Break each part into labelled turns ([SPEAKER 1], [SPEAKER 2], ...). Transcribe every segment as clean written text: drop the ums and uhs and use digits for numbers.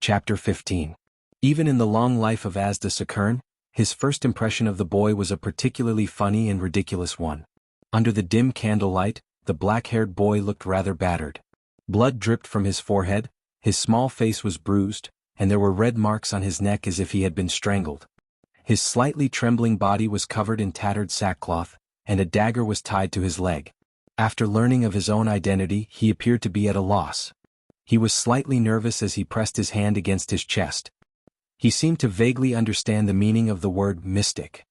[SPEAKER 1] Chapter 15. Even in the long life of Asda Sakern, his first impression of the boy was a particularly funny and ridiculous one. Under the dim candlelight, the black-haired boy looked rather battered. Blood dripped from his forehead, his small face was bruised, and there were red marks on his neck as if he had been strangled. His slightly trembling body was covered in tattered sackcloth, and a dagger was tied to his leg. After learning of his own identity, he appeared to be at a loss. He was slightly nervous as he pressed his hand against his chest. He seemed to vaguely understand the meaning of the word mystic.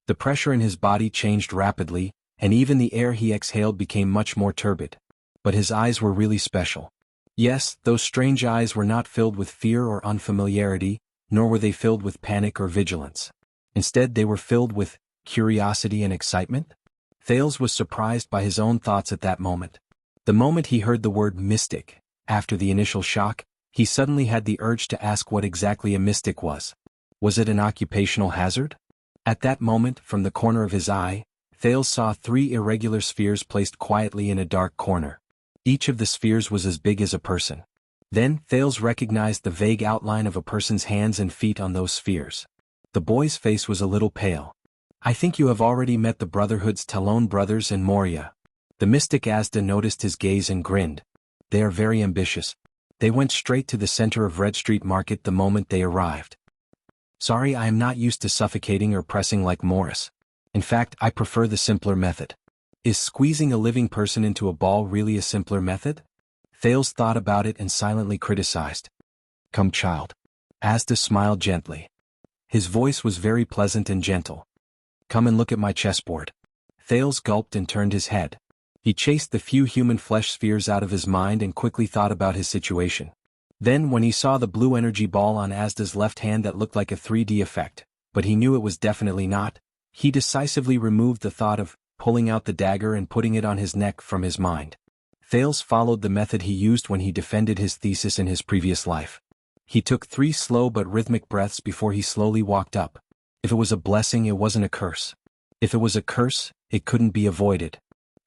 [SPEAKER 1] The pressure in his body changed rapidly, and even the air he exhaled became much more turbid. But his eyes were really special. Yes, those strange eyes were not filled with fear or unfamiliarity, nor were they filled with panic or vigilance. Instead, they were filled with curiosity and excitement. Thales was surprised by his own thoughts at that moment. The moment he heard the word mystic, after the initial shock, he suddenly had the urge to ask what exactly a mystic was. Was it an occupational hazard? At that moment, from the corner of his eye, Thales saw 3 irregular spheres placed quietly in a dark corner. Each of the spheres was as big as a person. Then, Thales recognized the vague outline of a person's hands and feet on those spheres. The boy's face was a little pale. "I think you have already met the Brotherhood's Talon brothers in Moria." The mystic Asda noticed his gaze and grinned. "They are very ambitious. They went straight to the center of Red Street Market the moment they arrived. Sorry, I am not used to suffocating or pressing like Morris. In fact, I prefer the simpler method." Is squeezing a living person into a ball really a simpler method? Thales thought about it and silently criticized. "Come, child." Asda smiled gently. His voice was very pleasant and gentle. "Come and look at my chessboard." Thales gulped and turned his head. He chased the few human flesh spheres out of his mind and quickly thought about his situation. Then, when he saw the blue energy ball on Asda's left hand that looked like a 3D effect, but he knew it was definitely not, he decisively removed the thought of pulling out the dagger and putting it on his neck from his mind. Thales followed the method he used when he defended his thesis in his previous life. He took 3 slow but rhythmic breaths before he slowly walked up. If it was a blessing, it wasn't a curse. If it was a curse, it couldn't be avoided.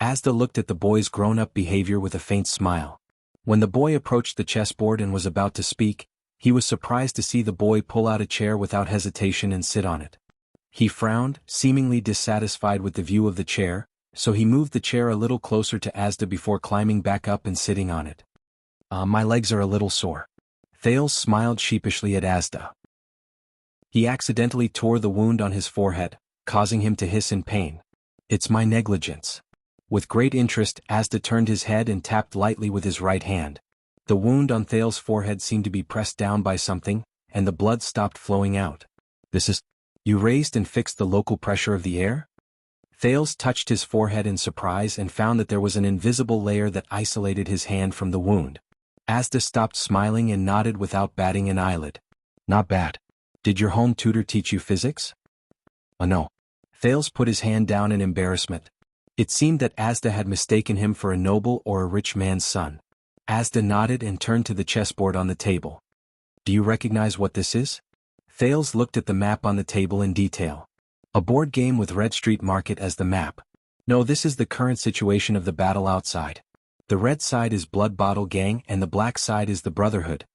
[SPEAKER 1] Asda looked at the boy's grown-up behavior with a faint smile. When the boy approached the chessboard and was about to speak, he was surprised to see the boy pull out a chair without hesitation and sit on it. He frowned, seemingly dissatisfied with the view of the chair, so he moved the chair a little closer to Asda before climbing back up and sitting on it. My legs are a little sore." Thales smiled sheepishly at Asda. He accidentally tore the wound on his forehead, causing him to hiss in pain. "It's my negligence." With great interest, Asda turned his head and tapped lightly with his right hand. The wound on Thales' forehead seemed to be pressed down by something, and the blood stopped flowing out. "This is..." "You raised and fixed the local pressure of the air?" Thales touched his forehead in surprise and found that there was an invisible layer that isolated his hand from the wound. Asda stopped smiling and nodded without batting an eyelid. "Not bad. Did your home tutor teach you physics?" No." Thales put his hand down in embarrassment. It seemed that Asda had mistaken him for a noble or a rich man's son. Asda nodded and turned to the chessboard on the table. "Do you recognize what this is?" Thales looked at the map on the table in detail. "A board game with Red Street Market as the map. No, this is the current situation of the battle outside. The red side is Blood Bottle Gang and the black side is the Brotherhood,"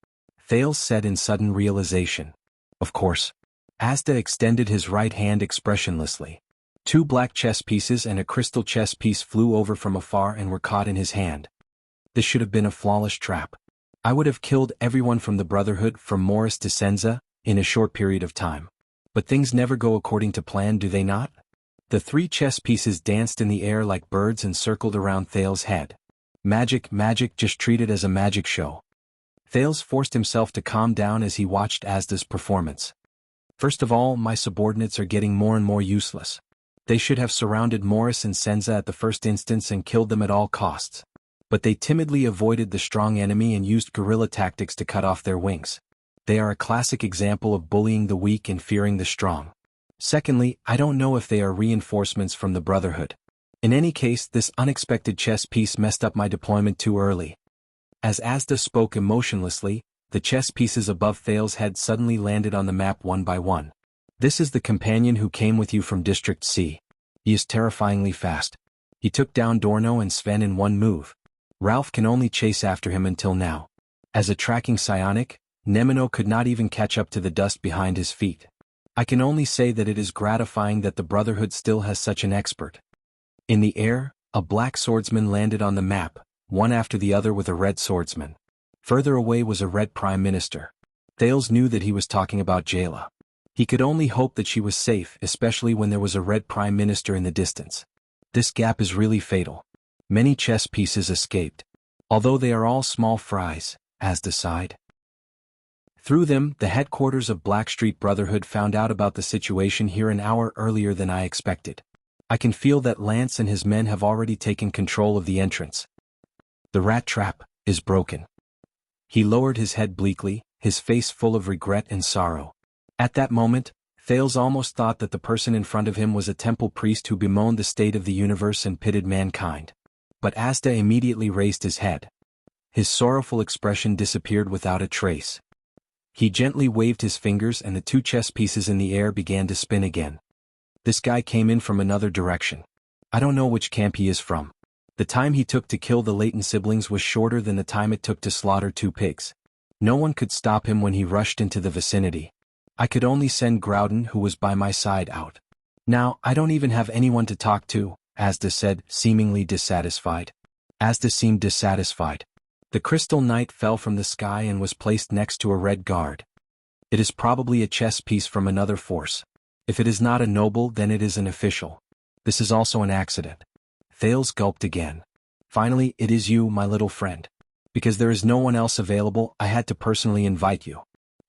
[SPEAKER 1] Thales said in sudden realization. "Of course." Asda extended his right hand expressionlessly. 2 black chess pieces and a crystal chess piece flew over from afar and were caught in his hand. "This should have been a flawless trap. I would have killed everyone from the Brotherhood, from Morris to Senza, in a short period of time. But things never go according to plan, do they not?" The 3 chess pieces danced in the air like birds and circled around Thales' head. Magic, just treat it as a magic show." Thales forced himself to calm down as he watched Asda's performance. "First of all, my subordinates are getting more and more useless. They should have surrounded Morris and Senza at the first instance and killed them at all costs. But they timidly avoided the strong enemy and used guerrilla tactics to cut off their wings. They are a classic example of bullying the weak and fearing the strong. Secondly, I don't know if they are reinforcements from the Brotherhood. In any case, this unexpected chess piece messed up my deployment too early." As Asda spoke emotionlessly, the chess pieces above Thales' head suddenly landed on the map one by one. "This is the companion who came with you from District C. He is terrifyingly fast. He took down Dorno and Sven in one move. Ralph can only chase after him until now. As a tracking psionic, Nemino could not even catch up to the dust behind his feet. I can only say that it is gratifying that the Brotherhood still has such an expert. In the air, a black swordsman landed on the map, one after the other with a red swordsman. Further away was a red prime minister. Thales knew that he was talking about Jayla. He could only hope that she was safe, especially when there was a red prime minister in the distance. This gap is really fatal. Many chess pieces escaped. Although they are all small fries, Asda sighed. Through them, the headquarters of Blackstreet Brotherhood found out about the situation here an hour earlier than I expected. I can feel that Lance and his men have already taken control of the entrance. The rat trap is broken. He lowered his head bleakly, his face full of regret and sorrow. At that moment, Thales almost thought that the person in front of him was a temple priest who bemoaned the state of the universe and pitted mankind. But Asda immediately raised his head. His sorrowful expression disappeared without a trace. He gently waved his fingers and the two chess pieces in the air began to spin again. This guy came in from another direction. I don't know which camp he is from. The time he took to kill the Leighton siblings was shorter than the time it took to slaughter 2 pigs. No one could stop him when he rushed into the vicinity. I could only send Groudon, who was by my side, out. Now, I don't even have anyone to talk to, Asda said, seemingly dissatisfied. Asda seemed dissatisfied. The crystal knight fell from the sky and was placed next to a red guard. It is probably a chess piece from another force. If it is not a noble, then it is an official. This is also an accident. Thales gulped again. Finally, it is you, my little friend. Because there is no one else available, I had to personally invite you.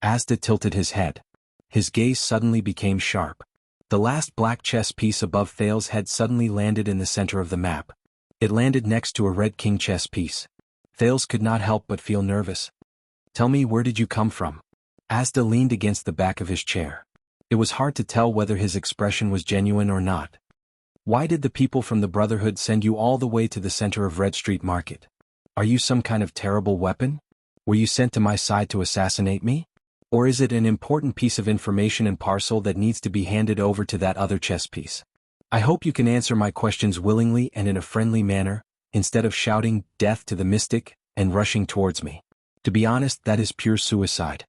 [SPEAKER 1] Asda tilted his head. His gaze suddenly became sharp. The last black chess piece above Thales' head suddenly landed in the center of the map. It landed next to a red king chess piece. Thales could not help but feel nervous. Tell me, where did you come from? Asda leaned against the back of his chair. It was hard to tell whether his expression was genuine or not. Why did the people from the Brotherhood send you all the way to the center of Red Street Market? Are you some kind of terrible weapon? Were you sent to my side to assassinate me? Or is it an important piece of information and parcel that needs to be handed over to that other chess piece? I hope you can answer my questions willingly and in a friendly manner, instead of shouting, "Death to the mystic," and rushing towards me. To be honest, that is pure suicide.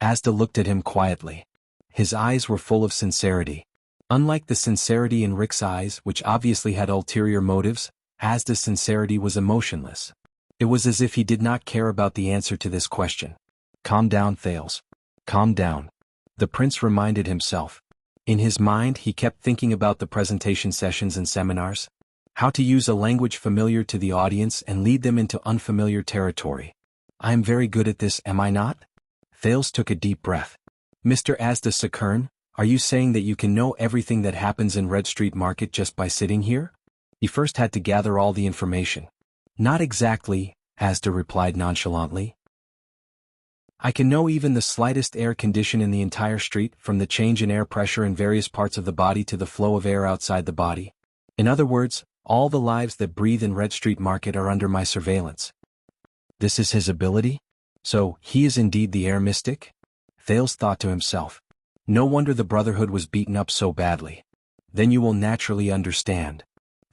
[SPEAKER 1] Asda looked at him quietly. His eyes were full of sincerity. Unlike the sincerity in Rick's eyes, which obviously had ulterior motives, Asda's sincerity was emotionless. It was as if he did not care about the answer to this question. Calm down, Thales. Calm down. The prince reminded himself. In his mind, he kept thinking about the presentation sessions and seminars. How to use a language familiar to the audience and lead them into unfamiliar territory. I am very good at this, am I not? Thales took a deep breath. Mr. Asda Sakern, are you saying that you can know everything that happens in Red Street Market just by sitting here? He first had to gather all the information. Not exactly, Asda replied nonchalantly. I can know even the slightest air condition in the entire street, from the change in air pressure in various parts of the body to the flow of air outside the body. In other words, all the lives that breathe in Red Street Market are under my surveillance. This is his ability? So, he is indeed the air mystic? Thales thought to himself. No wonder the Brotherhood was beaten up so badly. Then you will naturally understand.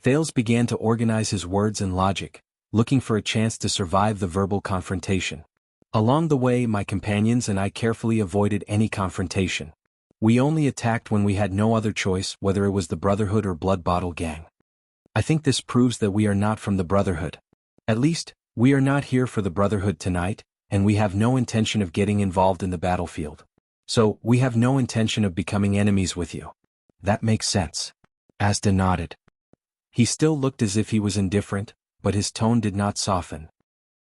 [SPEAKER 1] Thales began to organize his words and logic, looking for a chance to survive the verbal confrontation. Along the way, my companions and I carefully avoided any confrontation. We only attacked when we had no other choice, whether it was the Brotherhood or Blood Bottle Gang. I think this proves that we are not from the Brotherhood. At least, we are not here for the Brotherhood tonight, and we have no intention of getting involved in the battlefield. So, we have no intention of becoming enemies with you. That makes sense. Asda nodded. He still looked as if he was indifferent, but his tone did not soften.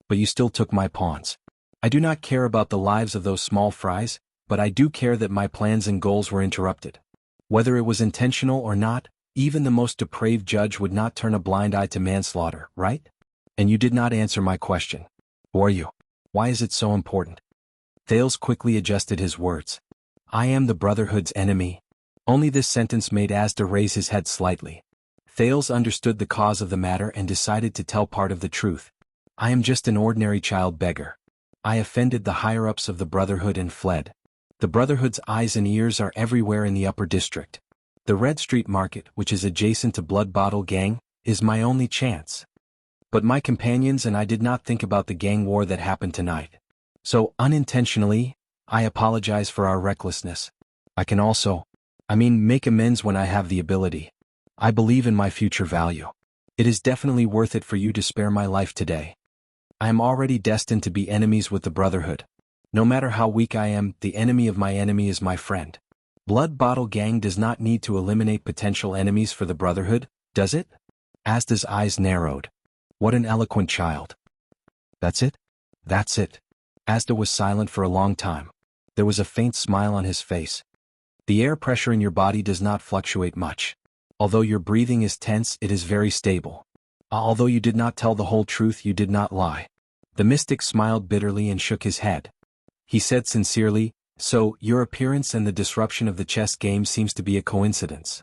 [SPEAKER 1] But you still took my pawns. I do not care about the lives of those small fries, but I do care that my plans and goals were interrupted. Whether it was intentional or not, even the most depraved judge would not turn a blind eye to manslaughter, right? And you did not answer my question. Who are you? Why is it so important? Thales quickly adjusted his words. I am the Brotherhood's enemy. Only this sentence made Asda raise his head slightly. Thales understood the cause of the matter and decided to tell part of the truth. I am just an ordinary child beggar. I offended the higher-ups of the Brotherhood and fled. The Brotherhood's eyes and ears are everywhere in the upper district. The Red Street Market, which is adjacent to Blood Bottle Gang, is my only chance. But my companions and I did not think about the gang war that happened tonight. So, unintentionally, I apologize for our recklessness. I can also, make amends when I have the ability. I believe in my future value. It is definitely worth it for you to spare my life today. I am already destined to be enemies with the Brotherhood. No matter how weak I am, the enemy of my enemy is my friend. Blood Bottle Gang does not need to eliminate potential enemies for the Brotherhood, does it? Asda's eyes narrowed. What an eloquent child. That's it? That's it. Asda was silent for a long time. There was a faint smile on his face. The air pressure in your body does not fluctuate much. Although your breathing is tense, it is very stable. Although you did not tell the whole truth, you did not lie. The mystic smiled bitterly and shook his head. He said sincerely, so, your appearance and the disruption of the chess game seems to be a coincidence.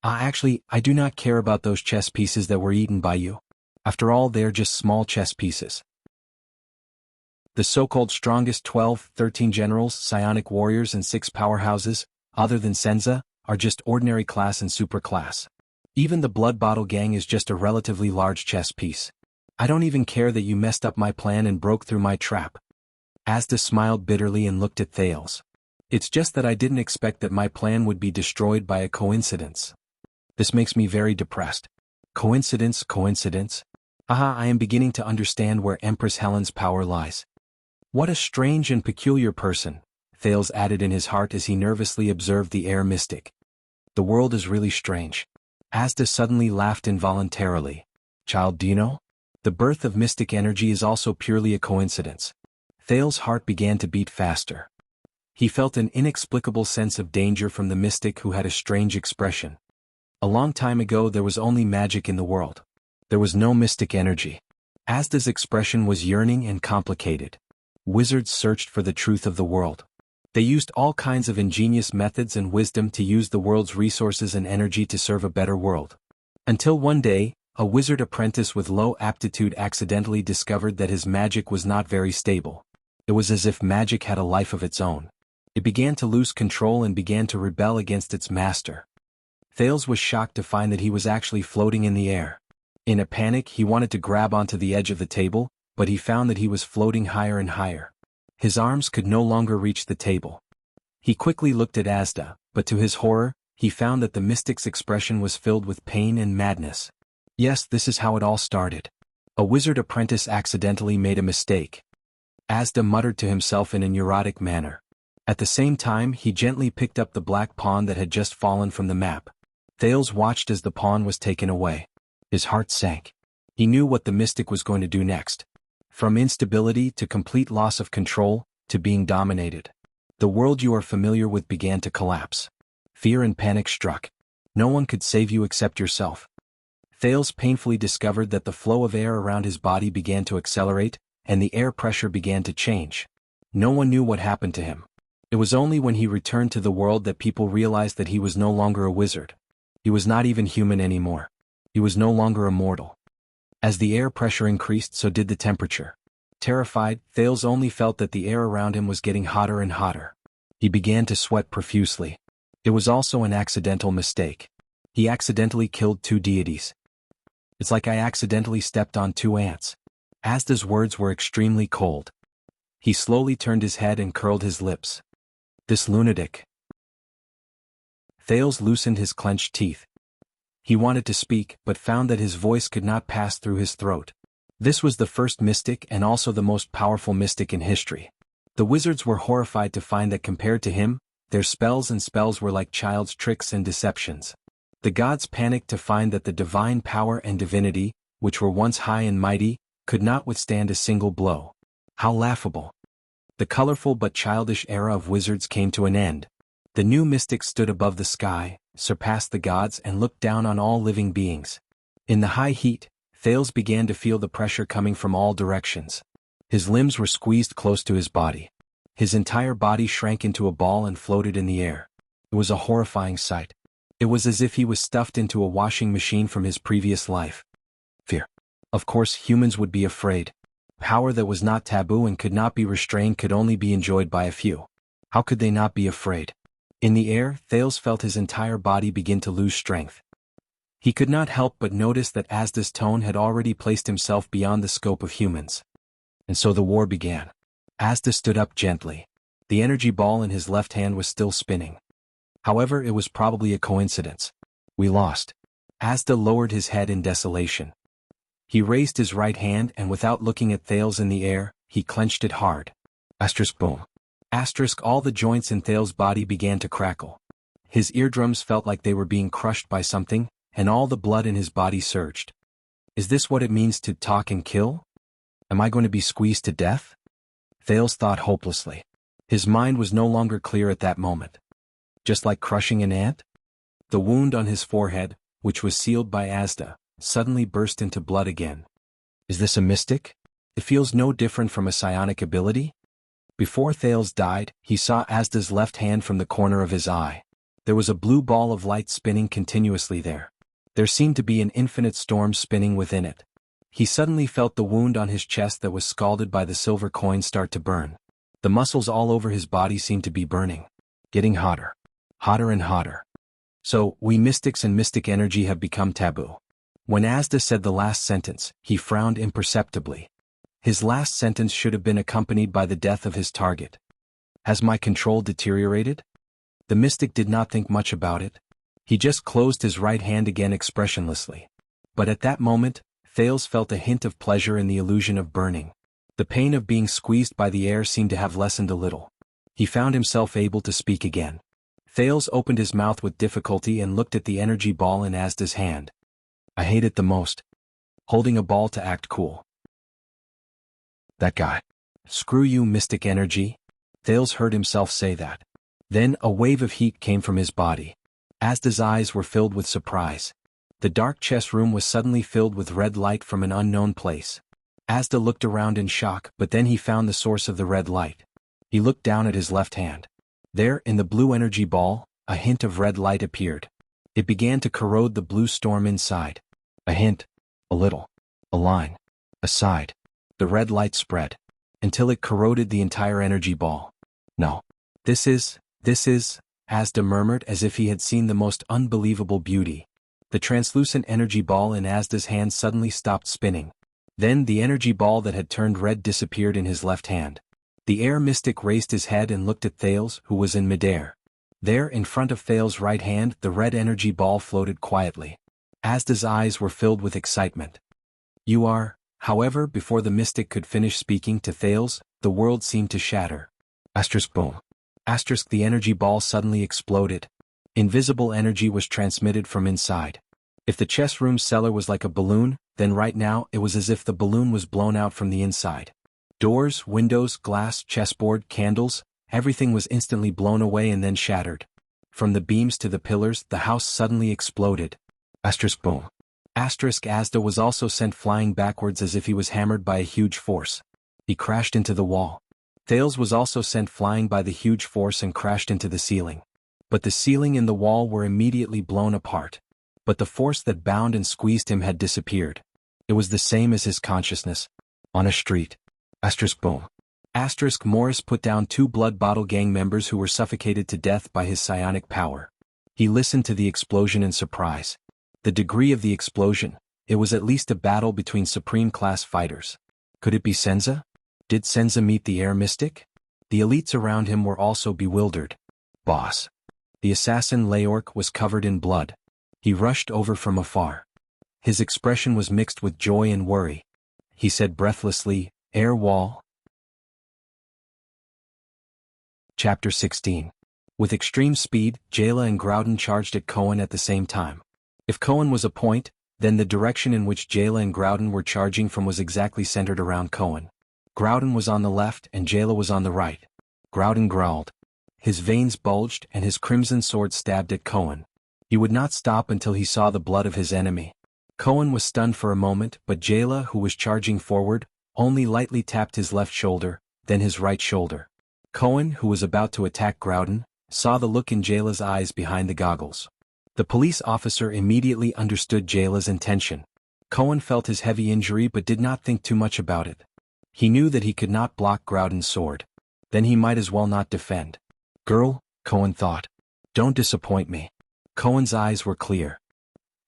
[SPEAKER 1] Actually, I do not care about those chess pieces that were eaten by you. After all, they are just small chess pieces. The so-called strongest 12, 13 generals, psionic warriors and 6 powerhouses, other than Senza, are just ordinary class and superclass. Even the Blood Bottle Gang is just a relatively large chess piece. I don't even care that you messed up my plan and broke through my trap. Asda smiled bitterly and looked at Thales. It's just that I didn't expect that my plan would be destroyed by a coincidence. This makes me very depressed. Coincidence, coincidence? I am beginning to understand where Empress Helen's power lies. What a strange and peculiar person, Thales added in his heart as he nervously observed the air mystic. The world is really strange. Asda suddenly laughed involuntarily. Child, do you know? The birth of mystic energy is also purely a coincidence. Thales' heart began to beat faster. He felt an inexplicable sense of danger from the mystic who had a strange expression. A long time ago there was only magic in the world. There was no mystic energy. Asda's expression was yearning and complicated. Wizards searched for the truth of the world. They used all kinds of ingenious methods and wisdom to use the world's resources and energy to serve a better world. Until one day, a wizard apprentice with low aptitude accidentally discovered that his magic was not very stable. It was as if magic had a life of its own. It began to lose control and began to rebel against its master. Thales was shocked to find that he was actually floating in the air. In a panic, he wanted to grab onto the edge of the table, but he found that he was floating higher and higher. His arms could no longer reach the table. He quickly looked at Asda, but to his horror, he found that the mystic's expression was filled with pain and madness. Yes, this is how it all started. A wizard apprentice accidentally made a mistake. Asda muttered to himself in a neurotic manner. At the same time, he gently picked up the black pawn that had just fallen from the map. Thales watched as the pawn was taken away. His heart sank. He knew what the mystic was going to do next. From instability to complete loss of control, to being dominated. The world you are familiar with began to collapse. Fear and panic struck. No one could save you except yourself. Thales painfully discovered that the flow of air around his body began to accelerate, and the air pressure began to change. No one knew what happened to him. It was only when he returned to the world that people realized that he was no longer a wizard. He was not even human anymore. He was no longer immortal. As the air pressure increased, so did the temperature. Terrified, Thales only felt that the air around him was getting hotter and hotter. He began to sweat profusely. It was also an accidental mistake. He accidentally killed 2 deities. It's like I accidentally stepped on 2 ants. Asda's words were extremely cold. He slowly turned his head and curled his lips. This lunatic. Thales loosened his clenched teeth. He wanted to speak, but found that his voice could not pass through his throat. This was the first mystic and also the most powerful mystic in history. The wizards were horrified to find that compared to him, their spells were like child's tricks and deceptions. The gods panicked to find that the divine power and divinity, which were once high and mighty, could not withstand a single blow. How laughable. The colorful but childish era of wizards came to an end. The new mystic stood above the sky, surpassed the gods and looked down on all living beings. In the high heat, Thales began to feel the pressure coming from all directions. His limbs were squeezed close to his body. His entire body shrank into a ball and floated in the air. It was a horrifying sight. It was as if he was stuffed into a washing machine from his previous life. Fear. Of course, humans would be afraid. Power that was not taboo and could not be restrained could only be enjoyed by a few. How could they not be afraid? In the air, Thales felt his entire body begin to lose strength. He could not help but notice that Asda's tone had already placed himself beyond the scope of humans. And so the war began. Asda stood up gently. The energy ball in his left hand was still spinning. However, it was probably a coincidence. We lost. Asda lowered his head in desolation. He raised his right hand and without looking at Thales in the air, he clenched it hard. Asterisk boom. Asterisk all the joints in Thales' body began to crackle. His eardrums felt like they were being crushed by something, and all the blood in his body surged. Is this what it means to talk and kill? Am I going to be squeezed to death? Thales thought hopelessly. His mind was no longer clear at that moment. Just like crushing an ant? The wound on his forehead, which was sealed by Asda, suddenly burst into blood again. Is this a mystic? It feels no different from a psionic ability? Before Thales died, he saw Asda's left hand from the corner of his eye. There was a blue ball of light spinning continuously there. There seemed to be an infinite storm spinning within it. He suddenly felt the wound on his chest that was scalded by the silver coin start to burn. The muscles all over his body seemed to be burning. Getting hotter. Hotter and hotter. So, we mystics and mystic energy have become taboo. When Asda said the last sentence, he frowned imperceptibly. His last sentence should have been accompanied by the death of his target. Has my control deteriorated? The mystic did not think much about it. He just closed his right hand again expressionlessly. But at that moment, Thales felt a hint of pleasure in the illusion of burning. The pain of being squeezed by the air seemed to have lessened a little. He found himself able to speak again. Thales opened his mouth with difficulty and looked at the energy ball in Asda's hand. I hate it the most. Holding a ball to act cool. That guy. Screw you, mystic energy. Thales heard himself say that. Then a wave of heat came from his body. Asda's eyes were filled with surprise. The dark chess room was suddenly filled with red light from an unknown place. Asda looked around in shock, but then he found the source of the red light. He looked down at his left hand. There, in the blue energy ball, a hint of red light appeared. It began to corrode the blue storm inside. A hint. A little. A line. A side. The red light spread. Until it corroded the entire energy ball. No. This is, Asda murmured as if he had seen the most unbelievable beauty. The translucent energy ball in Asda's hand suddenly stopped spinning. Then the energy ball that had turned red disappeared in his left hand. The air mystic raised his head and looked at Thales, who was in midair. There, in front of Thales' right hand, the red energy ball floated quietly. Asda's eyes were filled with excitement. You are, however, before the mystic could finish speaking to Thales, the world seemed to shatter. Asterisk boom. Asterisk the energy ball suddenly exploded. Invisible energy was transmitted from inside. If the chess room's cellar was like a balloon, then right now it was as if the balloon was blown out from the inside. Doors, windows, glass, chessboard, candles, everything was instantly blown away and then shattered. From the beams to the pillars, the house suddenly exploded. Asterisk boom. Asterisk Asda was also sent flying backwards as if he was hammered by a huge force. He crashed into the wall. Thales was also sent flying by the huge force and crashed into the ceiling. But the ceiling and the wall were immediately blown apart. But the force that bound and squeezed him had disappeared. It was the same as his consciousness. On a street. Asterisk boom. Asterisk Morris put down 2 Blood Bottle Gang members who were suffocated to death by his psionic power. He listened to the explosion in surprise. The degree of the explosion, it was at least a battle between supreme-class fighters. Could it be Senza? Did Senza meet the air mystic? The elites around him were also bewildered. Boss. The assassin Leork was covered in blood. He rushed over from afar. His expression was mixed with joy and worry. He said breathlessly, Air wall. Chapter 16. With extreme speed, Jayla and Groudon charged at Cohen at the same time. If Cohen was a point, then the direction in which Jayla and Groudon were charging from was exactly centered around Cohen. Groudon was on the left and Jayla was on the right. Groudon growled. His veins bulged and his crimson sword stabbed at Cohen. He would not stop until he saw the blood of his enemy. Cohen was stunned for a moment, but Jayla, who was charging forward, only lightly tapped his left shoulder, then his right shoulder. Cohen, who was about to attack Groudon, saw the look in Jayla's eyes behind the goggles. The police officer immediately understood Jayla's intention. Cohen felt his heavy injury but did not think too much about it. He knew that he could not block Groudon's sword. Then he might as well not defend. Girl, Cohen thought. Don't disappoint me. Cohen's eyes were clear.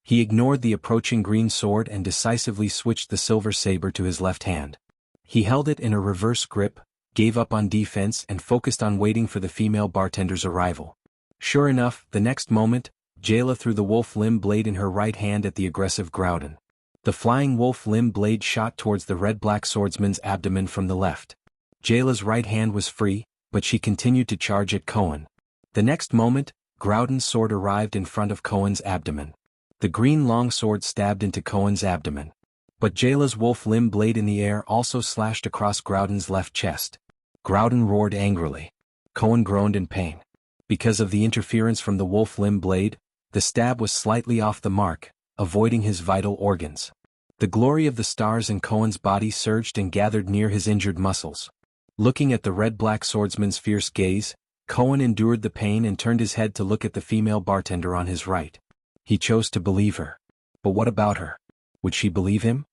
[SPEAKER 1] He ignored the approaching green sword and decisively switched the silver saber to his left hand. He held it in a reverse grip, gave up on defense and focused on waiting for the female bartender's arrival. Sure enough, the next moment, Jayla threw the wolf limb blade in her right hand at the aggressive Groudon. The flying wolf limb blade shot towards the red-black swordsman's abdomen from the left. Jayla's right hand was free, but she continued to charge at Cohen. The next moment, Groudon's sword arrived in front of Cohen's abdomen. The green longsword stabbed into Cohen's abdomen. But Jayla's wolf limb blade in the air also slashed across Groudon's left chest. Groudon roared angrily. Cohen groaned in pain. Because of the interference from the wolf limb blade, the stab was slightly off the mark, avoiding his vital organs. The glory of the stars in Cohen's body surged and gathered near his injured muscles. Looking at the red-black swordsman's fierce gaze, Cohen endured the pain and turned his head to look at the female bartender on his right. He chose to believe her. But what about her? Would she believe him?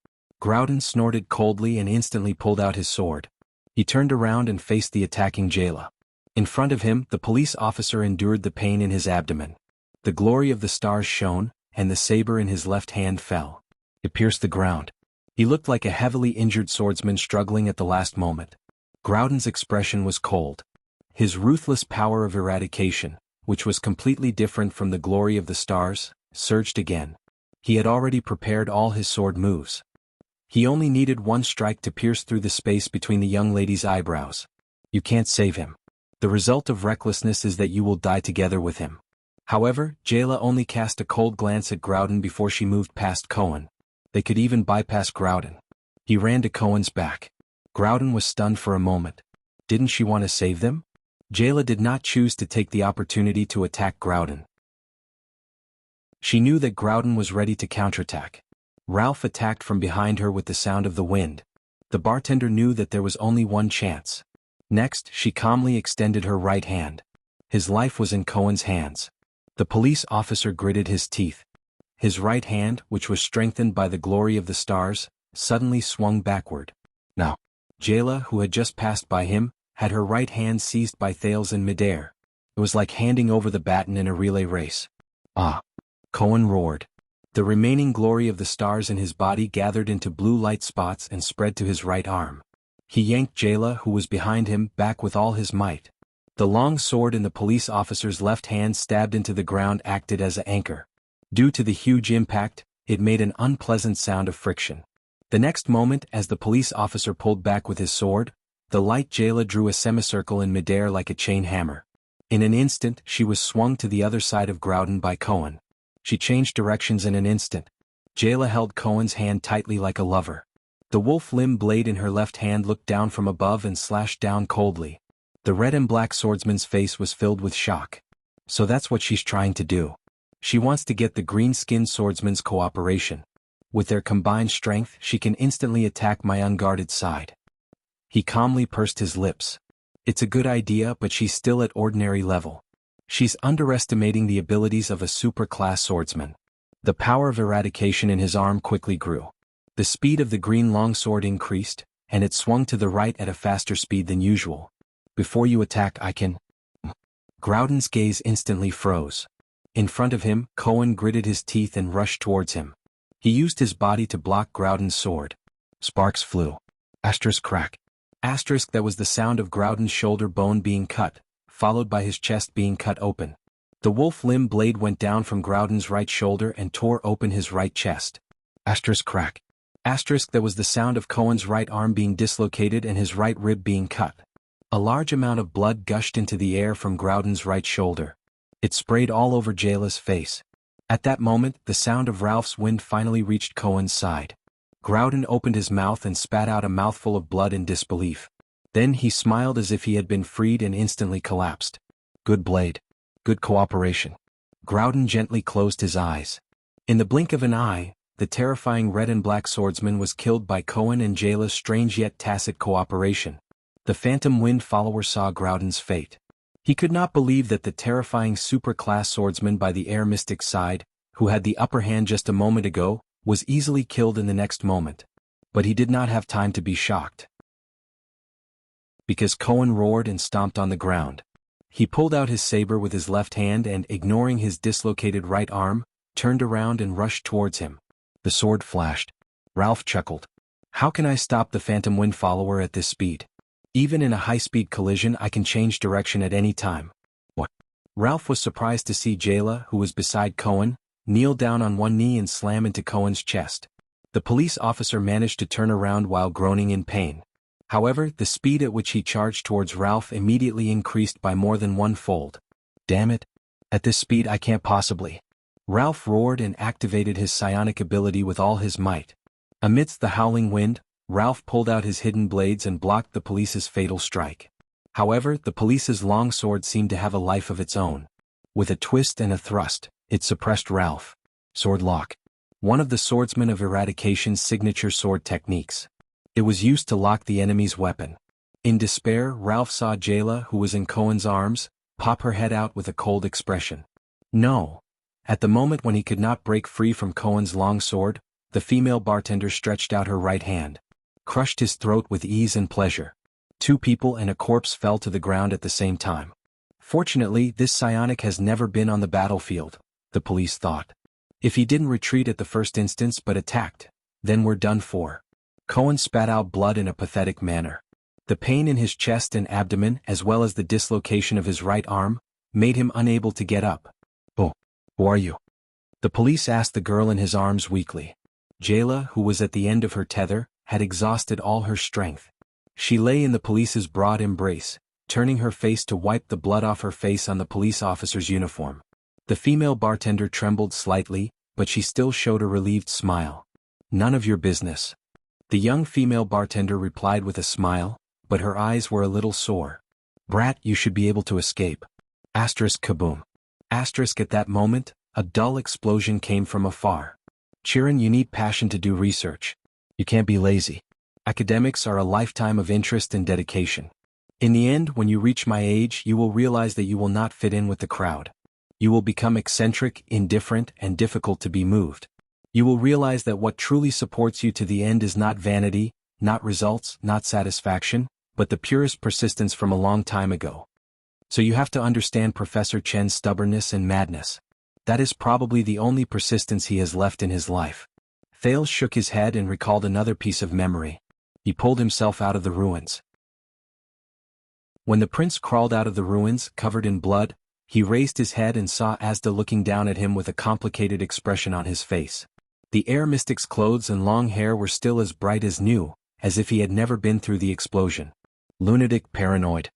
[SPEAKER 1] Groudon snorted coldly and instantly pulled out his sword. He turned around and faced the attacking Jayla. In front of him, the police officer endured the pain in his abdomen. The glory of the stars shone, and the saber in his left hand fell. It pierced the ground. He looked like a heavily injured swordsman struggling at the last moment. Groudon's expression was cold. His ruthless power of eradication, which was completely different from the glory of the stars, surged again. He had already prepared all his sword moves. He only needed one strike to pierce through the space between the young lady's eyebrows. You can't save him. The result of recklessness is that you will die together with him. However, Jayla only cast a cold glance at Groudon before she moved past Cohen. They could even bypass Groudon. He ran to Cohen's back. Groudon was stunned for a moment. Didn't she want to save them? Jayla did not choose to take the opportunity to attack Groudon. She knew that Groudon was ready to counterattack. Ralph attacked from behind her with the sound of the wind. The bartender knew that there was only one chance. Next, she calmly extended her right hand. His life was in Cohen's hands. The police officer gritted his teeth. His right hand, which was strengthened by the glory of the stars, suddenly swung backward. Now, Jayla, who had just passed by him, had her right hand seized by Thales in midair. It was like handing over the baton in a relay race. Ah! Cohen roared. The remaining glory of the stars in his body gathered into blue light spots and spread to his right arm. He yanked Jayla, who was behind him, back with all his might. The long sword in the police officer's left hand stabbed into the ground acted as an anchor. Due to the huge impact, it made an unpleasant sound of friction. The next moment, as the police officer pulled back with his sword, the light Jayla drew a semicircle in midair like a chain hammer. In an instant, she was swung to the other side of Groudon by Cohen. She changed directions in an instant. Jayla held Cohen's hand tightly like a lover. The wolf limb blade in her left hand looked down from above and slashed down coldly. The red and black swordsman's face was filled with shock. So that's what she's trying to do. She wants to get the green-skinned swordsman's cooperation. With their combined strength, she can instantly attack my unguarded side. He calmly pursed his lips. It's a good idea, but she's still at ordinary level. She's underestimating the abilities of a super-class swordsman. The power of eradication in his arm quickly grew. The speed of the green longsword increased, and it swung to the right at a faster speed than usual. Before you attack, I can... Groudon's gaze instantly froze. In front of him, Cohen gritted his teeth and rushed towards him. He used his body to block Groudon's sword. Sparks flew. Asterisk crack. Asterisk, that was the sound of Groudon's shoulder bone being cut, followed by his chest being cut open. The wolf limb blade went down from Groudon's right shoulder and tore open his right chest. Asterisk crack. Asterisk, that was the sound of Cohen's right arm being dislocated and his right rib being cut. A large amount of blood gushed into the air from Groudon's right shoulder. It sprayed all over Jayla's face. At that moment, the sound of Ralph's wind finally reached Cohen's side. Groudon opened his mouth and spat out a mouthful of blood in disbelief. Then he smiled as if he had been freed and instantly collapsed. Good blade. Good cooperation. Groudon gently closed his eyes. In the blink of an eye, the terrifying red and black swordsman was killed by Cohen and Jayla's strange yet tacit cooperation. The phantom wind follower saw Groudon's fate. He could not believe that the terrifying super-class swordsman by the air mystic side, who had the upper hand just a moment ago, was easily killed in the next moment. But he did not have time to be shocked. Because Cohen roared and stomped on the ground. He pulled out his saber with his left hand and, ignoring his dislocated right arm, turned around and rushed towards him. The sword flashed. Ralph chuckled. How can I stop the phantom wind follower at this speed? Even in a high-speed collision I can change direction at any time. What? Ralph was surprised to see Jayla, who was beside Cohen, kneel down on one knee and slam into Cohen's chest. The police officer managed to turn around while groaning in pain. However, the speed at which he charged towards Ralph immediately increased by more than one-fold. Damn it. At this speed I can't possibly. Ralph roared and activated his psionic ability with all his might. Amidst the howling wind, Ralph pulled out his hidden blades and blocked the police's fatal strike. However, the police's long sword seemed to have a life of its own. With a twist and a thrust, it suppressed Ralph. Sword lock. One of the swordsman of Eradication's signature sword techniques. It was used to lock the enemy's weapon. In despair, Ralph saw Jayla, who was in Cohen's arms, pop her head out with a cold expression. No. At the moment when he could not break free from Cohen's long sword, the female bartender stretched out her right hand, crushed his throat with ease and pleasure. 2 people and a corpse fell to the ground at the same time. Fortunately, this psionic has never been on the battlefield, the police thought. If he didn't retreat at the first instance but attacked, then we're done for. Cohen spat out blood in a pathetic manner. The pain in his chest and abdomen, as well as the dislocation of his right arm, made him unable to get up. Oh, who are you? The police asked the girl in his arms weakly. Jayla, who was at the end of her tether, had exhausted all her strength. She lay in the police's broad embrace, turning her face to wipe the blood off her face on the police officer's uniform. The female bartender trembled slightly, but she still showed a relieved smile. None of your business. The young female bartender replied with a smile, but her eyes were a little sore. Brat, you should be able to escape. Asterisk kaboom. Asterisk at that moment, a dull explosion came from afar. Chirin, you need passion to do research. You can't be lazy. Academics are a lifetime of interest and dedication. In the end, when you reach my age, you will realize that you will not fit in with the crowd. You will become eccentric, indifferent, and difficult to be moved. You will realize that what truly supports you to the end is not vanity, not results, not satisfaction, but the purest persistence from a long time ago. So you have to understand Professor Chen's stubbornness and madness. That is probably the only persistence he has left in his life. Thales shook his head and recalled another piece of memory. He pulled himself out of the ruins. When the prince crawled out of the ruins, covered in blood, he raised his head and saw Asda looking down at him with a complicated expression on his face. The air mystic's clothes and long hair were still as bright as new, as if he had never been through the explosion. Lunatic, paranoid.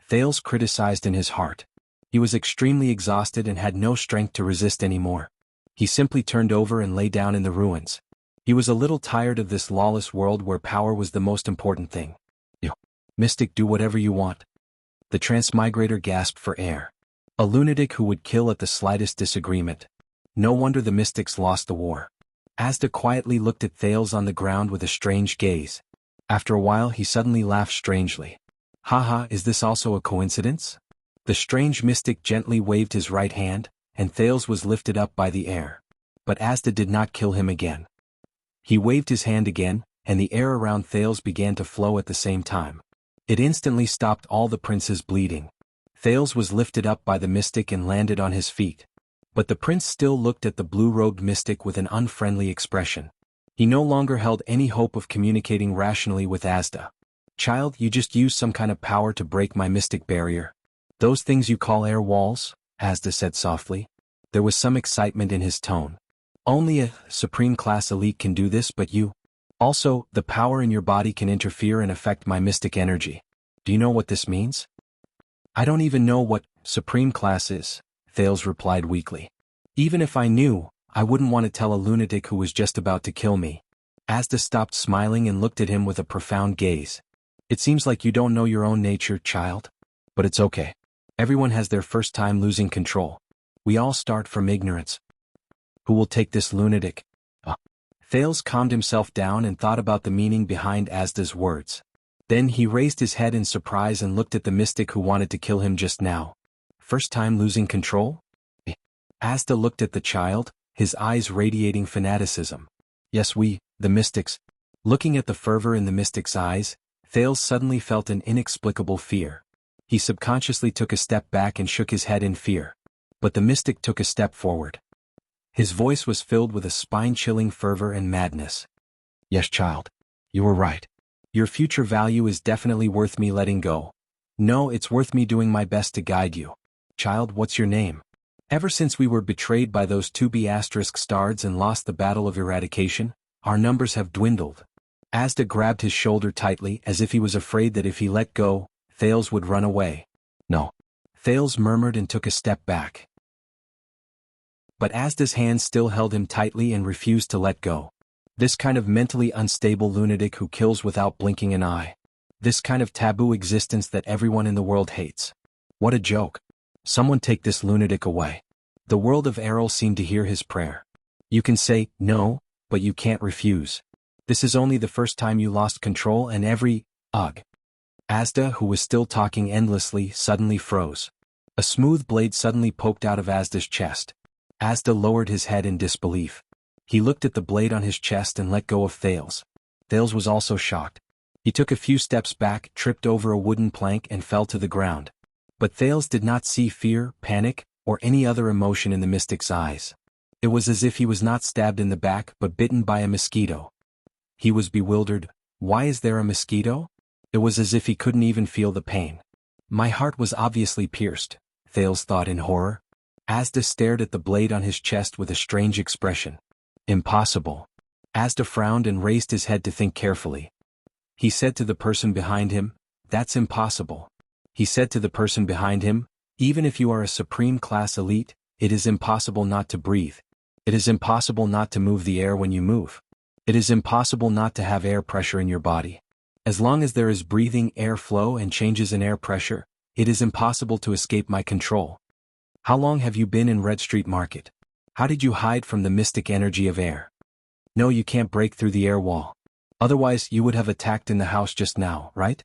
[SPEAKER 1] Thales criticized in his heart. He was extremely exhausted and had no strength to resist anymore. He simply turned over and lay down in the ruins. He was a little tired of this lawless world where power was the most important thing. You mystic, do whatever you want. The transmigrator gasped for air. A lunatic who would kill at the slightest disagreement. No wonder the mystics lost the war. Asda quietly looked at Thales on the ground with a strange gaze. After a while he suddenly laughed strangely. Haha, is this also a coincidence? The strange mystic gently waved his right hand, and Thales was lifted up by the air. But Asda did not kill him again. He waved his hand again, and the air around Thales began to flow at the same time. It instantly stopped all the prince's bleeding. Thales was lifted up by the mystic and landed on his feet. But the prince still looked at the blue-robed mystic with an unfriendly expression. He no longer held any hope of communicating rationally with Asda. Child, you just used some kind of power to break my mystic barrier. Those things you call air walls? Asda said softly. There was some excitement in his tone. Only a supreme class elite can do this, but you. Also, the power in your body can interfere and affect my mystic energy. Do you know what this means? I don't even know what supreme class is, Thales replied weakly. Even if I knew, I wouldn't want to tell a lunatic who was just about to kill me. Asda stopped smiling and looked at him with a profound gaze. It seems like you don't know your own nature, child. But it's okay. Everyone has their first time losing control. We all start from ignorance. Who will take this lunatic? Thales calmed himself down and thought about the meaning behind Asda's words. Then he raised his head in surprise and looked at the mystic who wanted to kill him just now. First time losing control? Asda looked at the child, his eyes radiating fanaticism. Yes, we, the mystics. Looking at the fervor in the mystic's eyes, Thales suddenly felt an inexplicable fear. He subconsciously took a step back and shook his head in fear. But the mystic took a step forward. His voice was filled with a spine-chilling fervor and madness. Yes, child. You were right. Your future value is definitely worth me letting go. No, it's worth me doing my best to guide you. Child, what's your name? Ever since we were betrayed by those 2B stards and lost the battle of eradication, our numbers have dwindled. Asda grabbed his shoulder tightly as if he was afraid that if he let go, Thales would run away. No. Thales murmured and took a step back. But Asda's hand still held him tightly and refused to let go. This kind of mentally unstable lunatic who kills without blinking an eye. This kind of taboo existence that everyone in the world hates. What a joke. Someone take this lunatic away. The world of Errol seemed to hear his prayer. You can say, no, but you can't refuse. This is only the first time you lost control and ugh. Asda, who was still talking endlessly, suddenly froze. A smooth blade suddenly poked out of Asda's chest. Asda lowered his head in disbelief. He looked at the blade on his chest and let go of Thales. Thales was also shocked. He took a few steps back, tripped over a wooden plank and fell to the ground. But Thales did not see fear, panic, or any other emotion in the mystic's eyes. It was as if he was not stabbed in the back but bitten by a mosquito. He was bewildered. Why is there a mosquito? It was as if he couldn't even feel the pain. My heart was obviously pierced, Thales thought in horror. Asda stared at the blade on his chest with a strange expression. Impossible. Asda frowned and raised his head to think carefully. He said to the person behind him, that's impossible. He said to the person behind him, even if you are a supreme class elite, it is impossible not to breathe. It is impossible not to move the air when you move. It is impossible not to have air pressure in your body. As long as there is breathing, air flow and changes in air pressure, it is impossible to escape my control. How long have you been in Red Street Market? How did you hide from the mystic energy of air? No, you can't break through the air wall. Otherwise, you would have attacked in the house just now, right?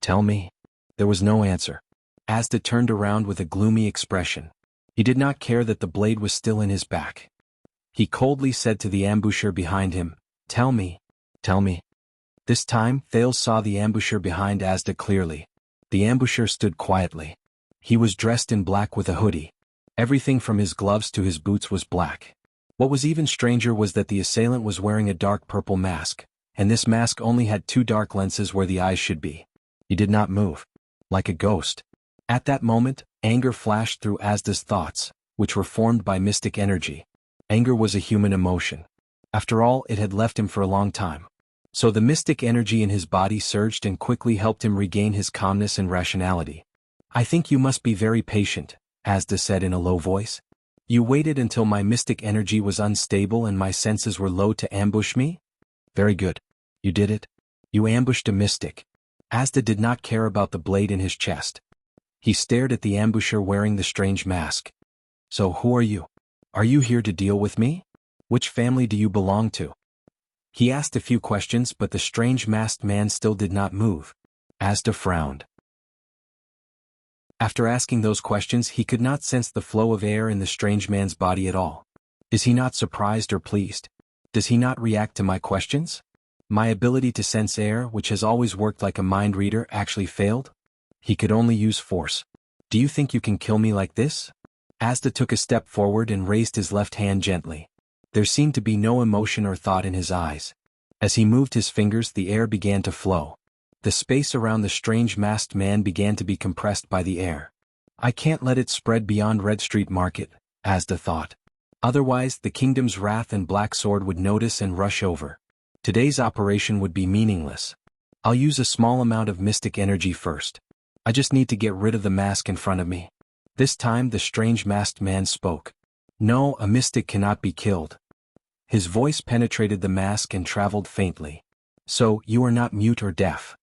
[SPEAKER 1] Tell me. There was no answer. Asda turned around with a gloomy expression. He did not care that the blade was still in his back. He coldly said to the ambusher behind him, tell me. Tell me. This time, Thales saw the ambusher behind Asda clearly. The ambusher stood quietly. He was dressed in black with a hoodie. Everything from his gloves to his boots was black. What was even stranger was that the assailant was wearing a dark purple mask, and this mask only had 2 dark lenses where the eyes should be. He did not move. Like a ghost. At that moment, anger flashed through Asda's thoughts, which were formed by mystic energy. Anger was a human emotion. After all, it had left him for a long time. So the mystic energy in his body surged and quickly helped him regain his calmness and rationality. I think you must be very patient, Asda said in a low voice. You waited until my mystic energy was unstable and my senses were low to ambush me? Very good. You did it. You ambushed a mystic. Asda did not care about the blade in his chest. He stared at the ambusher wearing the strange mask. So who are you? Are you here to deal with me? Which family do you belong to? He asked a few questions, but the strange masked man still did not move. Asda frowned. After asking those questions, he could not sense the flow of air in the strange man's body at all. Is he not surprised or pleased? Does he not react to my questions? My ability to sense air, which has always worked like a mind reader, actually failed? He could only use force. Do you think you can kill me like this? Asda took a step forward and raised his left hand gently. There seemed to be no emotion or thought in his eyes. As he moved his fingers, the air began to flow. The space around the strange masked man began to be compressed by the air. I can't let it spread beyond Red Street Market, Asda thought. Otherwise, the kingdom's wrath and Black Sword would notice and rush over. Today's operation would be meaningless. I'll use a small amount of mystic energy first. I just need to get rid of the mask in front of me. This time the strange masked man spoke. No, a mystic cannot be killed. His voice penetrated the mask and traveled faintly. So, you are not mute or deaf.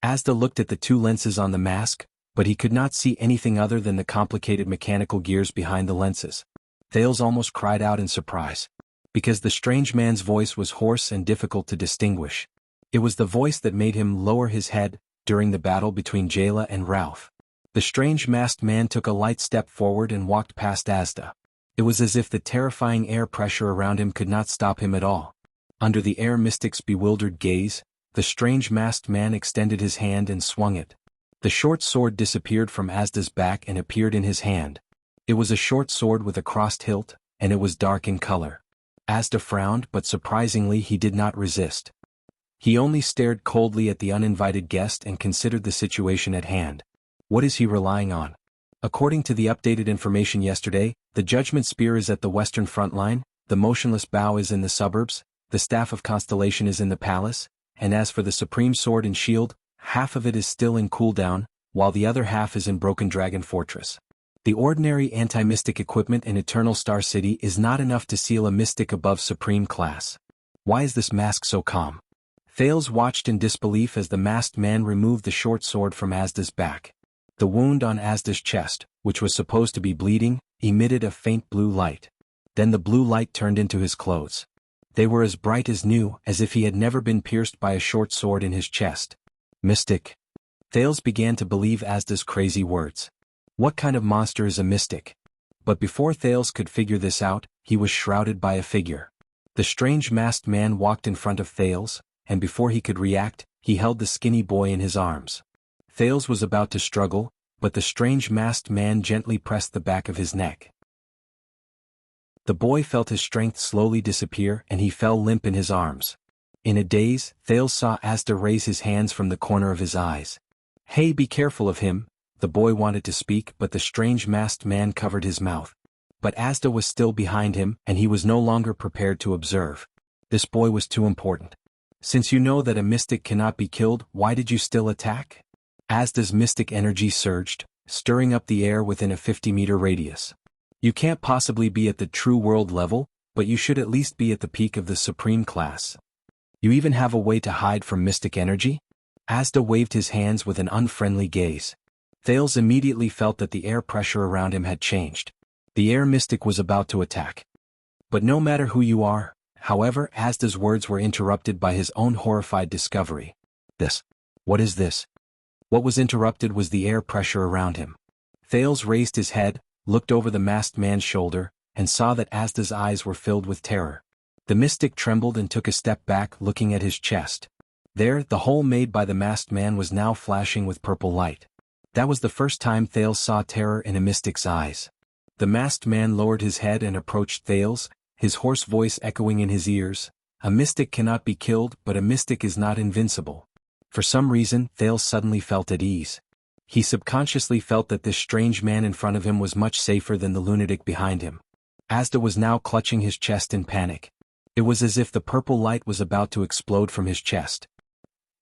[SPEAKER 1] Asda looked at the 2 lenses on the mask, but he could not see anything other than the complicated mechanical gears behind the lenses. Thales almost cried out in surprise. Because the strange man's voice was hoarse and difficult to distinguish. It was the voice that made him lower his head during the battle between Jayla and Ralph. The strange masked man took a light step forward and walked past Asda. It was as if the terrifying air pressure around him could not stop him at all. Under the air mystic's bewildered gaze, the strange masked man extended his hand and swung it. The short sword disappeared from Asda's back and appeared in his hand. It was a short sword with a crossed hilt, and it was dark in color. Asda frowned, but surprisingly he did not resist. He only stared coldly at the uninvited guest and considered the situation at hand. What is he relying on? According to the updated information yesterday, the Judgment Spear is at the western front line, the Motionless Bow is in the suburbs, the Staff of Constellation is in the palace, and as for the Supreme Sword and Shield, half of it is still in cooldown, while the other half is in Broken Dragon Fortress. The ordinary anti-mystic equipment in Eternal Star City is not enough to seal a mystic above Supreme class. Why is this mask so calm? Thales watched in disbelief as the masked man removed the short sword from Asda's back. The wound on Asda's chest, which was supposed to be bleeding, emitted a faint blue light. Then the blue light turned into his clothes. They were as bright as new, as if he had never been pierced by a short sword in his chest. Mystic. Thales began to believe Asda's crazy words. What kind of monster is a mystic? But before Thales could figure this out, he was shrouded by a figure. The strange masked man walked in front of Thales, and before he could react, he held the skinny boy in his arms. Thales was about to struggle, but the strange masked man gently pressed the back of his neck. The boy felt his strength slowly disappear and he fell limp in his arms. In a daze, Thales saw Asda raise his hands from the corner of his eyes. Hey, be careful of him. The boy wanted to speak, but the strange masked man covered his mouth. But Asda was still behind him, and he was no longer prepared to observe. This boy was too important. Since you know that a mystic cannot be killed, why did you still attack? Asda's mystic energy surged, stirring up the air within a 50-meter radius. You can't possibly be at the true world level, but you should at least be at the peak of the supreme class. You even have a way to hide from mystic energy? Asda waved his hands with an unfriendly gaze. Thales immediately felt that the air pressure around him had changed. The air mystic was about to attack. But no matter who you are, however, Asda's words were interrupted by his own horrified discovery. This. What is this? What was interrupted was the air pressure around him. Thales raised his head, looked over the masked man's shoulder, and saw that Asda's eyes were filled with terror. The mystic trembled and took a step back, looking at his chest. There, the hole made by the masked man was now flashing with purple light. That was the first time Thales saw terror in a mystic's eyes. The masked man lowered his head and approached Thales, his hoarse voice echoing in his ears. A mystic cannot be killed, but a mystic is not invincible. For some reason, Thales suddenly felt at ease. He subconsciously felt that this strange man in front of him was much safer than the lunatic behind him. Asda was now clutching his chest in panic. It was as if the purple light was about to explode from his chest.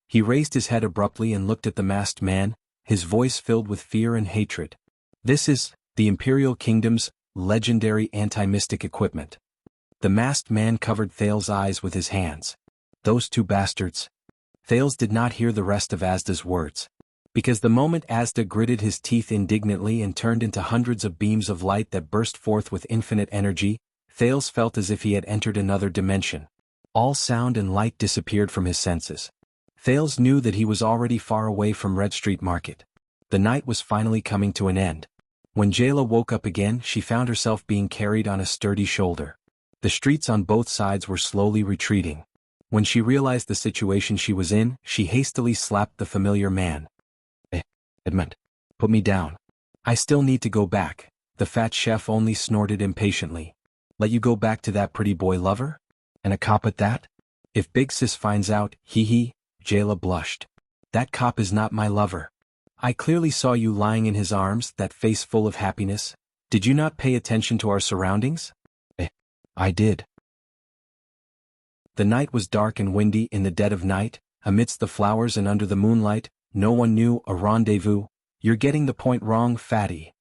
[SPEAKER 1] He raised his head abruptly and looked at the masked man, his voice filled with fear and hatred. This is the Imperial Kingdom's legendary anti-mystic equipment. The masked man covered Thales' eyes with his hands. Those two bastards. Thales did not hear the rest of Asda's words. Because the moment Asda gritted his teeth indignantly and turned into hundreds of beams of light that burst forth with infinite energy, Thales felt as if he had entered another dimension. All sound and light disappeared from his senses. Thales knew that he was already far away from Red Street Market. The night was finally coming to an end. When Jayla woke up again, she found herself being carried on a sturdy shoulder. The streets on both sides were slowly retreating. When she realized the situation she was in, she hastily slapped the familiar man. Edmund, put me down. I still need to go back. The fat chef only snorted impatiently. Let you go back to that pretty boy lover? And a cop at that? If Big Sis finds out, hee. Jayla blushed. That cop is not my lover. I clearly saw you lying in his arms, that face full of happiness. Did you not pay attention to our surroundings? I did. The night was dark and windy. In the dead of night, amidst the flowers and under the moonlight, no one knew a rendezvous. You're getting the point wrong, fatty.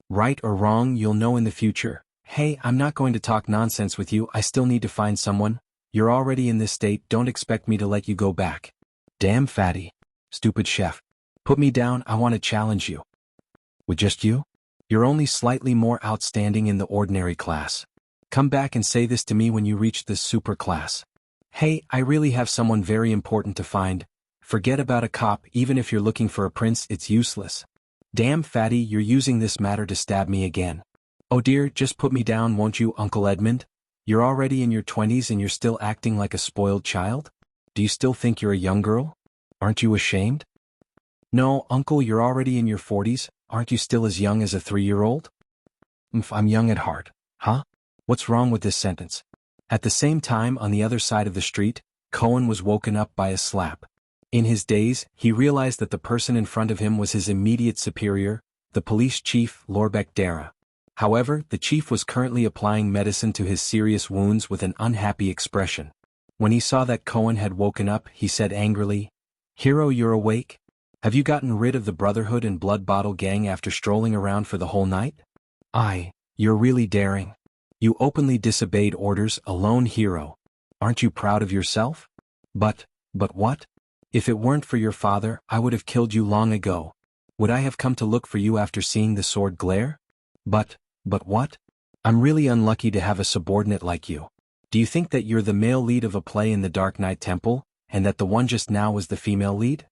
[SPEAKER 1] Right or wrong, you'll know in the future. Hey, I'm not going to talk nonsense with you. I still need to find someone. You're already in this state. Don't expect me to let you go back. Damn, fatty. Stupid chef. Put me down. I want to challenge you. With just you? You're only slightly more outstanding in the ordinary class. Come back and say this to me when you reach this super class. Hey, I really have someone very important to find. Forget about a cop. Even if you're looking for a prince, it's useless. Damn, fatty, you're using this matter to stab me again. Oh dear, just put me down, won't you, Uncle Edmund? You're already in your 20s and you're still acting like a spoiled child? Do you still think you're a young girl? Aren't you ashamed? No, Uncle, you're already in your 40s. Aren't you still as young as a 3-year-old? I'm young at heart. Huh? What's wrong with this sentence? At the same time, on the other side of the street, Cohen was woken up by a slap. In his daze, he realized that the person in front of him was his immediate superior, the police chief, Lorbek Dara. However, the chief was currently applying medicine to his serious wounds with an unhappy expression. When he saw that Cohen had woken up, he said angrily, "Hero, you're awake? Have you gotten rid of the Brotherhood and Blood Bottle Gang after strolling around for the whole night? You're really daring. You openly disobeyed orders, alone hero. Aren't you proud of yourself? But what? If it weren't for your father, I would have killed you long ago. Would I have come to look for you after seeing the sword glare? But what? I'm really unlucky to have a subordinate like you. Do you think that you're the male lead of a play in the Dark Knight Temple, and that the one just now was the female lead?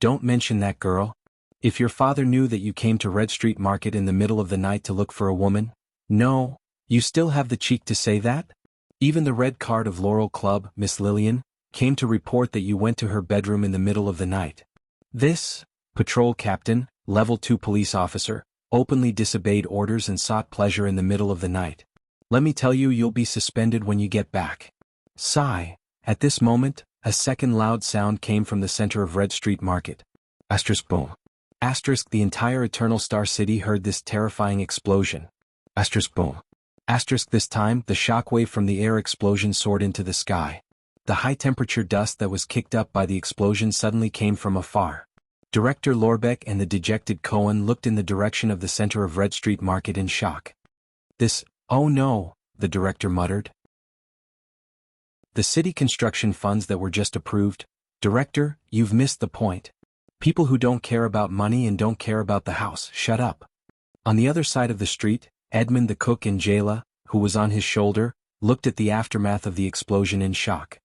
[SPEAKER 1] Don't mention that girl. If your father knew that you came to Red Street Market in the middle of the night to look for a woman? No, you still have the cheek to say that? Even the Red Card of Laurel Club, Miss Lillian, came to report that you went to her bedroom in the middle of the night. This patrol captain, level 2 police officer, openly disobeyed orders and sought pleasure in the middle of the night. Let me tell you, you'll be suspended when you get back." Sigh. At this moment, a second loud sound came from the center of Red Street Market. Asterisk boom. Asterisk the entire Eternal Star City heard this terrifying explosion. Asterisk boom. Asterisk this time, the shockwave from the air explosion soared into the sky. The high-temperature dust that was kicked up by the explosion suddenly came from afar. Director Lorbeck and the dejected Cohen looked in the direction of the center of Red Street Market in shock. "Oh no," the director muttered. "The city construction funds that were just approved. Director, you've missed the point. People who don't care about money and don't care about the house, shut up." On the other side of the street, Edmund the cook and Jayla, who was on his shoulder, looked at the aftermath of the explosion in shock.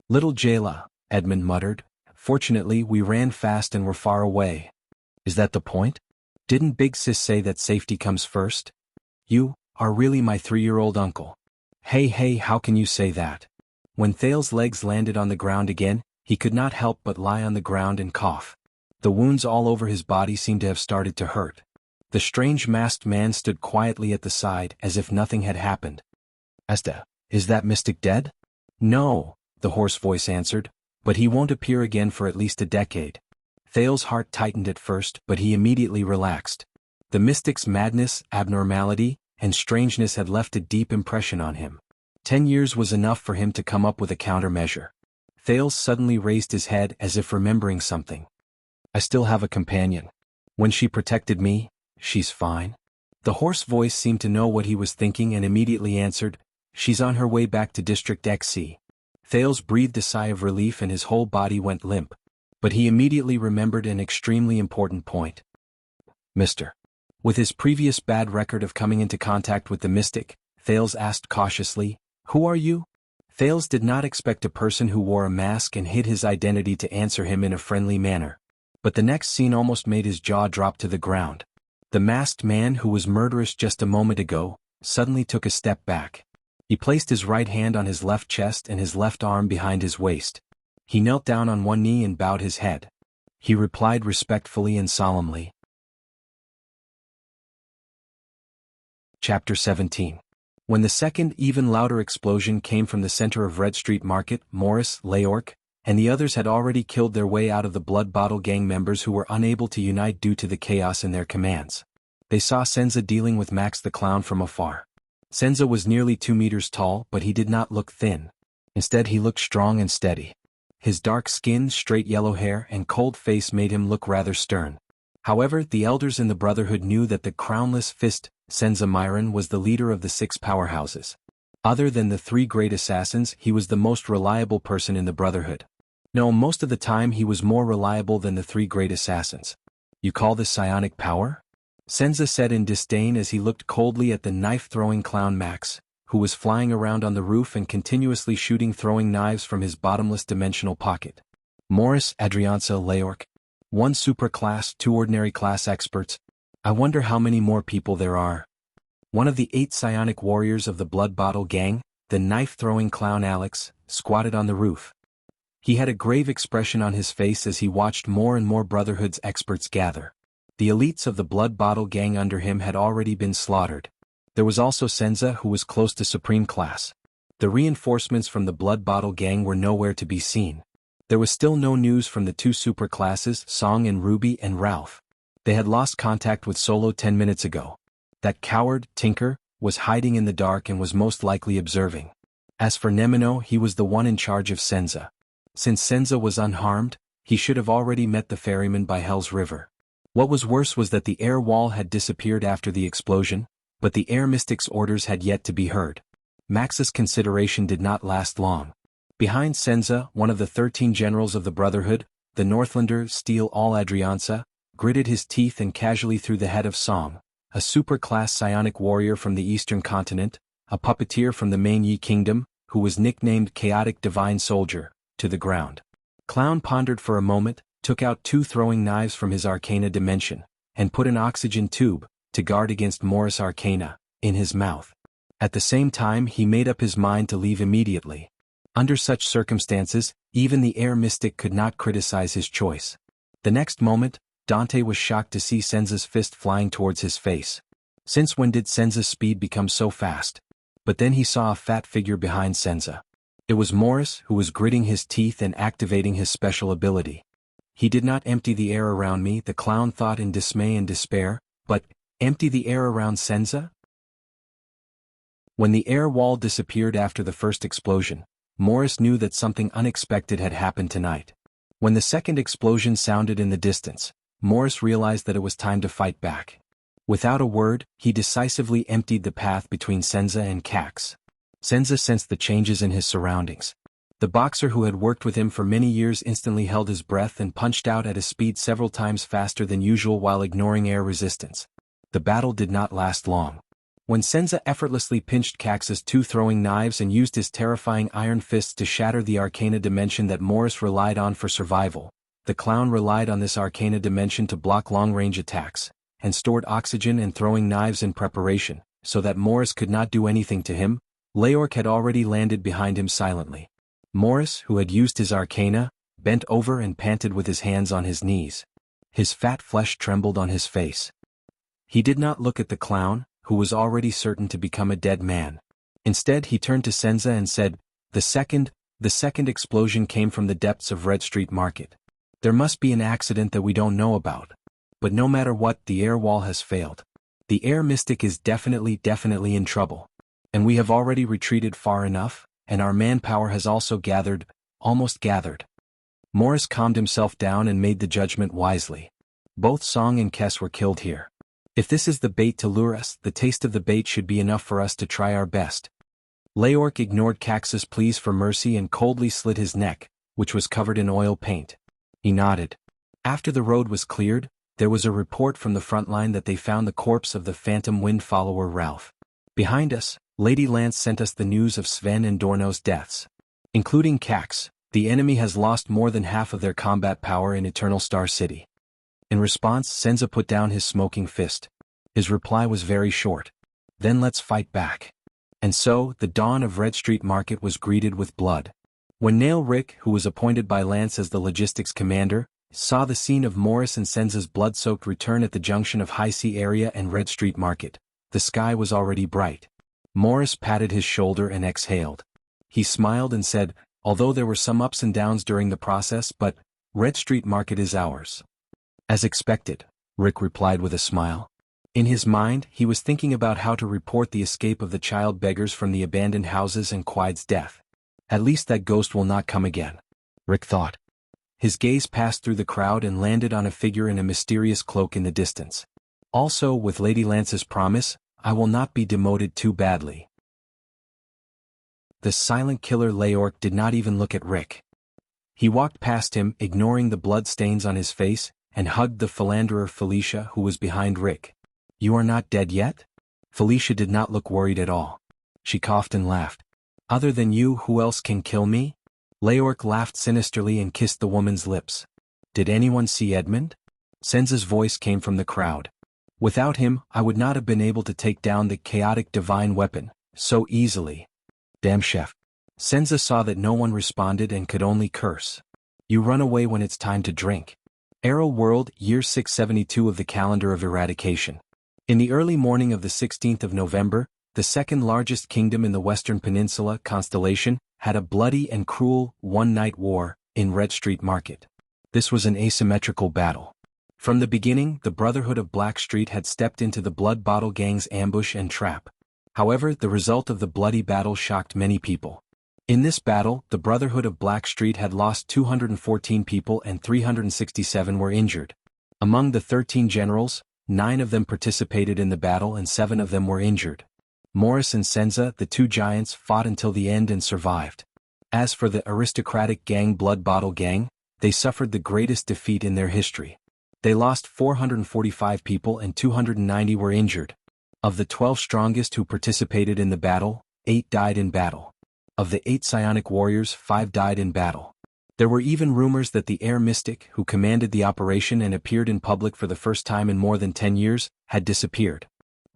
[SPEAKER 1] "Little Jayla," Edmund muttered, "fortunately we ran fast and were far away." "Is that the point? Didn't Big Sis say that safety comes first? You are really my 3-year-old uncle." Hey, how can you say that?" When Thale's legs landed on the ground again, he could not help but lie on the ground and cough. The wounds all over his body seemed to have started to hurt. The strange masked man stood quietly at the side as if nothing had happened. "Asta, is that mystic dead?" "No," the hoarse voice answered, "but he won't appear again for at least a decade." Thale's heart tightened at first, but he immediately relaxed. The mystic's madness, abnormality, and strangeness had left a deep impression on him. 10 years was enough for him to come up with a countermeasure. Thales suddenly raised his head as if remembering something. "I still have a companion. When she protected me, she's fine." The hoarse voice seemed to know what he was thinking and immediately answered, "She's on her way back to District XC." Thales breathed a sigh of relief and his whole body went limp. But he immediately remembered an extremely important point. "Mr." With his previous bad record of coming into contact with the mystic, Thales asked cautiously, "Who are you?" Thales did not expect a person who wore a mask and hid his identity to answer him in a friendly manner. But the next scene almost made his jaw drop to the ground. The masked man who was murderous just a moment ago, suddenly took a step back. He placed his right hand on his left chest and his left arm behind his waist. He knelt down on one knee and bowed his head. He replied respectfully and solemnly. Chapter 17. When the second, even louder explosion came from the center of Red Street Market, Morris, Leork, and the others had already killed their way out of the Blood Bottle Gang members who were unable to unite due to the chaos in their commands. They saw Senza dealing with Max the Clown from afar. Senza was nearly 2 meters tall, but he did not look thin. Instead, he looked strong and steady. His dark skin, straight yellow hair, and cold face made him look rather stern. However, the elders in the Brotherhood knew that the crownless fist, Senza Myron, was the leader of the 6 powerhouses. Other than the 3 great assassins, he was the most reliable person in the Brotherhood. No, most of the time he was more reliable than the 3 great assassins. "You call this psionic power?" Senza said in disdain as he looked coldly at the knife-throwing clown Max, who was flying around on the roof and continuously throwing knives from his bottomless dimensional pocket. Morris, Adrianza, Leork. 1 superclass, 2 ordinary class experts. I wonder how many more people there are. One of the 8 psionic warriors of the Blood Bottle Gang, the knife-throwing clown Alex, squatted on the roof. He had a grave expression on his face as he watched more and more Brotherhood's experts gather. The elites of the Blood Bottle Gang under him had already been slaughtered. There was also Senza, who was close to Supreme Class. The reinforcements from the Blood Bottle Gang were nowhere to be seen. There was still no news from the two superclasses, Song and Ruby and Ralph. They had lost contact with Solo 10 minutes ago. That coward, Tinker, was hiding in the dark and was most likely observing. As for Nemino, he was the one in charge of Senza. Since Senza was unharmed, he should have already met the ferryman by Hell's River. What was worse was that the air wall had disappeared after the explosion, but the air mystic's orders had yet to be heard. Max's consideration did not last long. Behind Senza, one of the 13 generals of the Brotherhood, the Northlander Steel All Adrianza, gritted his teeth and casually threw the head of Song, a super-class psionic warrior from the eastern continent, a puppeteer from the main Yi Kingdom, who was nicknamed Chaotic Divine Soldier, to the ground. Clown pondered for a moment, took out 2 throwing knives from his arcana dimension, and put an oxygen tube, to guard against Morris Arcana, in his mouth. At the same time he made up his mind to leave immediately. Under such circumstances, even the air mystic could not criticize his choice. The next moment, Dante was shocked to see Senza's fist flying towards his face. Since when did Senza's speed become so fast? But then he saw a fat figure behind Senza. It was Morris, who was gritting his teeth and activating his special ability. He did not empty the air around me, the clown thought in dismay and despair, but empty the air around Senza? When the air wall disappeared after the first explosion, Morris knew that something unexpected had happened tonight. When the second explosion sounded in the distance, Morris realized that it was time to fight back. Without a word, he decisively emptied the path between Senza and Cax. Senza sensed the changes in his surroundings. The boxer who had worked with him for many years instantly held his breath and punched out at a speed several times faster than usual while ignoring air resistance. The battle did not last long. When Senza effortlessly pinched Cax's 2 throwing knives and used his terrifying iron fists to shatter the arcana dimension that Morris relied on for survival, the clown relied on this arcana dimension to block long-range attacks, and stored oxygen and throwing knives in preparation, so that Morris could not do anything to him. Leorc had already landed behind him silently. Morris, who had used his arcana, bent over and panted with his hands on his knees. His fat flesh trembled on his face. He did not look at the clown, who was already certain to become a dead man. Instead he turned to Senza and said, The second explosion came from the depths of Red Street Market. There must be an accident that we don't know about. But no matter what, the air wall has failed. The air mystic is definitely in trouble. And we have already retreated far enough, and our manpower has also almost gathered. Morris calmed himself down and made the judgment wisely. Both Song and Kess were killed here. If this is the bait to lure us, the taste of the bait should be enough for us to try our best. Leorc ignored Cax's pleas for mercy and coldly slit his neck, which was covered in oil paint. He nodded. After the road was cleared, there was a report from the front line that they found the corpse of the Phantom Wind follower Ralph. Behind us, Lady Lance sent us the news of Sven and Dorno's deaths. Including Cax, the enemy has lost more than half of their combat power in Eternal Star City. In response, Senza put down his smoking fist. His reply was very short. Then let's fight back. And so, the dawn of Red Street Market was greeted with blood. When Nail Rick, who was appointed by Lance as the logistics commander, saw the scene of Morris and Senza's blood-soaked return at the junction of High Sea Area and Red Street Market, the sky was already bright. Morris patted his shoulder and exhaled. He smiled and said, although there were some ups and downs during the process, but Red Street Market is ours. As expected, Rick replied with a smile. In his mind, he was thinking about how to report the escape of the child beggars from the abandoned houses and Quide's death. At least that ghost will not come again, Rick thought. His gaze passed through the crowd and landed on a figure in a mysterious cloak in the distance. Also, with Lady Lance's promise, I will not be demoted too badly. The silent killer Leorc did not even look at Rick. He walked past him, ignoring the blood stains on his face, and hugged the philanderer Felicia, who was behind Rick. You are not dead yet? Felicia did not look worried at all. She coughed and laughed. Other than you, who else can kill me? Leorc laughed sinisterly and kissed the woman's lips. Did anyone see Edmund? Senza's voice came from the crowd. Without him, I would not have been able to take down the chaotic divine weapon so easily. Damn chef. Senza saw that no one responded and could only curse. You run away when it's time to drink. Arrow World, year 672 of the calendar of eradication. In the early morning of the 16th of November, the second largest kingdom in the Western Peninsula constellation, had a bloody and cruel one-night war in Red Street Market. This was an asymmetrical battle. From the beginning, the Brotherhood of Blackstreet had stepped into the Blood Bottle Gang's ambush and trap. However, the result of the bloody battle shocked many people. In this battle, the Brotherhood of Blackstreet had lost 214 people and 367 were injured. Among the 13 generals, 9 of them participated in the battle and 7 of them were injured. Morris and Senza, the two giants, fought until the end and survived. As for the aristocratic gang Blood Bottle Gang, they suffered the greatest defeat in their history. They lost 445 people and 290 were injured. Of the 12 strongest who participated in the battle, 8 died in battle. Of the 8 psionic warriors, 5 died in battle. There were even rumors that the air mystic, who commanded the operation and appeared in public for the first time in more than 10 years, had disappeared.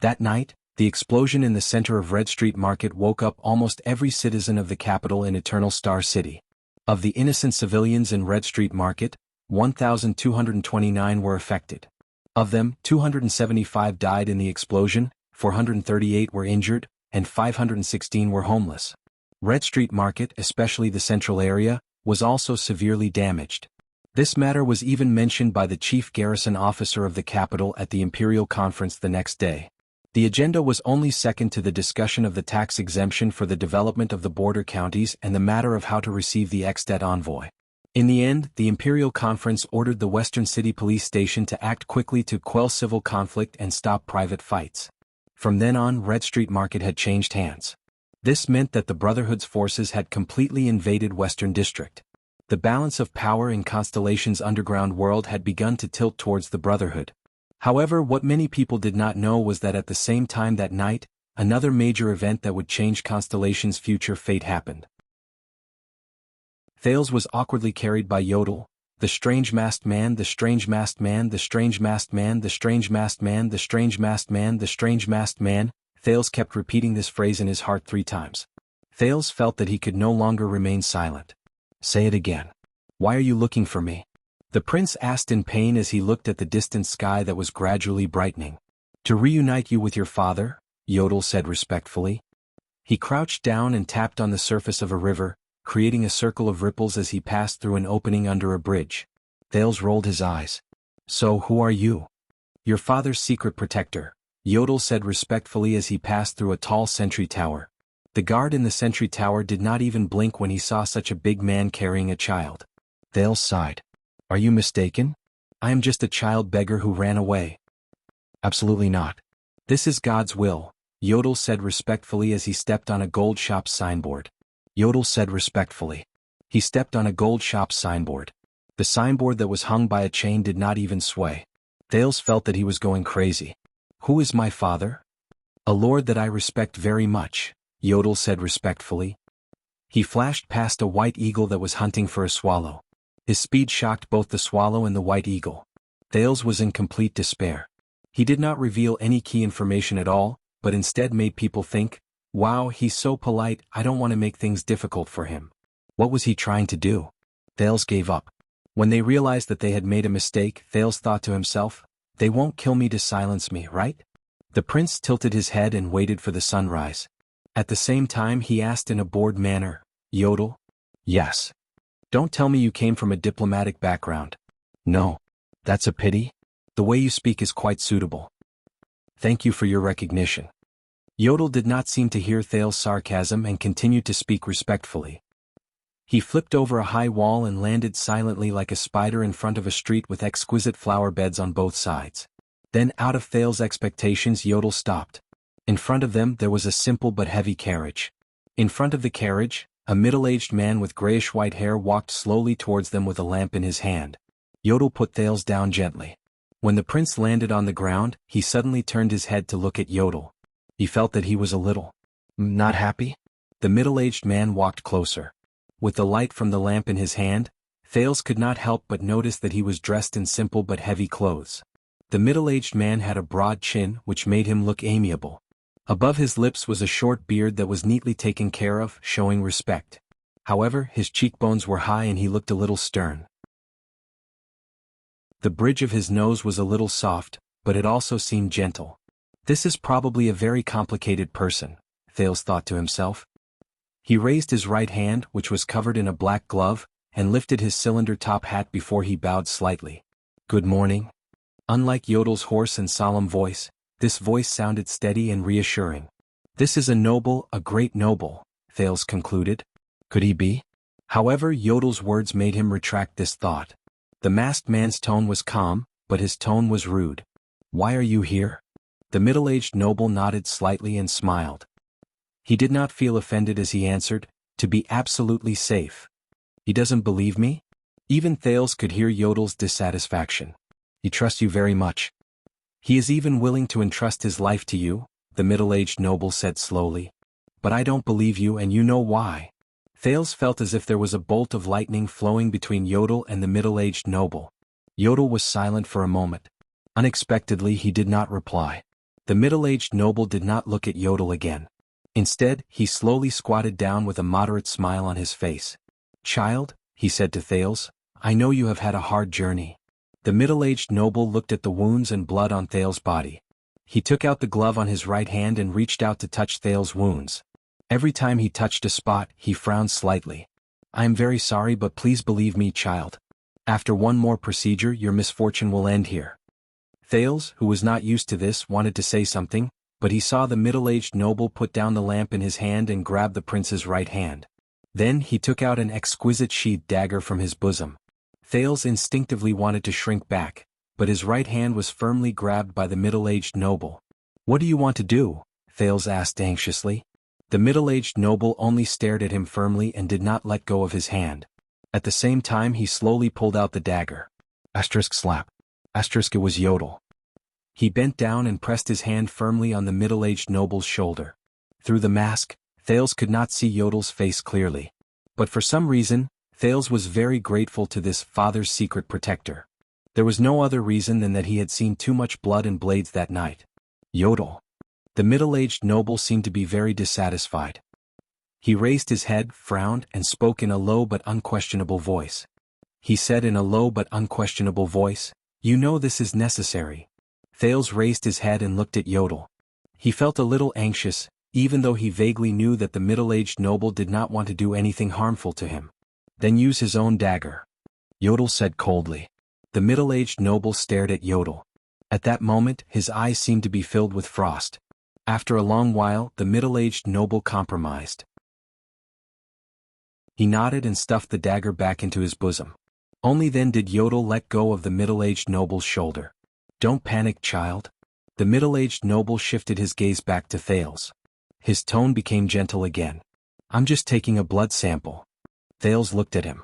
[SPEAKER 1] That night, the explosion in the center of Red Street Market woke up almost every citizen of the capital in Eternal Star City. Of the innocent civilians in Red Street Market, 1,229 were affected. Of them, 275 died in the explosion, 438 were injured, and 516 were homeless. Red Street Market, especially the central area, was also severely damaged. This matter was even mentioned by the chief garrison officer of the capital at the Imperial Conference the next day. The agenda was only second to the discussion of the tax exemption for the development of the border counties and the matter of how to receive the ex-debt envoy. In the end, the Imperial Conference ordered the Western City Police Station to act quickly to quell civil conflict and stop private fights. From then on, Red Street Market had changed hands. This meant that the Brotherhood's forces had completely invaded Western District. The balance of power in Constellation's underground world had begun to tilt towards the Brotherhood. However, what many people did not know was that at the same time that night, another major event that would change Constellation's future fate happened. Thales was awkwardly carried by Yodel, the strange masked man, the strange masked man, the strange masked man, the strange masked man, the strange masked man, the strange masked man. Thales kept repeating this phrase in his heart 3 times. Thales felt that he could no longer remain silent. Say it again. Why are you looking for me? The prince asked in pain as he looked at the distant sky that was gradually brightening. To reunite you with your father, Yodel said respectfully. He crouched down and tapped on the surface of a river, creating a circle of ripples as he passed through an opening under a bridge. Thales rolled his eyes. So who are you? Your father's secret protector, Yodel said respectfully as he passed through a tall sentry tower. The guard in the sentry tower did not even blink when he saw such a big man carrying a child. Thales sighed. Are you mistaken? I am just a child beggar who ran away. Absolutely not. This is God's will, Yodel said respectfully as he stepped on a gold shop signboard. Yodel said respectfully. He stepped on a gold shop signboard. The signboard that was hung by a chain did not even sway. Thales felt that he was going crazy. Who is my father? A lord that I respect very much, Yodel said respectfully. He flashed past a white eagle that was hunting for a swallow. His speed shocked both the swallow and the white eagle. Thales was in complete despair. He did not reveal any key information at all, but instead made people think, wow, he's so polite, I don't want to make things difficult for him. What was he trying to do? Thales gave up. When they realized that they had made a mistake, Thales thought to himself, they won't kill me to silence me, right? The prince tilted his head and waited for the sunrise. At the same time he asked in a bored manner, Yodel? Yes. Don't tell me you came from a diplomatic background. No. That's a pity. The way you speak is quite suitable. Thank you for your recognition. Yodel did not seem to hear Thales' sarcasm and continued to speak respectfully. He flipped over a high wall and landed silently like a spider in front of a street with exquisite flower beds on both sides. Then, out of Thales' expectations, Yodel stopped. In front of them there was a simple but heavy carriage. In front of the carriage, a middle-aged man with grayish-white hair walked slowly towards them with a lamp in his hand. Yodel put Thales down gently. When the prince landed on the ground, he suddenly turned his head to look at Yodel. He felt that he was a little not happy. The middle-aged man walked closer. With the light from the lamp in his hand, Thales could not help but notice that he was dressed in simple but heavy clothes. The middle-aged man had a broad chin which made him look amiable. Above his lips was a short beard that was neatly taken care of, showing respect. However, his cheekbones were high and he looked a little stern. The bridge of his nose was a little soft, but it also seemed gentle. This is probably a very complicated person, Thales thought to himself. He raised his right hand, which was covered in a black glove, and lifted his cylinder-top hat before he bowed slightly. Good morning. Unlike Yodel's hoarse and solemn voice, this voice sounded steady and reassuring. This is a noble, a great noble, Thales concluded. Could he be? However, Yodel's words made him retract this thought. The masked man's tone was calm, but his tone was rude. Why are you here? The middle-aged noble nodded slightly and smiled. He did not feel offended as he answered, to be absolutely safe. He doesn't believe me? Even Thales could hear Yodel's dissatisfaction. He trusts you very much. He is even willing to entrust his life to you, the middle-aged noble said slowly. But I don't believe you, and you know why. Thales felt as if there was a bolt of lightning flowing between Yodel and the middle-aged noble. Yodel was silent for a moment. Unexpectedly, he did not reply. The middle-aged noble did not look at Yodel again. Instead, he slowly squatted down with a moderate smile on his face. Child, he said to Thales, I know you have had a hard journey. The middle-aged noble looked at the wounds and blood on Thales' body. He took out the glove on his right hand and reached out to touch Thales' wounds. Every time he touched a spot, he frowned slightly. I am very sorry, but please believe me, child. After one more procedure, your misfortune will end here. Thales, who was not used to this, wanted to say something, but he saw the middle-aged noble put down the lamp in his hand and grab the prince's right hand. Then he took out an exquisite sheathed dagger from his bosom. Thales instinctively wanted to shrink back, but his right hand was firmly grabbed by the middle-aged noble. What do you want to do? Thales asked anxiously. The middle-aged noble only stared at him firmly and did not let go of his hand. At the same time he slowly pulled out the dagger. Slap. It was Yodel. He bent down and pressed his hand firmly on the middle-aged noble's shoulder. Through the mask, Thales could not see Yodel's face clearly. But for some reason, Thales was very grateful to this father's secret protector. There was no other reason than that he had seen too much blood and blades that night. Yodel. The middle-aged noble seemed to be very dissatisfied. He raised his head, frowned, and spoke in a low but unquestionable voice. He said in a low but unquestionable voice, You know this is necessary. Thales raised his head and looked at Yodel. He felt a little anxious, even though he vaguely knew that the middle-aged noble did not want to do anything harmful to him. Then use his own dagger. Yodel said coldly. The middle-aged noble stared at Yodel. At that moment, his eyes seemed to be filled with frost. After a long while, the middle-aged noble compromised. He nodded and stuffed the dagger back into his bosom. Only then did Yodel let go of the middle-aged noble's shoulder. Don't panic, child. The middle-aged noble shifted his gaze back to Thales. His tone became gentle again. I'm just taking a blood sample. Thales looked at him.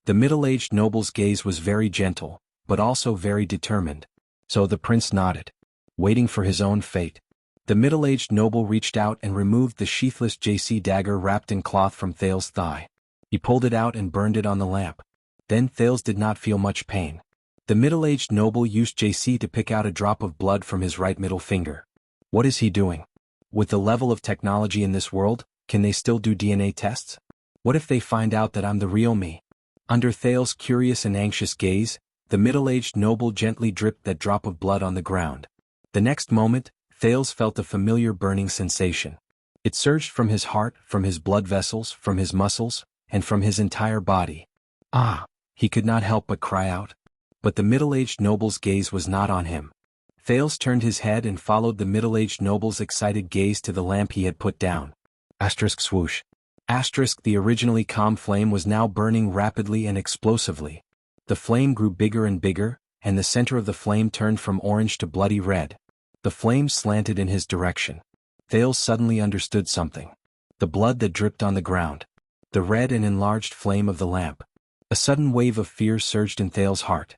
[SPEAKER 1] The middle-aged noble's gaze was very gentle, but also very determined. So the prince nodded, waiting for his own fate. The middle-aged noble reached out and removed the sheathless JC dagger wrapped in cloth from Thales' thigh. He pulled it out and burned it on the lamp. Then Thales did not feel much pain. The middle-aged noble used JC to pick out a drop of blood from his right middle finger. What is he doing? With the level of technology in this world, can they still do DNA tests? What if they find out that I'm the real me? Under Thales' curious and anxious gaze, the middle-aged noble gently dripped that drop of blood on the ground. The next moment, Thales felt a familiar burning sensation. It surged from his heart, from his blood vessels, from his muscles, and from his entire body. Ah! He could not help but cry out. But the middle-aged noble's gaze was not on him. Thales turned his head and followed the middle-aged noble's excited gaze to the lamp he had put down. Swoosh. The originally calm flame was now burning rapidly and explosively. The flame grew bigger and bigger, and the center of the flame turned from orange to bloody red. The flame slanted in his direction. Thales suddenly understood something. The blood that dripped on the ground. The red and enlarged flame of the lamp. A sudden wave of fear surged in Thales' heart.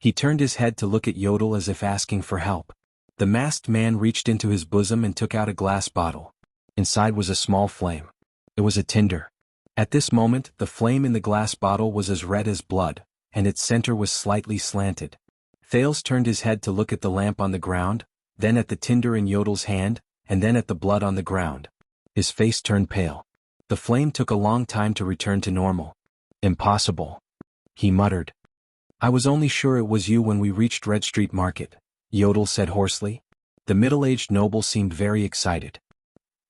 [SPEAKER 1] He turned his head to look at Yodel as if asking for help. The masked man reached into his bosom and took out a glass bottle. Inside was a small flame. It was a tinder. At this moment, the flame in the glass bottle was as red as blood, and its center was slightly slanted. Thales turned his head to look at the lamp on the ground, then at the tinder in Yodel's hand, and then at the blood on the ground. His face turned pale. The flame took a long time to return to normal. Impossible. He muttered. I was only sure it was you when we reached Red Street Market, Yodel said hoarsely. The middle-aged noble seemed very excited.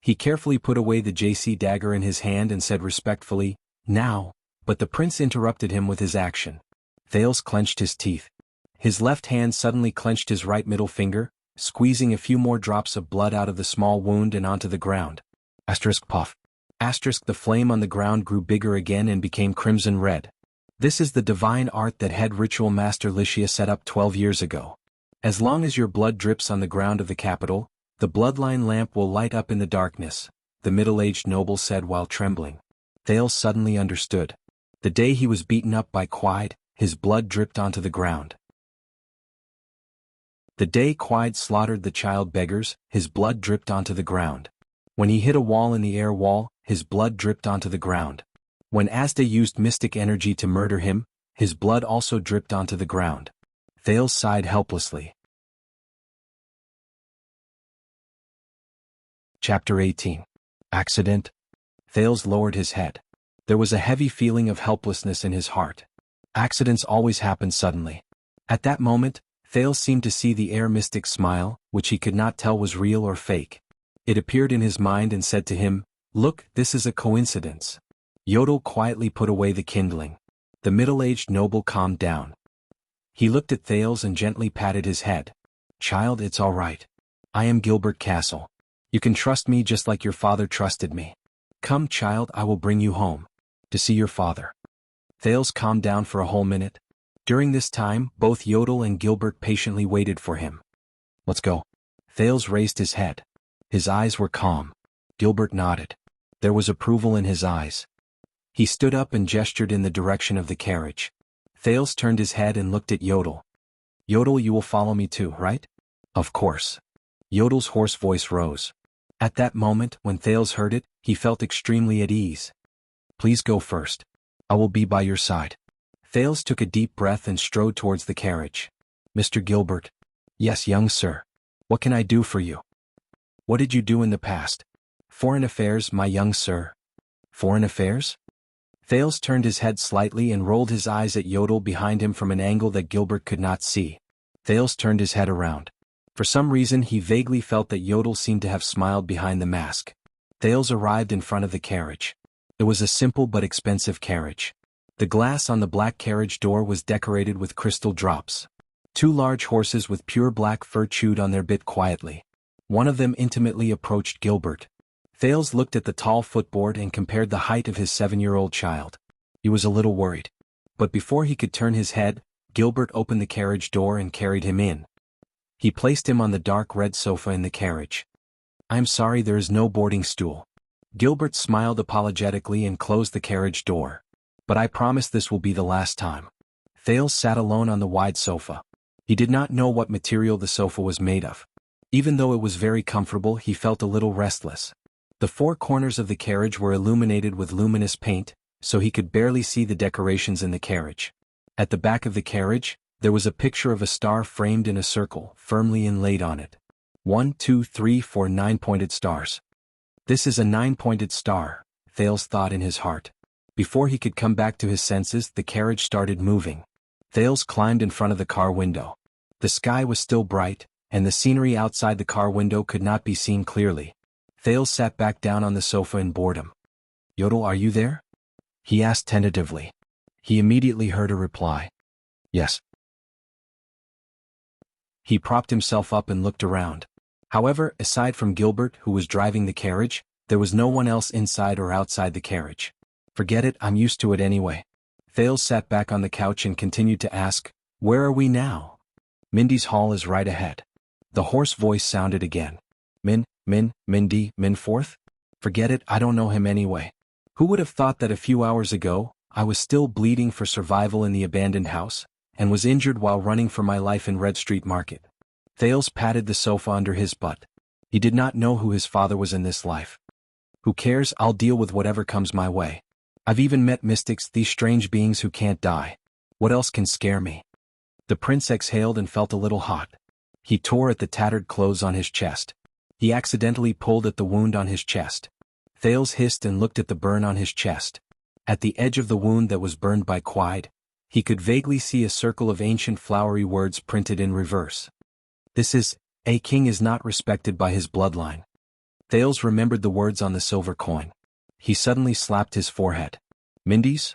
[SPEAKER 1] He carefully put away the JC dagger in his hand and said respectfully, "Now," but the prince interrupted him with his action. Thales clenched his teeth. His left hand suddenly clenched his right middle finger, squeezing a few more drops of blood out of the small wound and onto the ground. Asterisk puff. Asterisk the flame on the ground grew bigger again and became crimson red. This is the divine art that head ritual master Wuxia set up 12 years ago. As long as your blood drips on the ground of the capital, the bloodline lamp will light up in the darkness, the middle-aged noble said while trembling. Thales suddenly understood. The day he was beaten up by Quide, his blood dripped onto the ground. The day Quide slaughtered the child beggars, his blood dripped onto the ground. When he hit a wall in the air wall, his blood dripped onto the ground. When Asda used mystic energy to murder him, his blood also dripped onto the ground. Thales sighed helplessly. Chapter 18. Accident. Thales lowered his head. There was a heavy feeling of helplessness in his heart. Accidents always happen suddenly. At that moment, Thales seemed to see the air mystic smile, which he could not tell was real or fake. It appeared in his mind and said to him, "Look, this is a coincidence." Yodel quietly put away the kindling. The middle-aged noble calmed down. He looked at Thales and gently patted his head. "Child, it's all right. I am Gilbert Castle. You can trust me just like your father trusted me. Come, child, I will bring you home. To see your father." Thales calmed down for a whole minute. During this time, both Yodel and Gilbert patiently waited for him. "Let's go." Thales raised his head. His eyes were calm. Gilbert nodded. There was approval in his eyes. He stood up and gestured in the direction of the carriage. Thales turned his head and looked at Yodel. "Yodel, you will follow me too, right?" "Of course." Yodel's hoarse voice rose. At that moment, when Thales heard it, he felt extremely at ease. "Please go first. I will be by your side." Thales took a deep breath and strode towards the carriage. "Mr. Gilbert." "Yes, young sir. What can I do for you?" "What did you do in the past?" "Foreign affairs, my young sir." "Foreign affairs?" Thales turned his head slightly and rolled his eyes at Yodel behind him from an angle that Gilbert could not see. Thales turned his head around. For some reason he vaguely felt that Yodel seemed to have smiled behind the mask. Thales arrived in front of the carriage. It was a simple but expensive carriage. The glass on the black carriage door was decorated with crystal drops. Two large horses with pure black fur chewed on their bit quietly. One of them intimately approached Gilbert. Thales looked at the tall footboard and compared the height of his 7-year-old child. He was a little worried. But before he could turn his head, Gilbert opened the carriage door and carried him in. He placed him on the dark red sofa in the carriage. "I am sorry there is no boarding stool." Gilbert smiled apologetically and closed the carriage door. "But I promise this will be the last time." Thales sat alone on the wide sofa. He did not know what material the sofa was made of. Even though it was very comfortable, he felt a little restless. The four corners of the carriage were illuminated with luminous paint, so he could barely see the decorations in the carriage. At the back of the carriage, there was a picture of a star framed in a circle, firmly inlaid on it. 1, 2, 3, 4 9-pointed stars. "This is a 9-pointed star," Thales thought in his heart. Before he could come back to his senses, the carriage started moving. Thales climbed in front of the car window. The sky was still bright, and the scenery outside the car window could not be seen clearly. Thales sat back down on the sofa in boredom. "Yodel, are you there?" he asked tentatively. He immediately heard a reply. "Yes." He propped himself up and looked around. However, aside from Gilbert, who was driving the carriage, there was no one else inside or outside the carriage. "Forget it, I'm used to it anyway." Thales sat back on the couch and continued to ask, "Where are we now?" "Mindy's hall is right ahead." The hoarse voice sounded again. Mindy, Minforth? Forget it, I don't know him anyway." Who would have thought that a few hours ago, I was still bleeding for survival in the abandoned house, and was injured while running for my life in Red Street Market? Thales patted the sofa under his butt. He did not know who his father was in this life. "Who cares, I'll deal with whatever comes my way. I've even met mystics, these strange beings who can't die. What else can scare me?" The prince exhaled and felt a little hot. He tore at the tattered clothes on his chest. He accidentally pulled at the wound on his chest. Thales hissed and looked at the burn on his chest. At the edge of the wound that was burned by Quide, he could vaguely see a circle of ancient flowery words printed in reverse. "This is A king is not respected by his bloodline. Thales remembered the words on the silver coin. He suddenly slapped his forehead. Mindy's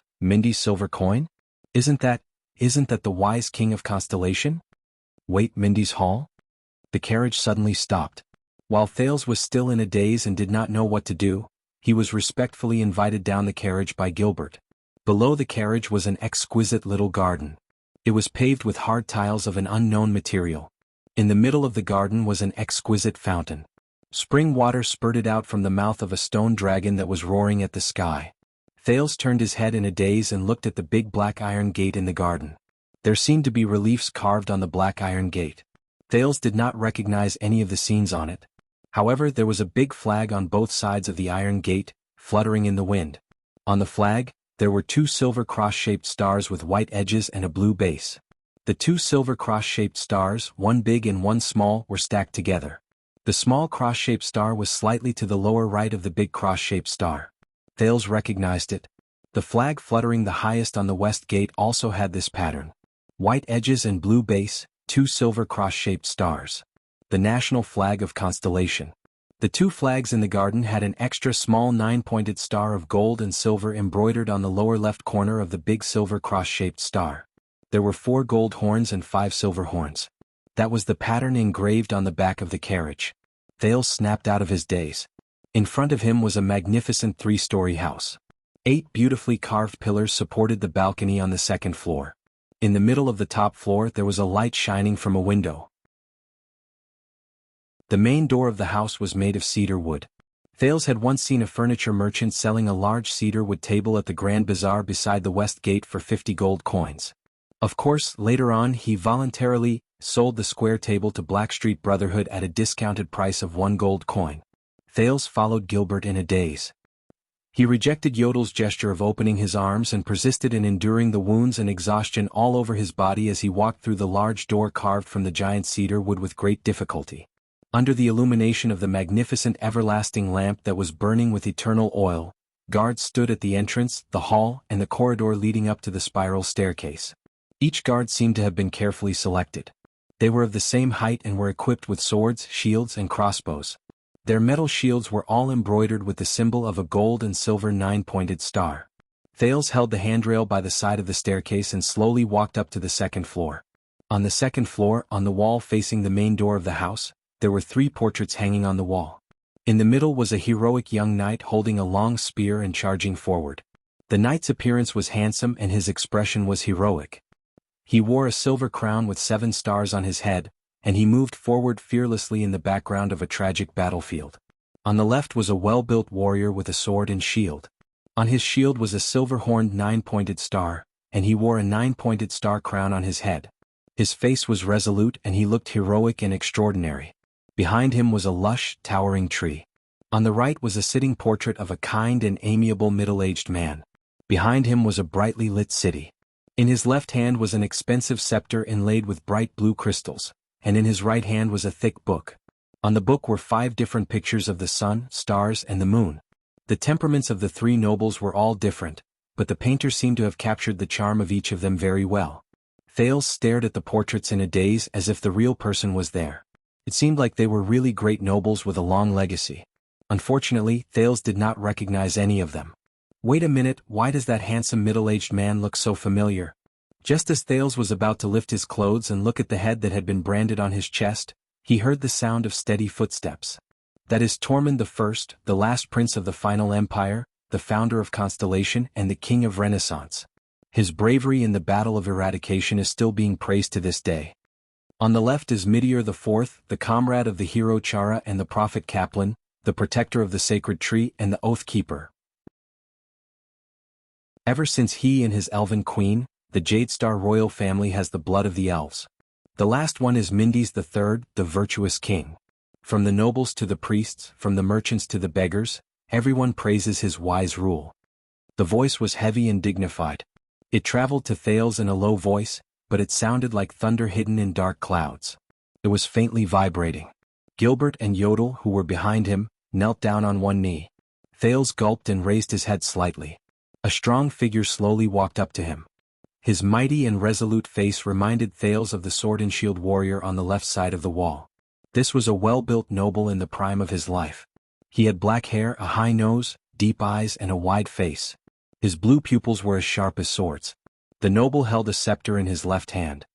[SPEAKER 1] silver coin? Isn't that the wise king of Constellation? Wait, Mindy's hall? The carriage suddenly stopped. While Thales was still in a daze and did not know what to do, he was respectfully invited down the carriage by Gilbert. Below the carriage was an exquisite little garden. It was paved with hard tiles of an unknown material. In the middle of the garden was an exquisite fountain. Spring water spurted out from the mouth of a stone dragon that was roaring at the sky. Thales turned his head in a daze and looked at the big black iron gate in the garden. There seemed to be reliefs carved on the black iron gate. Thales did not recognize any of the scenes on it. However, there was a big flag on both sides of the iron gate, fluttering in the wind. On the flag, there were two silver cross-shaped stars with white edges and a blue base. The two silver cross-shaped stars, one big and one small, were stacked together. The small cross-shaped star was slightly to the lower right of the big cross-shaped star. Thales recognized it. The flag fluttering the highest on the west gate also had this pattern. White edges and blue base, two silver cross-shaped stars. The national flag of Constellation. The two flags in the garden had an extra small 9-pointed star of gold and silver embroidered on the lower left corner of the big silver cross-shaped star. There were 4 gold horns and 5 silver horns. That was the pattern engraved on the back of the carriage. Thales snapped out of his daze. In front of him was a magnificent 3-story house. 8 beautifully carved pillars supported the balcony on the second floor. In the middle of the top floor there was a light shining from a window. The main door of the house was made of cedar wood. Thales had once seen a furniture merchant selling a large cedar wood table at the Grand Bazaar beside the west gate for 50 gold coins. Of course, later on he voluntarily sold the square table to Blackstreet Brotherhood at a discounted price of 1 gold coin. Thales followed Gilbert in a daze. He rejected Yodel's gesture of opening his arms and persisted in enduring the wounds and exhaustion all over his body as he walked through the large door carved from the giant cedar wood with great difficulty. Under the illumination of the magnificent everlasting lamp that was burning with eternal oil, guards stood at the entrance, the hall, and the corridor leading up to the spiral staircase. Each guard seemed to have been carefully selected. They were of the same height and were equipped with swords, shields, and crossbows. Their metal shields were all embroidered with the symbol of a gold and silver 9-pointed star. Thales held the handrail by the side of the staircase and slowly walked up to the second floor. On the second floor, on the wall facing the main door of the house, there were 3 portraits hanging on the wall. In the middle was a heroic young knight holding a long spear and charging forward. The knight's appearance was handsome and his expression was heroic. He wore a silver crown with 7 stars on his head, and he moved forward fearlessly in the background of a tragic battlefield. On the left was a well-built warrior with a sword and shield. On his shield was a silver-horned 9-pointed star, and he wore a 9-pointed star crown on his head. His face was resolute and he looked heroic and extraordinary. Behind him was a lush, towering tree. On the right was a sitting portrait of a kind and amiable middle-aged man. Behind him was a brightly lit city. In his left hand was an expensive scepter inlaid with bright blue crystals, and in his right hand was a thick book. On the book were 5 different pictures of the sun, stars, and the moon. The temperaments of the 3 nobles were all different, but the painter seemed to have captured the charm of each of them very well. Thales stared at the portraits in a daze as if the real person was there. It seemed like they were really great nobles with a long legacy. Unfortunately, Thales did not recognize any of them. Wait a minute, why does that handsome middle-aged man look so familiar? Just as Thales was about to lift his clothes and look at the head that had been branded on his chest, he heard the sound of steady footsteps. That is Tormund I, the last prince of the final empire, the founder of Constellation and the king of Renaissance. His bravery in the Battle of Eradication is still being praised to this day. On the left is Meteor IV, the comrade of the hero Chara and the prophet Kaplan, the protector of the sacred tree and the oath keeper. Ever since he and his elven queen, the Jadestar royal family has the blood of the elves. The last one is Mindy's III, the virtuous king. From the nobles to the priests, from the merchants to the beggars, everyone praises his wise rule. The voice was heavy and dignified. It traveled to Thales in a low voice, but it sounded like thunder hidden in dark clouds. It was faintly vibrating. Gilbert and Yodel, who were behind him, knelt down on one knee. Thales gulped and raised his head slightly. A strong figure slowly walked up to him. His mighty and resolute face reminded Thales of the sword and shield warrior on the left side of the wall. This was a well-built noble in the prime of his life. He had black hair, a high nose, deep eyes and a wide face. His blue pupils were as sharp as swords. The noble held a scepter in his left hand.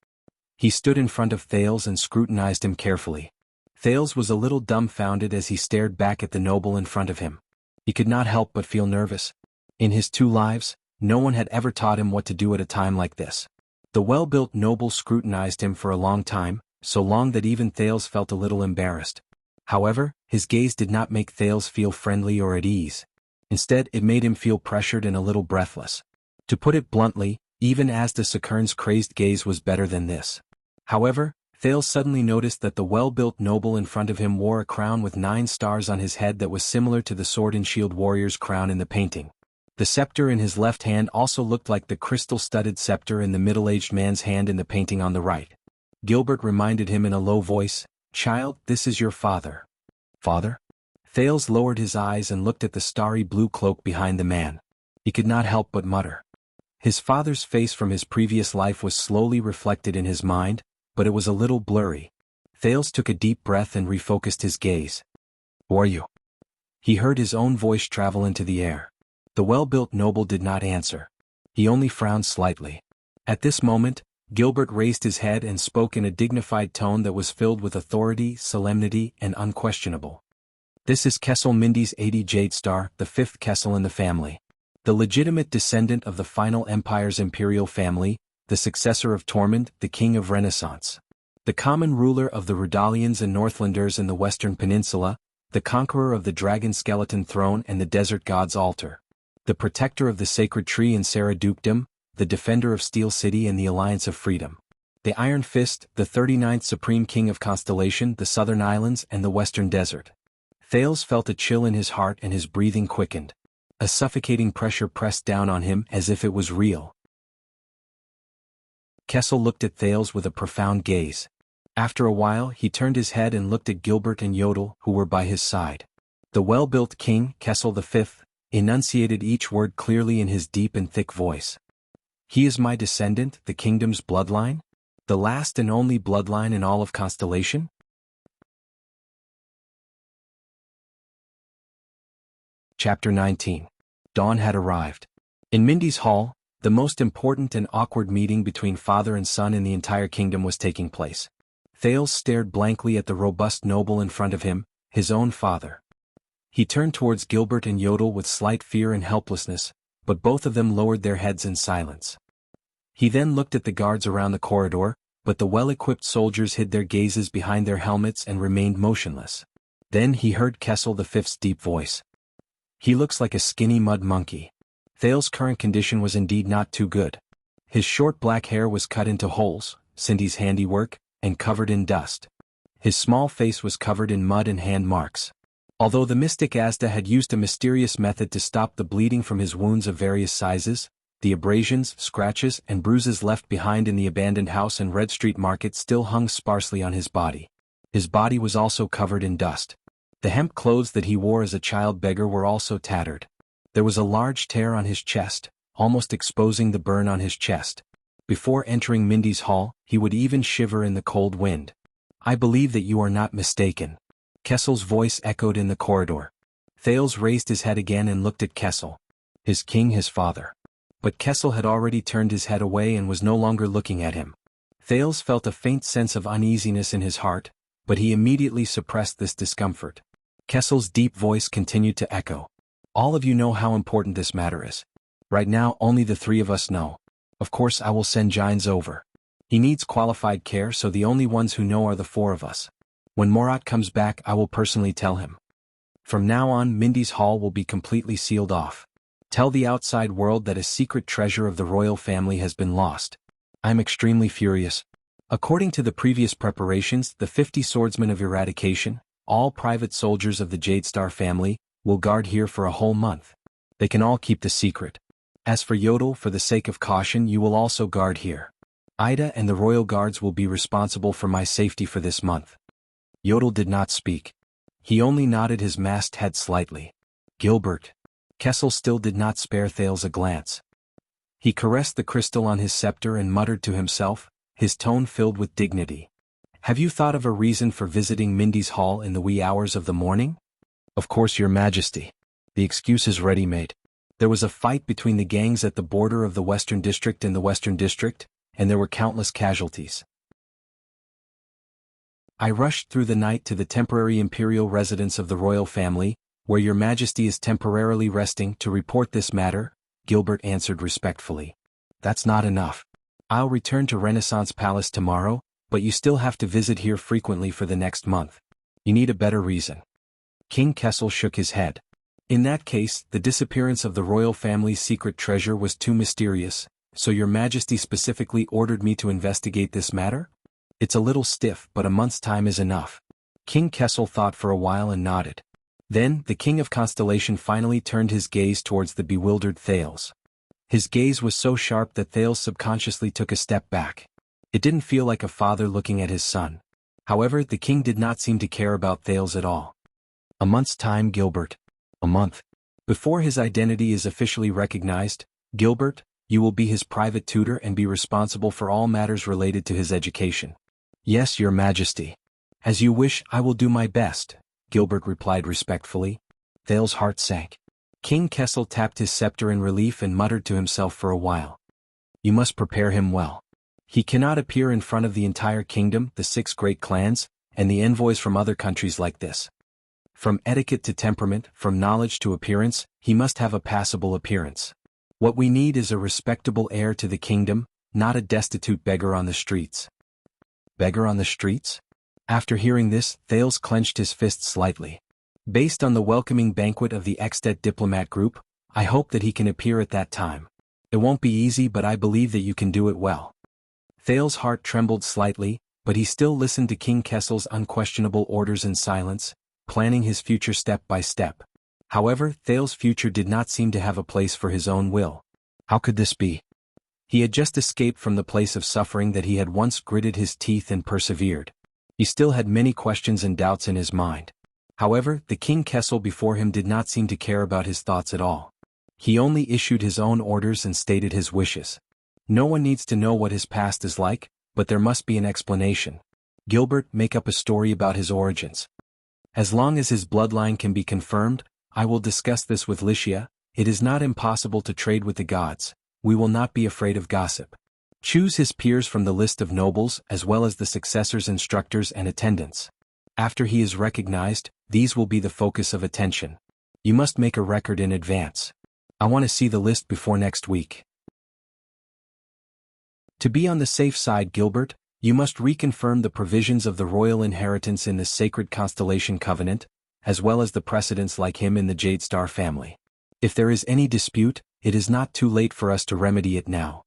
[SPEAKER 1] He stood in front of Thales and scrutinized him carefully. Thales was a little dumbfounded as he stared back at the noble in front of him. He could not help but feel nervous. In his 2 lives, no one had ever taught him what to do at a time like this. The well-built noble scrutinized him for a long time, so long that even Thales felt a little embarrassed. However, his gaze did not make Thales feel friendly or at ease. Instead, it made him feel pressured and a little breathless. To put it bluntly, even Asda Sakurn's crazed gaze was better than this. However, Thales suddenly noticed that the well-built noble in front of him wore a crown with 9 stars on his head that was similar to the sword and shield warrior's crown in the painting. The scepter in his left hand also looked like the crystal-studded scepter in the middle-aged man's hand in the painting on the right. Gilbert reminded him in a low voice, "Child, this is your father." "Father?" Thales lowered his eyes and looked at the starry blue cloak behind the man. He could not help but mutter. His father's face from his previous life was slowly reflected in his mind, but it was a little blurry. Thales took a deep breath and refocused his gaze. "Who are you?" He heard his own voice travel into the air. The well-built noble did not answer. He only frowned slightly. At this moment, Gilbert raised his head and spoke in a dignified tone that was filled with authority, solemnity, and unquestionable. "This is Kessel Mindy's 80 Jadestar, the 5th Kessel in the family. The legitimate descendant of the final empire's imperial family, the successor of Tormund, the king of Renaissance. The common ruler of the Rudalians and Northlanders in the western peninsula, the conqueror of the dragon skeleton throne and the desert god's altar. The protector of the sacred tree in Serra Dukedom, the defender of Steel City and the Alliance of Freedom. The Iron Fist, the 39th supreme king of Constellation, the Southern Islands and the Western Desert." Thales felt a chill in his heart and his breathing quickened. A suffocating pressure pressed down on him as if it was real. Kessel looked at Thales with a profound gaze. After a while he turned his head and looked at Gilbert and Yodel, who were by his side. The well-built king, Kessel V, enunciated each word clearly in his deep and thick voice. "He is my descendant, the kingdom's bloodline? The last and only bloodline in all of Constellation?" Chapter 19. Dawn had arrived. In Mindy's hall, the most important and awkward meeting between father and son in the entire kingdom was taking place. Thales stared blankly at the robust noble in front of him, his own father. He turned towards Gilbert and Yodel with slight fear and helplessness, but both of them lowered their heads in silence. He then looked at the guards around the corridor, but the well-equipped soldiers hid their gazes behind their helmets and remained motionless. Then he heard Kessel V's deep voice. "He looks like a skinny mud monkey." Thales' current condition was indeed not too good. His short black hair was cut into holes, Cindy's handiwork, and covered in dust. His small face was covered in mud and hand marks. Although the mystic Asda had used a mysterious method to stop the bleeding from his wounds of various sizes, the abrasions, scratches, and bruises left behind in the abandoned house and Red Street Market still hung sparsely on his body. His body was also covered in dust. The hemp clothes that he wore as a child beggar were also tattered. There was a large tear on his chest, almost exposing the burn on his chest. Before entering Mindy's hall, he would even shiver in the cold wind. "I believe that you are not mistaken." Kessel's voice echoed in the corridor. Thales raised his head again and looked at Kessel. His king, his father. But Kessel had already turned his head away and was no longer looking at him. Thales felt a faint sense of uneasiness in his heart, but he immediately suppressed this discomfort. Kessel's deep voice continued to echo. "All of you know how important this matter is. Right now only the 3 of us know. Of course I will send Gines over. He needs qualified care, so the only ones who know are the 4 of us. When Morat comes back I will personally tell him. From now on Mindy's hall will be completely sealed off. Tell the outside world that a secret treasure of the royal family has been lost. I am extremely furious. According to the previous preparations, the 50 swordsmen of eradication, all private soldiers of the Jadestar family, will guard here for a whole month. They can all keep the secret. As for Yodel, for the sake of caution you will also guard here. Ida and the royal guards will be responsible for my safety for this month." Yodel did not speak. He only nodded his masked head slightly. "Gilbert." Kessel still did not spare Thales a glance. He caressed the crystal on his scepter and muttered to himself, his tone filled with dignity. Have you thought of a reason for visiting Mindy's hall in the wee hours of the morning? Of course, Your Majesty. The excuse is ready-made. There was a fight between the gangs at the border of the Western District and the Western District, and there were countless casualties. I rushed through the night to the temporary imperial residence of the royal family, where Your Majesty is temporarily resting, to report this matter, Gilbert answered respectfully. That's not enough. I'll return to Renaissance Palace tomorrow, but you still have to visit here frequently for the next month. You need a better reason. King Kessel shook his head. In that case, the disappearance of the royal family's secret treasure was too mysterious, so Your Majesty specifically ordered me to investigate this matter? It's a little stiff, but a month's time is enough. King Kessel thought for a while and nodded. Then, the King of Constellation finally turned his gaze towards the bewildered Thales. His gaze was so sharp that Thales subconsciously took a step back. It didn't feel like a father looking at his son. However, the king did not seem to care about Thales at all. A month's time, Gilbert. A month. Before his identity is officially recognized, Gilbert, you will be his private tutor and be responsible for all matters related to his education. Yes, Your Majesty. As you wish, I will do my best, Gilbert replied respectfully. Thales' heart sank. King Kessel tapped his scepter in relief and muttered to himself for a while. You must prepare him well. He cannot appear in front of the entire kingdom, the 6 great clans, and the envoys from other countries like this. From etiquette to temperament, from knowledge to appearance, he must have a passable appearance. What we need is a respectable heir to the kingdom, not a destitute beggar on the streets. Beggar on the streets? After hearing this, Thales clenched his fist slightly. Based on the welcoming banquet of the Extet diplomat group, I hope that he can appear at that time. It won't be easy, but I believe that you can do it well. Thales' heart trembled slightly, but he still listened to King Kessel's unquestionable orders in silence, planning his future step by step. However, Thales' future did not seem to have a place for his own will. How could this be? He had just escaped from the place of suffering that he had once gritted his teeth and persevered. He still had many questions and doubts in his mind. However, the King Kessel before him did not seem to care about his thoughts at all. He only issued his own orders and stated his wishes. No one needs to know what his past is like, but there must be an explanation. Gilbert, make up a story about his origins. As long as his bloodline can be confirmed, I will discuss this with Lycia. It is not impossible to trade with the gods. We will not be afraid of gossip. Choose his peers from the list of nobles as well as the successors, instructors and attendants. After he is recognized, these will be the focus of attention. You must make a record in advance. I want to see the list before next week. To be on the safe side, Gilbert, you must reconfirm the provisions of the royal inheritance in the Sacred Constellation Covenant, as well as the precedents like him in the Jade Star family. If there is any dispute, it is not too late for us to remedy it now.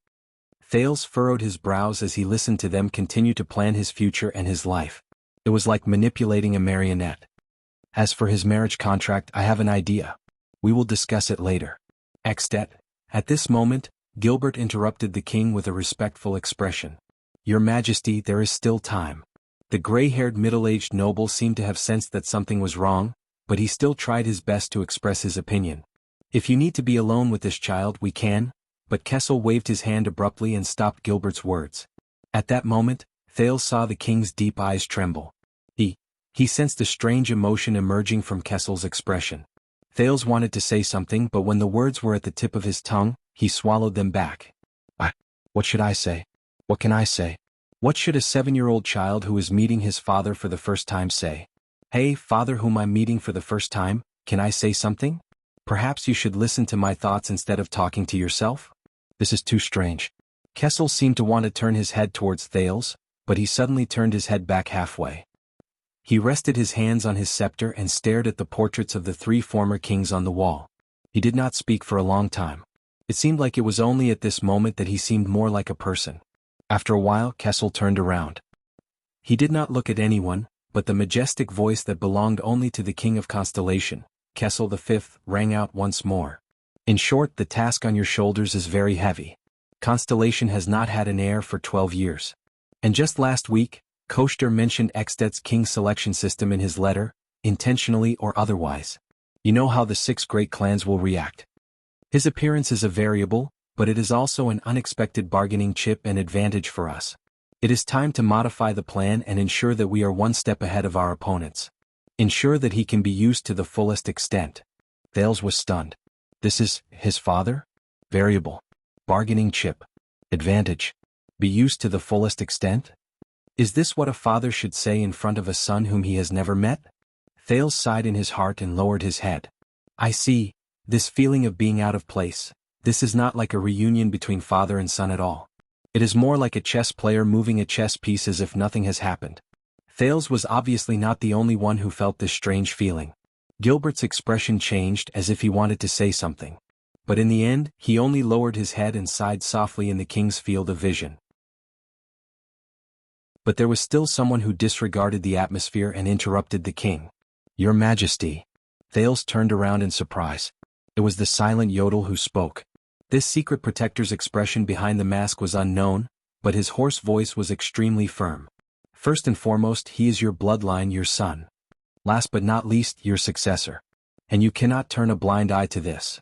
[SPEAKER 1] Thales furrowed his brows as he listened to them continue to plan his future and his life. It was like manipulating a marionette. As for his marriage contract, I have an idea. We will discuss it later. Extet. At this moment, Gilbert interrupted the king with a respectful expression. Your Majesty, there is still time. The gray-haired middle-aged noble seemed to have sensed that something was wrong, but he still tried his best to express his opinion. If you need to be alone with this child, we can, but Kessel waved his hand abruptly and stopped Gilbert's words. At that moment, Thales saw the king's deep eyes tremble. He sensed a strange emotion emerging from Kessel's expression. Thales wanted to say something, but when the words were at the tip of his tongue, he swallowed them back. What should I say? What can I say? What should a 7-year-old child who is meeting his father for the first time say? Hey, father whom I'm meeting for the first time, can I say something? Perhaps you should listen to my thoughts instead of talking to yourself? This is too strange. Kessel seemed to want to turn his head towards Thales, but he suddenly turned his head back halfway. He rested his hands on his scepter and stared at the portraits of the 3 former kings on the wall. He did not speak for a long time. It seemed like it was only at this moment that he seemed more like a person. After a while, Kessel turned around. He did not look at anyone, but the majestic voice that belonged only to the King of Constellation, Kessel V, rang out once more. In short, the task on your shoulders is very heavy. Constellation has not had an heir for 12 years. And just last week, Koster mentioned Extet's king selection system in his letter, intentionally or otherwise. You know how the 6 great clans will react. His appearance is a variable, but it is also an unexpected bargaining chip and advantage for us. It is time to modify the plan and ensure that we are one step ahead of our opponents. Ensure that he can be used to the fullest extent. Thales was stunned. This is his father? Variable. Bargaining chip. Advantage. Be used to the fullest extent? Is this what a father should say in front of a son whom he has never met? Thales sighed in his heart and lowered his head. I see, this feeling of being out of place. This is not like a reunion between father and son at all. It is more like a chess player moving a chess piece as if nothing has happened. Thales was obviously not the only one who felt this strange feeling. Gilbert's expression changed as if he wanted to say something. But in the end, he only lowered his head and sighed softly in the king's field of vision. But there was still someone who disregarded the atmosphere and interrupted the king. Your Majesty. Thales turned around in surprise. It was the silent Yodel who spoke. This secret protector's expression behind the mask was unknown, but his hoarse voice was extremely firm. First and foremost, he is your bloodline, your son. Last but not least, your successor. And you cannot turn a blind eye to this.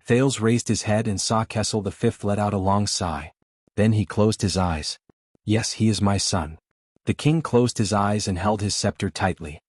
[SPEAKER 1] Thales raised his head and saw Kessel V let out a long sigh. Then he closed his eyes. Yes, he is my son. The king closed his eyes and held his scepter tightly.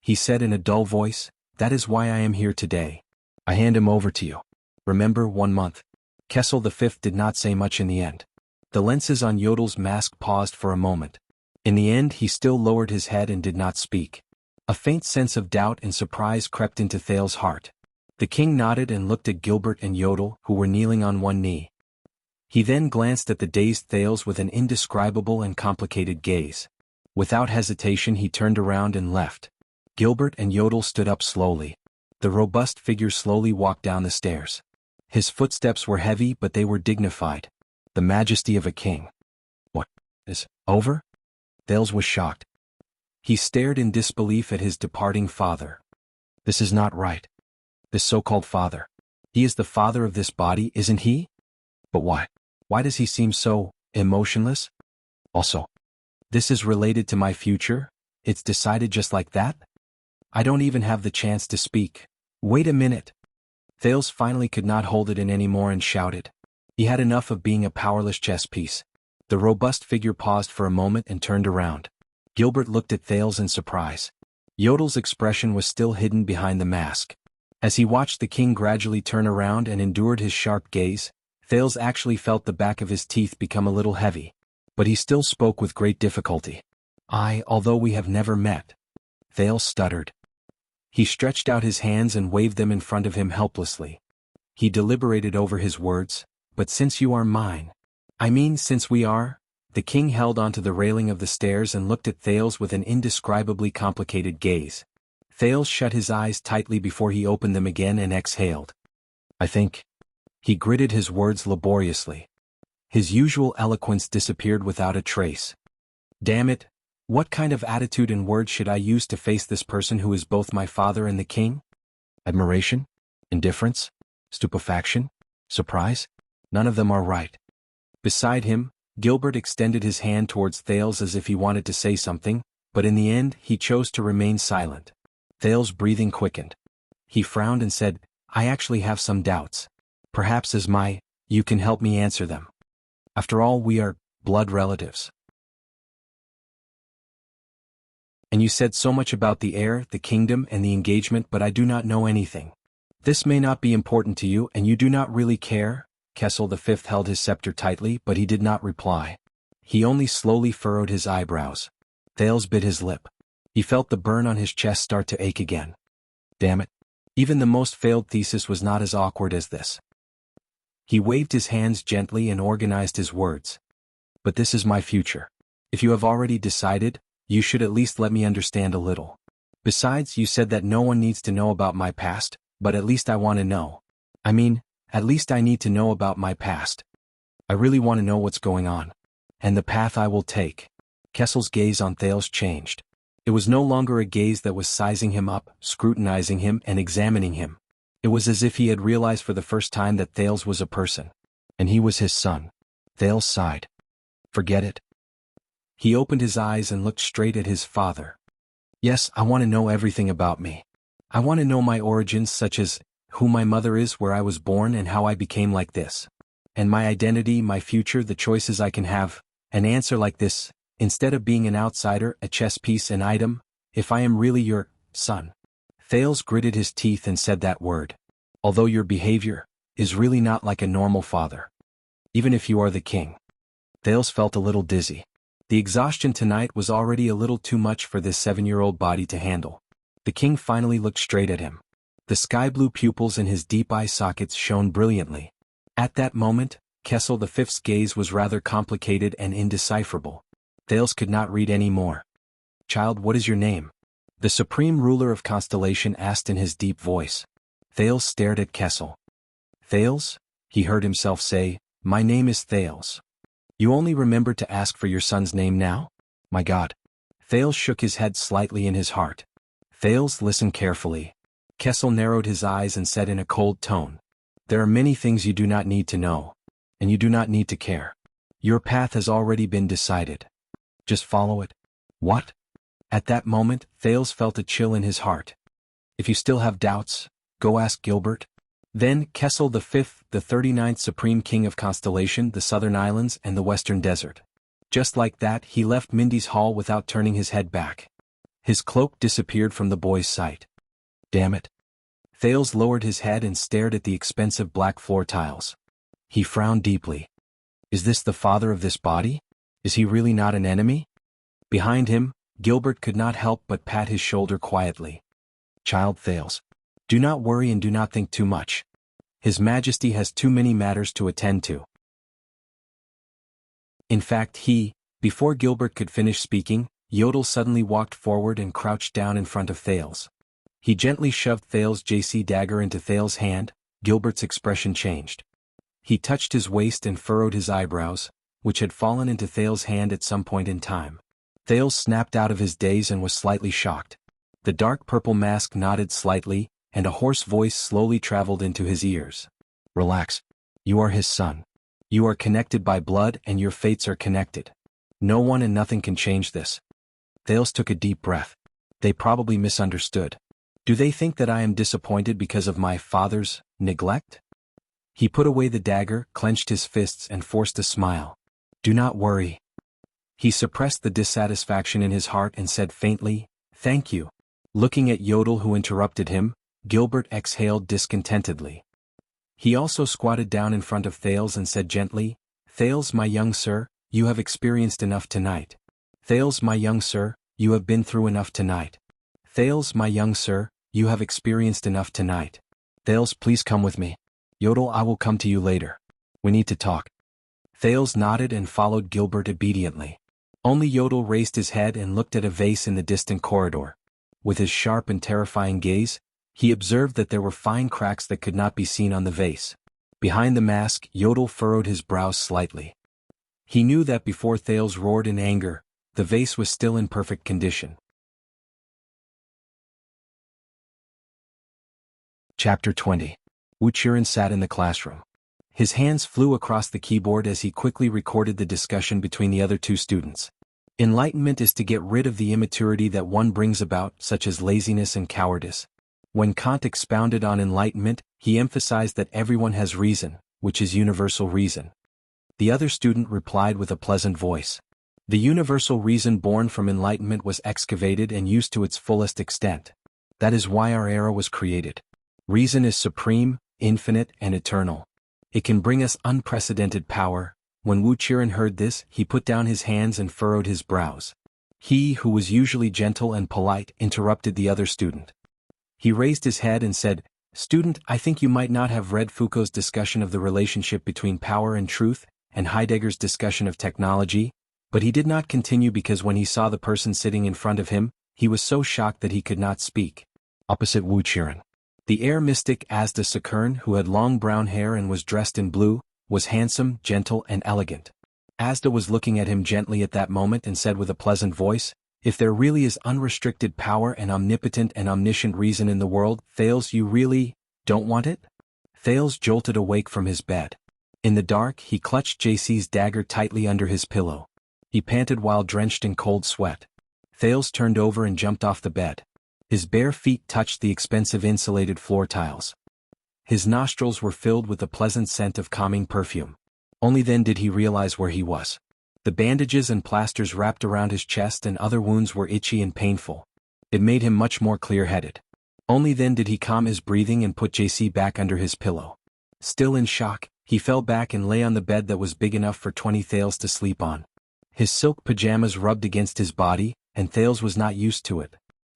[SPEAKER 1] He said in a dull voice, that is why I am here today. I hand him over to you. Remember, 1 month. Kessel V did not say much in the end. The lenses on Yodel's mask paused for a moment. In the end, he still lowered his head and did not speak. A faint sense of doubt and surprise crept into Thales' heart. The king nodded and looked at Gilbert and Yodel, who were kneeling on one knee. He then glanced at the dazed Thales with an indescribable and complicated gaze. Without hesitation, he turned around and left. Gilbert and Yodel stood up slowly. The robust figure slowly walked down the stairs. His footsteps were heavy, but they were dignified. The majesty of a king. What? Is over? Thales was shocked. He stared in disbelief at his departing father. This is not right. This so-called father. He is the father of this body, isn't he? But why? Why does he seem so emotionless? Also, this is related to my future? It's decided just like that? I don't even have the chance to speak. Wait a minute. Thales finally could not hold it in anymore and shouted. He had enough of being a powerless chess piece. The robust figure paused for a moment and turned around. Gilbert looked at Thales in surprise. Yodel's expression was still hidden behind the mask. As he watched the king gradually turn around and endured his sharp gaze, Thales actually felt the back of his teeth become a little heavy. But he still spoke with great difficulty. Although we have never met. Thales stuttered. He stretched out his hands and waved them in front of him helplessly. He deliberated over his words, but since you are mine. Since we are? The king held onto the railing of the stairs and looked at Thales with an indescribably complicated gaze. Thales shut his eyes tightly before he opened them again and exhaled. I think. He gritted his words laboriously. His usual eloquence disappeared without a trace. Damn it, what kind of attitude and words should I use to face this person who is both my father and the king? Admiration? Indifference? Stupefaction? Surprise? None of them are right. Beside him, Gilbert extended his hand towards Thales as if he wanted to say something, but in the end he chose to remain silent. Thales' breathing quickened. He frowned and said, I actually have some doubts. Perhaps you can help me answer them. After all, we are blood relatives. And you said so much about the heir, the kingdom, and the engagement, but I do not know anything. This may not be important to you, and you do not really care? Kessel V held his scepter tightly, but he did not reply. He only slowly furrowed his eyebrows. Thales bit his lip. He felt the burn on his chest start to ache again. Damn it. Even the most failed thesis was not as awkward as this. He waved his hands gently and organized his words. But this is my future. If you have already decided, you should at least let me understand a little. Besides, you said that no one needs to know about my past, but at least I want to know. At least I need to know about my past. I really want to know what's going on. And the path I will take. Kessel's gaze on Thales changed. It was no longer a gaze that was sizing him up, scrutinizing him, and examining him. It was as if he had realized for the first time that Thales was a person. And he was his son. Thales sighed. Forget it. He opened his eyes and looked straight at his father. Yes, I want to know everything about me. I want to know my origins, such as who my mother is, where I was born, and how I became like this. And my identity, my future, the choices I can have. An answer like this, Instead of being an outsider, a chess piece, an item, if I am really your son. Thales gritted his teeth and said that word. Although your behavior is really not like a normal father. Even if you are the king. Thales felt a little dizzy. The exhaustion tonight was already a little too much for this 7-year-old body to handle. The king finally looked straight at him. The sky-blue pupils in his deep eye sockets shone brilliantly. At that moment, Kessel V's gaze was rather complicated and indecipherable. Thales could not read any more. Child, what is your name? The supreme ruler of Constellation asked in his deep voice. Thales stared at Kessel. Thales? He heard himself say, my name is Thales. You only remember to ask for your son's name now? My God. Thales shook his head slightly in his heart. Thales listened carefully. Kessel narrowed his eyes and said in a cold tone. There are many things you do not need to know. And you do not need to care. Your path has already been decided. Just follow it. What? At that moment, Thales felt a chill in his heart. If you still have doubts, go ask Gilbert. Then Kessel V, the 39th Supreme King of Constellation, the Southern Islands, and the Western Desert. Just like that, he left Mindy's hall without turning his head back. His cloak disappeared from the boy's sight. Damn it. Thales lowered his head and stared at the expensive black floor tiles. He frowned deeply. Is this the father of this body? Is he really not an enemy? Behind him, Gilbert could not help but pat his shoulder quietly. Child Thales. Do not worry and do not think too much. His Majesty has too many matters to attend to. In fact, before Gilbert could finish speaking, Yodel suddenly walked forward and crouched down in front of Thales. He gently shoved Thales' JC dagger into Thales' hand. Gilbert's expression changed. He touched his waist and furrowed his eyebrows, which had fallen into Thales' hand at some point in time. Thales snapped out of his daze and was slightly shocked. The dark purple mask nodded slightly, and a hoarse voice slowly traveled into his ears. Relax. You are his son. You are connected by blood and your fates are connected. No one and nothing can change this. Thales took a deep breath. They probably misunderstood. Do they think that I am disappointed because of my father's neglect? He put away the dagger, clenched his fists and forced a smile. Do not worry. He suppressed the dissatisfaction in his heart and said faintly, thank you. Looking at Yodel who interrupted him, Gilbert exhaled discontentedly. He also squatted down in front of Thales and said gently, Thales, my young sir, you have experienced enough tonight. Thales, my young sir, you have been through enough tonight. Thales, my young sir, you have experienced enough tonight. Thales, please come with me. Yodel, I will come to you later. We need to talk. Thales nodded and followed Gilbert obediently. Only Yodel raised his head and looked at a vase in the distant corridor. With his sharp and terrifying gaze, he observed that there were fine cracks that could not be seen on the vase. Behind the mask, Yodel furrowed his brows slightly. He knew that before Thales roared in anger, the vase was still in perfect condition. Chapter 20. Wuxia sat in the classroom. His hands flew across the keyboard as he quickly recorded the discussion between the other two students. Enlightenment is to get rid of the immaturity that one brings about, such as laziness and cowardice. When Kant expounded on enlightenment, he emphasized that everyone has reason, which is universal reason. The other student replied with a pleasant voice. The universal reason born from enlightenment was excavated and used to its fullest extent. That is why our era was created. Reason is supreme, infinite, and eternal. It can bring us unprecedented power. When Wuxia heard this, he put down his hands and furrowed his brows. He, who was usually gentle and polite, interrupted the other student. He raised his head and said, Student, I think you might not have read Foucault's discussion of the relationship between power and truth, and Heidegger's discussion of technology, but he did not continue because when he saw the person sitting in front of him, he was so shocked that he could not speak. Opposite Wuxia, the air mystic Asda Sakern, who had long brown hair and was dressed in blue, was handsome, gentle, and elegant. Asda was looking at him gently at that moment and said with a pleasant voice, If there really is unrestricted power and omnipotent and omniscient reason in the world, Thales, you really don't want it? Thales jolted awake from his bed. In the dark, he clutched JC's dagger tightly under his pillow. He panted while drenched in cold sweat. Thales turned over and jumped off the bed. His bare feet touched the expensive insulated floor tiles. His nostrils were filled with the pleasant scent of calming perfume. Only then did he realize where he was. The bandages and plasters wrapped around his chest and other wounds were itchy and painful. It made him much more clear-headed. Only then did he calm his breathing and put JC back under his pillow. Still in shock, he fell back and lay on the bed that was big enough for 20 Thales to sleep on. His silk pajamas rubbed against his body, and Thales was not used to it.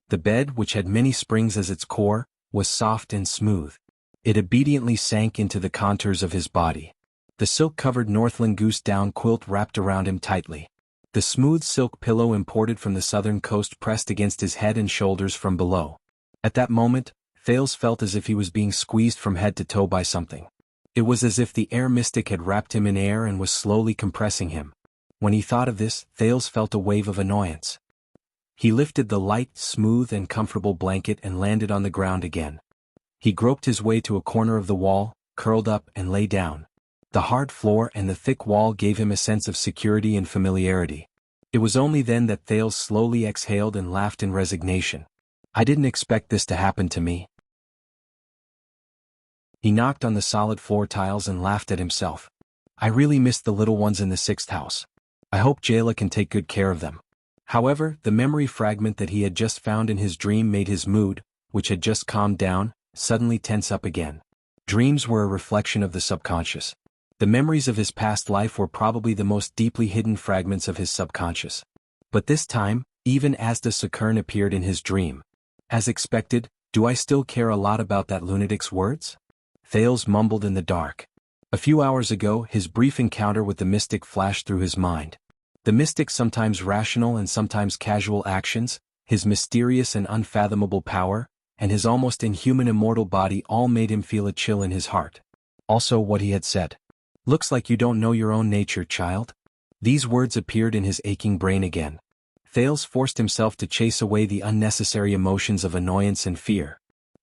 [SPEAKER 1] The bed, which had many springs as its core, was soft and smooth. It obediently sank into the contours of his body. The silk-covered Northland goose down quilt wrapped around him tightly. The smooth silk pillow imported from the southern coast pressed against his head and shoulders from below. At that moment, Thales felt as if he was being squeezed from head to toe by something. It was as if the air mystic had wrapped him in air and was slowly compressing him. When he thought of this, Thales felt a wave of annoyance. He lifted the light, smooth and comfortable blanket and landed on the ground again. He groped his way to a corner of the wall, curled up and lay down. The hard floor and the thick wall gave him a sense of security and familiarity. It was only then that Thales slowly exhaled and laughed in resignation. I didn't expect this to happen to me. He knocked on the solid floor tiles and laughed at himself. I really missed the little ones in the 6th house. I hope Jayla can take good care of them. However, the memory fragment that he had just found in his dream made his mood, which had just calmed down, suddenly tense up again. Dreams were a reflection of the subconscious. The memories of his past life were probably the most deeply hidden fragments of his subconscious. But this time, even Asda Sakern appeared in his dream. As expected, do I still care a lot about that lunatic's words? Thales mumbled in the dark. A few hours ago, his brief encounter with the mystic flashed through his mind. The mystic's sometimes rational and sometimes casual actions, his mysterious and unfathomable power, and his almost inhuman immortal body all made him feel a chill in his heart. Also what he had said. Looks like you don't know your own nature, child. These words appeared in his aching brain again. Thales forced himself to chase away the unnecessary emotions of annoyance and fear.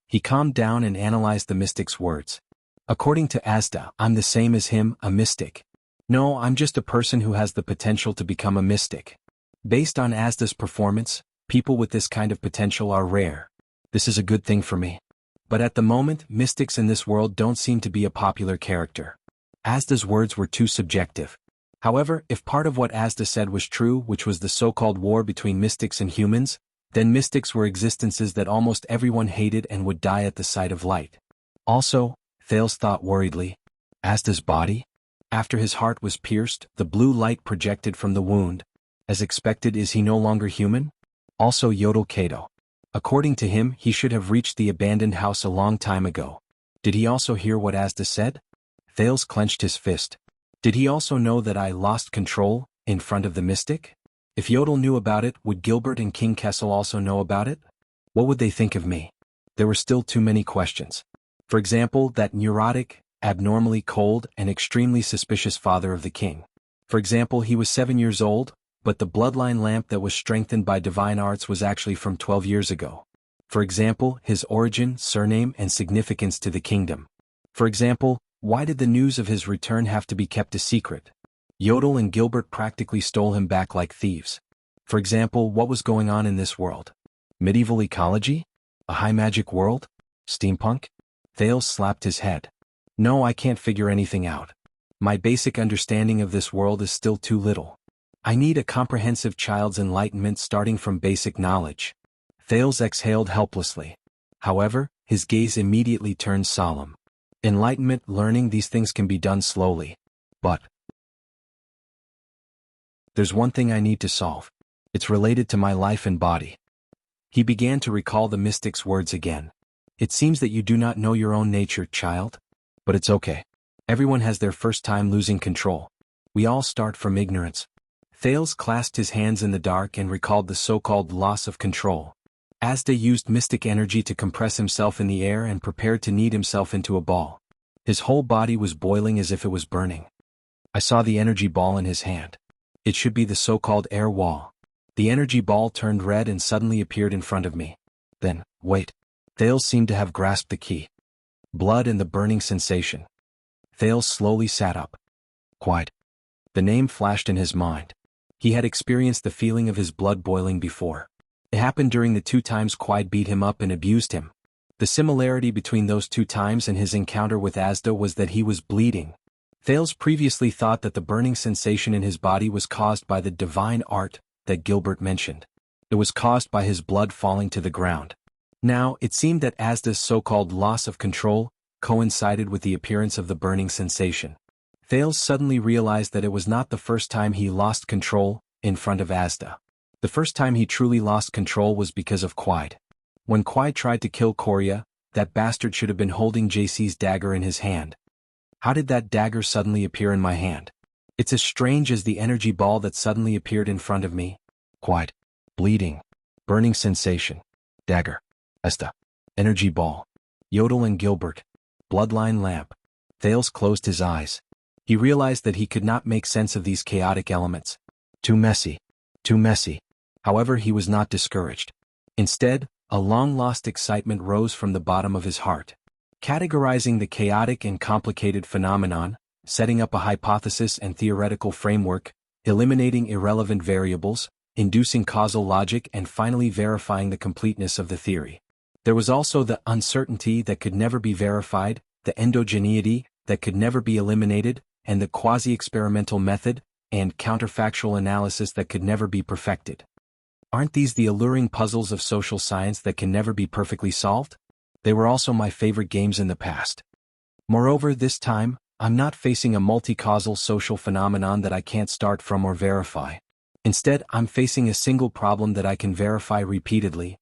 [SPEAKER 1] He calmed down and analyzed the mystic's words. According to Asda, I'm the same as him, a mystic. No, I'm just a person who has the potential to become a mystic. Based on Asda's performance, people with this kind of potential are rare. This is a good thing for me. But at the moment, mystics in this world don't seem to be a popular character. Asda's words were too subjective. However, if part of what Asda said was true, which was the so-called war between mystics and humans, then mystics were existences that almost everyone hated and would die at the sight of light. Also, Thales thought worriedly, Asda's body? After his heart was pierced, the blue light projected from the wound. As expected, is he no longer human? Also Yodel Kato. According to him, he should have reached the abandoned house a long time ago. Did he also hear what Asda said? Thales clenched his fist. Did he also know that I lost control, in front of the mystic? If Yodel knew about it, would Gilbert and King Kessel also know about it? What would they think of me? There were still too many questions. For example, that neurotic, abnormally cold, and extremely suspicious father of the king. For example, he was 7 years old, but the bloodline lamp that was strengthened by divine arts was actually from 12 years ago. For example, his origin, surname, and significance to the kingdom. For example, why did the news of his return have to be kept a secret? Yodel and Gilbert practically stole him back like thieves. For example, what was going on in this world? Medieval ecology? A high magic world? Steampunk? Thales slapped his head. No, I can't figure anything out. My basic understanding of this world is still too little. I need a comprehensive child's enlightenment starting from basic knowledge. Thales exhaled helplessly. However, his gaze immediately turned solemn. Enlightenment, learning, these things can be done slowly. But there's one thing I need to solve. It's related to my life and body. He began to recall the mystic's words again. It seems that you do not know your own nature, child. But it's okay. Everyone has their first time losing control. We all start from ignorance. Thales clasped his hands in the dark and recalled the so-called loss of control. Asda used mystic energy to compress himself in the air and prepared to knead himself into a ball. His whole body was boiling as if it was burning. I saw the energy ball in his hand. It should be the so-called air wall. The energy ball turned red and suddenly appeared in front of me. Then, wait. Thales seemed to have grasped the key. Blood and the burning sensation. Thales slowly sat up. Quiet. The name flashed in his mind. He had experienced the feeling of his blood boiling before. It happened during the 2 times Quide beat him up and abused him. The similarity between those 2 times and his encounter with Asda was that he was bleeding. Thales previously thought that the burning sensation in his body was caused by the divine art that Gilbert mentioned. It was caused by his blood falling to the ground. Now, it seemed that Asda's so-called loss of control coincided with the appearance of the burning sensation. Thales suddenly realized that it was not the first time he lost control in front of Asda. The first time he truly lost control was because of Quide. When Quide tried to kill Korea, that bastard should have been holding JC's dagger in his hand. How did that dagger suddenly appear in my hand? It's as strange as the energy ball that suddenly appeared in front of me. Quide. Bleeding. Burning sensation. Dagger. Asda. Energy ball. Yodel and Gilbert. Bloodline lamp. Thales closed his eyes. He realized that he could not make sense of these chaotic elements. Too messy. Too messy. However, he was not discouraged. Instead, a long-lost excitement rose from the bottom of his heart. Categorizing the chaotic and complicated phenomenon, setting up a hypothesis and theoretical framework, eliminating irrelevant variables, inducing causal logic, and finally verifying the completeness of the theory. There was also the uncertainty that could never be verified, the endogeneity that could never be eliminated, and the quasi-experimental method and counterfactual analysis that could never be perfected. Aren't these the alluring puzzles of social science that can never be perfectly solved? They were also my favorite games in the past. Moreover, this time, I'm not facing a multi-causal social phenomenon that I can't start from or verify. Instead, I'm facing a single problem that I can verify repeatedly.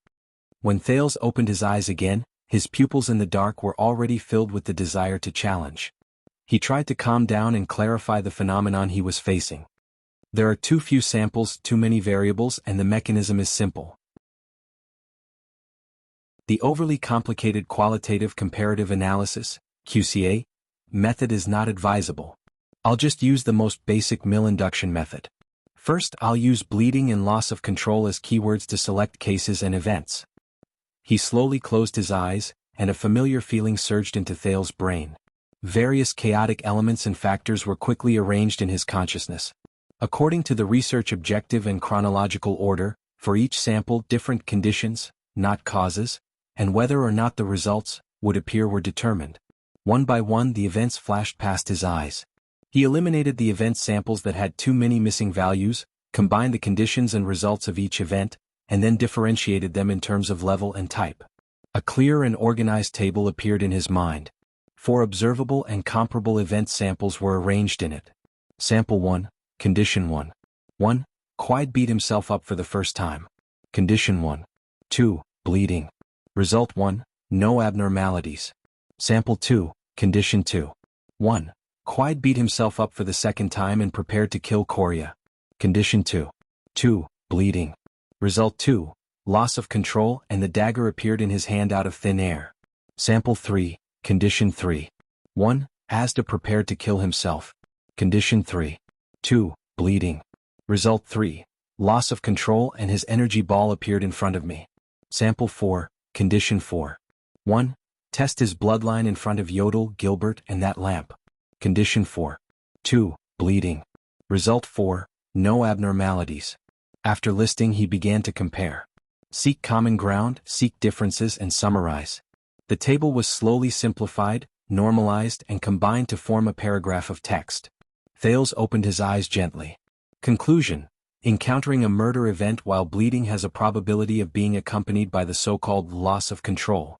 [SPEAKER 1] When Thales opened his eyes again, his pupils in the dark were already filled with the desire to challenge. He tried to calm down and clarify the phenomenon he was facing. There are too few samples, too many variables, and the mechanism is simple. The overly complicated qualitative comparative analysis, QCA, method is not advisable. I'll just use the most basic Mill induction method. First, I'll use bleeding and loss of control as keywords to select cases and events. He slowly closed his eyes, and a familiar feeling surged into Thales' brain. Various chaotic elements and factors were quickly arranged in his consciousness. According to the research objective and chronological order, for each sample different conditions, not causes, and whether or not the results would appear were determined. One by one the events flashed past his eyes. He eliminated the event samples that had too many missing values, combined the conditions and results of each event, and then differentiated them in terms of level and type. A clear and organized table appeared in his mind. 4 observable and comparable event samples were arranged in it. Sample 1, Condition 1. 1. Quide beat himself up for the first time. Condition 1. 2. Bleeding. Result 1. No abnormalities. Sample 2, Condition 2. 1. Quide beat himself up for the second time and prepared to kill Korea. Condition 2. 2. Bleeding. Result 2. Loss of control, and the dagger appeared in his hand out of thin air. Sample 3, Condition 3. 1. Asda prepared to kill himself. Condition 3. 2. Bleeding. Result 3. Loss of control, and his energy ball appeared in front of me. Sample 4, Condition 4. 1. Test his bloodline in front of Yodel, Gilbert, and that lamp. Condition 4. 2. Bleeding. Result 4. No abnormalities. After listing, he began to compare. Seek common ground, seek differences, and summarize. The table was slowly simplified, normalized, and combined to form a paragraph of text. Thales opened his eyes gently. Conclusion. Encountering a murder event while bleeding has a probability of being accompanied by the so-called loss of control.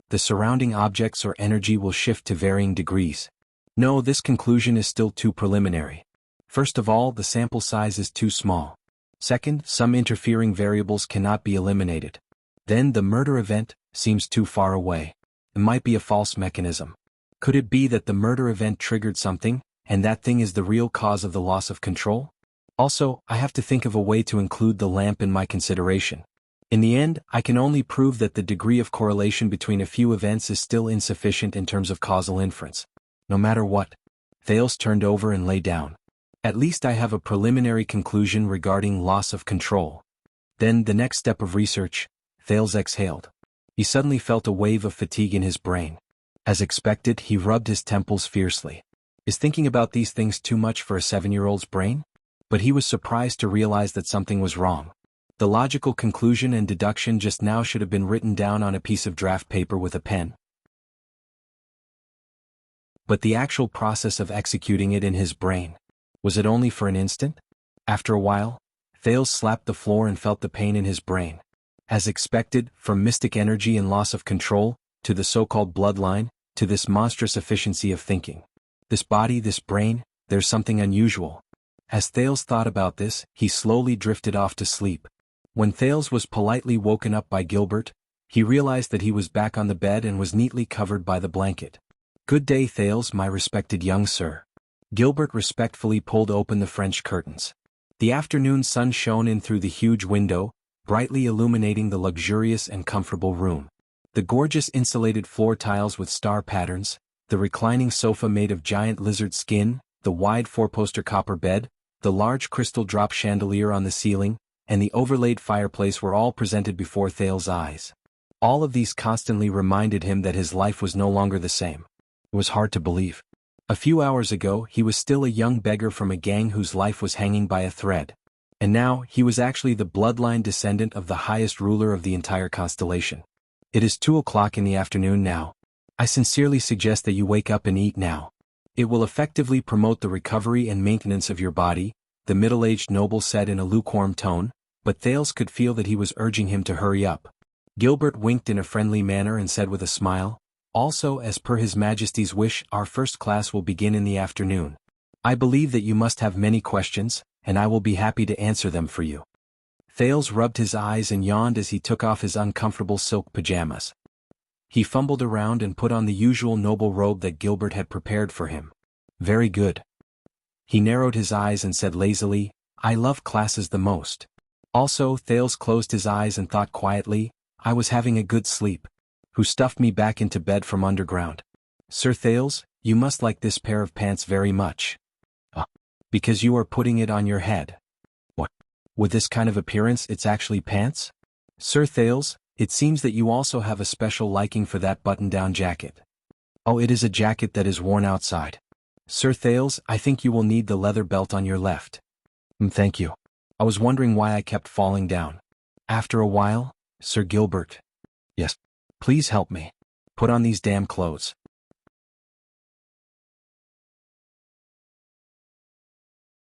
[SPEAKER 1] The surrounding objects or energy will shift to varying degrees. No, this conclusion is still too preliminary. First of all, the sample size is too small. Second, some interfering variables cannot be eliminated. Then the murder event seems too far away. It might be a false mechanism. Could it be that the murder event triggered something, and that thing is the real cause of the loss of control? Also, I have to think of a way to include the lamp in my consideration. In the end, I can only prove that the degree of correlation between a few events is still insufficient in terms of causal inference. No matter what. Thales turned over and lay down. At least I have a preliminary conclusion regarding loss of control. Then, the next step of research, Thales exhaled. He suddenly felt a wave of fatigue in his brain. As expected, he rubbed his temples fiercely. Is thinking about these things too much for a 7-year-old's brain? But he was surprised to realize that something was wrong. The logical conclusion and deduction just now should have been written down on a piece of draft paper with a pen. but the actual process of executing it in his brain. Was it only for an instant? After a while, Thales slapped the floor and felt the pain in his brain. As expected, from mystic energy and loss of control, to the so-called bloodline, to this monstrous efficiency of thinking. This body, this brain, there's something unusual. As Thales thought about this, he slowly drifted off to sleep. When Thales was politely woken up by Gilbert, he realized that he was back on the bed and was neatly covered by the blanket. "Good day, Thales, my respected young sir." Gilbert respectfully pulled open the French curtains. The afternoon sun shone in through the huge window, brightly illuminating the luxurious and comfortable room. The gorgeous insulated floor tiles with star patterns, the reclining sofa made of giant lizard skin, the wide four-poster copper bed, the large crystal drop chandelier on the ceiling, and the overlaid fireplace were all presented before Thales' eyes. All of these constantly reminded him that his life was no longer the same. It was hard to believe. A few hours ago, he was still a young beggar from a gang whose life was hanging by a thread. And now, he was actually the bloodline descendant of the highest ruler of the entire constellation. "It is 2 o'clock in the afternoon now. I sincerely suggest that you wake up and eat now. It will effectively promote the recovery and maintenance of your body," the middle-aged noble said in a lukewarm tone, but Thales could feel that he was urging him to hurry up. Gilbert winked in a friendly manner and said with a smile, "Also, as per His Majesty's wish, our first class will begin in the afternoon. I believe that you must have many questions, and I will be happy to answer them for you." Thales rubbed his eyes and yawned as he took off his uncomfortable silk pajamas. He fumbled around and put on the usual noble robe that Gilbert had prepared for him. "Very good." He narrowed his eyes and said lazily, "I love classes the most." Also, Thales closed his eyes and thought quietly, "I was having a good sleep. Who stuffed me back into bed from underground? Sir Thales, you must like this pair of pants very much." Because you are putting it on your head." "What? With this kind of appearance it's actually pants?" "Sir Thales, it seems that you also have a special liking for that button-down jacket." "Oh, it is a jacket that is worn outside." "Sir Thales, I think you will need the leather belt on your left." Thank you. I was wondering why I kept falling down." After a while, "Sir Gilbert." "Yes. Please help me. Put on these damn clothes."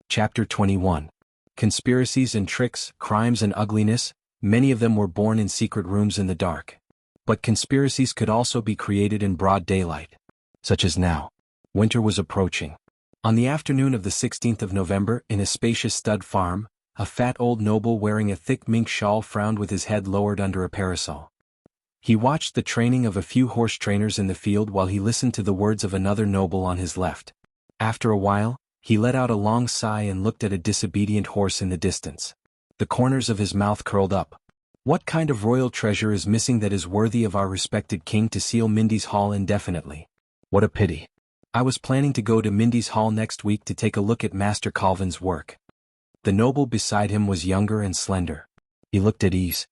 [SPEAKER 1] Chapter 21. Conspiracies and tricks, crimes and ugliness, many of them were born in secret rooms in the dark. But conspiracies could also be created in broad daylight. Such as now. Winter was approaching. On the afternoon of the 16th of November, in a spacious stud farm, a fat old noble wearing a thick mink shawl frowned with his head lowered under a parasol. He watched the training of a few horse trainers in the field while he listened to the words of another noble on his left. After a while, he let out a long sigh and looked at a disobedient horse in the distance. The corners of his mouth curled up. What kind of royal treasure is missing that is worthy of our respected king to seal Mindy's Hall indefinitely? What a pity. I was planning to go to Mindy's Hall next week to take a look at Master Calvin's work. The noble beside him was younger and slender. He looked at ease.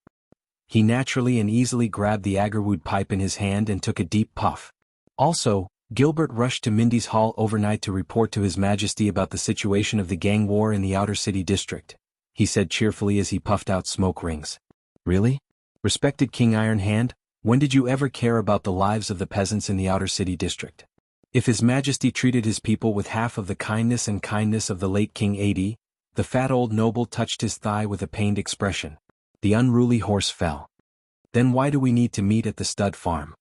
[SPEAKER 1] He naturally and easily grabbed the agarwood pipe in his hand and took a deep puff. Also, Gilbert rushed to Mindy's Hall overnight to report to His Majesty about the situation of the gang war in the outer city district, he said cheerfully as he puffed out smoke rings. Really? Respected King Iron Hand, when did you ever care about the lives of the peasants in the outer city district? If His Majesty treated his people with half of the kindness of the late King AD, the fat old noble touched his thigh with a pained expression. The unruly horse fell. Then why do we need to meet at the stud farm?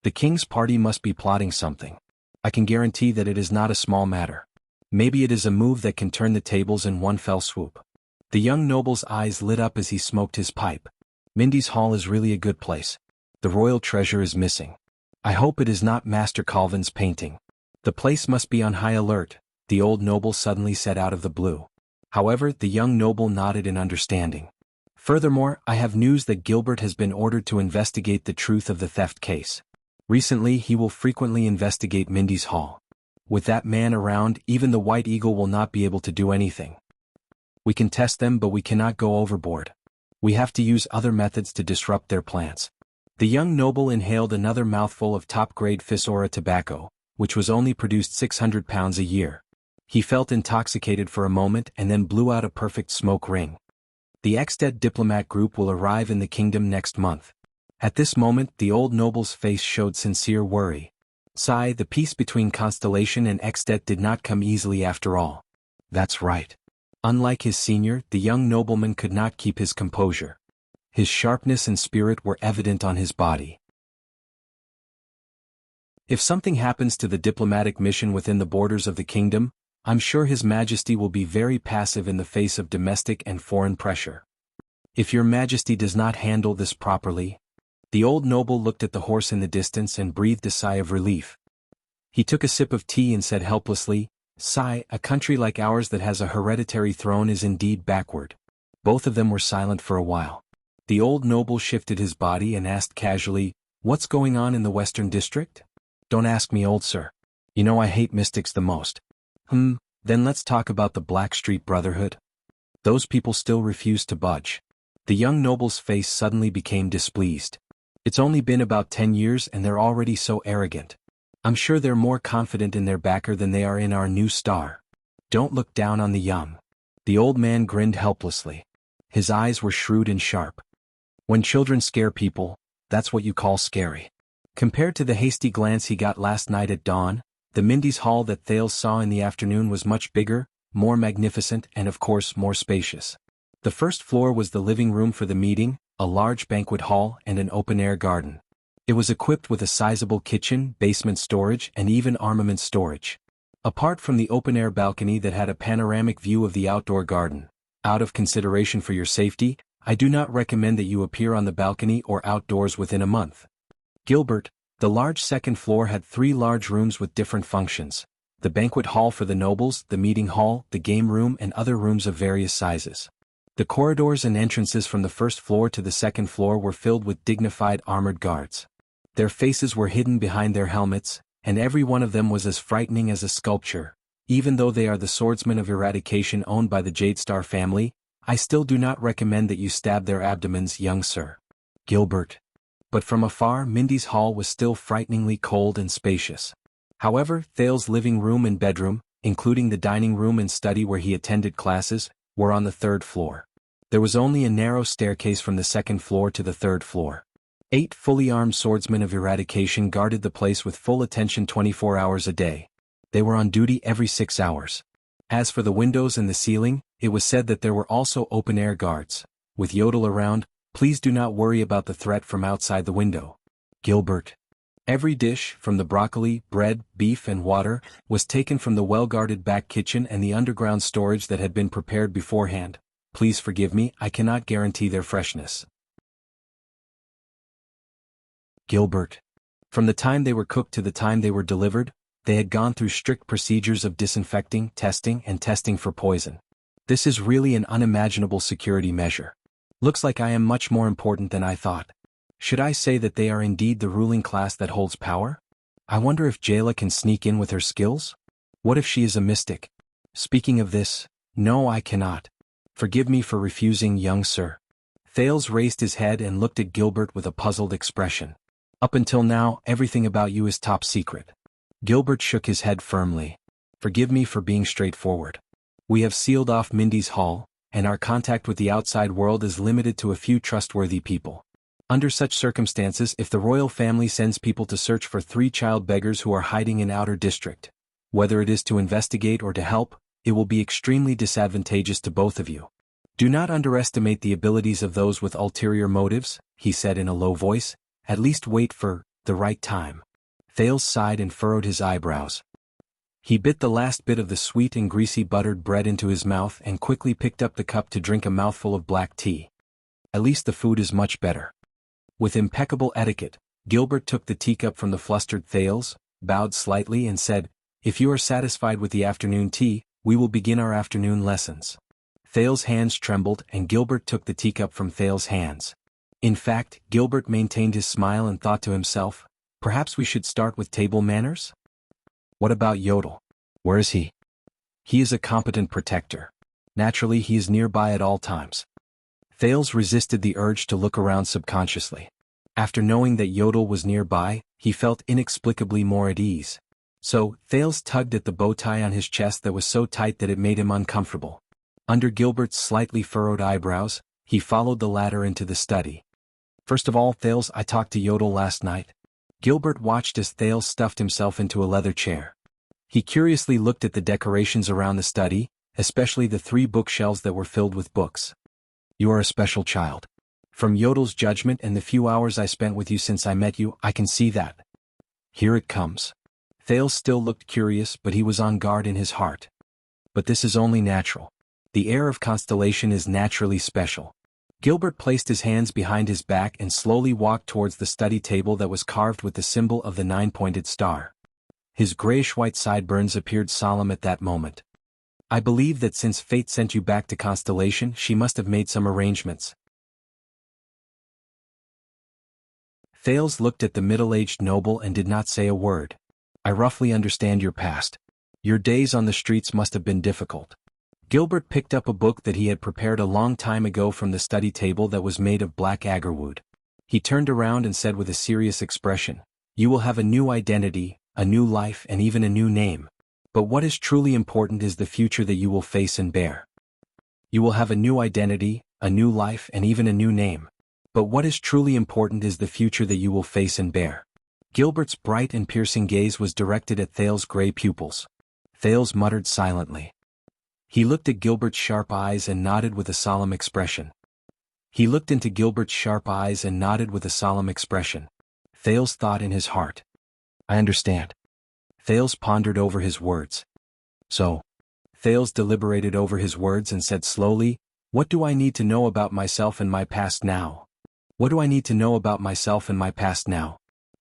[SPEAKER 1] The king's party must be plotting something. I can guarantee that it is not a small matter. Maybe it is a move that can turn the tables in one fell swoop. The young noble's eyes lit up as he smoked his pipe. Mindy's Hall is really a good place. The royal treasure is missing. I hope it is not Master Calvin's painting. The place must be on high alert, the old noble suddenly said out of the blue. However, the young noble nodded in understanding. Furthermore, I have news that Gilbert has been ordered to investigate the truth of the theft case. Recently, he will frequently investigate Mindy's Hall. With that man around, even the White Eagle will not be able to do anything. We can test them, but we cannot go overboard. We have to use other methods to disrupt their plans. The young noble inhaled another mouthful of top-grade Fisora tobacco, which was only produced 600 pounds a year. He felt intoxicated for a moment and then blew out a perfect smoke ring. The Exted diplomat group will arrive in the kingdom next month. At this moment, the old noble's face showed sincere worry. Sigh, the peace between Constellation and Extet did not come easily after all. That's right. Unlike his senior, the young nobleman could not keep his composure. His sharpness and spirit were evident on his body. If something happens to the diplomatic mission within the borders of the kingdom, I'm sure His Majesty will be very passive in the face of domestic and foreign pressure. If Your Majesty does not handle this properly... The old noble looked at the horse in the distance and breathed a sigh of relief. He took a sip of tea and said helplessly, "Sigh, a country like ours that has a hereditary throne is indeed backward." Both of them were silent for a while. The old noble shifted his body and asked casually, "What's going on in the Western District?" "Don't ask me, old sir. You know I hate mystics the most." Then let's talk about the Blackstreet Brotherhood." Those people still refuse to budge. The young noble's face suddenly became displeased. "It's only been about 10 years and they're already so arrogant. I'm sure they're more confident in their backer than they are in our new star. Don't look down on the young." The old man grinned helplessly. His eyes were shrewd and sharp. "When children scare people, that's what you call scary." Compared to the hasty glance he got last night at dawn, the Mindy's hall that Thales saw in the afternoon was much bigger, more magnificent and of course more spacious. The first floor was the living room for the meeting, a large banquet hall and an open-air garden. It was equipped with a sizable kitchen, basement storage and even armament storage. Apart from the open-air balcony that had a panoramic view of the outdoor garden, out of consideration for your safety, I do not recommend that you appear on the balcony or outdoors within a month. Gilbert, the large second floor had 3 large rooms with different functions: the banquet hall for the nobles, the meeting hall, the game room and other rooms of various sizes. The corridors and entrances from the first floor to the second floor were filled with dignified armored guards. Their faces were hidden behind their helmets, and every one of them was as frightening as a sculpture. Even though they are the swordsmen of eradication owned by the Jadestar family, I still do not recommend that you stab their abdomens, young sir. Gilbert. But from afar Mindy's hall was still frighteningly cold and spacious. However, Thales' living room and bedroom, including the dining room and study where he attended classes, were on the 3rd floor. There was only a narrow staircase from the 2nd floor to the 3rd floor. 8 fully armed swordsmen of eradication guarded the place with full attention 24 hours a day. They were on duty every 6 hours. As for the windows and the ceiling, it was said that there were also open-air guards. With Yodel around, please do not worry about the threat from outside the window. Gilbert. Every dish, from the broccoli, bread, beef and water, was taken from the well-guarded back kitchen and the underground storage that had been prepared beforehand. Please forgive me, I cannot guarantee their freshness. Gilbert. From the time they were cooked to the time they were delivered, they had gone through strict procedures of disinfecting, testing and testing for poison. This is really an unimaginable security measure. Looks like I am much more important than I thought. Should I say that they are indeed the ruling class that holds power? I wonder if Jayla can sneak in with her skills? What if she is a mystic? Speaking of this, no, I cannot. Forgive me for refusing, young sir. Thales raised his head and looked at Gilbert with a puzzled expression. Up until now, everything about you is top secret. Gilbert shook his head firmly. Forgive me for being straightforward. We have sealed off Mindy's hall, and our contact with the outside world is limited to a few trustworthy people. Under such circumstances, if the royal family sends people to search for 3 child beggars who are hiding in outer district, whether it is to investigate or to help, it will be extremely disadvantageous to both of you. Do not underestimate the abilities of those with ulterior motives, he said in a low voice. At least wait for the right time. Thales sighed and furrowed his eyebrows. He bit the last bit of the sweet and greasy buttered bread into his mouth and quickly picked up the cup to drink a mouthful of black tea. At least the food is much better. With impeccable etiquette, Gilbert took the teacup from the flustered Thales, bowed slightly and said, "If you are satisfied with the afternoon tea, we will begin our afternoon lessons." Thales' hands trembled and Gilbert took the teacup from Thales' hands. In fact, Gilbert maintained his smile and thought to himself, perhaps we should start with table manners? What about Yodel? Where is he? He is a competent protector. Naturally, he is nearby at all times. Thales resisted the urge to look around subconsciously. After knowing that Yodel was nearby, he felt inexplicably more at ease. So, Thales tugged at the bow tie on his chest that was so tight that it made him uncomfortable. Under Gilbert's slightly furrowed eyebrows, he followed the latter into the study. First of all, Thales, I talked to Yodel last night. Gilbert watched as Thales stuffed himself into a leather chair. He curiously looked at the decorations around the study, especially the 3 bookshelves that were filled with books. You are a special child. From Yodel's judgment and the few hours I spent with you since I met you, I can see that. Here it comes. Thales still looked curious, but he was on guard in his heart. But this is only natural. The air of Constellation is naturally special. Gilbert placed his hands behind his back and slowly walked towards the study table that was carved with the symbol of the 9-pointed star. His grayish-white sideburns appeared solemn at that moment. I believe that since fate sent you back to Constellation, she must have made some arrangements. Thales looked at the middle-aged noble and did not say a word. I roughly understand your past. Your days on the streets must have been difficult. Gilbert picked up a book that he had prepared a long time ago from the study table that was made of black agarwood. He turned around and said with a serious expression, You will have a new identity, a new life, and even a new name. But what is truly important is the future that you will face and bear. You will have a new identity, a new life, and even a new name. But what is truly important is the future that you will face and bear. Gilbert's bright and piercing gaze was directed at Thales' gray pupils. Thales muttered silently. He looked at Gilbert's sharp eyes and nodded with a solemn expression. Thales thought in his heart. I understand. Thales pondered over his words. So. Thales deliberated over his words and said slowly, What do I need to know about myself and my past now? What do I need to know about myself and my past now?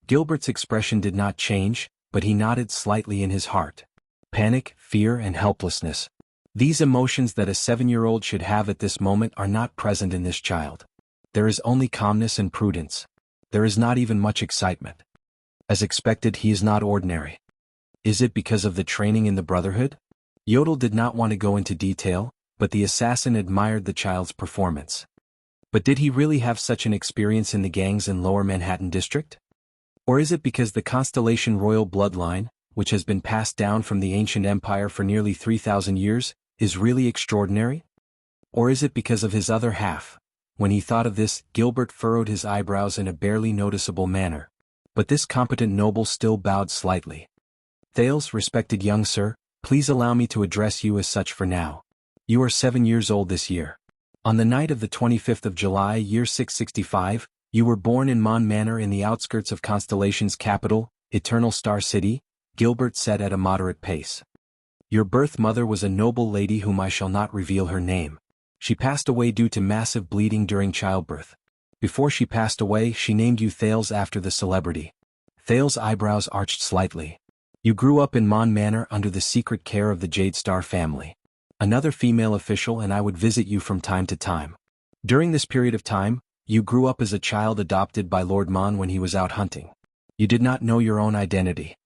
[SPEAKER 1] Gilbert's expression did not change, but he nodded slightly in his heart. Panic, fear, and helplessness. These emotions that a 7-year-old should have at this moment are not present in this child. There is only calmness and prudence. There is not even much excitement. As expected, he is not ordinary. Is it because of the training in the Brotherhood? Yodel did not want to go into detail, but the assassin admired the child's performance. But did he really have such an experience in the gangs in Lower Manhattan District? Or is it because the Constellation royal bloodline, which has been passed down from the ancient empire for nearly 3,000 years, is really extraordinary? Or is it because of his other half? When he thought of this, Gilbert furrowed his eyebrows in a barely noticeable manner. But this competent noble still bowed slightly. Thales, respected young sir, please allow me to address you as such for now. You are 7 years old this year. On the night of the 25th of July, year 665, you were born in Mon Manor in the outskirts of Constellation's capital, Eternal Star City, Gilbert said at a moderate pace. Your birth mother was a noble lady whom I shall not reveal her name. She passed away due to massive bleeding during childbirth. Before she passed away, she named you Thales after the celebrity. Thales' eyebrows arched slightly. You grew up in Mon Manor under the secret care of the Jade Star family. Another female official and I would visit you from time to time. During this period of time, you grew up as a child adopted by Lord Mon when he was out hunting. You did not know your own identity.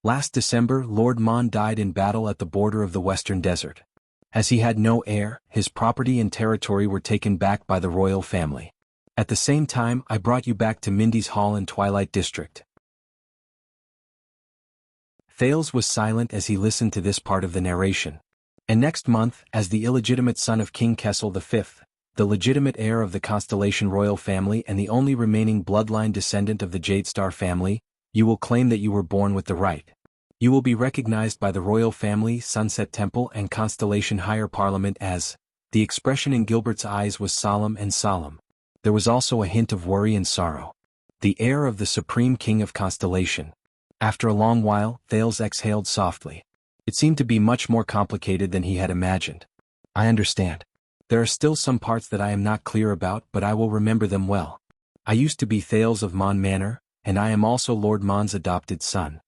[SPEAKER 1] Last December, Lord Mon died in battle at the border of the Western Desert. As he had no heir, his property and territory were taken back by the royal family. At the same time, I brought you back to Mindy's Hall in Twilight District. Thales was silent as he listened to this part of the narration. And next month, as the illegitimate son of King Kessel V, the legitimate heir of the Constellation royal family and the only remaining bloodline descendant of the Jade Star family, you will claim that you were born with the right. You will be recognized by the royal family, Sunset Temple, and Constellation Higher Parliament as. The expression in Gilbert's eyes was solemn and solemn. There was also a hint of worry and sorrow. The heir of the Supreme King of Constellation. After a long while, Thales exhaled softly. It seemed to be much more complicated than he had imagined. I understand. There are still some parts that I am not clear about, but I will remember them well. I used to be Thales of Mon Manor, and I am also Lord Mon's adopted son.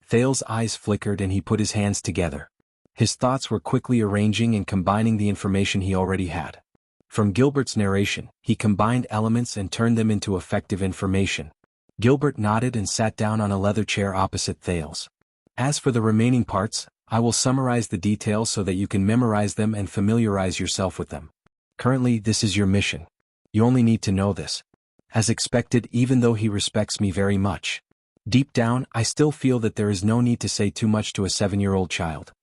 [SPEAKER 1] Thales' eyes flickered and he put his hands together. His thoughts were quickly arranging and combining the information he already had. From Gilbert's narration, he combined elements and turned them into effective information. Gilbert nodded and sat down on a leather chair opposite Thales. As for the remaining parts, I will summarize the details so that you can memorize them and familiarize yourself with them. Currently, this is your mission. You only need to know this. As expected, even though he respects me very much. Deep down, I still feel that there is no need to say too much to a 7-year-old child.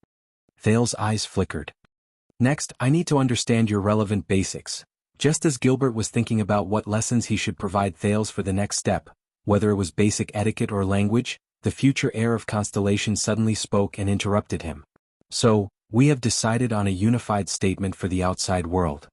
[SPEAKER 1] Thales' eyes flickered. Next, I need to understand your relevant basics. Just as Gilbert was thinking about what lessons he should provide Thales for the next step, Whether it was basic etiquette or language, the future heir of Constellation suddenly spoke and interrupted him. So, we have decided on a unified statement for the outside world.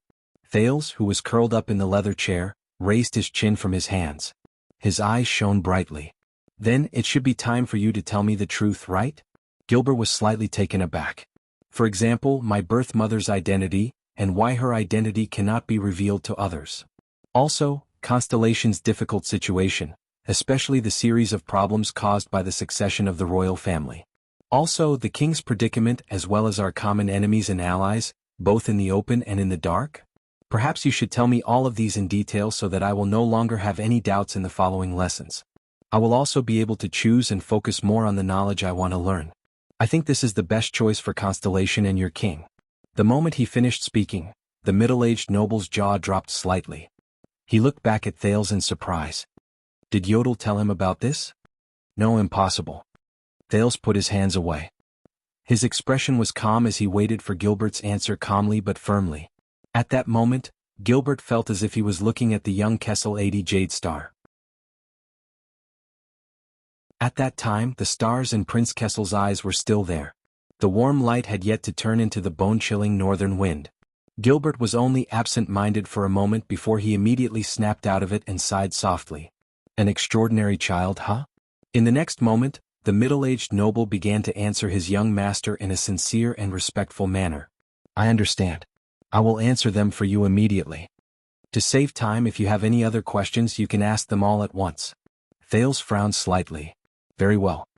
[SPEAKER 1] Thales, who was curled up in the leather chair, raised his chin from his hands. His eyes shone brightly. Then it should be time for you to tell me the truth, right? Gilbert was slightly taken aback. For example, my birth mother's identity, and why her identity cannot be revealed to others. Also, Constellation's difficult situation, especially the series of problems caused by the succession of the royal family. Also, the king's predicament as well as our common enemies and allies, both in the open and in the dark? Perhaps you should tell me all of these in detail so that I will no longer have any doubts in the following lessons. I will also be able to choose and focus more on the knowledge I want to learn. I think this is the best choice for Constellation and your king. The moment he finished speaking, the middle-aged noble's jaw dropped slightly. He looked back at Thales in surprise. Did Yodel tell him about this? No, impossible. Thales put his hands away. His expression was calm as he waited for Gilbert's answer calmly but firmly. At that moment, Gilbert felt as if he was looking at the young Kessel 80 Jade Star. At that time, the stars in Prince Kessel's eyes were still there. The warm light had yet to turn into the bone-chilling northern wind. Gilbert was only absent-minded for a moment before he immediately snapped out of it and sighed softly. An extraordinary child, huh? In the next moment, the middle-aged noble began to answer his young master in a sincere and respectful manner. I understand. I will answer them for you immediately. To save time, if you have any other questions, you can ask them all at once. Thales frowned slightly. Very well.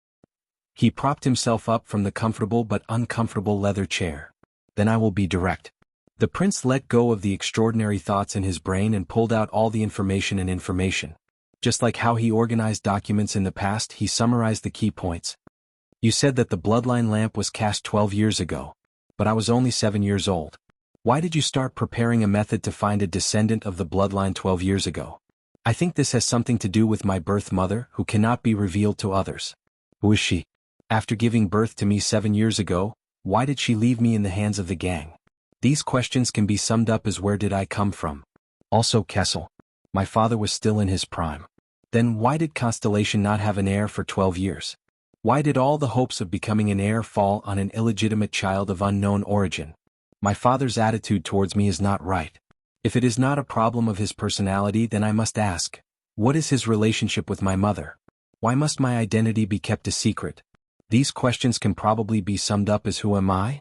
[SPEAKER 1] He propped himself up from the comfortable but uncomfortable leather chair. Then I will be direct. The prince let go of the extraordinary thoughts in his brain and pulled out all the information. Just like how he organized documents in the past, he summarized the key points. You said that the bloodline lamp was cast 12 years ago. But I was only 7 years old. Why did you start preparing a method to find a descendant of the bloodline 12 years ago? I think this has something to do with my birth mother, who cannot be revealed to others. Who is she? After giving birth to me 7 years ago, why did she leave me in the hands of the gang? These questions can be summed up as where did I come from? Also Kessel. My father was still in his prime. Then why did Constellation not have an heir for 12 years? Why did all the hopes of becoming an heir fall on an illegitimate child of unknown origin? My father's attitude towards me is not right. If it is not a problem of his personality, then I must ask, what is his relationship with my mother? Why must my identity be kept a secret? These questions can probably be summed up as who am I?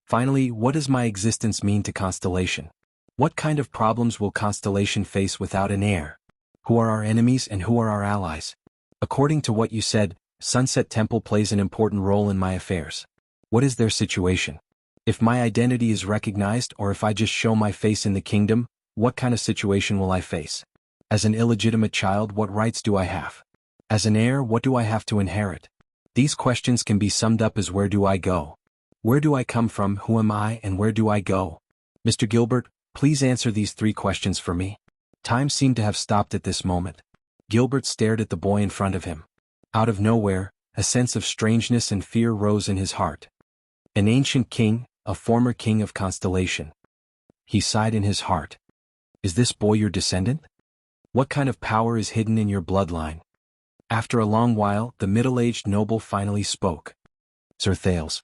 [SPEAKER 1] Finally, what does my existence mean to Constellation? What kind of problems will Constellation face without an heir? Who are our enemies and who are our allies? According to what you said, Sunset Temple plays an important role in my affairs. What is their situation? If my identity is recognized or if I just show my face in the kingdom, what kind of situation will I face? As an illegitimate child, what rights do I have? As an heir, what do I have to inherit? These questions can be summed up as where do I go? Where do I come from, who am I, and where do I go? Mr. Gilbert, please answer these 3 questions for me. Time seemed to have stopped at this moment. Gilbert stared at the boy in front of him. Out of nowhere, a sense of strangeness and fear rose in his heart. An ancient king, a former king of Constellation. He sighed in his heart. Is this boy your descendant? What kind of power is hidden in your bloodline? After a long while, the middle-aged noble finally spoke. Sir Thales.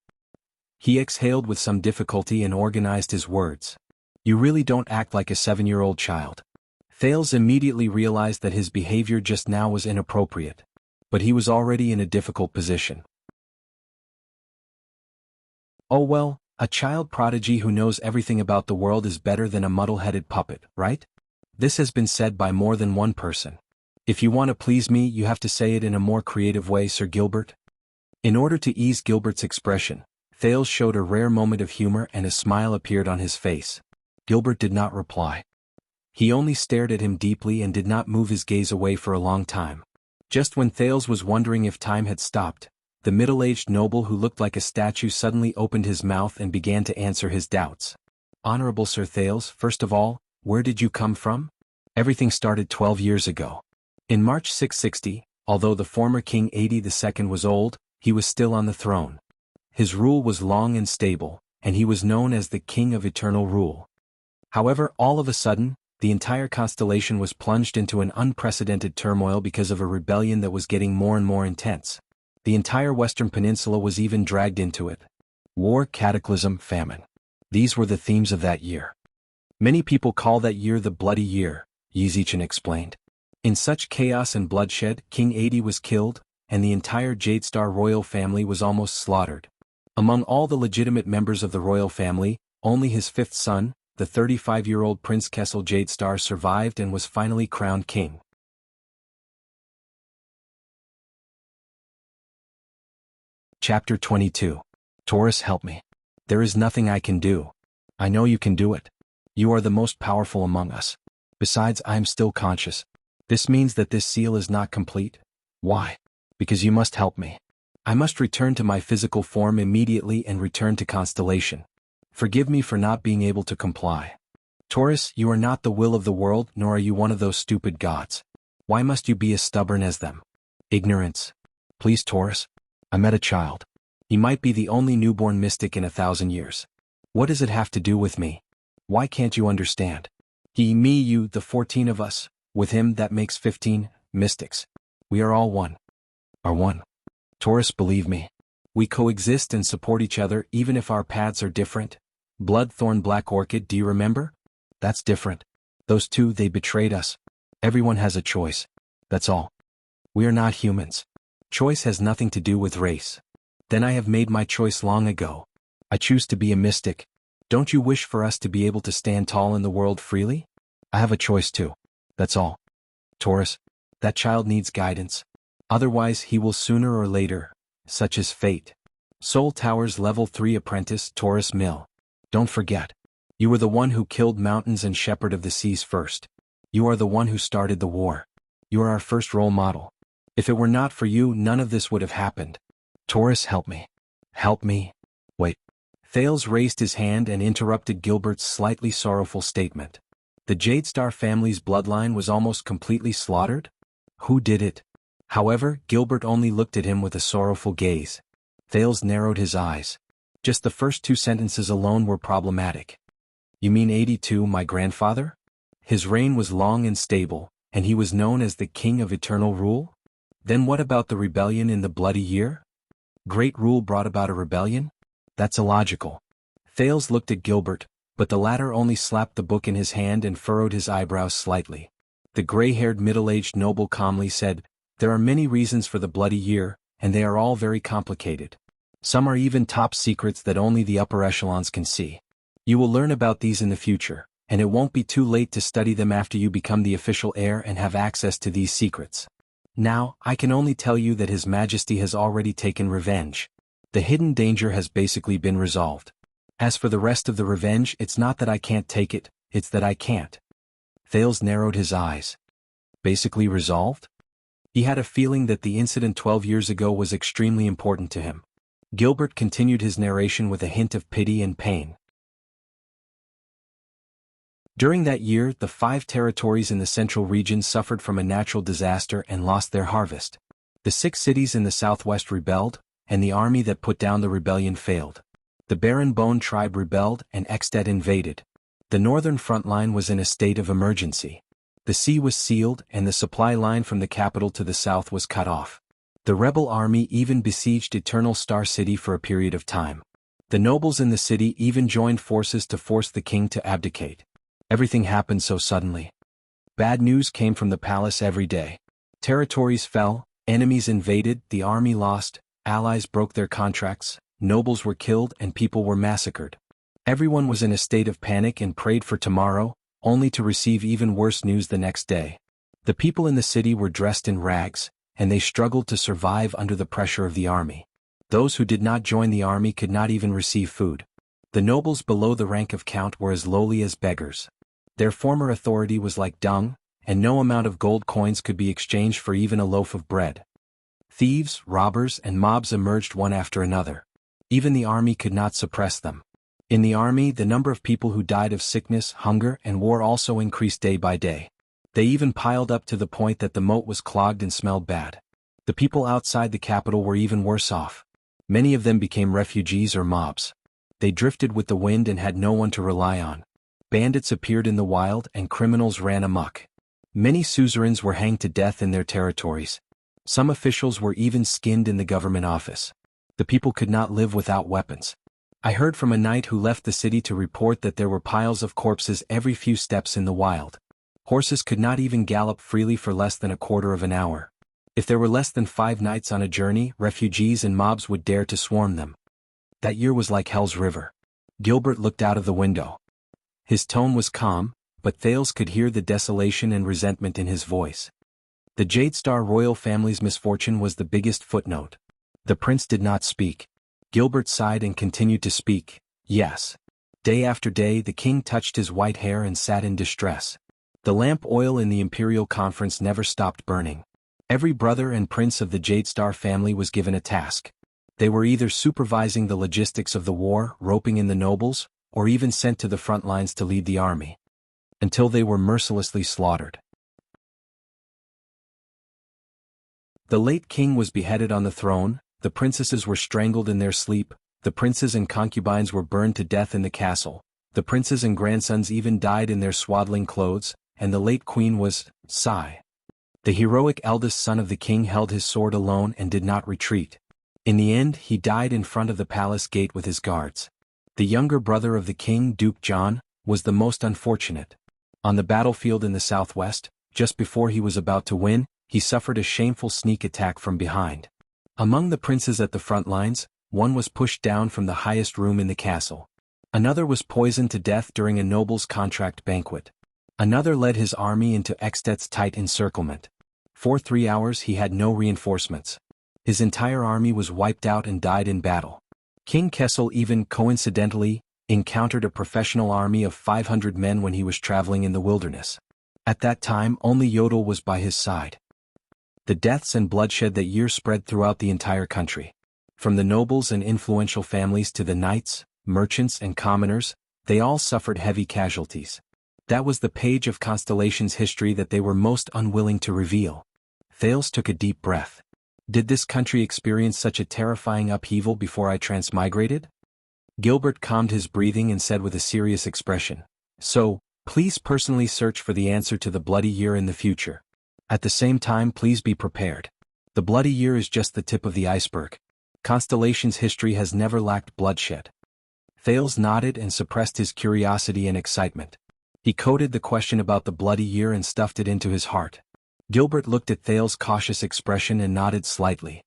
[SPEAKER 1] He exhaled with some difficulty and organized his words. You really don't act like a 7-year-old child. Thales immediately realized that his behavior just now was inappropriate. But he was already in a difficult position. Oh well, a child prodigy who knows everything about the world is better than a muddle-headed puppet, right? This has been said by more than one person. If you want to please me, you have to say it in a more creative way, Sir Gilbert. In order to ease Gilbert's expression, Thales showed a rare moment of humor and a smile appeared on his face. Gilbert did not reply. He only stared at him deeply and did not move his gaze away for a long time. Just when Thales was wondering if time had stopped, the middle-aged noble who looked like a statue suddenly opened his mouth and began to answer his doubts. Honorable Sir Thales, first of all, where did you come from? Everything started 12 years ago. In March 660, although the former King 80 II was old, he was still on the throne. His rule was long and stable, and he was known as the King of Eternal Rule. However, all of a sudden, The entire constellation was plunged into an unprecedented turmoil because of a rebellion that was getting more and more intense. The entire Western Peninsula was even dragged into it. War, cataclysm, famine. These were the themes of that year. Many people call that year the Bloody Year, Yizichin explained. In such chaos and bloodshed, King 80 was killed, and the entire Jadestar royal family was almost slaughtered. Among all the legitimate members of the royal family, only his fifth son, the 35-year-old Prince Kessel Jadestar, survived and was finally crowned king. Chapter 22. Taurus, help me. There is nothing I can do. I know you can do it. You are the most powerful among us. Besides, I am still conscious. This means that this seal is not complete. Why? Because you must help me. I must return to my physical form immediately and return to Constellation. Forgive me for not being able to comply. Taurus, you are not the will of the world, nor are you one of those stupid gods. Why must you be as stubborn as them? Ignorance. Please, Taurus. I met a child. He might be the only newborn mystic in 1,000 years. What does it have to do with me? Why can't you understand? He, me, you, the 14 of us. With him, that makes 15 mystics. We are all one. Are one. Taurus, believe me. We coexist and support each other even if our paths are different. Bloodthorn, Black Orchid, do you remember? That's different. Those two, they betrayed us. Everyone has a choice. That's all. We are not humans. Choice has nothing to do with race. Then I have made my choice long ago. I choose to be a mystic. Don't you wish for us to be able to stand tall in the world freely? I have a choice too. That's all. Taurus, that child needs guidance. Otherwise he will sooner or later, such is fate. Soul Towers Level 3 Apprentice, Taurus Mill. Don't forget. You were the one who killed mountains and shepherd of the seas first. You are the one who started the war. You are our first role model. If it were not for you, none of this would have happened. Taurus, help me. Help me. Wait. Thales raised his hand and interrupted Gilbert's slightly sorrowful statement. The Jadestar family's bloodline was almost completely slaughtered? Who did it? However, Gilbert only looked at him with a sorrowful gaze. Thales narrowed his eyes. Just the first two sentences alone were problematic. You mean 82, my grandfather? His reign was long and stable, and he was known as the King of Eternal Rule? Then what about the rebellion in the Bloody Year? Great Rule brought about a rebellion? That's illogical. Thales looked at Gilbert, but the latter only slapped the book in his hand and furrowed his eyebrows slightly. The gray-haired middle-aged noble calmly said, There are many reasons for the Bloody Year, and they are all very complicated. Some are even top secrets that only the upper echelons can see. You will learn about these in the future, and it won't be too late to study them after you become the official heir and have access to these secrets. Now, I can only tell you that His Majesty has already taken revenge. The hidden danger has basically been resolved. As for the rest of the revenge, it's not that I can't take it, it's that I can't. Thales narrowed his eyes. Basically resolved? He had a feeling that the incident 12 years ago was extremely important to him. Gilbert continued his narration with a hint of pity and pain. During that year, the 5 territories in the central region suffered from a natural disaster and lost their harvest. The 6 cities in the southwest rebelled, and the army that put down the rebellion failed. The Baron Bone tribe rebelled and Extet invaded. The northern front line was in a state of emergency. The sea was sealed and the supply line from the capital to the south was cut off. The rebel army even besieged Eternal Star City for a period of time. The nobles in the city even joined forces to force the king to abdicate. Everything happened so suddenly. Bad news came from the palace every day. Territories fell, enemies invaded, the army lost, allies broke their contracts, nobles were killed and people were massacred. Everyone was in a state of panic and prayed for tomorrow, only to receive even worse news the next day. The people in the city were dressed in rags, and they struggled to survive under the pressure of the army. Those who did not join the army could not even receive food. The nobles below the rank of count were as lowly as beggars. Their former authority was like dung, and no amount of gold coins could be exchanged for even a loaf of bread. Thieves, robbers, and mobs emerged one after another. Even the army could not suppress them. In the army, the number of people who died of sickness, hunger, and war also increased day by day. They even piled up to the point that the moat was clogged and smelled bad. The people outside the capital were even worse off. Many of them became refugees or mobs. They drifted with the wind and had no one to rely on. Bandits appeared in the wild and criminals ran amok. Many suzerains were hanged to death in their territories. Some officials were even skinned in the government office. The people could not live without weapons. I heard from a knight who left the city to report that there were piles of corpses every few steps in the wild. Horses could not even gallop freely for less than a quarter of an hour. If there were less than 5 knights on a journey, refugees and mobs would dare to swarm them. That year was like Hell's River. Gilbert looked out of the window. His tone was calm, but Thales could hear the desolation and resentment in his voice. The Jadestar royal family's misfortune was the biggest footnote. The prince did not speak. Gilbert sighed and continued to speak. Yes. Day after day the king touched his white hair and sat in distress. The lamp oil in the imperial conference never stopped burning. Every brother and prince of the Jadestar family was given a task. They were either supervising the logistics of the war, roping in the nobles, or even sent to the front lines to lead the army. Until they were mercilessly slaughtered. The late king was beheaded on the throne, the princesses were strangled in their sleep, the princes and concubines were burned to death in the castle, the princes and grandsons even died in their swaddling clothes, and the late queen was, sigh. The heroic eldest son of the king held his sword alone and did not retreat. In the end he died in front of the palace gate with his guards. The younger brother of the king, Duke John, was the most unfortunate. On the battlefield in the southwest, just before he was about to win, he suffered a shameful sneak attack from behind. Among the princes at the front lines, one was pushed down from the highest room in the castle. Another was poisoned to death during a noble's contract banquet. Another led his army into Ekstedt's tight encirclement. For 3 hours he had no reinforcements. His entire army was wiped out and died in battle. King Kessel even, coincidentally, encountered a professional army of 500 men when he was traveling in the wilderness. At that time only Yodel was by his side. The deaths and bloodshed that year spread throughout the entire country. From the nobles and influential families to the knights, merchants and commoners, they all suffered heavy casualties. That was the page of Constellation's history that they were most unwilling to reveal. Thales took a deep breath. Did this country experience such a terrifying upheaval before I transmigrated? Gilbert calmed his breathing and said with a serious expression, So, please personally search for the answer to the bloody year in the future. At the same time, please be prepared. The bloody year is just the tip of the iceberg. Constellation's history has never lacked bloodshed. Thales nodded and suppressed his curiosity and excitement. He coded the question about the bloody year and stuffed it into his heart. Gilbert looked at Thales' cautious expression and nodded slightly.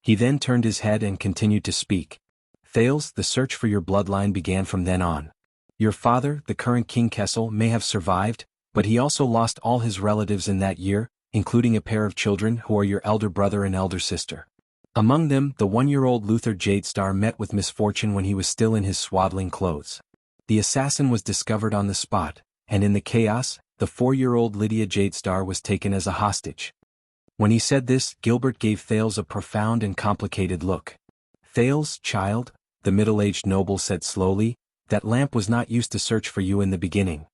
[SPEAKER 1] He then turned his head and continued to speak. Thales, the search for your bloodline began from then on. Your father, the current King Kessel, may have survived, but he also lost all his relatives in that year, including a pair of children who are your elder brother and elder sister. Among them, the 1-year-old Luther Jadestar met with misfortune when he was still in his swaddling clothes. The assassin was discovered on the spot, and in the chaos, the 4-year-old Lydia Jadestar was taken as a hostage. When he said this, Gilbert gave Thales a profound and complicated look. Thales, child, the middle-aged noble said slowly, that lamp was not used to search for you in the beginning.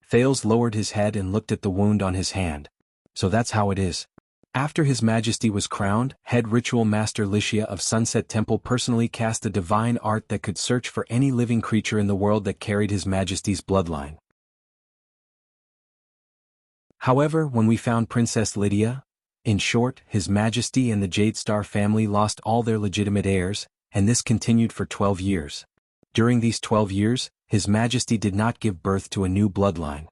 [SPEAKER 1] Thales lowered his head and looked at the wound on his hand. So that's how it is. After His Majesty was crowned, head ritual master Lycia of Sunset Temple personally cast a divine art that could search for any living creature in the world that carried His Majesty's bloodline. However, when we found Princess Lydia, in short, His Majesty and the Jadestar family lost all their legitimate heirs, and this continued for 12 years. During these 12 years, His Majesty did not give birth to a new bloodline.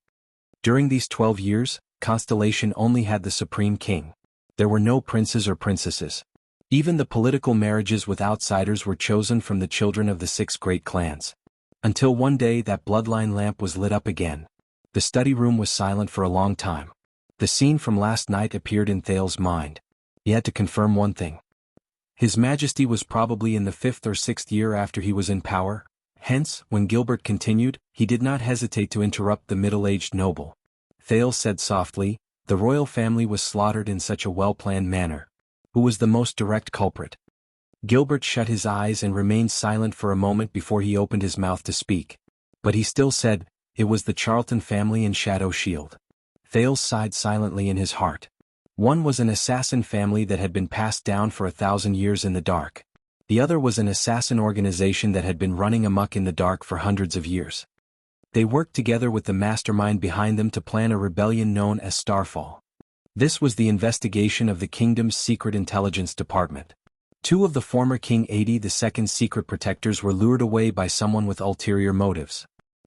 [SPEAKER 1] During these 12 years, Constellation only had the Supreme King. There were no princes or princesses. Even the political marriages with outsiders were chosen from the children of the 6 great clans. Until one day that bloodline lamp was lit up again. The study room was silent for a long time. The scene from last night appeared in Thales' mind. He had to confirm one thing. His Majesty was probably in the 5th or 6th year after he was in power. Hence, when Gilbert continued, he did not hesitate to interrupt the middle-aged noble. Thales said softly, the royal family was slaughtered in such a well-planned manner. Who was the most direct culprit? Gilbert shut his eyes and remained silent for a moment before he opened his mouth to speak. But he still said, it was the Charlton family in Shadow Shield. Thales sighed silently in his heart. One was an assassin family that had been passed down for 1,000 years in the dark. The other was an assassin organization that had been running amok in the dark for hundreds of years. They worked together with the mastermind behind them to plan a rebellion known as Starfall. This was the investigation of the kingdom's secret intelligence department. Two of the former King 82's secret protectors were lured away by someone with ulterior motives.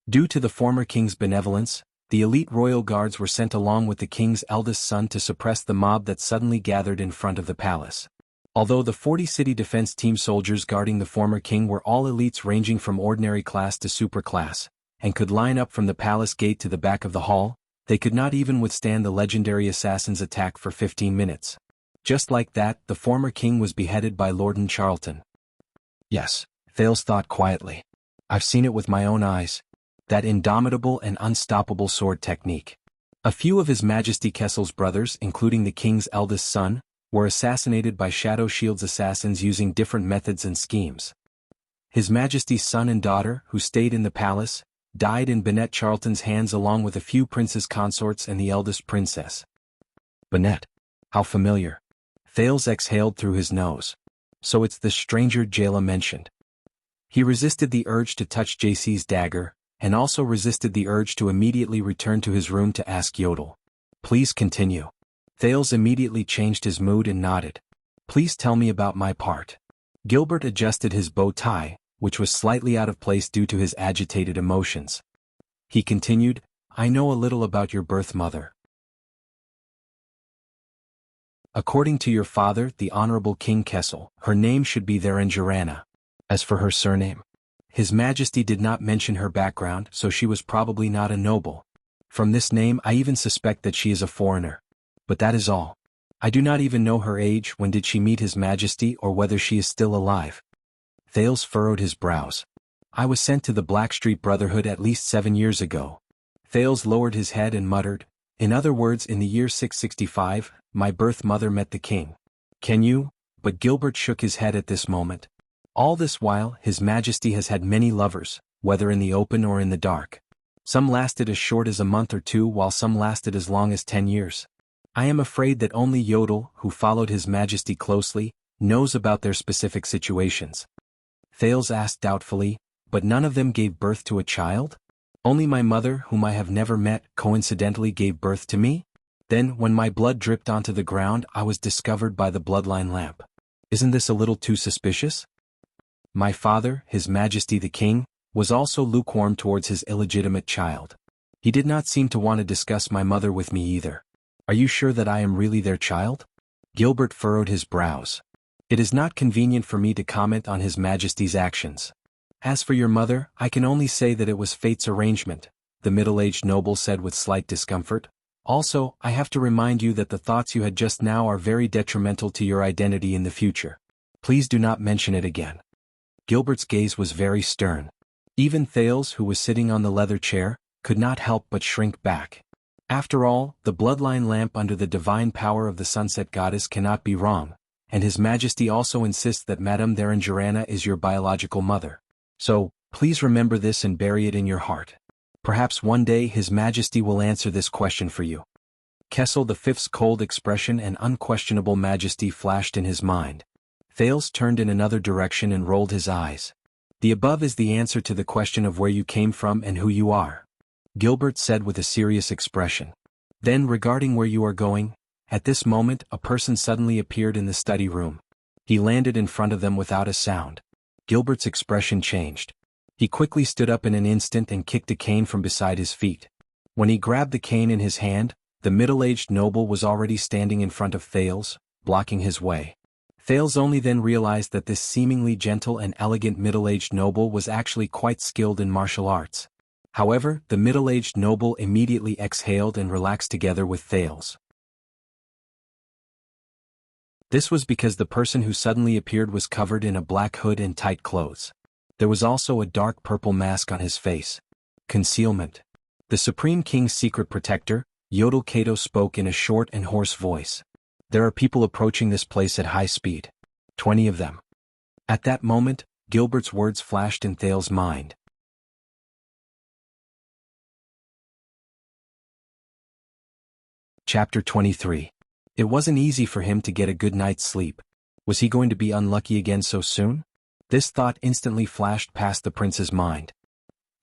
[SPEAKER 1] Due to the former king's benevolence, the elite royal guards were sent along with the king's eldest son to suppress the mob that suddenly gathered in front of the palace. Although the 40-city defense team soldiers guarding the former king were all elites ranging from ordinary class to super class, and could line up from the palace gate to the back of the hall, they could not even withstand the legendary assassin's attack for 15 minutes. Just like that, the former king was beheaded by Lord Charlton. Yes, Thales thought quietly. I've seen it with my own eyes. That indomitable and unstoppable sword technique. A few of His Majesty Kessel's brothers, including the king's eldest son, were assassinated by Shadow Shield's assassins using different methods and schemes. His Majesty's son and daughter, who stayed in the palace, died in Bennett Charlton's hands along with a few prince's consorts and the eldest princess. Bennett. How familiar. Thales exhaled through his nose. So it's the stranger Jayla mentioned. He resisted the urge to touch JC's dagger, and also resisted the urge to immediately return to his room to ask Yodel. Please continue. Thales immediately changed his mood and nodded. Please tell me about my part. Gilbert adjusted his bow tie, which was slightly out of place due to his agitated emotions. He continued, I know a little about your birth mother. According to your father, the Honorable King Kessel, her name should be Therangerana. As for her surname, His Majesty did not mention her background, so she was probably not a noble. From this name I even suspect that she is a foreigner. But that is all. I do not even know her age, when did she meet His Majesty, or whether she is still alive. Thales furrowed his brows. I was sent to the Blackstreet Brotherhood at least 7 years ago. Thales lowered his head and muttered, in other words, in the year 665, my birth mother met the king. Can you? But Gilbert shook his head at this moment. All this while, His Majesty has had many lovers, whether in the open or in the dark. Some lasted as short as a month or two, while some lasted as long as 10 years. I am afraid that only Yodel, who followed His Majesty closely, knows about their specific situations. Thales asked doubtfully, but none of them gave birth to a child? Only my mother, whom I have never met, coincidentally gave birth to me? Then, when my blood dripped onto the ground, I was discovered by the bloodline lamp. Isn't this a little too suspicious? My father, His Majesty the King, was also lukewarm towards his illegitimate child. He did not seem to want to discuss my mother with me either. Are you sure that I am really their child? Gilbert furrowed his brows. It is not convenient for me to comment on His Majesty's actions. As for your mother, I can only say that it was fate's arrangement, the middle-aged noble said with slight discomfort. Also, I have to remind you that the thoughts you had just now are very detrimental to your identity in the future. Please do not mention it again. Gilbert's gaze was very stern. Even Thales, who was sitting on the leather chair, could not help but shrink back. After all, the bloodline lamp under the divine power of the sunset goddess cannot be wrong, and His Majesty also insists that Madame Therangerana is your biological mother. So, please remember this and bury it in your heart. Perhaps one day His Majesty will answer this question for you. Kessel V's cold expression and unquestionable majesty flashed in his mind. Thales turned in another direction and rolled his eyes. The above is the answer to the question of where you came from and who you are, Gilbert said with a serious expression. Then regarding where you are going, at this moment a person suddenly appeared in the study room. He landed in front of them without a sound. Gilbert's expression changed. He quickly stood up in an instant and kicked a cane from beside his feet. When he grabbed the cane in his hand, the middle-aged noble was already standing in front of Thales, blocking his way. Thales only then realized that this seemingly gentle and elegant middle-aged noble was actually quite skilled in martial arts. However, the middle-aged noble immediately exhaled and relaxed together with Thales. This was because the person who suddenly appeared was covered in a black hood and tight clothes. There was also a dark purple mask on his face. Concealment. The Supreme King's secret protector, Yodel Kato, spoke in a short and hoarse voice. There are people approaching this place at high speed. 20 of them. At that moment, Gilbert's words flashed in Thales' mind. Chapter 23. It wasn't easy for him to get a good night's sleep. Was he going to be unlucky again so soon? This thought instantly flashed past the prince's mind.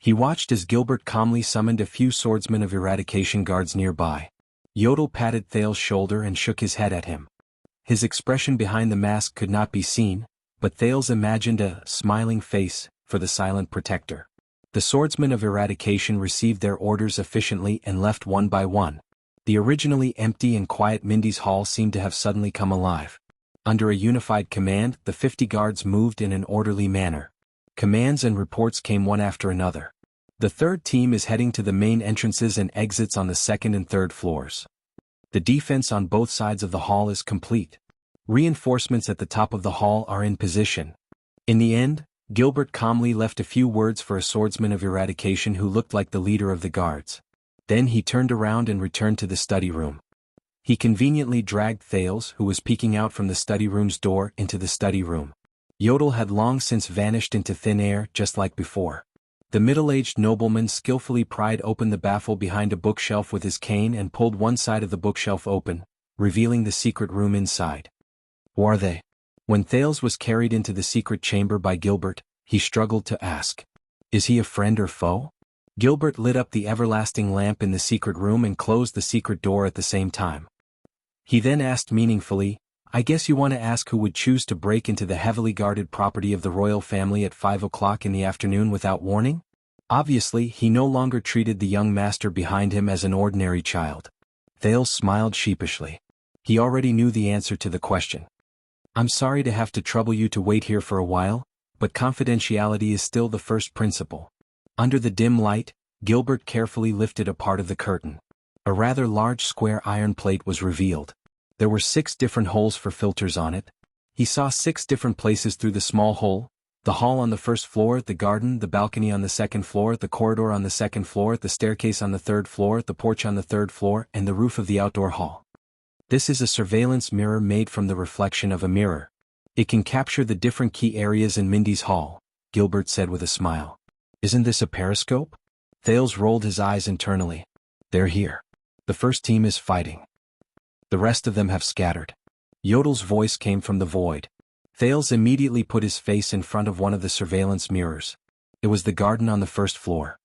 [SPEAKER 1] He watched as Gilbert calmly summoned a few swordsmen of eradication guards nearby. Yodel patted Thale's shoulder and shook his head at him. His expression behind the mask could not be seen, but Thales imagined a smiling face for the silent protector. The swordsmen of eradication received their orders efficiently and left one by one. The originally empty and quiet Mindy's hall seemed to have suddenly come alive. Under a unified command, the 50 guards moved in an orderly manner. Commands and reports came one after another. The third team is heading to the main entrances and exits on the second and third floors. The defense on both sides of the hall is complete. Reinforcements at the top of the hall are in position. In the end, Gilbert calmly left a few words for a swordsman of eradication who looked like the leader of the guards. Then he turned around and returned to the study room. He conveniently dragged Thales, who was peeking out from the study room's door, into the study room. Yodel had long since vanished into thin air, just like before. The middle-aged nobleman skillfully pried open the baffle behind a bookshelf with his cane and pulled one side of the bookshelf open, revealing the secret room inside. Who are they? When Thales was carried into the secret chamber by Gilbert, he struggled to ask. Is he a friend or foe? Gilbert lit up the everlasting lamp in the secret room and closed the secret door at the same time. He then asked meaningfully, I guess you want to ask who would choose to break into the heavily guarded property of the royal family at 5 o'clock in the afternoon without warning? Obviously, he no longer treated the young master behind him as an ordinary child. Thales smiled sheepishly. He already knew the answer to the question. I'm sorry to have to trouble you to wait here for a while, but confidentiality is still the first principle. Under the dim light, Gilbert carefully lifted a part of the curtain. A rather large square iron plate was revealed. There were 6 different holes for filters on it. He saw 6 different places through the small hole: the hall on the first floor, the garden, the balcony on the second floor, the corridor on the second floor, the staircase on the third floor, the porch on the third floor, and the roof of the outdoor hall. This is a surveillance mirror made from the reflection of a mirror. It can capture the different key areas in Mindy's hall, Gilbert said with a smile. Isn't this a periscope? Thales rolled his eyes internally. They're here. The first team is fighting. The rest of them have scattered. Yodel's voice came from the void. Thales immediately put his face in front of one of the surveillance mirrors. It was the garden on the first floor.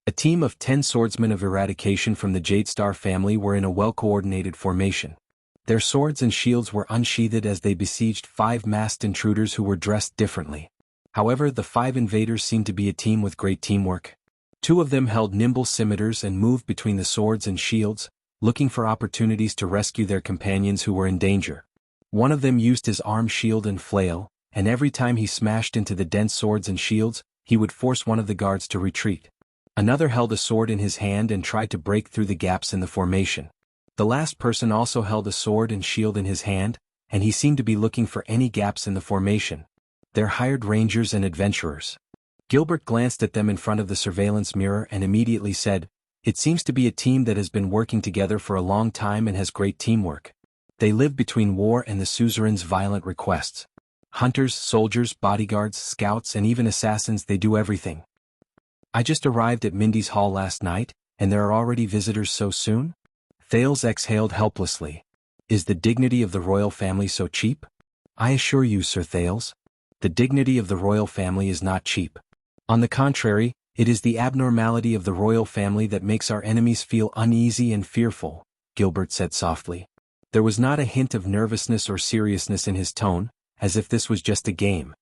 [SPEAKER 1] A team of 10 swordsmen of eradication from the Jadestar family were in a well-coordinated formation. Their swords and shields were unsheathed as they besieged 5 masked intruders who were dressed differently. However, the 5 invaders seemed to be a team with great teamwork. 2 of them held nimble scimitars and moved between the swords and shields, looking for opportunities to rescue their companions who were in danger. One of them used his arm shield and flail, and every time he smashed into the dense swords and shields, he would force one of the guards to retreat. Another held a sword in his hand and tried to break through the gaps in the formation. The last person also held a sword and shield in his hand, and he seemed to be looking for any gaps in the formation. They're hired rangers and adventurers. Gilbert glanced at them in front of the surveillance mirror and immediately said, It seems to be a team that has been working together for a long time and has great teamwork. They live between war and the suzerain's violent requests. Hunters, soldiers, bodyguards, scouts, and even assassins, they do everything. I just arrived at Mindy's hall last night, and there are already visitors so soon? Thales exhaled helplessly. Is the dignity of the royal family so cheap? I assure you, Sir Thales, the dignity of the royal family is not cheap. On the contrary, it is the abnormality of the royal family that makes our enemies feel uneasy and fearful, Gilbert said softly. There was not a hint of nervousness or seriousness in his tone, as if this was just a game.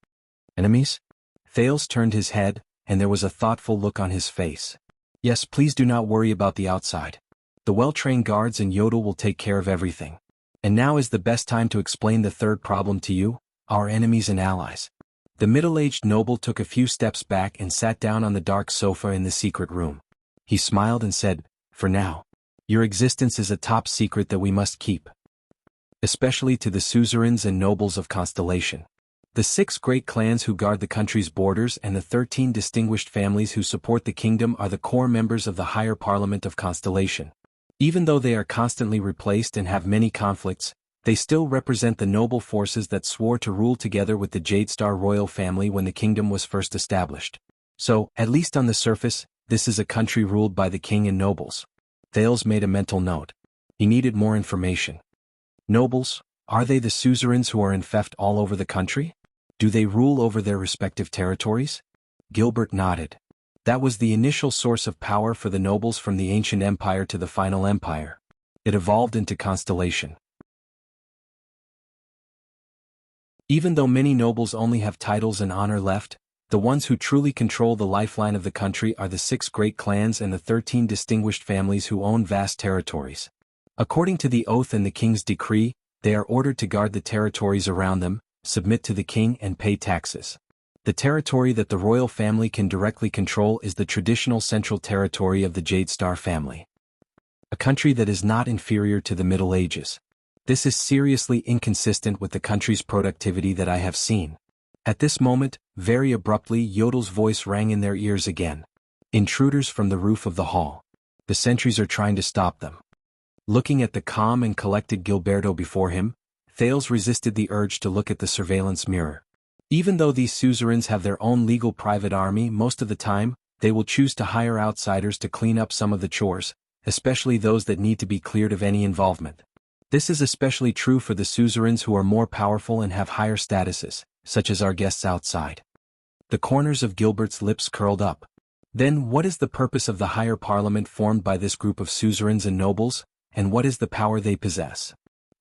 [SPEAKER 1] Enemies? Thales turned his head, and there was a thoughtful look on his face. Yes, please do not worry about the outside. The well-trained guards and Yodel will take care of everything. And now is the best time to explain the third problem to you, our enemies and allies. The middle-aged noble took a few steps back and sat down on the dark sofa in the secret room. He smiled and said, For now, your existence is a top secret that we must keep. Especially to the suzerains and nobles of Constellation. The 6 great clans who guard the country's borders and the 13 distinguished families who support the kingdom are the core members of the higher parliament of Constellation. Even though they are constantly replaced and have many conflicts, they still represent the noble forces that swore to rule together with the Jadestar royal family when the kingdom was first established. So, at least on the surface, this is a country ruled by the king and nobles. Thales made a mental note. He needed more information. Nobles, are they the suzerains who are in theft all over the country? Do they rule over their respective territories? Gilbert nodded. That was the initial source of power for the nobles from the ancient empire to the final empire. It evolved into constellation. Even though many nobles only have titles and honor left, the ones who truly control the lifeline of the country are the 6 great clans and the 13 distinguished families who own vast territories. According to the oath and the king's decree, they are ordered to guard the territories around them, submit to the king and pay taxes. The territory that the royal family can directly control is the traditional central territory of the Jade Star family. A country that is not inferior to the Middle Ages. This is seriously inconsistent with the country's productivity that I have seen. At this moment, very abruptly Yodel's voice rang in their ears again. Intruders from the roof of the hall. The sentries are trying to stop them. Looking at the calm and collected Gilberto before him, Thales resisted the urge to look at the surveillance mirror. Even though these suzerains have their own legal private army, most of the time, they will choose to hire outsiders to clean up some of the chores, especially those that need to be cleared of any involvement. This is especially true for the suzerains who are more powerful and have higher statuses, such as our guests outside. The corners of Gilbert's lips curled up. Then what is the purpose of the higher parliament formed by this group of suzerains and nobles, and what is the power they possess?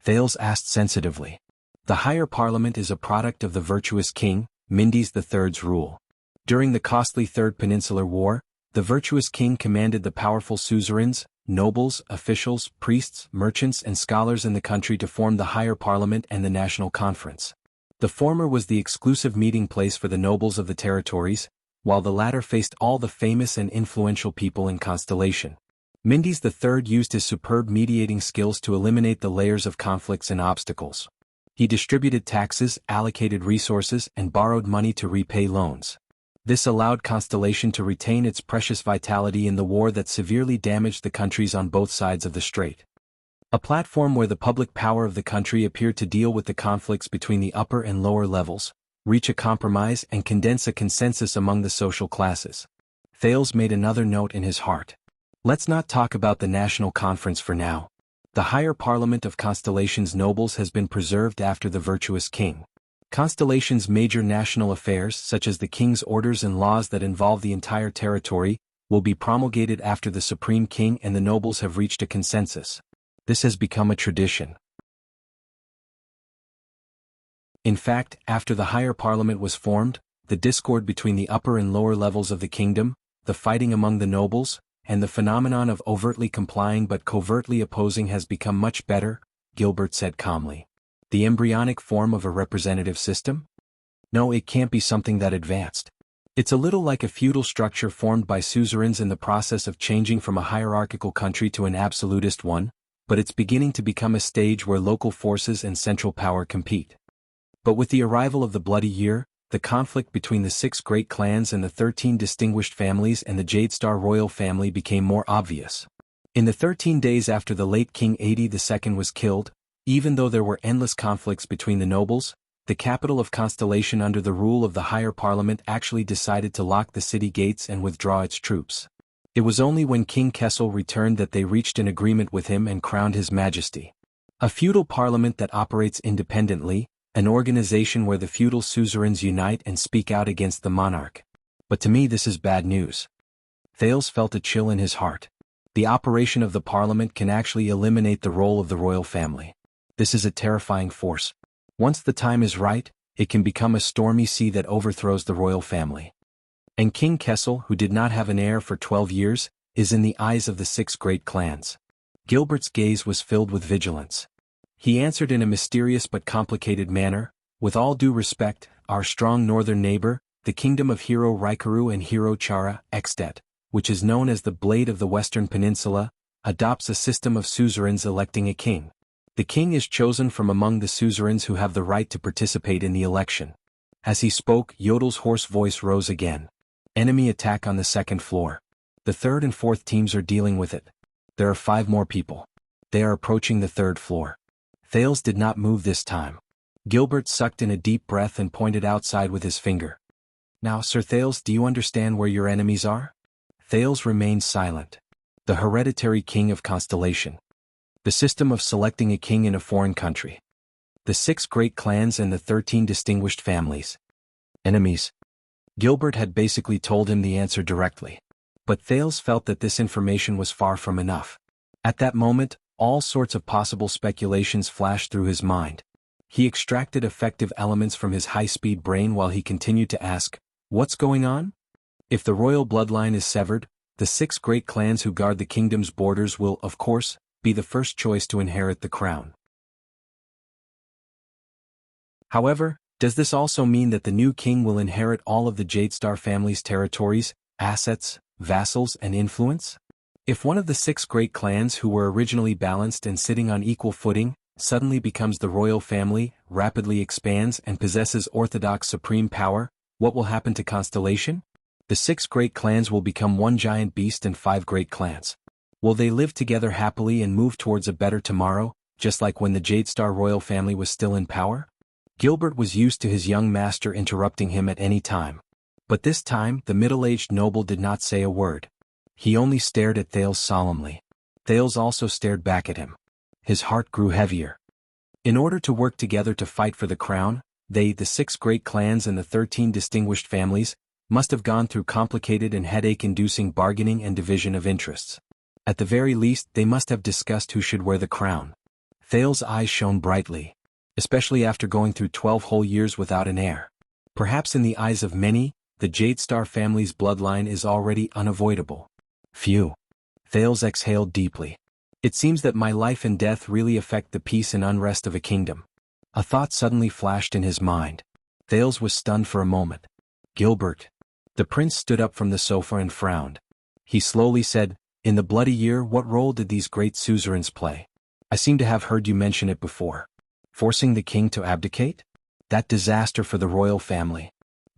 [SPEAKER 1] Thales asked sensitively. The higher parliament is a product of the virtuous king, Mindys III's rule. During the costly Third Peninsular War, the virtuous king commanded the powerful suzerains, nobles, officials, priests, merchants and scholars in the country to form the higher parliament and the national conference. The former was the exclusive meeting place for the nobles of the territories, while the latter faced all the famous and influential people in Constellation. Mindys III used his superb mediating skills to eliminate the layers of conflicts and obstacles. He distributed taxes, allocated resources, and borrowed money to repay loans. This allowed Constellation to retain its precious vitality in the war that severely damaged the countries on both sides of the strait. A platform where the public power of the country appeared to deal with the conflicts between the upper and lower levels, reach a compromise and condense a consensus among the social classes. Thales made another note in his heart. Let's not talk about the national conference for now. The higher parliament of Constellation's nobles has been preserved after the virtuous king. Constellation's major national affairs, such as the king's orders and laws that involve the entire territory, will be promulgated after the supreme king and the nobles have reached a consensus. This has become a tradition. In fact, after the higher parliament was formed, the discord between the upper and lower levels of the kingdom, the fighting among the nobles, and the phenomenon of overtly complying but covertly opposing has become much better, Gilbert said calmly. The embryonic form of a representative system? No, it can't be something that advanced. It's a little like a feudal structure formed by suzerains in the process of changing from a hierarchical country to an absolutist one, but it's beginning to become a stage where local forces and central power compete. But with the arrival of the Bloody Year, the conflict between the 6 great clans and the 13 distinguished families and the Jade Star royal family became more obvious. In the 13 days after the late King Adi II was killed, even though there were endless conflicts between the nobles, the capital of Constellation under the rule of the higher parliament actually decided to lock the city gates and withdraw its troops. It was only when King Kessel returned that they reached an agreement with him and crowned his majesty. A feudal parliament that operates independently, an organization where the feudal suzerains unite and speak out against the monarch. But to me this is bad news. Thales felt a chill in his heart. The operation of the parliament can actually eliminate the role of the royal family. This is a terrifying force. Once the time is right, it can become a stormy sea that overthrows the royal family. And King Kessel, who did not have an heir for 12 years, is in the eyes of the 6 great clans. Gilbert's gaze was filled with vigilance. He answered in a mysterious but complicated manner, with all due respect, our strong northern neighbor, the kingdom of Hero Raikaru and Hero Chara, Extet, which is known as the Blade of the Western Peninsula, adopts a system of suzerains electing a king. The king is chosen from among the suzerains who have the right to participate in the election. As he spoke, Yodel's hoarse voice rose again. Enemy attack on the 2nd floor. The 3rd and 4th teams are dealing with it. There are 5 more people. They are approaching the 3rd floor. Thales did not move this time. Gilbert sucked in a deep breath and pointed outside with his finger. Now, Sir Thales, do you understand where your enemies are? Thales remained silent. The hereditary king of Constellation. The system of selecting a king in a foreign country. The 6 great clans and the 13 distinguished families. Enemies. Gilbert had basically told him the answer directly. But Thales felt that this information was far from enough. At that moment, all sorts of possible speculations flashed through his mind. He extracted effective elements from his high-speed brain while he continued to ask, "What's going on?" If the royal bloodline is severed, the 6 great clans who guard the kingdom's borders will, of course, be the first choice to inherit the crown. However, does this also mean that the new king will inherit all of the Jadestar family's territories, assets, vassals, and influence? If one of the 6 great clans who were originally balanced and sitting on equal footing, suddenly becomes the royal family, rapidly expands and possesses orthodox supreme power, what will happen to Constellation? The 6 great clans will become one giant beast and 5 great clans. Will they live together happily and move towards a better tomorrow, just like when the Jadestar royal family was still in power? Gilbert was used to his young master interrupting him at any time. But this time, the middle-aged noble did not say a word. He only stared at Thales solemnly. Thales also stared back at him. His heart grew heavier. In order to work together to fight for the crown, they, the 6 great clans and the 13 distinguished families, must have gone through complicated and headache-inducing bargaining and division of interests. At the very least, they must have discussed who should wear the crown. Thales' eyes shone brightly. Especially after going through 12 whole years without an heir. Perhaps in the eyes of many, the Jadestar family's bloodline is already unavoidable. Phew. Thales exhaled deeply. It seems that my life and death really affect the peace and unrest of a kingdom. A thought suddenly flashed in his mind. Thales was stunned for a moment. Gilbert. The prince stood up from the sofa and frowned. He slowly said, "In the bloody year, what role did these great suzerains play? I seem to have heard you mention it before. Forcing the king to abdicate? That disaster for the royal family."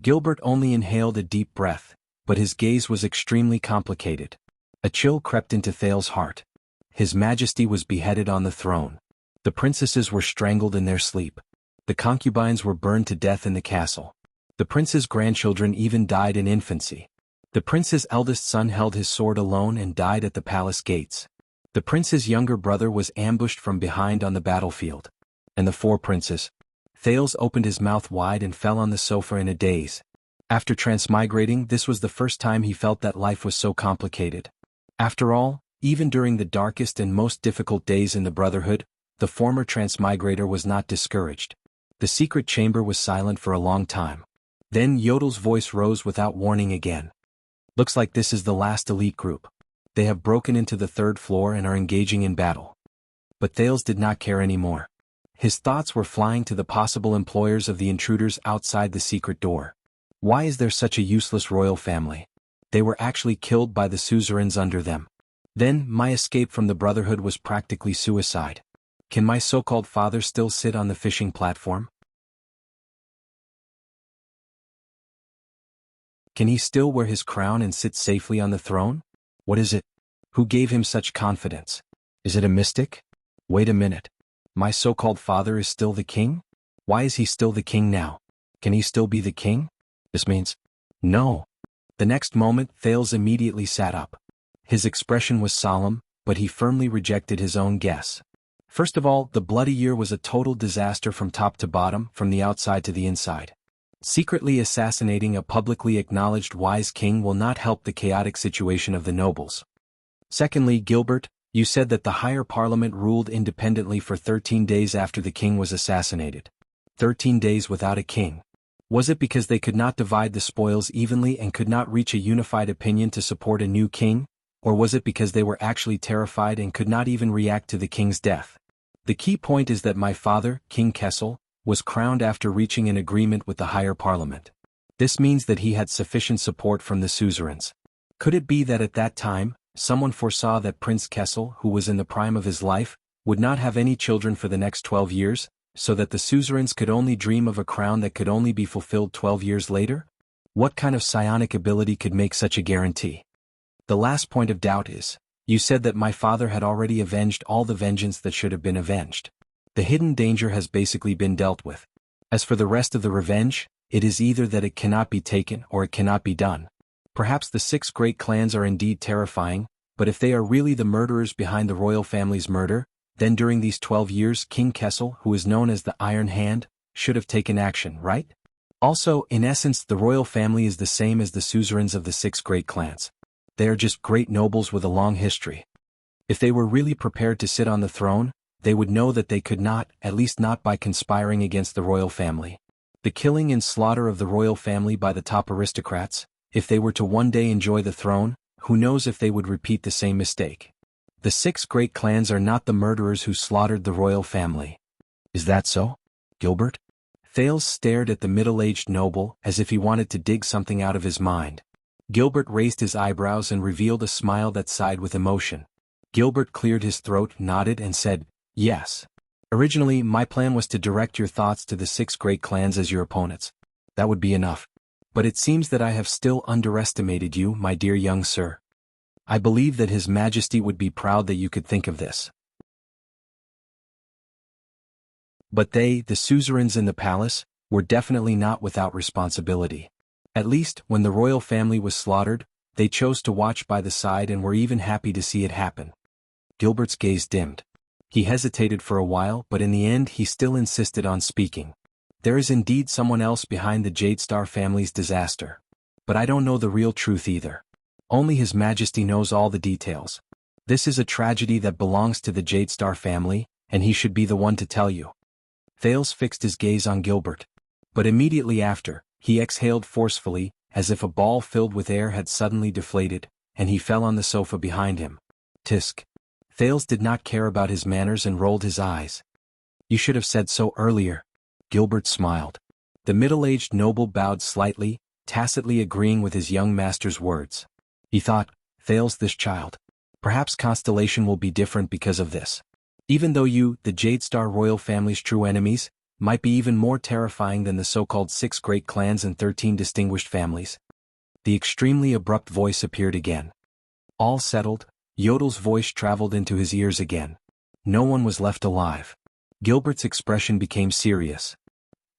[SPEAKER 1] Gilbert only inhaled a deep breath, but his gaze was extremely complicated. A chill crept into Thales' heart. His Majesty was beheaded on the throne. The princesses were strangled in their sleep. The concubines were burned to death in the castle. The prince's grandchildren even died in infancy. The prince's eldest son held his sword alone and died at the palace gates. The prince's younger brother was ambushed from behind on the battlefield. And the 4 princes. Thales opened his mouth wide and fell on the sofa in a daze. After transmigrating, this was the first time he felt that life was so complicated. After all, even during the darkest and most difficult days in the Brotherhood, the former transmigrator was not discouraged. The secret chamber was silent for a long time. Then Yodel's voice rose without warning again. "Looks like this is the last elite group. They have broken into the 3rd floor and are engaging in battle." But Thales did not care anymore. His thoughts were flying to the possible employers of the intruders outside the secret door. Why is there such a useless royal family? They were actually killed by the suzerains under them. Then, my escape from the Brotherhood was practically suicide. Can my so-called father still sit on the fishing platform? Can he still wear his crown and sit safely on the throne? What is it? Who gave him such confidence? Is it a mystic? Wait a minute. My so-called father is still the king? Why is he still the king now? Can he still be the king? This means... No. The next moment, Thales immediately sat up. His expression was solemn, but he firmly rejected his own guess. First of all, the bloody year was a total disaster from top to bottom, from the outside to the inside. Secretly assassinating a publicly acknowledged wise king will not help the chaotic situation of the nobles. Secondly, Gilbert, you said that the higher parliament ruled independently for 13 days after the king was assassinated. 13 days without a king. Was it because they could not divide the spoils evenly and could not reach a unified opinion to support a new king? Or was it because they were actually terrified and could not even react to the king's death? The key point is that my father, King Kessel, was crowned after reaching an agreement with the higher parliament. This means that he had sufficient support from the suzerains. Could it be that at that time, someone foresaw that Prince Kessel, who was in the prime of his life, would not have any children for the next 12 years, so that the suzerains could only dream of a crown that could only be fulfilled 12 years later? What kind of psionic ability could make such a guarantee? The last point of doubt is, you said that my father had already avenged all the vengeance that should have been avenged. The hidden danger has basically been dealt with. As for the rest of the revenge, it is either that it cannot be taken or it cannot be done. Perhaps the 6 great clans are indeed terrifying, but if they are really the murderers behind the royal family's murder, then during these 12 years King Kessel, who is known as the Iron Hand, should have taken action, right? Also, in essence, the royal family is the same as the suzerains of the 6 great clans. They are just great nobles with a long history. If they were really prepared to sit on the throne, they would know that they could not, at least not by conspiring against the royal family. The killing and slaughter of the royal family by the top aristocrats, if they were to one day enjoy the throne, who knows if they would repeat the same mistake. The 6 great clans are not the murderers who slaughtered the royal family. Is that so, Gilbert? Thales stared at the middle-aged noble as if he wanted to dig something out of his mind. Gilbert raised his eyebrows and revealed a smile that sighed with emotion. Gilbert cleared his throat, nodded, and said, "Yes. Originally, my plan was to direct your thoughts to the 6 great clans as your opponents. That would be enough. But it seems that I have still underestimated you, my dear young sir. I believe that His Majesty would be proud that you could think of this." But they, the suzerains in the palace, were definitely not without responsibility. At least, when the royal family was slaughtered, they chose to watch by the side and were even happy to see it happen. Gilbert's gaze dimmed. He hesitated for a while, but in the end he still insisted on speaking. "There is indeed someone else behind the Jadestar family's disaster. But I don't know the real truth either. Only His Majesty knows all the details. This is a tragedy that belongs to the Jadestar family, and he should be the one to tell you." Thales fixed his gaze on Gilbert. But immediately after, he exhaled forcefully, as if a ball filled with air had suddenly deflated, and he fell on the sofa behind him. Tisk. Thales did not care about his manners and rolled his eyes. "You should have said so earlier." Gilbert smiled. The middle-aged noble bowed slightly, tacitly agreeing with his young master's words. He thought, "Thales, this child. Perhaps Constellation will be different because of this. Even though you, the Jadestar royal family's true enemies, might be even more terrifying than the so-called 6 great clans and 13 distinguished families." The extremely abrupt voice appeared again. All settled, Yodel's voice traveled into his ears again. No one was left alive. Gilbert's expression became serious.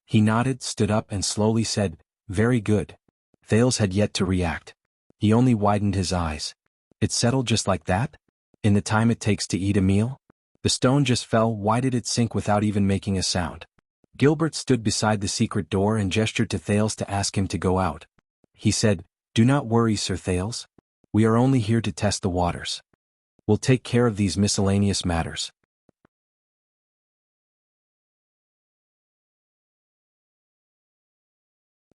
[SPEAKER 1] He nodded, stood up and slowly said, "Very good." Thales had yet to react. He only widened his eyes. "It settled just like that? In the time it takes to eat a meal? The stone just fell. Why did it sink without even making a sound?" Gilbert stood beside the secret door and gestured to Thales to ask him to go out. He said, "Do not worry, Sir Thales. We are only here to test the waters. We'll take care of these miscellaneous matters."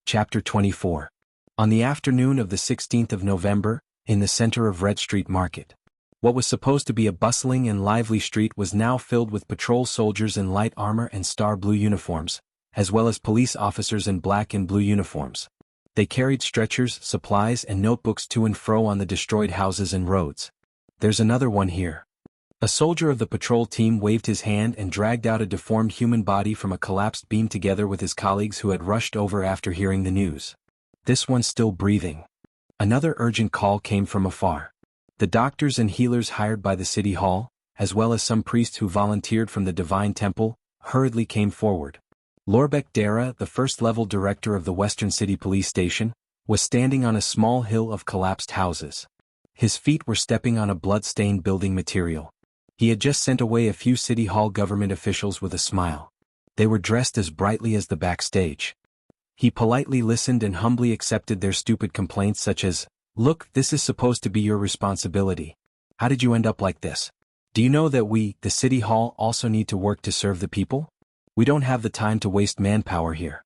[SPEAKER 1] Chapter 24. On the afternoon of the 16th of November, in the center of Red Street Market. What was supposed to be a bustling and lively street was now filled with patrol soldiers in light armor and star blue uniforms, as well as police officers in black and blue uniforms. They carried stretchers, supplies and notebooks to and fro on the destroyed houses and roads. "There's another one here." A soldier of the patrol team waved his hand and dragged out a deformed human body from a collapsed beam together with his colleagues who had rushed over after hearing the news. "This one's still breathing." Another urgent call came from afar. The doctors and healers hired by the city hall, as well as some priests who volunteered from the Divine Temple, hurriedly came forward. Lorbek Dara, the first-level director of the Western City Police Station, was standing on a small hill of collapsed houses. His feet were stepping on a blood-stained building material. He had just sent away a few city hall government officials with a smile. They were dressed as brightly as the backstage. He politely listened and humbly accepted their stupid complaints such as, "Look, this is supposed to be your responsibility. How did you end up like this? Do you know that we, the city hall, also need to work to serve the people? We don't have the time to waste manpower here."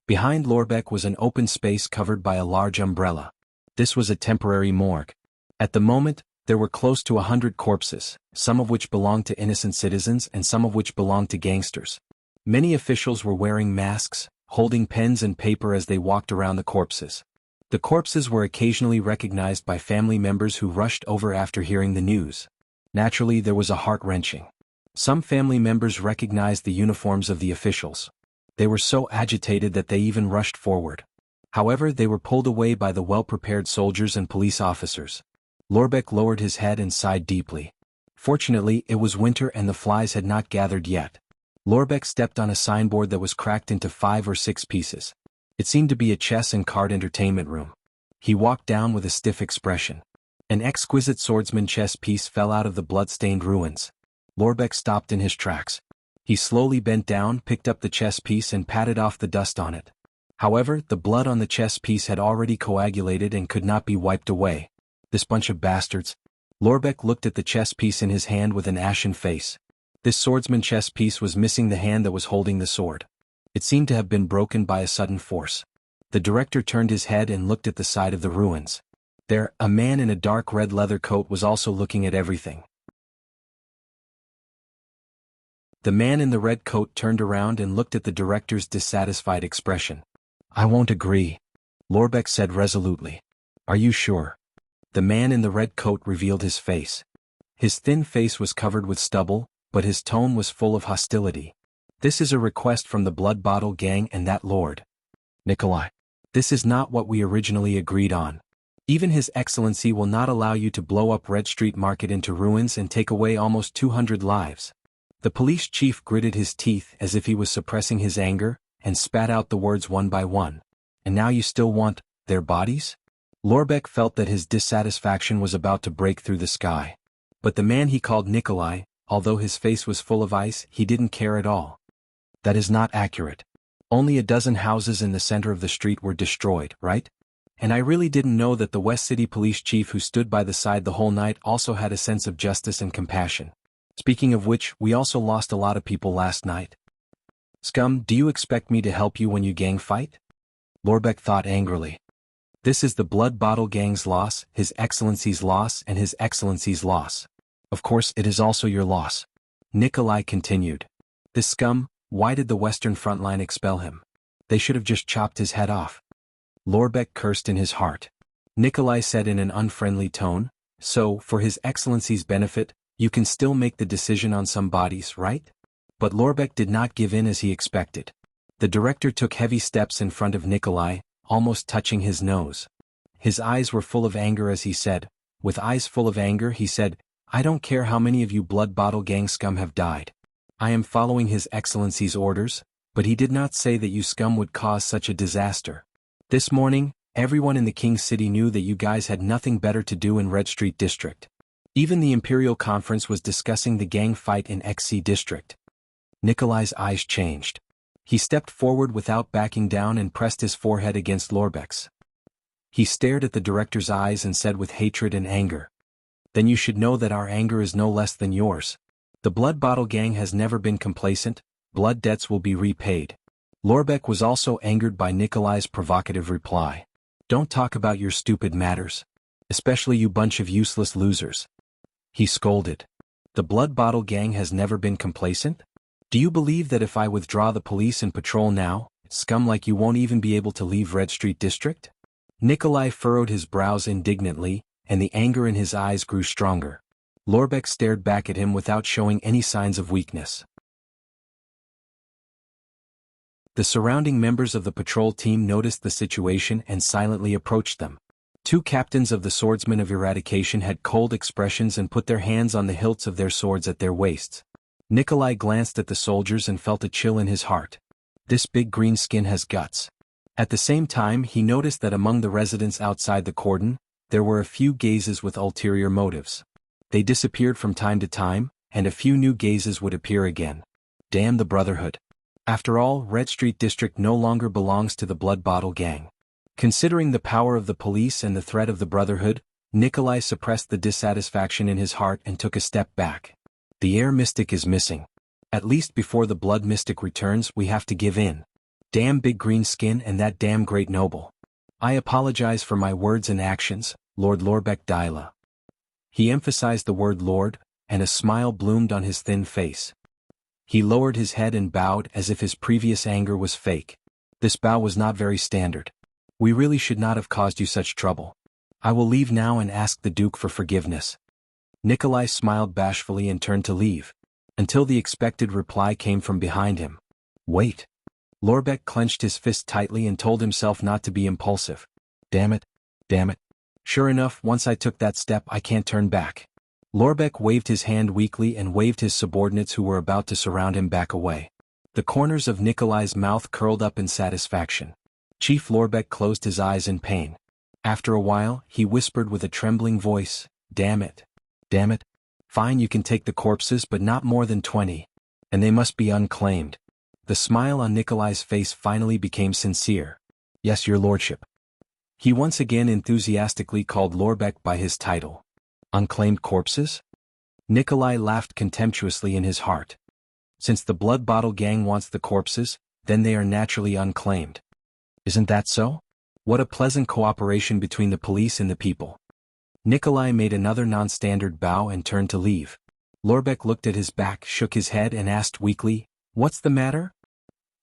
[SPEAKER 1] Behind Lorbek was an open space covered by a large umbrella. This was a temporary morgue. At the moment, there were close to 100 corpses, some of which belonged to innocent citizens and some of which belonged to gangsters. Many officials were wearing masks, holding pens and paper as they walked around the corpses. The corpses were occasionally recognized by family members who rushed over after hearing the news. Naturally, there was a heart-wrenching. Some family members recognized the uniforms of the officials. They were so agitated that they even rushed forward. However, they were pulled away by the well-prepared soldiers and police officers. Lorbek lowered his head and sighed deeply. Fortunately, it was winter and the flies had not gathered yet. Lorbek stepped on a signboard that was cracked into 5 or 6 pieces. It seemed to be a chess and card entertainment room. He walked down with a stiff expression. An exquisite swordsman chess piece fell out of the blood-stained ruins. Lorbek stopped in his tracks. He slowly bent down, picked up the chess piece and patted off the dust on it. However, the blood on the chess piece had already coagulated and could not be wiped away. This bunch of bastards. Lorbeck looked at the chess piece in his hand with an ashen face. This swordsman chess piece was missing the hand that was holding the sword. It seemed to have been broken by a sudden force. The director turned his head and looked at the side of the ruins. There, a man in a dark red leather coat was also looking at everything. The man in the red coat turned around and looked at the director's dissatisfied expression. "I won't agree," Lorbeck said resolutely. "Are you sure?" The man in the red coat revealed his face. His thin face was covered with stubble, but his tone was full of hostility. "This is a request from the Blood Bottle Gang and that lord. Nikolai. This is not what we originally agreed on. Even His Excellency will not allow you to blow up Red Street Market into ruins and take away almost 200 lives." The police chief gritted his teeth as if he was suppressing his anger, and spat out the words one by one. "And now you still want their bodies?" Lorbeck felt that his dissatisfaction was about to break through the sky. But the man he called Nikolai, although his face was full of ice, he didn't care at all. "That is not accurate. Only a dozen houses in the center of the street were destroyed, right? And I really didn't know that the West City police chief who stood by the side the whole night also had a sense of justice and compassion. Speaking of which, we also lost a lot of people last night. Scum, do you expect me to help you when you gang fight?" Lorbeck thought angrily. "This is the Blood Bottle Gang's loss, His Excellency's loss, and His Excellency's loss. Of course, it is also your loss." Nikolai continued. "This scum, why did the Western Front Line expel him? They should have just chopped his head off." Lorbeck cursed in his heart. Nikolai said in an unfriendly tone, "So, for His Excellency's benefit, you can still make the decision on some bodies, right?" But Lorbeck did not give in as he expected. The director took heavy steps in front of Nikolai, almost touching his nose. His eyes were full of anger as he said, with eyes full of anger he said, "I don't care how many of you Blood Bottle Gang scum have died. I am following His Excellency's orders, but he did not say that you scum would cause such a disaster. This morning, everyone in the King City knew that you guys had nothing better to do in Red Street District. Even the Imperial Conference was discussing the gang fight in XC District." Nikolai's eyes changed. He stepped forward without backing down and pressed his forehead against Lorbeck's. He stared at the director's eyes and said with hatred and anger, "Then you should know that our anger is no less than yours. The Blood Bottle Gang has never been complacent, blood debts will be repaid." Lorbeck was also angered by Nikolai's provocative reply. "Don't talk about your stupid matters. Especially you bunch of useless losers." He scolded. "The Blood Bottle Gang has never been complacent? Do you believe that if I withdraw the police and patrol now, scum like you won't even be able to leave Red Street District?" Nikolai furrowed his brows indignantly, and the anger in his eyes grew stronger. Lorbeck stared back at him without showing any signs of weakness. The surrounding members of the patrol team noticed the situation and silently approached them. Two captains of the Swordsmen of Eradication had cold expressions and put their hands on the hilts of their swords at their waists. Nikolai glanced at the soldiers and felt a chill in his heart. This big green skin has guts. At the same time he noticed that among the residents outside the cordon, there were a few gazes with ulterior motives. They disappeared from time to time, and a few new gazes would appear again. Damn the Brotherhood. After all, Red Street District no longer belongs to the Blood Bottle Gang. Considering the power of the police and the threat of the Brotherhood, Nikolai suppressed the dissatisfaction in his heart and took a step back. The Air Mystic is missing. At least before the Blood Mystic returns we have to give in. Damn big green skin and that damn great noble. I apologize for my words and actions, Lord Lorbeck Dyla. He emphasized the word Lord, and a smile bloomed on his thin face. He lowered his head and bowed as if his previous anger was fake. This bow was not very standard. We really should not have caused you such trouble. I will leave now and ask the Duke for forgiveness. Nikolai smiled bashfully and turned to leave, until the expected reply came from behind him. Wait. Lorbeck clenched his fist tightly and told himself not to be impulsive. Damn it. Damn it. Sure enough, once I took that step I can't turn back. Lorbeck waved his hand weakly and waved his subordinates who were about to surround him back away. The corners of Nikolai's mouth curled up in satisfaction. Chief Lorbeck closed his eyes in pain. After a while, he whispered with a trembling voice, Damn it. Damn it. Fine, you can take the corpses but not more than 20. And they must be unclaimed. The smile on Nikolai's face finally became sincere. Yes, your lordship. He once again enthusiastically called Lorbeck by his title. Unclaimed corpses? Nikolai laughed contemptuously in his heart. Since the Blood Bottle Gang wants the corpses, then they are naturally unclaimed. Isn't that so? What a pleasant cooperation between the police and the people. Nikolai made another non-standard bow and turned to leave. Lorbeck looked at his back, shook his head and asked weakly, "What's the matter?"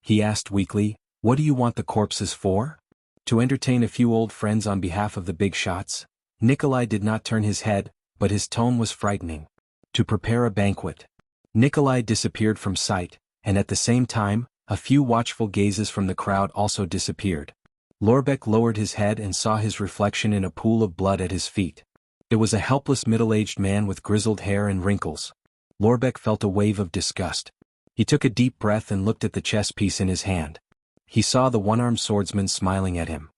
[SPEAKER 1] He asked weakly, "What do you want the corpses for?" To entertain a few old friends on behalf of the big shots. Nikolai did not turn his head, but his tone was frightening. To prepare a banquet. Nikolai disappeared from sight, and at the same time, a few watchful gazes from the crowd also disappeared. Lorbeck lowered his head and saw his reflection in a pool of blood at his feet. It was a helpless middle-aged man with grizzled hair and wrinkles. Lorbeck felt a wave of disgust. He took a deep breath and looked at the chess piece in his hand. He saw the one-armed swordsman smiling at him.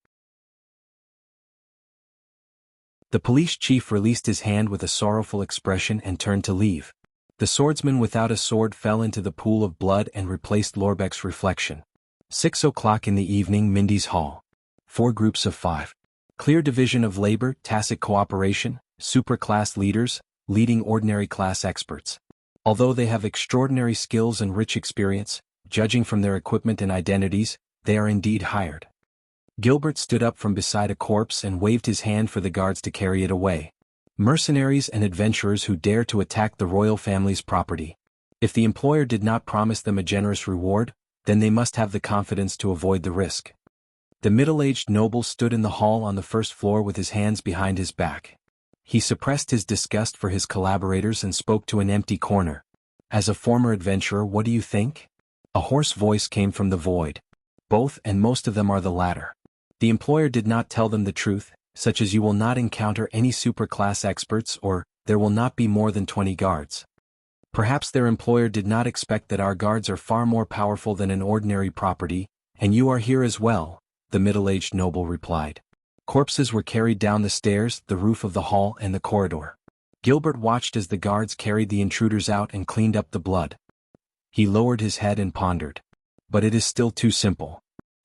[SPEAKER 1] The police chief released his hand with a sorrowful expression and turned to leave. The swordsman without a sword fell into the pool of blood and replaced Lorbeck's reflection. 6 o'clock in the evening, Mindy's Hall. 4 groups of 5. Clear division of labor, tacit cooperation, superclass leaders, leading ordinary class experts. Although they have extraordinary skills and rich experience, judging from their equipment and identities, they are indeed hired. Gilbert stood up from beside a corpse and waved his hand for the guards to carry it away. Mercenaries and adventurers who dare to attack the royal family's property. If the employer did not promise them a generous reward, then they must have the confidence to avoid the risk. The middle-aged noble stood in the hall on the first floor with his hands behind his back. He suppressed his disgust for his collaborators and spoke to an empty corner. As a former adventurer, what do you think? A hoarse voice came from the void. Both, and most of them are the latter. The employer did not tell them the truth, such as you will not encounter any superclass experts or there will not be more than 20 guards. Perhaps their employer did not expect that our guards are far more powerful than an ordinary property, and you are here as well, the middle-aged noble replied. Corpses were carried down the stairs, the roof of the hall and the corridor. Gilbert watched as the guards carried the intruders out and cleaned up the blood. He lowered his head and pondered. But it is still too simple.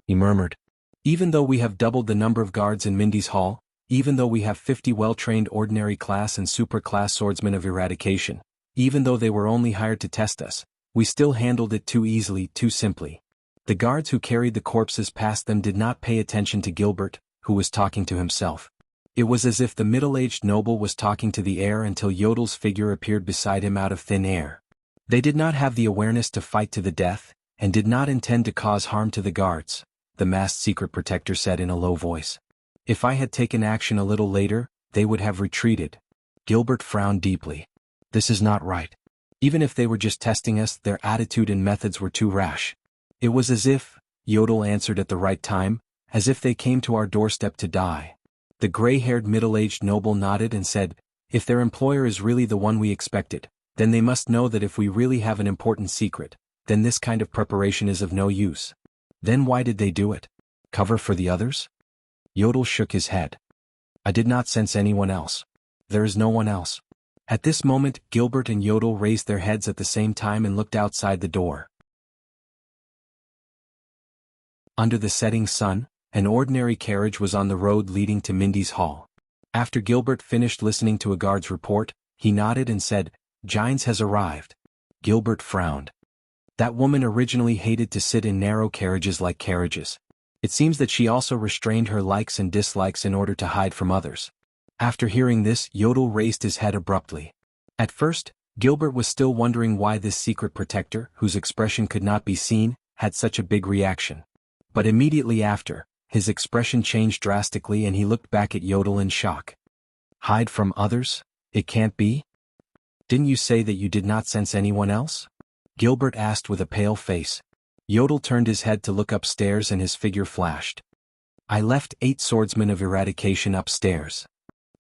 [SPEAKER 1] He murmured. Even though we have doubled the number of guards in Mindy's Hall, even though we have 50 well-trained ordinary class and superclass swordsmen of eradication, even though they were only hired to test us, we still handled it too easily, too simply. The guards who carried the corpses past them did not pay attention to Gilbert, who was talking to himself. It was as if the middle-aged noble was talking to the air until Yodel's figure appeared beside him out of thin air. They did not have the awareness to fight to the death, and did not intend to cause harm to the guards, the masked secret protector said in a low voice. If I had taken action a little later, they would have retreated. Gilbert frowned deeply. This is not right. Even if they were just testing us, their attitude and methods were too rash. It was as if, Yodel answered at the right time, as if they came to our doorstep to die. The gray-haired middle-aged noble nodded and said, if their employer is really the one we expected, then they must know that if we really have an important secret, then this kind of preparation is of no use. Then why did they do it? Cover for the others? Yodel shook his head. I did not sense anyone else. There is no one else. At this moment, Gilbert and Yodel raised their heads at the same time and looked outside the door. Under the setting sun, an ordinary carriage was on the road leading to Mindy's Hall. After Gilbert finished listening to a guard's report, he nodded and said, Gines has arrived. Gilbert frowned. That woman originally hated to sit in narrow carriages like carriages. It seems that she also restrained her likes and dislikes in order to hide from others. After hearing this, Yodel raised his head abruptly. At first, Gilbert was still wondering why this secret protector, whose expression could not be seen, had such a big reaction. But immediately after, his expression changed drastically and he looked back at Yodel in shock. Hide from others? It can't be? Didn't you say that you did not sense anyone else? Gilbert asked with a pale face. Yodel turned his head to look upstairs and his figure flashed. I left 8 swordsmen of eradication upstairs.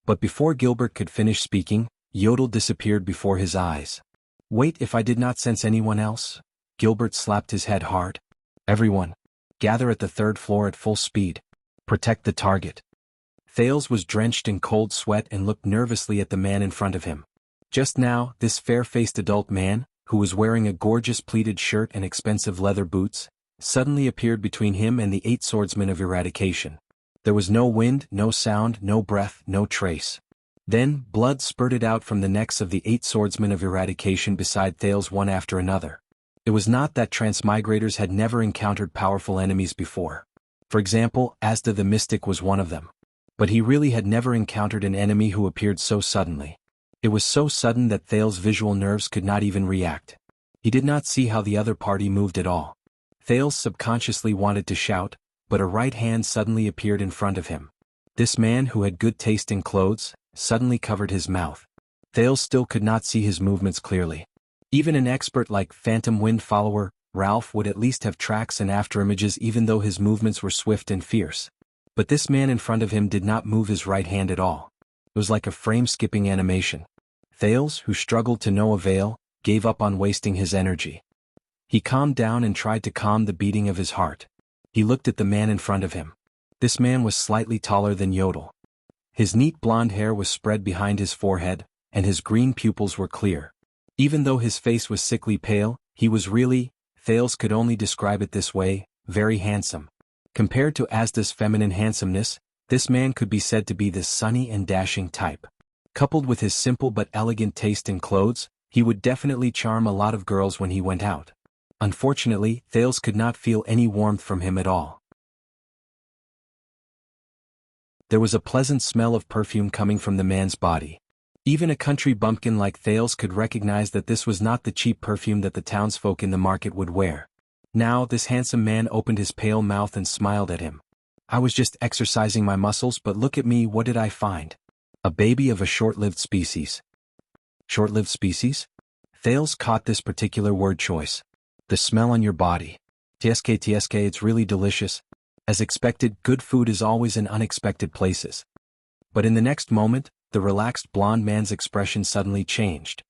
[SPEAKER 1] But before Gilbert could finish speaking, Yodel disappeared before his eyes. Wait, if I did not sense anyone else? Gilbert slapped his head hard. Everyone. Gather at the 3rd floor at full speed. Protect the target. Thales was drenched in cold sweat and looked nervously at the man in front of him. Just now, this fair-faced adult man, who was wearing a gorgeous pleated shirt and expensive leather boots, suddenly appeared between him and the 8 swordsmen of eradication. There was no wind, no sound, no breath, no trace. Then, blood spurted out from the necks of the 8 swordsmen of eradication beside Thales one after another. It was not that transmigrators had never encountered powerful enemies before. For example, Asda the Mystic was one of them. But he really had never encountered an enemy who appeared so suddenly. It was so sudden that Thales' visual nerves could not even react. He did not see how the other party moved at all. Thales subconsciously wanted to shout, but a right hand suddenly appeared in front of him. This man who had good taste in clothes, suddenly covered his mouth. Thales still could not see his movements clearly. Even an expert like Phantom Wind follower, Ralph would at least have tracks and afterimages even though his movements were swift and fierce. But this man in front of him did not move his right hand at all. It was like a frame-skipping animation. Thales, who struggled to no avail, gave up on wasting his energy. He calmed down and tried to calm the beating of his heart. He looked at the man in front of him. This man was slightly taller than Yodel. His neat blonde hair was spread behind his forehead, and his green pupils were clear. Even though his face was sickly pale, he was really, Thales could only describe it this way, very handsome. Compared to Asda's feminine handsomeness, this man could be said to be the sunny and dashing type. Coupled with his simple but elegant taste in clothes, he would definitely charm a lot of girls when he went out. Unfortunately, Thales could not feel any warmth from him at all. There was a pleasant smell of perfume coming from the man's body. Even a country bumpkin like Thales could recognize that this was not the cheap perfume that the townsfolk in the market would wear. Now this handsome man opened his pale mouth and smiled at him. I was just exercising my muscles, but look at me, what did I find? A baby of a short-lived species. Short-lived species? Thales caught this particular word choice. The smell on your body. TSK, it's really delicious. As expected, good food is always in unexpected places. But in the next moment, the relaxed blond man's expression suddenly changed.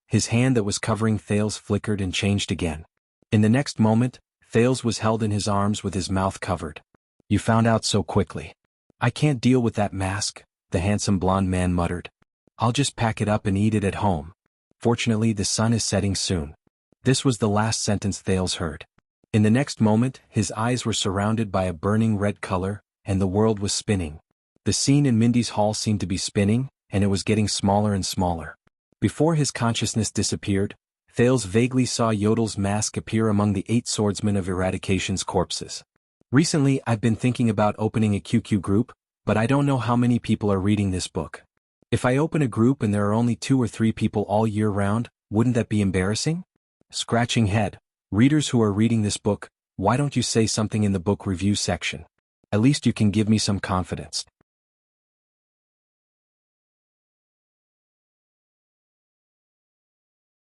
[SPEAKER 1] His hand that was covering Thales flickered and changed again. In the next moment, Thales was held in his arms with his mouth covered. You found out so quickly. I can't deal with that mask, the handsome blond man muttered. I'll just pack it up and eat it at home. Fortunately, the sun is setting soon. This was the last sentence Thales heard. In the next moment, his eyes were surrounded by a burning red color, and the world was spinning. The scene in Mindy's hall seemed to be spinning, and it was getting smaller and smaller. Before his consciousness disappeared, Thales vaguely saw Yodel's mask appear among the 8 swordsmen of Eradication's corpses. Recently, I've been thinking about opening a QQ group, but I don't know how many people are reading this book. If I open a group and there are only 2 or 3 people all year round, wouldn't that be embarrassing? Scratching head. Readers who are reading this book, why don't you say something in the book review section? At least you can give me some confidence.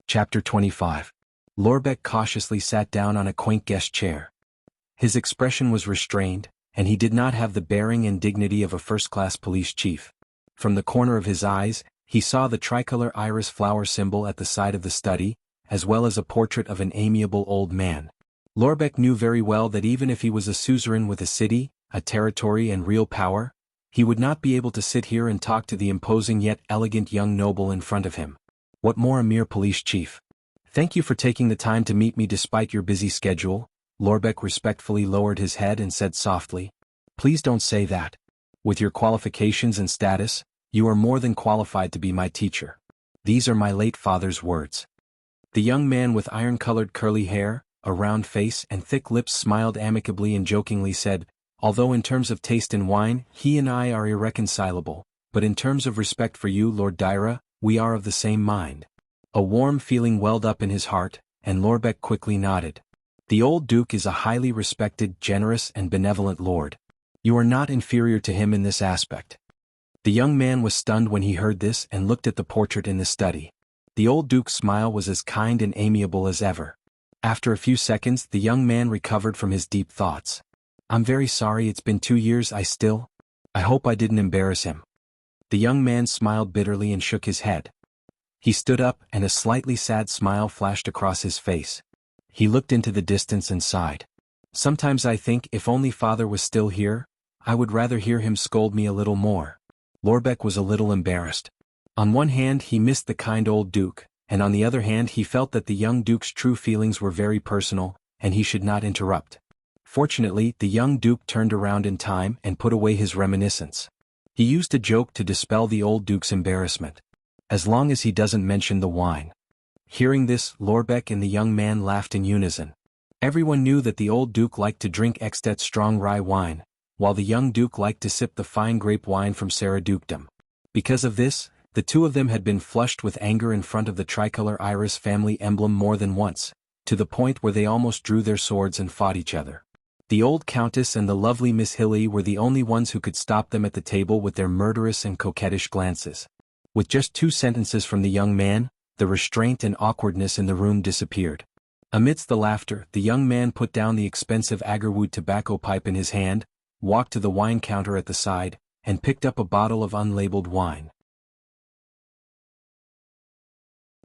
[SPEAKER 1] Chapter 25. Lorbeck cautiously sat down on a quaint guest chair. His expression was restrained, and he did not have the bearing and dignity of a first-class police chief. From the corner of his eyes, he saw the tricolor iris flower symbol at the side of the study, as well as a portrait of an amiable old man. Lorbeck knew very well that even if he was a suzerain with a city, a territory and real power, he would not be able to sit here and talk to the imposing yet elegant young noble in front of him. What more, a mere police chief? Thank you for taking the time to meet me despite your busy schedule. Lorbeck respectfully lowered his head and said softly, Please don't say that. With your qualifications and status, you are more than qualified to be my teacher. These are my late father's words. The young man with iron-colored curly hair, a round face and thick lips smiled amicably and jokingly said, Although in terms of taste in wine, he and I are irreconcilable, but in terms of respect for you, Lord Dyra, we are of the same mind. A warm feeling welled up in his heart, and Lorbeck quickly nodded. The old Duke is a highly respected, generous and benevolent lord. You are not inferior to him in this aspect. The young man was stunned when he heard this and looked at the portrait in the study. The old Duke's smile was as kind and amiable as ever. After a few seconds, the young man recovered from his deep thoughts. I'm very sorry, it's been 2 years. I hope I didn't embarrass him. The young man smiled bitterly and shook his head. He stood up, and a slightly sad smile flashed across his face. He looked into the distance and sighed. Sometimes I think if only father was still here, I would rather hear him scold me a little more. Lorbeck was a little embarrassed. On one hand he missed the kind old Duke, and on the other hand he felt that the young Duke's true feelings were very personal, and he should not interrupt. Fortunately, the young duke turned around in time and put away his reminiscence. He used a joke to dispel the old duke's embarrassment. As long as he doesn't mention the wine. Hearing this, Lorbeck and the young man laughed in unison. Everyone knew that the old duke liked to drink Extet strong rye wine, while the young duke liked to sip the fine grape wine from Sarah Dukedom. Because of this, the two of them had been flushed with anger in front of the tricolor iris family emblem more than once, to the point where they almost drew their swords and fought each other. The old countess and the lovely Miss Hilly were the only ones who could stop them at the table with their murderous and coquettish glances. With just 2 sentences from the young man, the restraint and awkwardness in the room disappeared. Amidst the laughter, the young man put down the expensive agarwood tobacco pipe in his hand, walked to the wine counter at the side, and picked up a bottle of unlabeled wine.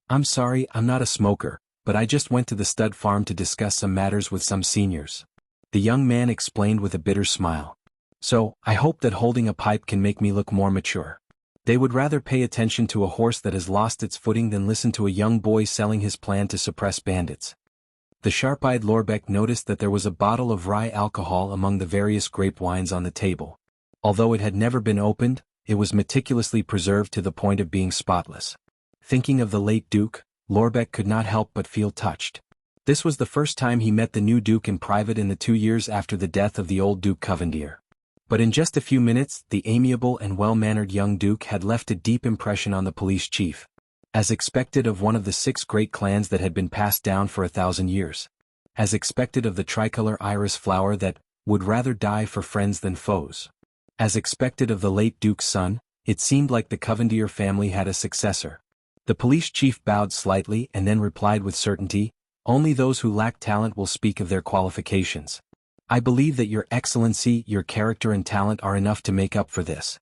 [SPEAKER 1] "I'm sorry, I'm not a smoker, but I just went to the stud farm to discuss some matters with some seniors," the young man explained with a bitter smile. "So, I hope that holding a pipe can make me look more mature. They would rather pay attention to a horse that has lost its footing than listen to a young boy selling his plan to suppress bandits." The sharp-eyed Lorbeck noticed that there was a bottle of rye alcohol among the various grape wines on the table. Although it had never been opened, it was meticulously preserved to the point of being spotless. Thinking of the late Duke, Lorbeck could not help but feel touched. This was the first time he met the new Duke in private in the 2 years after the death of the old Duke Covendier. But in just a few minutes, the amiable and well-mannered young Duke had left a deep impression on the police chief. As expected of one of the 6 great clans that had been passed down for 1,000 years. As expected of the tricolor iris flower that would rather die for friends than foes. As expected of the late Duke's son, it seemed like the Covendier family had a successor. The police chief bowed slightly and then replied with certainty, "Only those who lack talent will speak of their qualifications. I believe that your excellency, your character and talent are enough to make up for this."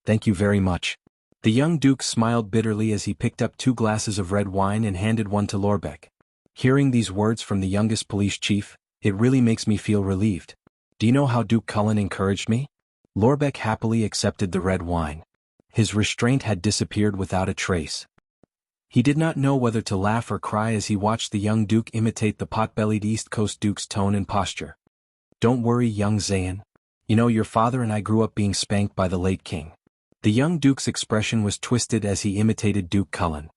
[SPEAKER 1] "Thank you very much." The young Duke smiled bitterly as he picked up 2 glasses of red wine and handed one to Lorbeck. Hearing these words from the youngest police chief, it really makes me feel relieved. Do you know how Duke Cullen encouraged me? Lorbeck happily accepted the red wine. His restraint had disappeared without a trace. He did not know whether to laugh or cry as he watched the young Duke imitate the pot-bellied East Coast Duke's tone and posture. "Don't worry, young Zayn. You know your father and I grew up being spanked by the late king." The young Duke's expression was twisted as he imitated Duke Cullen.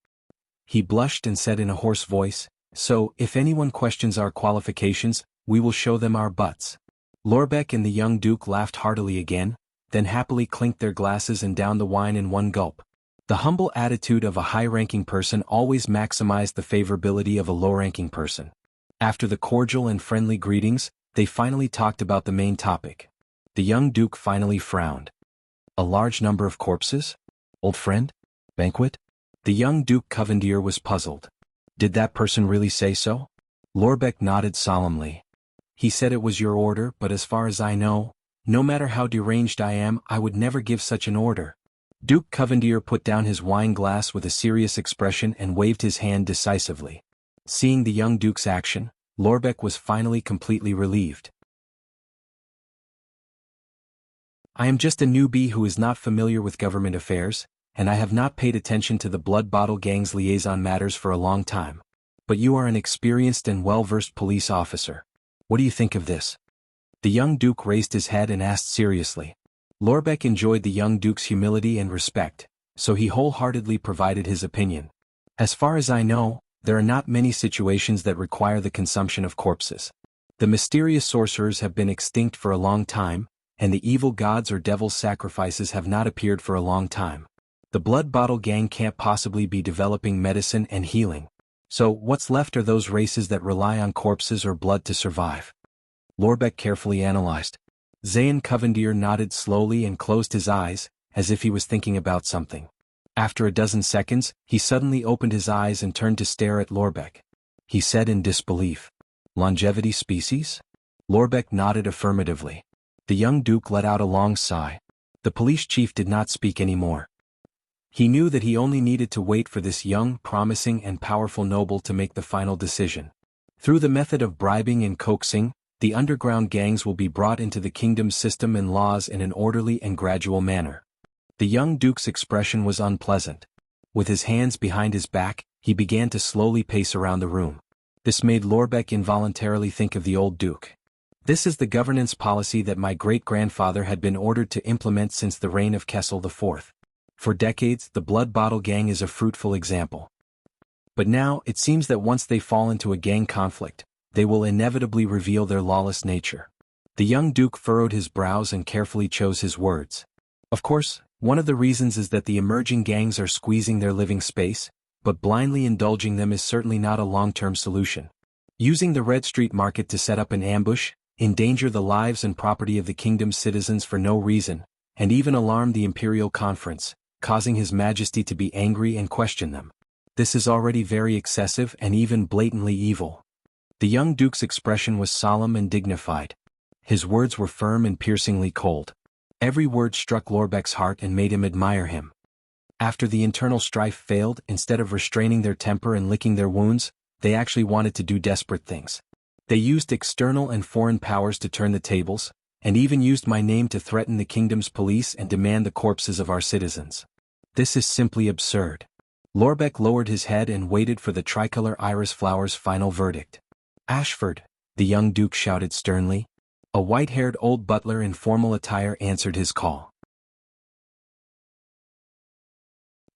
[SPEAKER 1] He blushed and said in a hoarse voice, "So, if anyone questions our qualifications, we will show them our butts." Lorbeck and the young Duke laughed heartily again, then happily clinked their glasses and downed the wine in one gulp. The humble attitude of a high-ranking person always maximized the favorability of a low-ranking person. After the cordial and friendly greetings, they finally talked about the main topic. The young Duke finally frowned. "A large number of corpses? Old friend? Banquet?" The young Duke Covendier was puzzled. "Did that person really say so?" Lorbeck nodded solemnly. "He said it was your order, but as far as I know, no matter how deranged I am, I would never give such an order." Duke Covendier put down his wine glass with a serious expression and waved his hand decisively. Seeing the young Duke's action, Lorbeck was finally completely relieved. "I am just a newbie who is not familiar with government affairs, and I have not paid attention to the Blood Bottle Gang's liaison matters for a long time. But you are an experienced and well-versed police officer. What do you think of this?" The young Duke raised his head and asked seriously. Lorbeck enjoyed the young Duke's humility and respect, so he wholeheartedly provided his opinion. "As far as I know, there are not many situations that require the consumption of corpses. The mysterious sorcerers have been extinct for a long time, and the evil gods or devil's sacrifices have not appeared for a long time. The Blood Bottle Gang can't possibly be developing medicine and healing. So what's left are those races that rely on corpses or blood to survive." Lorbeck carefully analyzed. Zayn Covendier nodded slowly and closed his eyes, as if he was thinking about something. After a dozen seconds, he suddenly opened his eyes and turned to stare at Lorbeck. He said in disbelief, "Longevity species?" Lorbeck nodded affirmatively. The young Duke let out a long sigh. The police chief did not speak anymore. He knew that he only needed to wait for this young, promising and powerful noble to make the final decision. Through the method of bribing and coaxing, the underground gangs will be brought into the kingdom's system and laws in an orderly and gradual manner. The young Duke's expression was unpleasant. With his hands behind his back, he began to slowly pace around the room. This made Lorbeck involuntarily think of the old Duke. This is the governance policy that my great-grandfather had been ordered to implement since the reign of Kessel IV. For decades, the Blood Bottle Gang is a fruitful example. But now, it seems that once they fall into a gang conflict, they will inevitably reveal their lawless nature. The young Duke furrowed his brows and carefully chose his words. Of course, one of the reasons is that the emerging gangs are squeezing their living space, but blindly indulging them is certainly not a long-term solution. Using the Red Street Market to set up an ambush, endanger the lives and property of the kingdom's citizens for no reason, and even alarm the Imperial Conference, causing His Majesty to be angry and question them. This is already very excessive and even blatantly evil. The young Duke's expression was solemn and dignified. His words were firm and piercingly cold. Every word struck Lorbeck's heart and made him admire him. After the internal strife failed, instead of restraining their temper and licking their wounds, they actually wanted to do desperate things. They used external and foreign powers to turn the tables, and even used my name to threaten the kingdom's police and demand the corpses of our citizens. This is simply absurd. Lorbeck lowered his head and waited for the tricolor iris flower's final verdict. Ashford, the young Duke shouted sternly. A white-haired old butler in formal attire answered his call.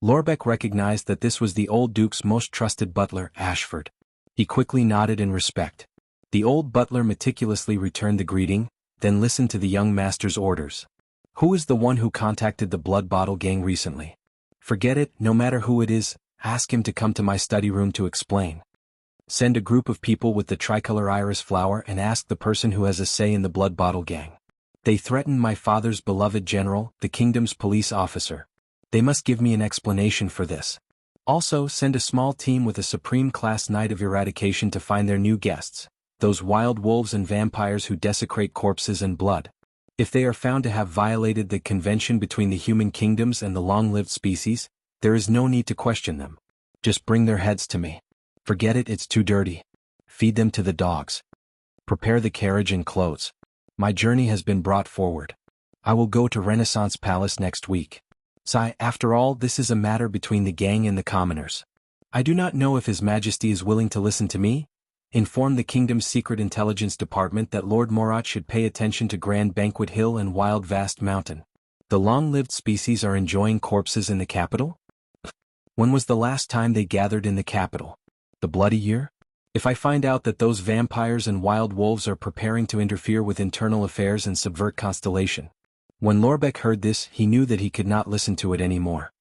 [SPEAKER 1] Lorbeck recognized that this was the old Duke's most trusted butler, Ashford. He quickly nodded in respect. The old butler meticulously returned the greeting, then listened to the young master's orders. Who is the one who contacted the Blood Bottle Gang recently? Forget it, no matter who it is, ask him to come to my study room to explain. Send a group of people with the tricolor iris flower and ask the person who has a say in the Blood Bottle Gang. They threatened my father's beloved general, the kingdom's police officer. They must give me an explanation for this. Also, send a small team with a supreme-class Knight of Eradication to find their new guests, those wild wolves and vampires who desecrate corpses and blood. If they are found to have violated the convention between the human kingdoms and the long-lived species, there is no need to question them. Just bring their heads to me. Forget it, it's too dirty. Feed them to the dogs. Prepare the carriage and clothes. My journey has been brought forward. I will go to Renaissance Palace next week. After all, this is a matter between the gang and the commoners. I do not know if His Majesty is willing to listen to me. Inform the kingdom's secret intelligence department that Lord Morat should pay attention to Grand Banquet Hill and Wild Vast Mountain. The long-lived species are enjoying corpses in the capital? When was the last time they gathered in the capital? The Bloody Year? If I find out that those vampires and wild wolves are preparing to interfere with internal affairs and subvert Constellation. When Lorbeck heard this, he knew that he could not listen to it anymore.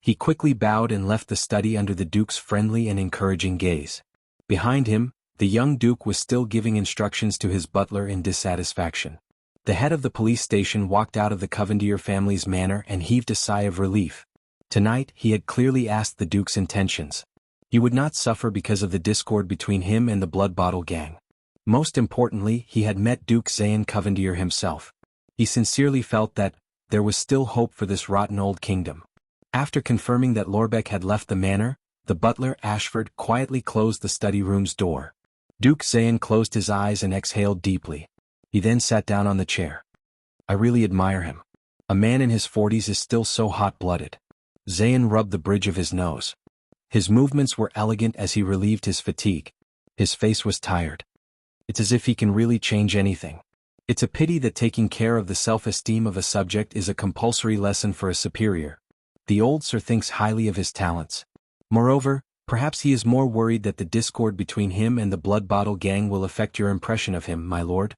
[SPEAKER 1] He quickly bowed and left the study under the Duke's friendly and encouraging gaze. Behind him, the young Duke was still giving instructions to his butler in dissatisfaction. The head of the police station walked out of the Covendier family's manor and heaved a sigh of relief. Tonight, he had clearly asked the Duke's intentions. He would not suffer because of the discord between him and the Blood Bottle Gang. Most importantly, he had met Duke Zayn Covendier himself. He sincerely felt that there was still hope for this rotten old kingdom. After confirming that Lorbeck had left the manor, the butler, Ashford, quietly closed the study room's door. Duke Zayn closed his eyes and exhaled deeply. He then sat down on the chair. I really admire him. A man in his 40s is still so hot-blooded. Zayn rubbed the bridge of his nose. His movements were elegant as he relieved his fatigue. His face was tired. It's as if he can really change anything. It's a pity that taking care of the self-esteem of a subject is a compulsory lesson for a superior. The old sir thinks highly of his talents. Moreover, perhaps he is more worried that the discord between him and the Blood Bottle Gang will affect your impression of him, my lord.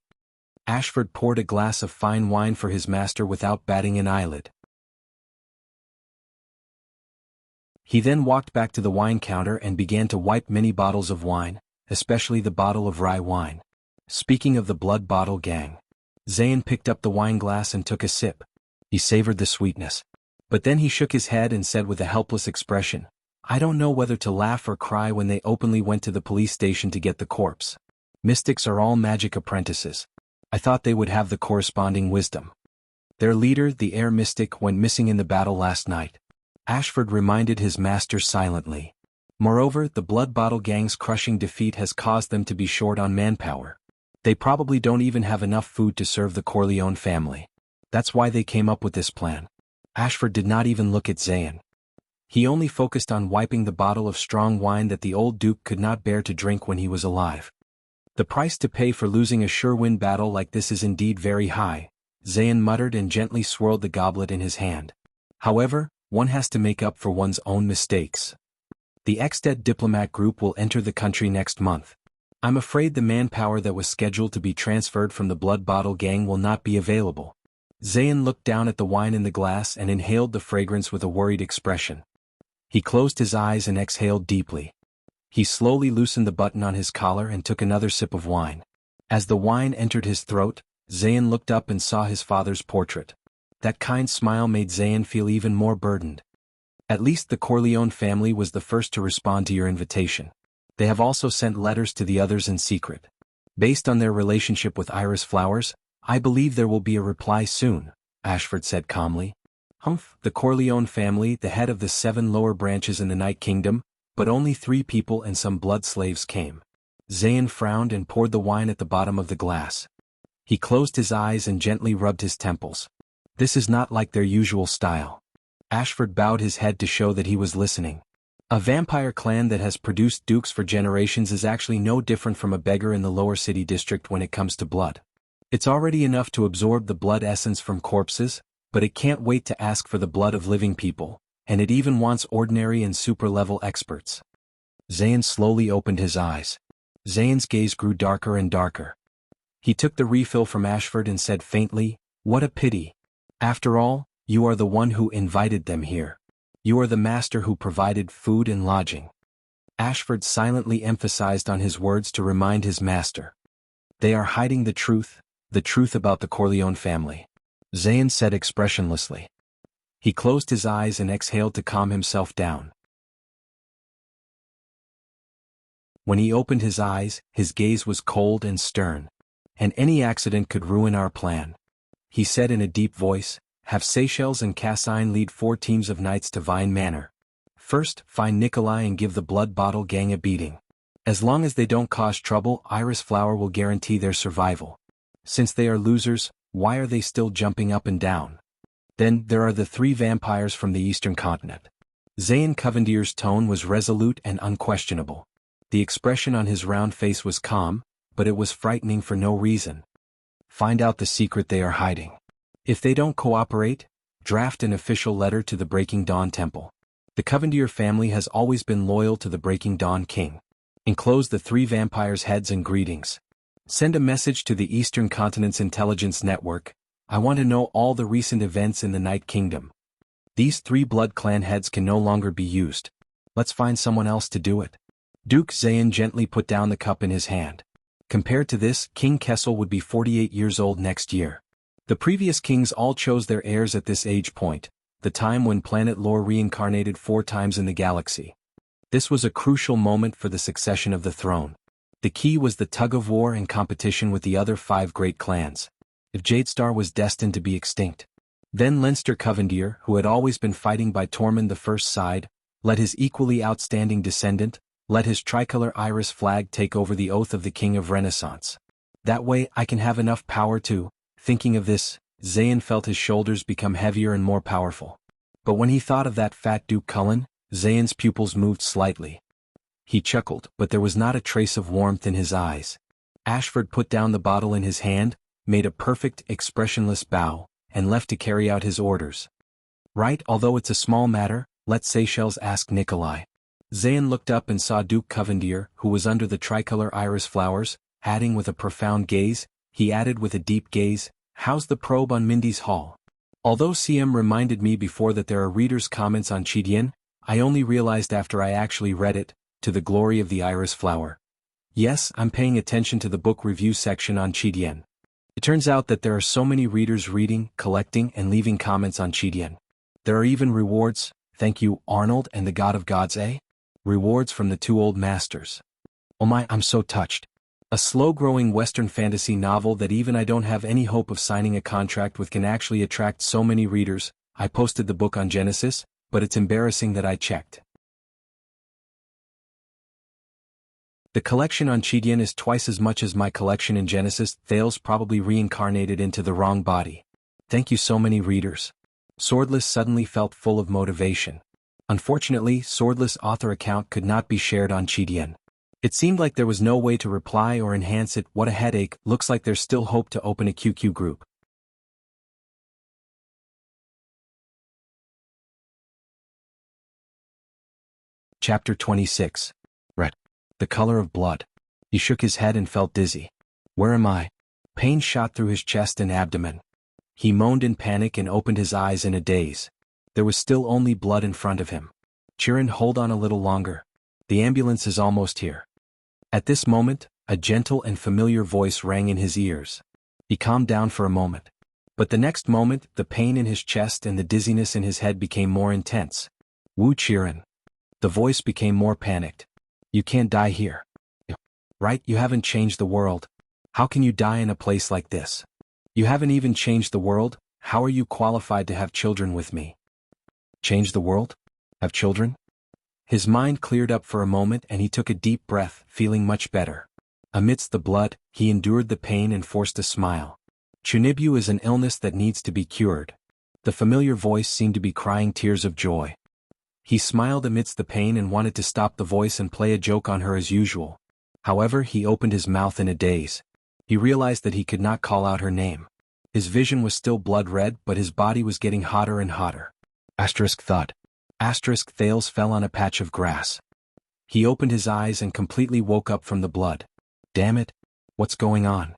[SPEAKER 1] Ashford poured a glass of fine wine for his master without batting an eyelid. He then walked back to the wine counter and began to wipe many bottles of wine, especially the bottle of rye wine. Speaking of the Blood Bottle Gang. Zayn picked up the wine glass and took a sip. He savored the sweetness. But then he shook his head and said with a helpless expression, I don't know whether to laugh or cry when they openly went to the police station to get the corpse. Mystics are all magic apprentices. I thought they would have the corresponding wisdom. Their leader, the air mystic, went missing in the battle last night. Ashford reminded his master silently. Moreover, the Blood Bottle Gang's crushing defeat has caused them to be short on manpower. They probably don't even have enough food to serve the Corleone family. That's why they came up with this plan. Ashford did not even look at Zayn. He only focused on wiping the bottle of strong wine that the old Duke could not bear to drink when he was alive. The price to pay for losing a sure-win battle like this is indeed very high, Zayn muttered and gently swirled the goblet in his hand. However, one has to make up for one's own mistakes. The Exted diplomat group will enter the country next month. I'm afraid the manpower that was scheduled to be transferred from the Blood Bottle Gang will not be available. Zayn looked down at the wine in the glass and inhaled the fragrance with a worried expression. He closed his eyes and exhaled deeply. He slowly loosened the button on his collar and took another sip of wine. As the wine entered his throat, Zayn looked up and saw his father's portrait. That kind smile made Zayn feel even more burdened. At least the Corleone family was the first to respond to your invitation. They have also sent letters to the others in secret. Based on their relationship with Iris Flowers, I believe there will be a reply soon, Ashford said calmly. Humph, the Corleone family, the head of the 7 lower branches in the Night Kingdom, but only 3 people and some blood slaves came. Zayn frowned and poured the wine at the bottom of the glass. He closed his eyes and gently rubbed his temples. This is not like their usual style. Ashford bowed his head to show that he was listening. A vampire clan that has produced dukes for generations is actually no different from a beggar in the lower city district when it comes to blood. It's already enough to absorb the blood essence from corpses, but it can't wait to ask for the blood of living people, and it even wants ordinary and super-level experts. Zayn slowly opened his eyes. Zayn's gaze grew darker and darker. He took the refill from Ashford and said faintly, "What a pity. After all, you are the one who invited them here. You are the master who provided food and lodging." Ashford silently emphasized on his words to remind his master. "They are hiding the truth about the Corleone family," Zayn said expressionlessly. He closed his eyes and exhaled to calm himself down. When he opened his eyes, his gaze was cold and stern. "And any accident could ruin our plan," he said in a deep voice. "Have Seychelles and Cassine lead 4 teams of knights to Vine Manor. First, find Nikolai and give the Blood Bottle Gang a beating. As long as they don't cause trouble, Iris Flower will guarantee their survival. Since they are losers, why are they still jumping up and down? Then, there are the 3 vampires from the eastern continent." Zayn Covendier's tone was resolute and unquestionable. The expression on his round face was calm, but it was frightening for no reason. "Find out the secret they are hiding. If they don't cooperate, draft an official letter to the Breaking Dawn Temple. The Covendier family has always been loyal to the Breaking Dawn King. Enclose the 3 vampires' heads and greetings. Send a message to the Eastern Continent's intelligence network. I want to know all the recent events in the Night Kingdom. These 3 Blood Clan heads can no longer be used. Let's find someone else to do it." Duke Zayn gently put down the cup in his hand. Compared to this, King Kessel would be 48 years old next year. The previous kings all chose their heirs at this age point, the time when planet lore reincarnated 4 times in the galaxy. This was a crucial moment for the succession of the throne. The key was the tug-of-war and competition with the other 5 great clans. If Jadestar was destined to be extinct, then Leinster Covendier, who had always been fighting by Tormund I's side, let his equally outstanding descendant, let his tricolor iris flag take over the oath of the King of Renaissance. That way I can have enough power to... Thinking of this, Zayn felt his shoulders become heavier and more powerful. But when he thought of that fat Duke Cullen, Zayn's pupils moved slightly. He chuckled, but there was not a trace of warmth in his eyes. Ashford put down the bottle in his hand, made a perfect, expressionless bow, and left to carry out his orders. "Right, although it's a small matter, let Seychelles ask Nikolai." Zayn looked up and saw Duke Covendier, who was under the tricolor iris flowers, adding with a profound gaze. He added with a deep gaze, "How's the probe on Mindy's Hall? Although CM reminded me before that there are readers' comments on Chidien, I only realized after I actually read it, to the glory of the iris flower. Yes, I'm paying attention to the book review section on Chidien. It turns out that there are so many readers reading, collecting, and leaving comments on Chidien. There are even rewards, thank you, Arnold and the God of Gods, eh? Rewards from the 2 old masters. Oh my, I'm so touched. A slow-growing Western fantasy novel that even I don't have any hope of signing a contract with can actually attract so many readers. I posted the book on Genesis, but it's embarrassing that I checked. The collection on Chidien is twice as much as my collection in Genesis. Thales probably reincarnated into the wrong body. Thank you so many readers. Swordless suddenly felt full of motivation. Unfortunately, Swordless author account could not be shared on Chidien. It seemed like there was no way to reply or enhance it. What a headache, looks like there's still hope to open a QQ group. Chapter 26. Red. The color of blood. He shook his head and felt dizzy. Where am I? Pain shot through his chest and abdomen. He moaned in panic and opened his eyes in a daze. There was still only blood in front of him. Chirin, hold on a little longer. The ambulance is almost here. At this moment, a gentle and familiar voice rang in his ears. He calmed down for a moment. But the next moment, the pain in his chest and the dizziness in his head became more intense. Wu Chirin. The voice became more panicked. You can't die here. Right, you haven't changed the world. How can you die in a place like this? You haven't even changed the world, how are you qualified to have children with me? Change the world? Have children? His mind cleared up for a moment and he took a deep breath, feeling much better. Amidst the blood, he endured the pain and forced a smile. Chunibyu is an illness that needs to be cured. The familiar voice seemed to be crying tears of joy. He smiled amidst the pain and wanted to stop the voice and play a joke on her as usual. However, he opened his mouth in a daze. He realized that he could not call out her name. His vision was still blood red, but his body was getting hotter and hotter. Thud. Thales fell on a patch of grass. He opened his eyes and completely woke up from the blood. Damn it! What's going on?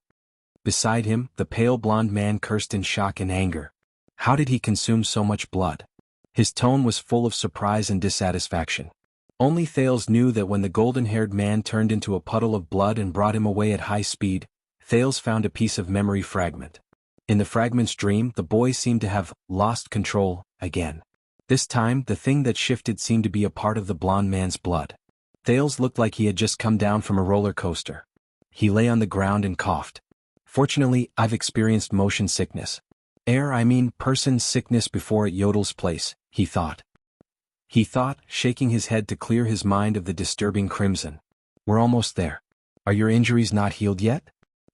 [SPEAKER 1] Beside him, the pale blonde man cursed in shock and anger. How did he consume so much blood? His tone was full of surprise and dissatisfaction. Only Thales knew that when the golden-haired man turned into a puddle of blood and brought him away at high speed, Thales found a piece of memory fragment. In the fragment's dream, the boy seemed to have lost control again. This time, the thing that shifted seemed to be a part of the blonde man's blood. Thales looked like he had just come down from a roller coaster. He lay on the ground and coughed. Fortunately, I've experienced motion sickness. Person sickness before at Yodel's place, he thought. Shaking his head to clear his mind of the disturbing crimson. We're almost there. Are your injuries not healed yet?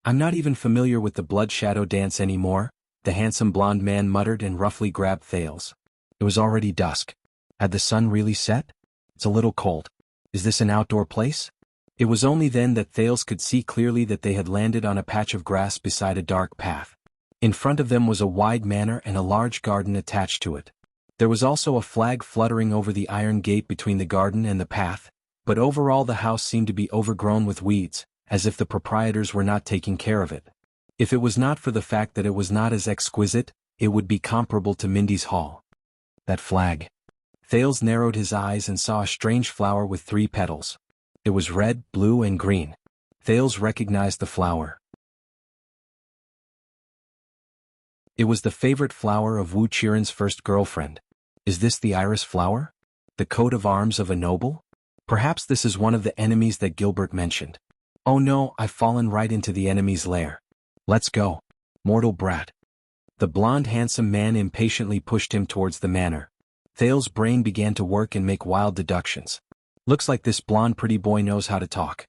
[SPEAKER 1] I'm not even familiar with the blood shadow dance anymore, the handsome blonde man muttered and roughly grabbed Thales. It was already dusk. Had the sun really set? It's a little cold. Is this an outdoor place? It was only then that Thales could see clearly that they had landed on a patch of grass beside a dark path. In front of them was a wide manor and a large garden attached to it. There was also a flag fluttering over the iron gate between the garden and the path, but overall the house seemed to be overgrown with weeds, as if the proprietors were not taking care of it. If it was not for the fact that it was not as exquisite, it would be comparable to Mindy's Hall. That flag. Thales narrowed his eyes and saw a strange flower with 3 petals. It was red, blue and green. Thales recognized the flower. It was the favorite flower of Wu Chirin's first girlfriend. Is this the iris flower? The coat of arms of a noble? Perhaps this is one of the enemies that Gilbert mentioned. Oh no, I've fallen right into the enemy's lair. Let's go. Mortal brat. The blonde handsome man impatiently pushed him towards the manor. Thales' brain began to work and make wild deductions. Looks like this blonde pretty boy knows how to talk.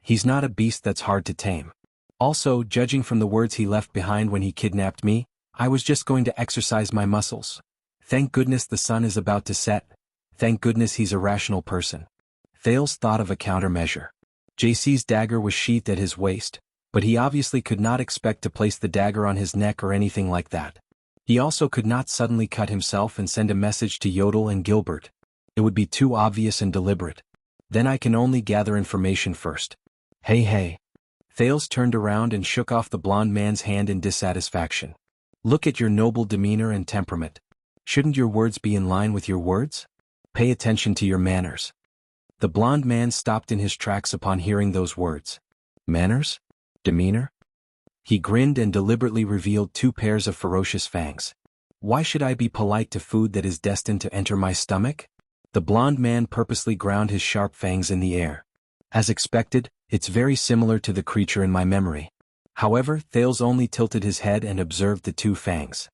[SPEAKER 1] He's not a beast that's hard to tame. Also, judging from the words he left behind when he kidnapped me, I was just going to exercise my muscles. Thank goodness the sun is about to set. Thank goodness he's a rational person. Thales thought of a countermeasure. JC's dagger was sheathed at his waist, but he obviously could not expect to place the dagger on his neck or anything like that. He also could not suddenly cut himself and send a message to Yodel and Gilbert. It would be too obvious and deliberate. Then I can only gather information first. Hey. Thales turned around and shook off the blonde man's hand in dissatisfaction. Look at your noble demeanor and temperament. Shouldn't your words be in line with your words? Pay attention to your manners. The blonde man stopped in his tracks upon hearing those words. Manners? Demeanor? He grinned and deliberately revealed 2 pairs of ferocious fangs. Why should I be polite to food that is destined to enter my stomach? The blonde man purposely ground his sharp fangs in the air. As expected, it's very similar to the creature in my memory. However, Thales only tilted his head and observed the 2 fangs.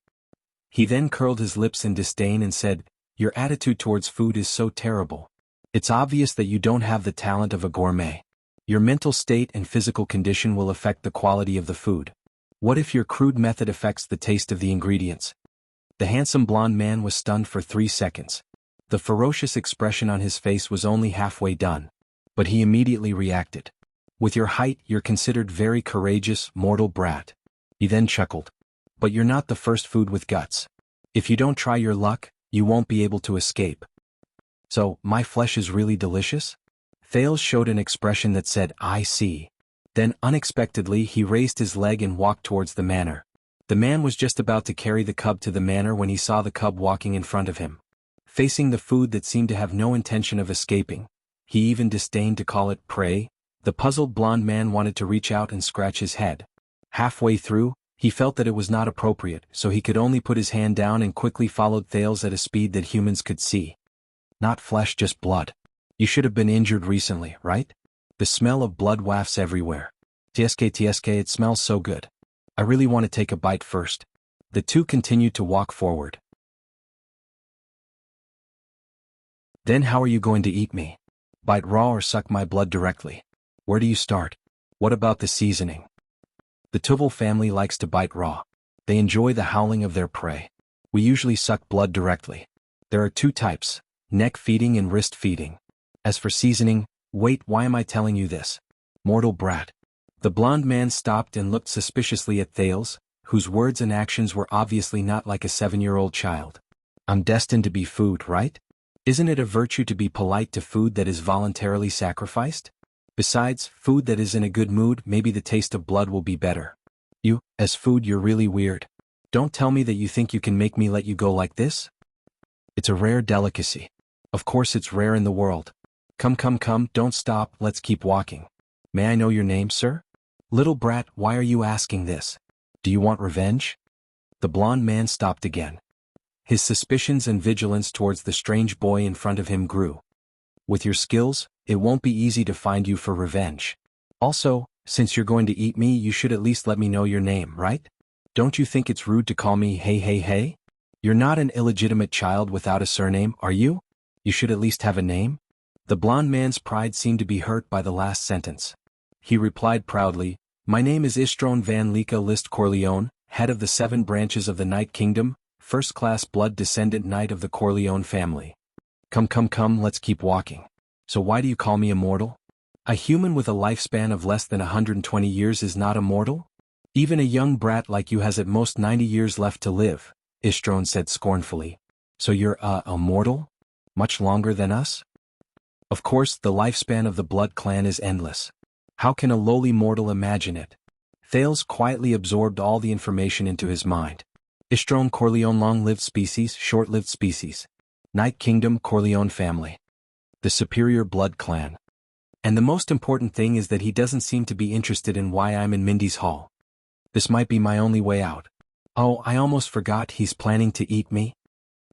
[SPEAKER 1] He then curled his lips in disdain and said, Your attitude towards food is so terrible. It's obvious that you don't have the talent of a gourmet. Your mental state and physical condition will affect the quality of the food. What if your crude method affects the taste of the ingredients? The handsome blonde man was stunned for 3 seconds. The ferocious expression on his face was only halfway done. But he immediately reacted. With your height, you're considered very courageous, mortal brat. He then chuckled. But you're not the first food with guts. If you don't try your luck, you won't be able to escape. So, my flesh is really delicious? Thales showed an expression that said, I see. Then, unexpectedly, he raised his leg and walked towards the manor. The man was just about to carry the cub to the manor when he saw the cub walking in front of him. Facing the food that seemed to have no intention of escaping, he even disdained to call it prey. The puzzled blond man wanted to reach out and scratch his head. Halfway through, he felt that it was not appropriate, so he could only put his hand down and quickly followed Thales at a speed that humans could see. Not flesh, just blood. You should have been injured recently, right? The smell of blood wafts everywhere. TSK, it smells so good. I really want to take a bite first. The two continued to walk forward. Then how are you going to eat me? Bite raw or suck my blood directly? Where do you start? What about the seasoning? The Tuval family likes to bite raw. They enjoy the howling of their prey. We usually suck blood directly. There are two types, neck feeding and wrist feeding. As for seasoning, wait, why am I telling you this? Mortal brat. The blond man stopped and looked suspiciously at Thales, whose words and actions were obviously not like a 7-year-old child. I'm destined to be food, right? Isn't it a virtue to be polite to food that is voluntarily sacrificed? Besides, food that is in a good mood, maybe the taste of blood will be better. You, as food, you're really weird. Don't tell me that you think you can make me let you go like this? It's a rare delicacy. Of course it's rare in the world. Come, don't stop, let's keep walking. May I know your name, sir? Little brat, why are you asking this? Do you want revenge? The blond man stopped again. His suspicions and vigilance towards the strange boy in front of him grew. With your skills, it won't be easy to find you for revenge. Also, since you're going to eat me, you should at least let me know your name, right? Don't you think it's rude to call me hey? You're not an illegitimate child without a surname, are you? You should at least have a name? The blond man's pride seemed to be hurt by the last sentence. He replied proudly, My name is Istron van Lika List Corleone, head of the 7 branches of the Night Kingdom, first-class blood descendant knight of the Corleone family. Come, let's keep walking. So why do you call me immortal? A human with a lifespan of less than 120 years is not immortal? Even a young brat like you has at most 90 years left to live, Istron said scornfully. So you're, immortal? Much longer than us? Of course, the lifespan of the Blood Clan is endless. How can a lowly mortal imagine it? Thales quietly absorbed all the information into his mind. Istron Corleone long-lived species, short-lived species. Night Kingdom Corleone family. The superior Blood Clan. And the most important thing is that he doesn't seem to be interested in why I'm in Mindy's hall. This might be my only way out. Oh, I almost forgot, he's planning to eat me?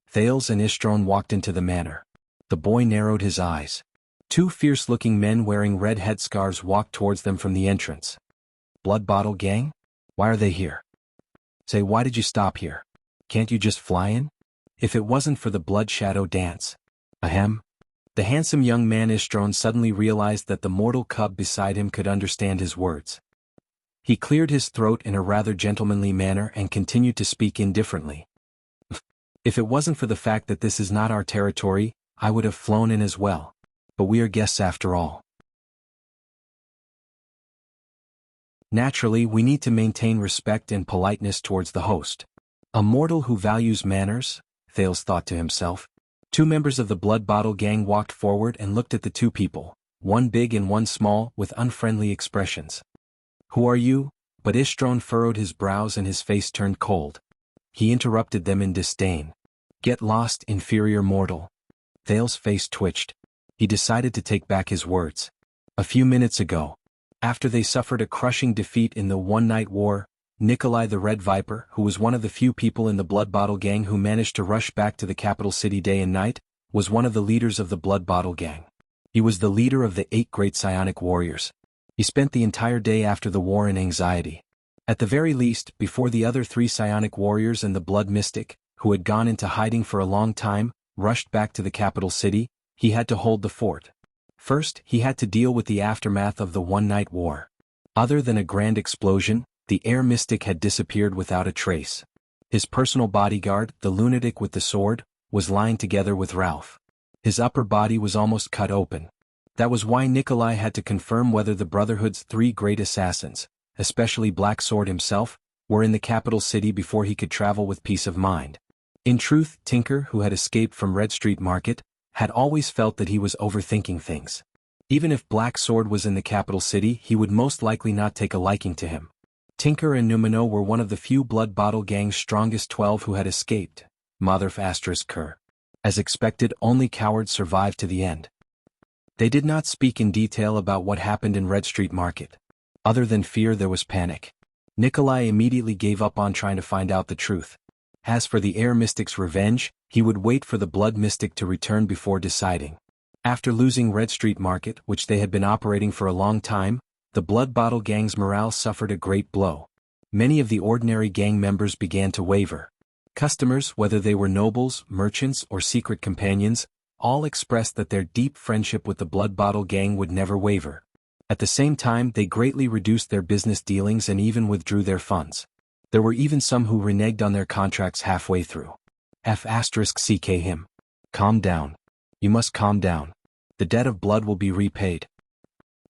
[SPEAKER 1] Thales and Istron walked into the manor. The boy narrowed his eyes. 2 fierce-looking men wearing red headscarves walked towards them from the entrance. Blood Bottle Gang? Why are they here? Say, why did you stop here? Can't you just fly in? If it wasn't for the Blood Shadow dance. Ahem. The handsome young man Istron suddenly realized that the mortal cub beside him could understand his words. He cleared his throat in a rather gentlemanly manner and continued to speak indifferently. If it wasn't for the fact that this is not our territory, I would have flown in as well. But we are guests after all. Naturally, we need to maintain respect and politeness towards the host. A mortal who values manners, Thales thought to himself. 2 members of the Blood Bottle Gang walked forward and looked at the 2 people, one big and one small, with unfriendly expressions. Who are you? But Istron furrowed his brows and his face turned cold. He interrupted them in disdain. Get lost, inferior mortal. Thales' face twitched. He decided to take back his words. A few minutes ago, after they suffered a crushing defeat in the one-night war, Nikolai the Red Viper, who was one of the few people in the Blood Bottle Gang who managed to rush back to the capital city day and night, was one of the leaders of the Blood Bottle Gang. He was the leader of the 8 great psionic warriors. He spent the entire day after the war in anxiety. At the very least, before the other 3 psionic warriors and the Blood Mystic, who had gone into hiding for a long time, rushed back to the capital city, he had to hold the fort. First, he had to deal with the aftermath of the one-night war. Other than a grand explosion, the air mystic had disappeared without a trace. His personal bodyguard, the lunatic with the sword, was lying together with Ralph. His upper body was almost cut open. That was why Nikolai had to confirm whether the Brotherhood's 3 great assassins, especially Black Sword himself, were in the capital city before he could travel with peace of mind. In truth, Tinker, who had escaped from Red Street Market, had always felt that he was overthinking things. Even if Black Sword was in the capital city, he would most likely not take a liking to him. Tinker and Numino were one of the few Blood Bottle Gang's strongest 12 who had escaped. Mother Kerr. As expected, only cowards survived to the end. They did not speak in detail about what happened in Red Street Market. Other than fear, there was panic. Nikolai immediately gave up on trying to find out the truth. As for the Air Mystic's revenge, he would wait for the Blood Mystic to return before deciding. After losing Red Street Market, which they had been operating for a long time, the Blood Bottle Gang's morale suffered a great blow. Many of the ordinary gang members began to waver. Customers, whether they were nobles, merchants, or secret companions, all expressed that their deep friendship with the Blood Bottle Gang would never waver. At the same time, they greatly reduced their business dealings and even withdrew their funds. There were even some who reneged on their contracts halfway through. *CK him. Calm down. You must calm down. The debt of blood will be repaid.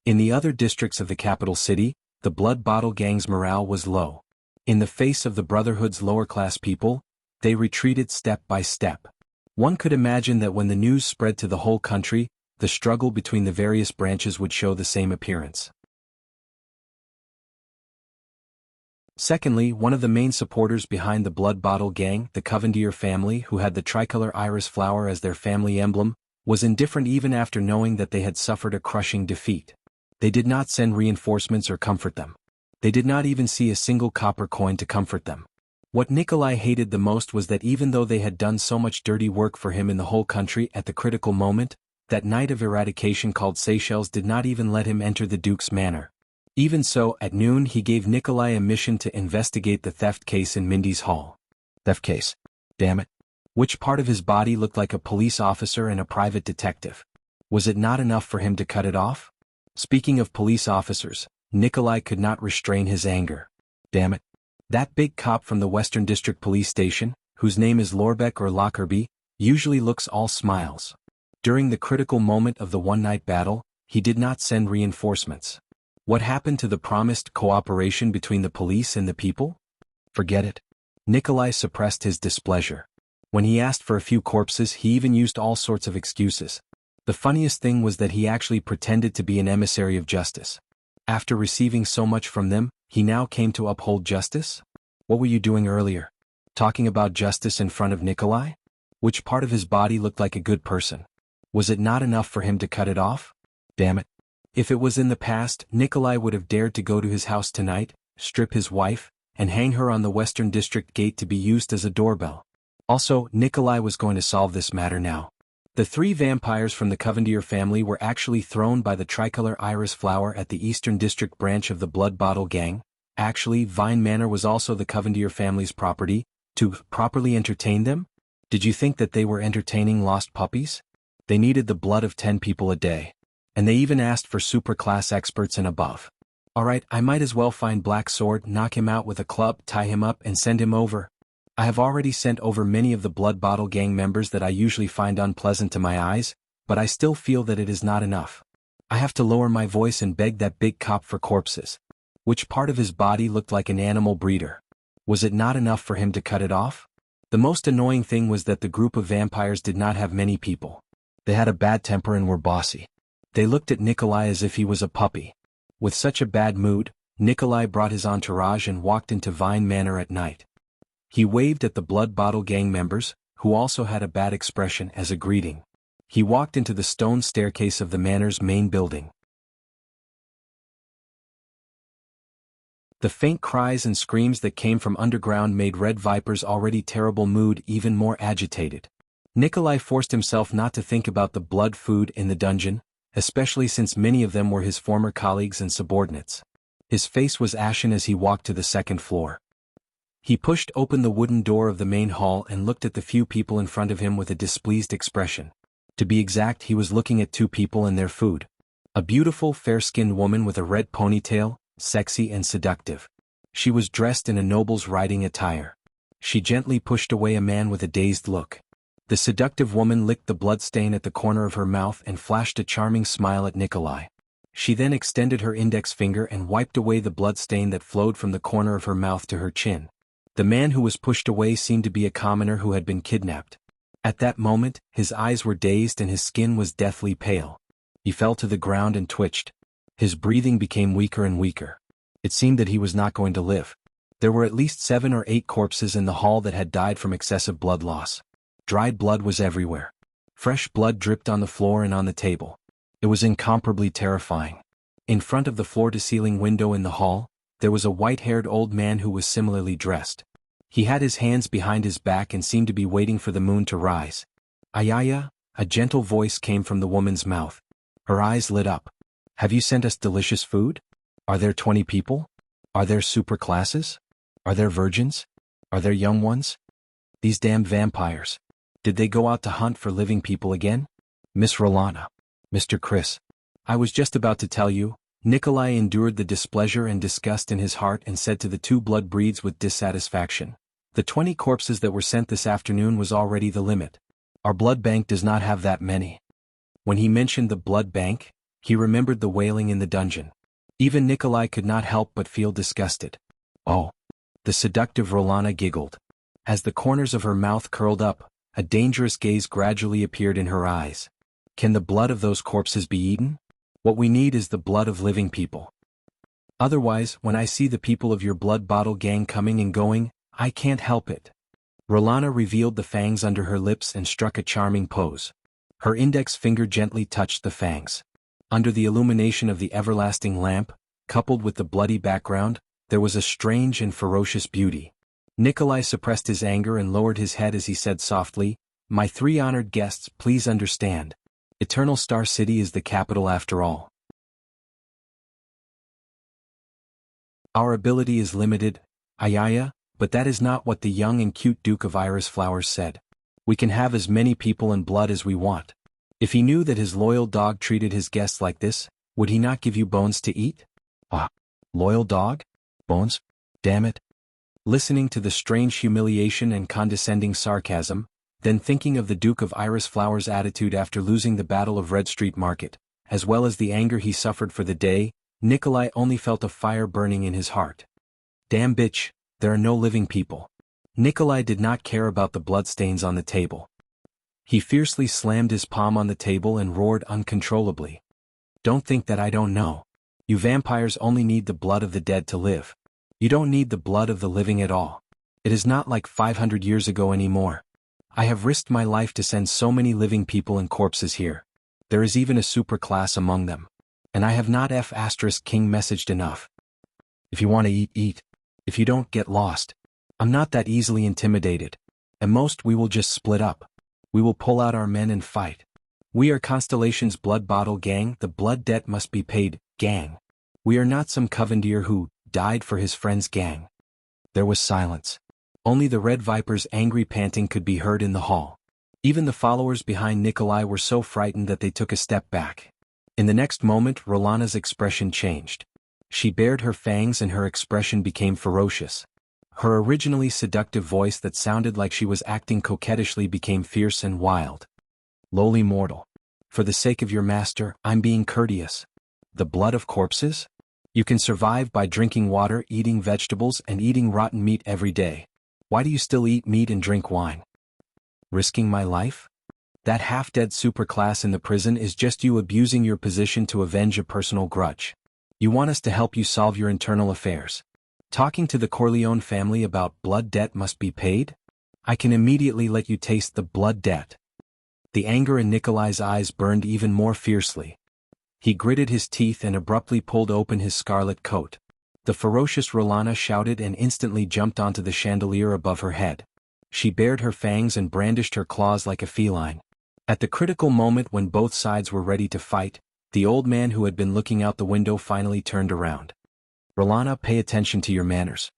[SPEAKER 1] In the other districts of the capital city, the Blood Bottle Gang's morale was low. In the face of the Brotherhood's lower-class people, they retreated step by step. One could imagine that when the news spread to the whole country, the struggle between the various branches would show the same appearance. Secondly, one of the main supporters behind the Blood Bottle Gang, the Covendier family who had the tricolor iris flower as their family emblem, was indifferent even after knowing that they had suffered a crushing defeat. They did not send reinforcements or comfort them. They did not even see a single copper coin to comfort them. What Nikolai hated the most was that even though they had done so much dirty work for him in the whole country at the critical moment, that night of eradication called Seychelles did not even let him enter the Duke's manor. Even so, at noon he gave Nikolai a mission to investigate the theft case in Mindy's hall. Theft case? Damn it. Which part of his body looked like a police officer and a private detective? Was it not enough for him to cut it off? Speaking of police officers, Nikolai could not restrain his anger. Damn it. That big cop from the Western District Police Station, whose name is Lorbeck or Lockerbie, usually looks all smiles. During the critical moment of the one-night battle, he did not send reinforcements. What happened to the promised cooperation between the police and the people? Forget it. Nikolai suppressed his displeasure. When he asked for a few corpses, he even used all sorts of excuses. The funniest thing was that he actually pretended to be an emissary of justice. After receiving so much from them, he now came to uphold justice? What were you doing earlier? Talking about justice in front of Nikolai? Which part of his body looked like a good person? Was it not enough for him to cut it off? Damn it. If it was in the past, Nikolai would have dared to go to his house tonight, strip his wife, and hang her on the Western District gate to be used as a doorbell. Also, Nikolai was going to solve this matter now. The 3 vampires from the Covendier family were actually thrown by the tricolor iris flower at the Eastern District branch of the Blood Bottle Gang. Actually, Vine Manor was also the Covendier family's property. To properly entertain them? Did you think that they were entertaining lost puppies? They needed the blood of 10 people a day. And they even asked for superclass experts and above. Alright, I might as well find Black Sword, knock him out with a club, tie him up and send him over. I have already sent over many of the Blood Bottle Gang members that I usually find unpleasant to my eyes, but I still feel that it is not enough. I have to lower my voice and beg that big cop for corpses. Which part of his body looked like an animal breeder? Was it not enough for him to cut it off? The most annoying thing was that the group of vampires did not have many people. They had a bad temper and were bossy. They looked at Nikolai as if he was a puppy. With such a bad mood, Nikolai brought his entourage and walked into Vine Manor at night. He waved at the Blood Bottle Gang members, who also had a bad expression, as a greeting. He walked into the stone staircase of the manor's main building. The faint cries and screams that came from underground made Red Viper's already terrible mood even more agitated. Nikolai forced himself not to think about the blood food in the dungeon, especially since many of them were his former colleagues and subordinates. His face was ashen as he walked to the second floor. He pushed open the wooden door of the main hall and looked at the few people in front of him with a displeased expression. To be exact, he was looking at 2 people and their food. A beautiful, fair-skinned woman with a red ponytail, sexy and seductive. She was dressed in a noble's riding attire. She gently pushed away a man with a dazed look. The seductive woman licked the bloodstain at the corner of her mouth and flashed a charming smile at Nikolai. She then extended her index finger and wiped away the bloodstain that flowed from the corner of her mouth to her chin. The man who was pushed away seemed to be a commoner who had been kidnapped. At that moment, his eyes were dazed and his skin was deathly pale. He fell to the ground and twitched. His breathing became weaker and weaker. It seemed that he was not going to live. There were at least 7 or 8 corpses in the hall that had died from excessive blood loss. Dried blood was everywhere. Fresh blood dripped on the floor and on the table. It was incomparably terrifying. In front of the floor-to-ceiling window in the hall, there was a white-haired old man who was similarly dressed. He had his hands behind his back and seemed to be waiting for the moon to rise. Ayaya, a gentle voice came from the woman's mouth. Her eyes lit up. Have you sent us delicious food? Are there 20 people? Are there super classes? Are there virgins? Are there young ones? These damn vampires. Did they go out to hunt for living people again? Miss Rolana. Mr. Chris. I was just about to tell you. Nikolai endured the displeasure and disgust in his heart and said to the 2 blood breeds with dissatisfaction. The 20 corpses that were sent this afternoon was already the limit. Our blood bank does not have that many. When he mentioned the blood bank, he remembered the wailing in the dungeon. Even Nikolai could not help but feel disgusted. Oh. The seductive Rolana giggled. As the corners of her mouth curled up, a dangerous gaze gradually appeared in her eyes. Can the blood of those corpses be eaten? What we need is the blood of living people. Otherwise, when I see the people of your blood bottle gang coming and going, I can't help it. Rolana revealed the fangs under her lips and struck a charming pose. Her index finger gently touched the fangs. Under the illumination of the everlasting lamp, coupled with the bloody background, there was a strange and ferocious beauty. Nikolai suppressed his anger and lowered his head as he said softly, My 3 honored guests, please understand. Eternal Star City is the capital after all. Our ability is limited, Ayaya, but that is not what the young and cute Duke of Iris Flowers said. We can have as many people and blood as we want. If he knew that his loyal dog treated his guests like this, would he not give you bones to eat? Ah, loyal dog? Bones? Damn it. Listening to the strange humiliation and condescending sarcasm, then thinking of the Duke of Iris Flowers' attitude after losing the Battle of Red Street Market, as well as the anger he suffered for the day, Nikolai only felt a fire burning in his heart. Damn bitch, there are no living people. Nikolai did not care about the bloodstains on the table. He fiercely slammed his palm on the table and roared uncontrollably. Don't think that I don't know. You vampires only need the blood of the dead to live. You don't need the blood of the living at all. It is not like 500 years ago anymore. I have risked my life to send so many living people and corpses here. There is even a super class among them. And I have not F*King messaged enough. If you want to eat, eat. If you don't, get lost. I'm not that easily intimidated. At most we will just split up. We will pull out our men and fight. We are Constellation's blood bottle gang, the blood debt must be paid, gang. We are not some Covendier who died for his friend's gang. There was silence. Only the Red Viper's angry panting could be heard in the hall. Even the followers behind Nikolai were so frightened that they took a step back. In the next moment, Rolana's expression changed. She bared her fangs and her expression became ferocious. Her originally seductive voice that sounded like she was acting coquettishly became fierce and wild. Lowly mortal. For the sake of your master, I'm being courteous. The blood of corpses? You can survive by drinking water, eating vegetables, and eating rotten meat every day. Why do you still eat meat and drink wine? Risking my life? That half-dead superclass in the prison is just you abusing your position to avenge a personal grudge. You want us to help you solve your internal affairs. Talking to the Corleone family about blood debt must be paid? I can immediately let you taste the blood debt. The anger in Nikolai's eyes burned even more fiercely. He gritted his teeth and abruptly pulled open his scarlet coat. The ferocious Rolana shouted and instantly jumped onto the chandelier above her head. She bared her fangs and brandished her claws like a feline. At the critical moment when both sides were ready to fight, the old man who had been looking out the window finally turned around. Rolana, pay attention to your manners.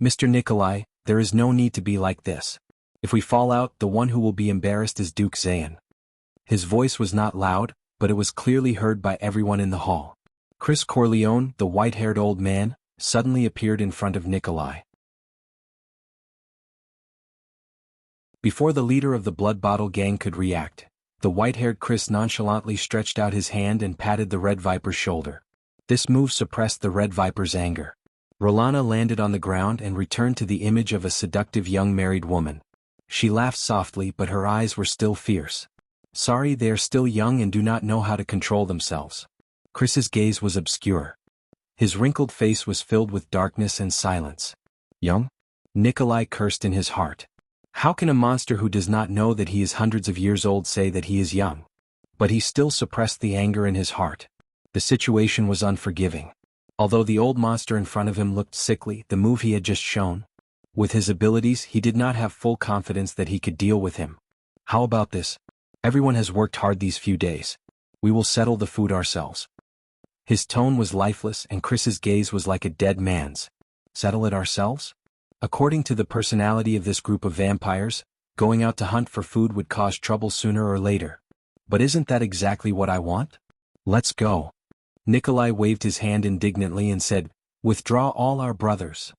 [SPEAKER 1] Mr. Nikolai, there is no need to be like this. If we fall out, the one who will be embarrassed is Duke Zayn. His voice was not loud, but it was clearly heard by everyone in the hall. Chris Corleone, the white-haired old man, suddenly appeared in front of Nikolai. Before the leader of the Blood Bottle gang could react, the white-haired Chris nonchalantly stretched out his hand and patted the Red Viper's shoulder. This move suppressed the Red Viper's anger. Rolana landed on the ground and returned to the image of a seductive young married woman. She laughed softly, but her eyes were still fierce. Sorry, they are still young and do not know how to control themselves. Chris's gaze was obscure. His wrinkled face was filled with darkness and silence. Young? Nikolai cursed in his heart. How can a monster who does not know that he is hundreds of years old say that he is young? But he still suppressed the anger in his heart. The situation was unforgiving. Although the old monster in front of him looked sickly, the move he had just shown. With his abilities, he did not have full confidence that he could deal with him. How about this? Everyone has worked hard these few days. We will settle the food ourselves. His tone was lifeless and Chris's gaze was like a dead man's. Settle it ourselves? According to the personality of this group of vampires, going out to hunt for food would cause trouble sooner or later. But isn't that exactly what I want? Let's go. Nikolai waved his hand indignantly and said, Withdraw all our brothers.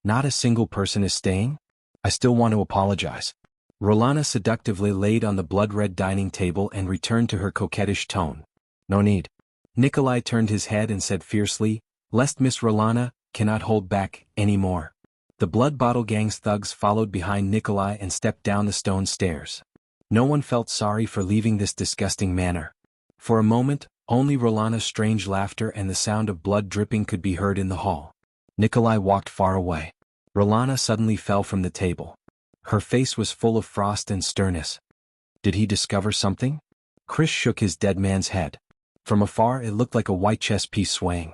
[SPEAKER 1] Not a single person is staying? I still want to apologize. Rolana seductively laid on the blood-red dining table and returned to her coquettish tone. No need. Nikolai turned his head and said fiercely, Lest Miss Rolana cannot hold back anymore. The Blood Bottle Gang's thugs followed behind Nikolai and stepped down the stone stairs. No one felt sorry for leaving this disgusting manor. For a moment, only Rolana's strange laughter and the sound of blood dripping could be heard in the hall. Nikolai walked far away. Rolana suddenly fell from the table. Her face was full of frost and sternness. Did he discover something? Chris shook his dead man's head. From afar it looked like a white chess piece swaying.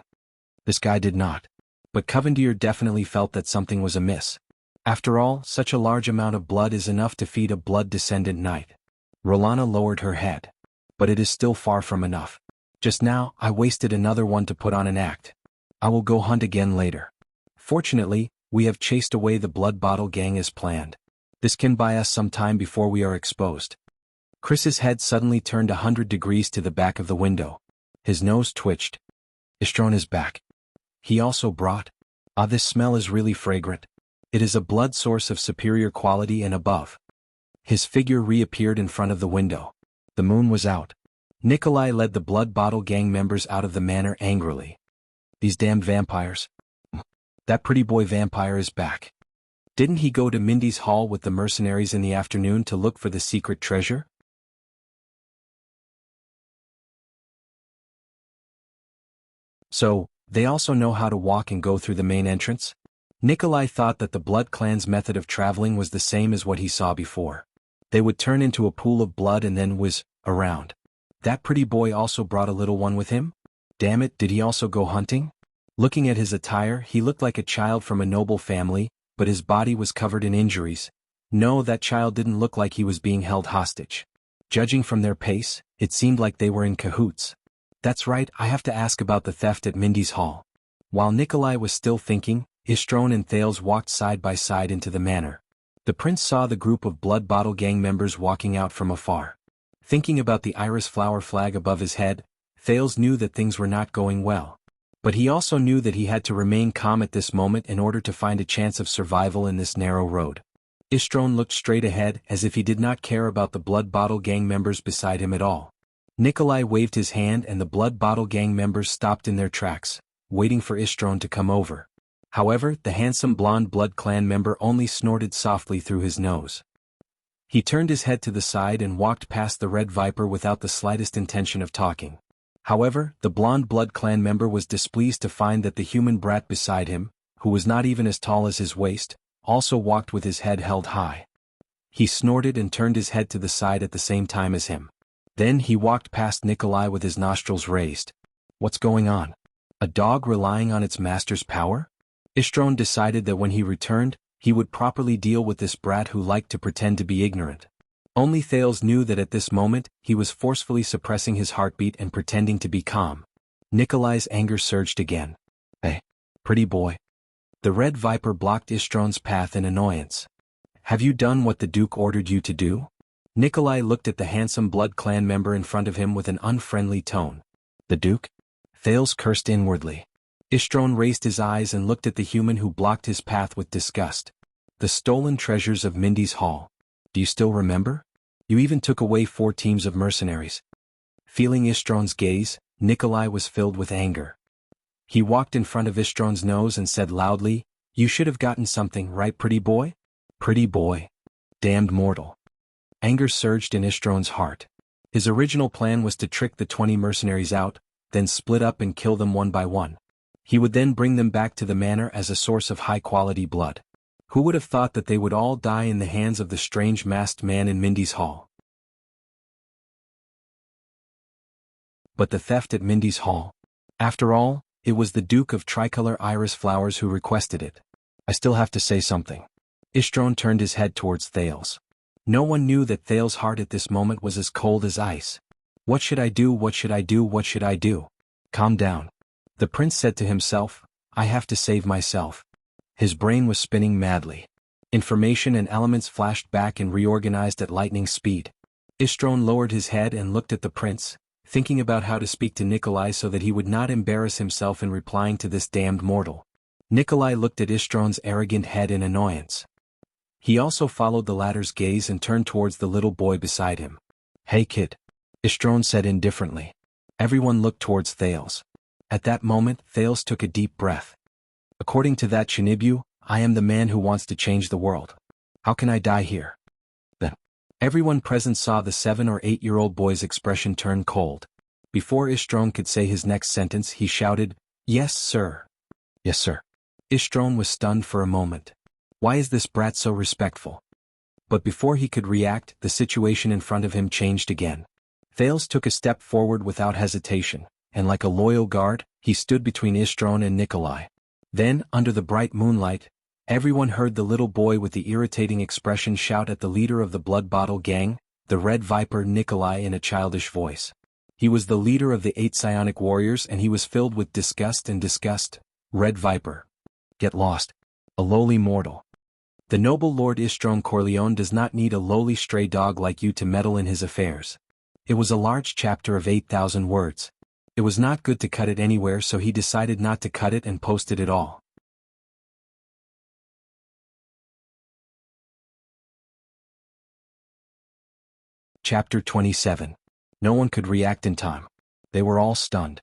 [SPEAKER 1] This guy did not. But Covendier definitely felt that something was amiss. After all, such a large amount of blood is enough to feed a blood-descendant knight. Rolana lowered her head. But it is still far from enough. Just now, I wasted another one to put on an act. I will go hunt again later. Fortunately, we have chased away the Blood Bottle Gang as planned. This can buy us some time before we are exposed. Chris's head suddenly turned 100 degrees to the back of the window. His nose twitched. Istron is back. He also brought. This smell is really fragrant. It is a blood source of superior quality and above. His figure reappeared in front of the window. The moon was out. Nikolai led the Blood Bottle Gang members out of the manor angrily. These damned vampires. That pretty boy vampire is back. Didn't he go to Mindy's hall with the mercenaries in the afternoon to look for the secret treasure? So, they also know how to walk and go through the main entrance? Nikolai thought that the Blood Clan's method of traveling was the same as what he saw before. They would turn into a pool of blood and then whiz around. That pretty boy also brought a little one with him? Damn it, did he also go hunting? Looking at his attire, he looked like a child from a noble family, but his body was covered in injuries. No, that child didn't look like he was being held hostage. Judging from their pace, it seemed like they were in cahoots. That's right, I have to ask about the theft at Mindy's hall. While Nikolai was still thinking, Istron and Thales walked side by side into the manor. The prince saw the group of Blood Bottle Gang members walking out from afar. Thinking about the iris flower flag above his head, Thales knew that things were not going well. But he also knew that he had to remain calm at this moment in order to find a chance of survival in this narrow road. Istron looked straight ahead as if he did not care about the Blood Bottle Gang members beside him at all. Nikolai waved his hand and the Blood Bottle Gang members stopped in their tracks, waiting for Istron to come over. However, the handsome blonde Blood Clan member only snorted softly through his nose. He turned his head to the side and walked past the Red Viper without the slightest intention of talking. However, the blonde Blood Clan member was displeased to find that the human brat beside him, who was not even as tall as his waist, also walked with his head held high. He snorted and turned his head to the side at the same time as him. Then he walked past Nikolai with his nostrils raised. What's going on? A dog relying on its master's power? Istron decided that when he returned, he would properly deal with this brat who liked to pretend to be ignorant. Only Thales knew that at this moment, he was forcefully suppressing his heartbeat and pretending to be calm. Nikolai's anger surged again. Hey, pretty boy. The Red Viper blocked Istron's path in annoyance. Have you done what the Duke ordered you to do? Nikolai looked at the handsome Blood Clan member in front of him with an unfriendly tone. The Duke? Thales cursed inwardly. Istron raised his eyes and looked at the human who blocked his path with disgust. The stolen treasures of Mindy's hall. Do you still remember? You even took away 4 teams of mercenaries. Feeling Istron's gaze, Nikolai was filled with anger. He walked in front of Istron's nose and said loudly, "You should have gotten something, right, pretty boy? Pretty boy. Damned mortal." Anger surged in Istron's heart. His original plan was to trick the 20 mercenaries out, then split up and kill them one by one. He would then bring them back to the manor as a source of high-quality blood. Who would have thought that they would all die in the hands of the strange masked man in Mindy's hall? But the theft at Mindy's hall. After all, it was the Duke of Tricolor Iris Flowers who requested it. I still have to say something. Istron turned his head towards Thales. No one knew that Thales' heart at this moment was as cold as ice. What should I do? What should I do? What should I do? Calm down. The prince said to himself, I have to save myself. His brain was spinning madly. Information and elements flashed back and reorganized at lightning speed. Istron lowered his head and looked at the prince, thinking about how to speak to Nikolai so that he would not embarrass himself in replying to this damned mortal. Nikolai looked at Istron's arrogant head in annoyance. He also followed the latter's gaze and turned towards the little boy beside him. Hey kid. Istron said indifferently. Everyone looked towards Thales. At that moment, Thales took a deep breath. According to that Chinibu, I am the man who wants to change the world. How can I die here? Then, everyone present saw the 7 or 8-year-old boy's expression turn cold. Before Istron could say his next sentence, he shouted, Yes, sir. Yes, sir. Istron was stunned for a moment. Why is this brat so respectful? But before he could react, the situation in front of him changed again. Thales took a step forward without hesitation, and like a loyal guard, he stood between Istron and Nikolai. Then, under the bright moonlight, everyone heard the little boy with the irritating expression shout at the leader of the Blood Bottle Gang, the Red Viper Nikolai, in a childish voice. He was the leader of the 8 psionic warriors and he was filled with disgust and disgust. Red Viper. Get lost. A lowly mortal. The noble Lord Istron Corleone does not need a lowly stray dog like you to meddle in his affairs. It was a large chapter of 8,000 words. It was not good to cut it anywhere, so he decided not to cut it and posted it all. Chapter 27. No one could react in time. They were all stunned.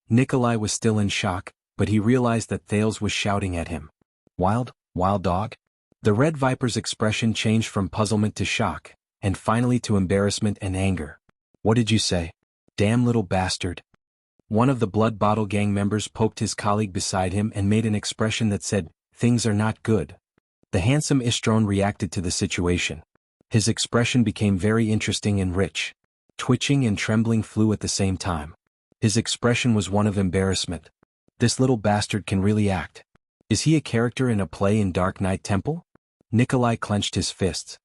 [SPEAKER 1] Nikolai was still in shock, but he realized that Thales was shouting at him. Wild dog? The Red Viper's expression changed from puzzlement to shock, and finally to embarrassment and anger. What did you say? Damn little bastard. One of the Blood Bottle Gang members poked his colleague beside him and made an expression that said, Things are not good. The handsome Istron reacted to the situation. His expression became very interesting and rich. Twitching and trembling flew at the same time. His expression was one of embarrassment. This little bastard can really act. Is he a character in a play in Dark Knight Temple? Nikolai clenched his fists.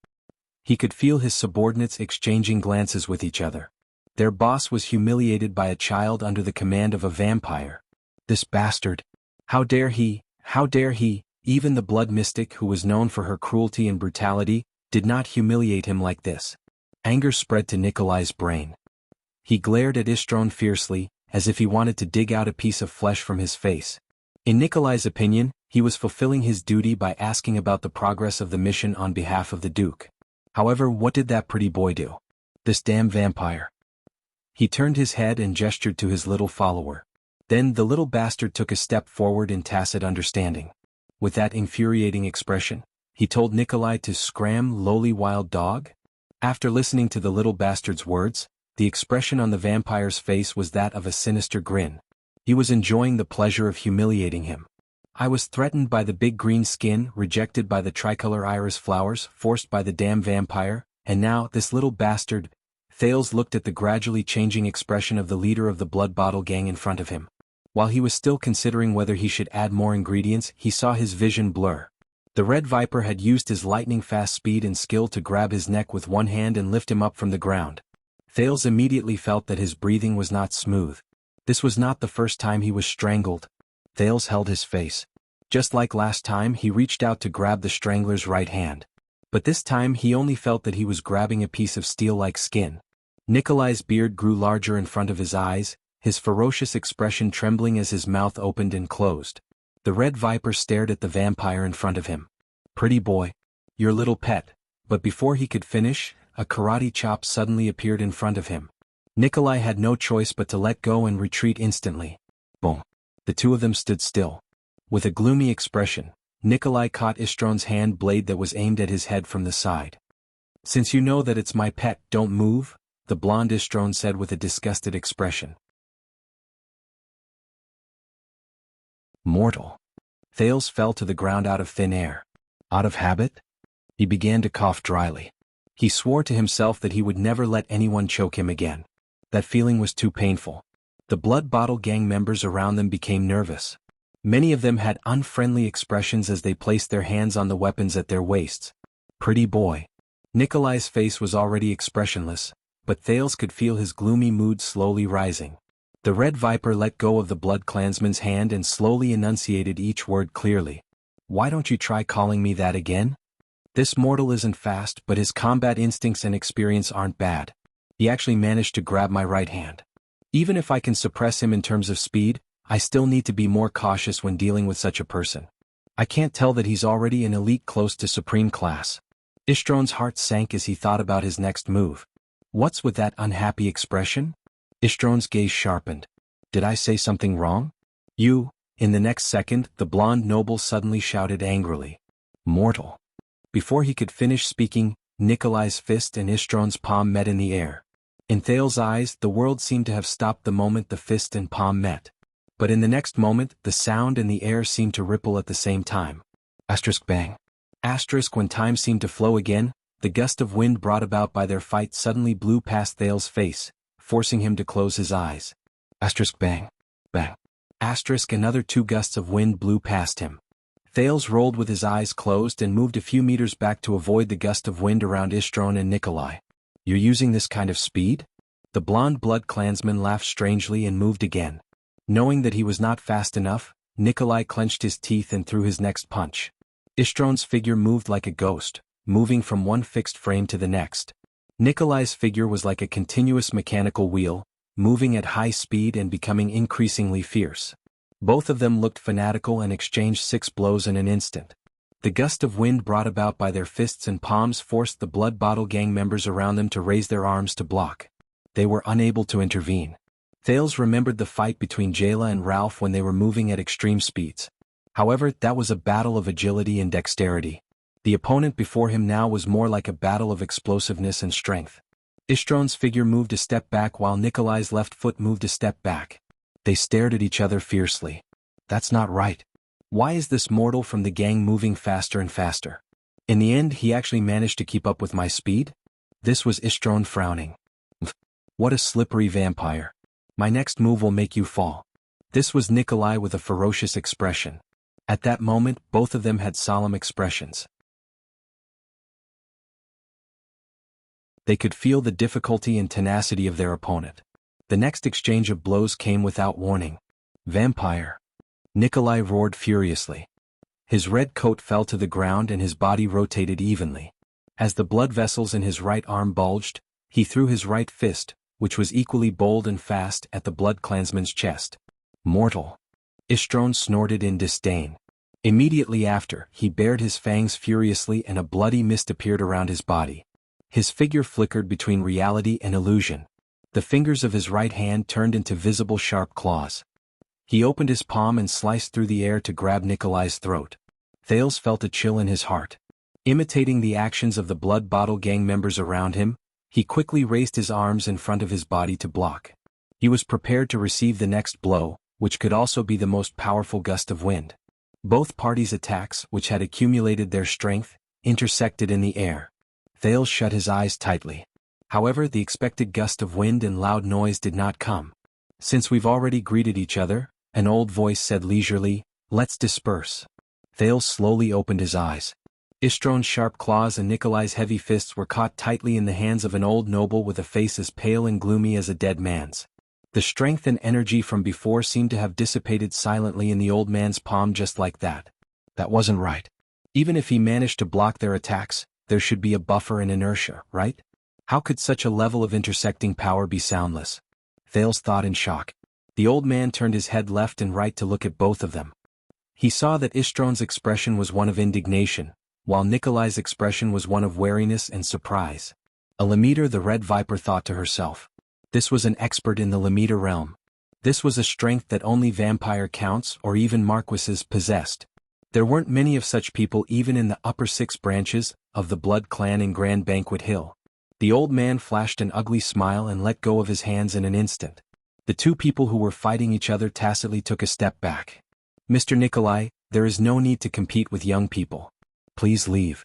[SPEAKER 1] He could feel his subordinates exchanging glances with each other. Their boss was humiliated by a child under the command of a vampire. This bastard. How dare he, even the blood mystic who was known for her cruelty and brutality, did not humiliate him like this. Anger spread to Nikolai's brain. He glared at Istron fiercely, as if he wanted to dig out a piece of flesh from his face. In Nikolai's opinion, he was fulfilling his duty by asking about the progress of the mission on behalf of the Duke. However, what did that pretty boy do? This damn vampire. He turned his head and gestured to his little follower. Then the little bastard took a step forward in tacit understanding. With that infuriating expression, he told Nikolai to scram, lowly wild dog. After listening to the little bastard's words, the expression on the vampire's face was that of a sinister grin. He was enjoying the pleasure of humiliating him. I was threatened by the big green skin, rejected by the tricolor iris flowers, forced by the damn vampire, and now this little bastard. Thales looked at the gradually changing expression of the leader of the Blood Bottle Gang in front of him. While he was still considering whether he should add more ingredients, he saw his vision blur. The Red Viper had used his lightning-fast speed and skill to grab his neck with one hand and lift him up from the ground. Thales immediately felt that his breathing was not smooth. This was not the first time he was strangled. Thales held his face. Just like last time, he reached out to grab the strangler's right hand. But this time he only felt that he was grabbing a piece of steel-like skin. Nikolai's beard grew larger in front of his eyes, his ferocious expression trembling as his mouth opened and closed. The Red Viper stared at the vampire in front of him. Pretty boy. Your little pet. But before he could finish, a karate chop suddenly appeared in front of him. Nikolai had no choice but to let go and retreat instantly. Boom. The two of them stood still. With a gloomy expression, Nikolai caught Istron's hand blade that was aimed at his head from the side. "Since you know that it's my pet, don't move," the blonde Istron said with a disgusted expression. Mortal. Thales fell to the ground out of thin air. Out of habit? He began to cough dryly. He swore to himself that he would never let anyone choke him again. That feeling was too painful. The Blood Bottle gang members around them became nervous. Many of them had unfriendly expressions as they placed their hands on the weapons at their waists. Pretty boy. Nikolai's face was already expressionless, but Thales could feel his gloomy mood slowly rising. The Red Viper let go of the Blood Clansman's hand and slowly enunciated each word clearly. "Why don't you try calling me that again? This mortal isn't fast, but his combat instincts and experience aren't bad. He actually managed to grab my right hand. Even if I can suppress him in terms of speed, I still need to be more cautious when dealing with such a person. I can't tell that he's already an elite close to supreme class." Istron's heart sank as he thought about his next move. What's with that unhappy expression? Istron's gaze sharpened. Did I say something wrong? You. In the next second, the blonde noble suddenly shouted angrily. Mortal. Before he could finish speaking, Nikolai's fist and Istron's palm met in the air. In Thales' eyes, the world seemed to have stopped the moment the fist and palm met. But in the next moment, the sound and the air seemed to ripple at the same time. Asterisk bang. Asterisk when time seemed to flow again, the gust of wind brought about by their fight suddenly blew past Thales' face, forcing him to close his eyes. Asterisk bang. Bang. Asterisk another 2 gusts of wind blew past him. Thales rolled with his eyes closed and moved a few meters back to avoid the gust of wind around Istron and Nikolai. You're using this kind of speed? The blonde Blood Clansman laughed strangely and moved again. Knowing that he was not fast enough, Nikolai clenched his teeth and threw his next punch. Istron's figure moved like a ghost, moving from one fixed frame to the next. Nikolai's figure was like a continuous mechanical wheel, moving at high speed and becoming increasingly fierce. Both of them looked fanatical and exchanged 6 blows in an instant. The gust of wind brought about by their fists and palms forced the Blood Bottle gang members around them to raise their arms to block. They were unable to intervene. Thales remembered the fight between Jayla and Ralph when they were moving at extreme speeds. However, that was a battle of agility and dexterity. The opponent before him now was more like a battle of explosiveness and strength. Istron's figure moved a step back while Nikolai's left foot moved a step back. They stared at each other fiercely. That's not right. Why is this mortal from the gang moving faster and faster? In the end, he actually managed to keep up with my speed? This was Istron frowning. What a slippery vampire. My next move will make you fall. This was Nikolai with a ferocious expression. At that moment, both of them had solemn expressions. They could feel the difficulty and tenacity of their opponent. The next exchange of blows came without warning. Vampire. Nikolai roared furiously. His red coat fell to the ground and his body rotated evenly. As the blood vessels in his right arm bulged, he threw his right fist, which was equally bold and fast, at the Blood Clansman's chest. Mortal. Istron snorted in disdain. Immediately after, he bared his fangs furiously and a bloody mist appeared around his body. His figure flickered between reality and illusion. The fingers of his right hand turned into visible sharp claws. He opened his palm and sliced through the air to grab Nikolai's throat. Thales felt a chill in his heart. Imitating the actions of the Blood Bottle gang members around him, he quickly raised his arms in front of his body to block. He was prepared to receive the next blow, which could also be the most powerful gust of wind. Both parties' attacks, which had accumulated their strength, intersected in the air. Thales shut his eyes tightly. However, the expected gust of wind and loud noise did not come. Since we've already greeted each other, an old voice said leisurely, let's disperse. Thales slowly opened his eyes. Istron's sharp claws and Nikolai's heavy fists were caught tightly in the hands of an old noble with a face as pale and gloomy as a dead man's. The strength and energy from before seemed to have dissipated silently in the old man's palm just like that. That wasn't right. Even if he managed to block their attacks, there should be a buffer and inertia, right? How could such a level of intersecting power be soundless? Thales thought in shock. The old man turned his head left and right to look at both of them. He saw that Istron's expression was one of indignation, while Nikolai's expression was one of wariness and surprise. A Lemiter, the Red Viper thought to herself. This was an expert in the Lemiter realm. This was a strength that only vampire counts or even marquises possessed. There weren't many of such people even in the upper 6 branches of the Blood clan in Grand Banquet Hill. The old man flashed an ugly smile and let go of his hands in an instant. The two people who were fighting each other tacitly took a step back. Mr. Nikolai, there is no need to compete with young people. Please leave.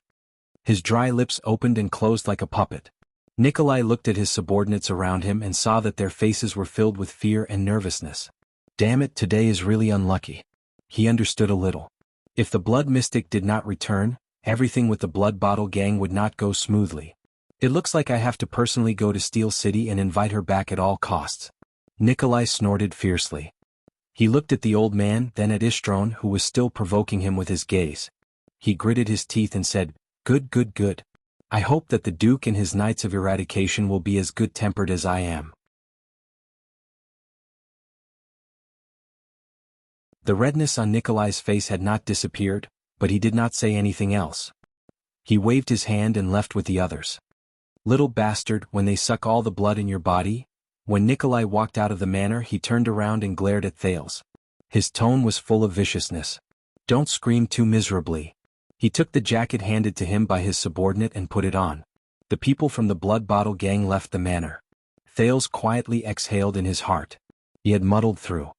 [SPEAKER 1] His dry lips opened and closed like a puppet. Nikolai looked at his subordinates around him and saw that their faces were filled with fear and nervousness. Damn it, today is really unlucky. He understood a little. If the Blood Mystic did not return, everything with the Blood Bottle gang would not go smoothly. It looks like I have to personally go to Steel City and invite her back at all costs. Nikolai snorted fiercely. He looked at the old man, then at Istron, who was still provoking him with his gaze. He gritted his teeth and said, Good, good, good. I hope that the Duke and his Knights of Eradication will be as good-tempered as I am. The redness on Nikolai's face had not disappeared, but he did not say anything else. He waved his hand and left with the others. Little bastard, when they suck all the blood in your body? When Nikolai walked out of the manor, he turned around and glared at Thales. His tone was full of viciousness. Don't scream too miserably. He took the jacket handed to him by his subordinate and put it on. The people from the Blood Bottle gang left the manor. Thales quietly exhaled in his heart. He had muddled through.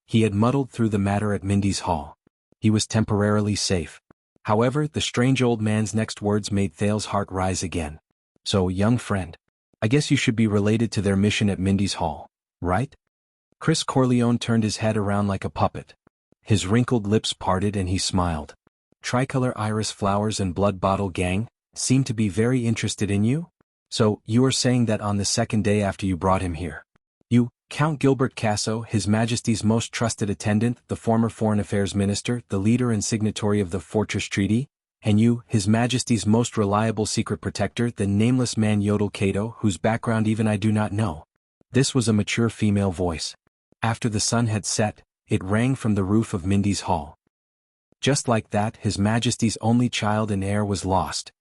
[SPEAKER 1] He had muddled through the matter at Mindy's Hall. He was temporarily safe. However, the strange old man's next words made Thales' heart rise again. So, young friend, I guess you should be related to their mission at Mindy's Hall, right? Chris Corleone turned his head around like a puppet. His wrinkled lips parted and he smiled. Tricolor Iris Flowers and Blood Bottle Gang seem to be very interested in you? So, you are saying that on the second day after you brought him here. You, Count Gilbert Casso, His Majesty's most trusted attendant, the former Foreign Affairs Minister, the leader and signatory of the Fortress Treaty, and you, His Majesty's most reliable secret protector, the nameless man Yodel Cato, whose background even I do not know. This was a mature female voice. After the sun had set, it rang from the roof of Mindy's Hall. Just like that, His Majesty's only child and heir was lost.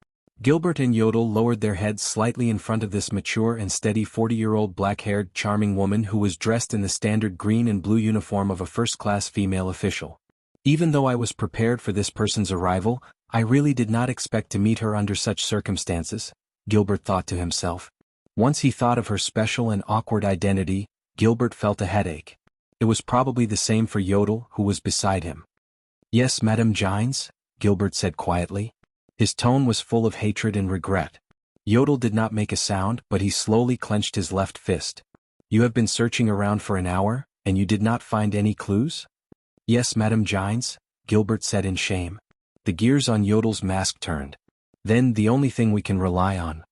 [SPEAKER 1] Gilbert and Yodel lowered their heads slightly in front of this mature and steady 40-year-old black-haired charming woman who was dressed in the standard green and blue uniform of a first-class female official. Even though I was prepared for this person's arrival, I really did not expect to meet her under such circumstances, Gilbert thought to himself. Once he thought of her special and awkward identity, Gilbert felt a headache. It was probably the same for Yodel, who was beside him. Yes, Madame Gines, Gilbert said quietly. His tone was full of hatred and regret. Yodel did not make a sound, but he slowly clenched his left fist. You have been searching around for an hour, and you did not find any clues? Yes, Madame Gines, Gilbert said in shame. The gears on Yodel's mask turned. Then the only thing we can rely on.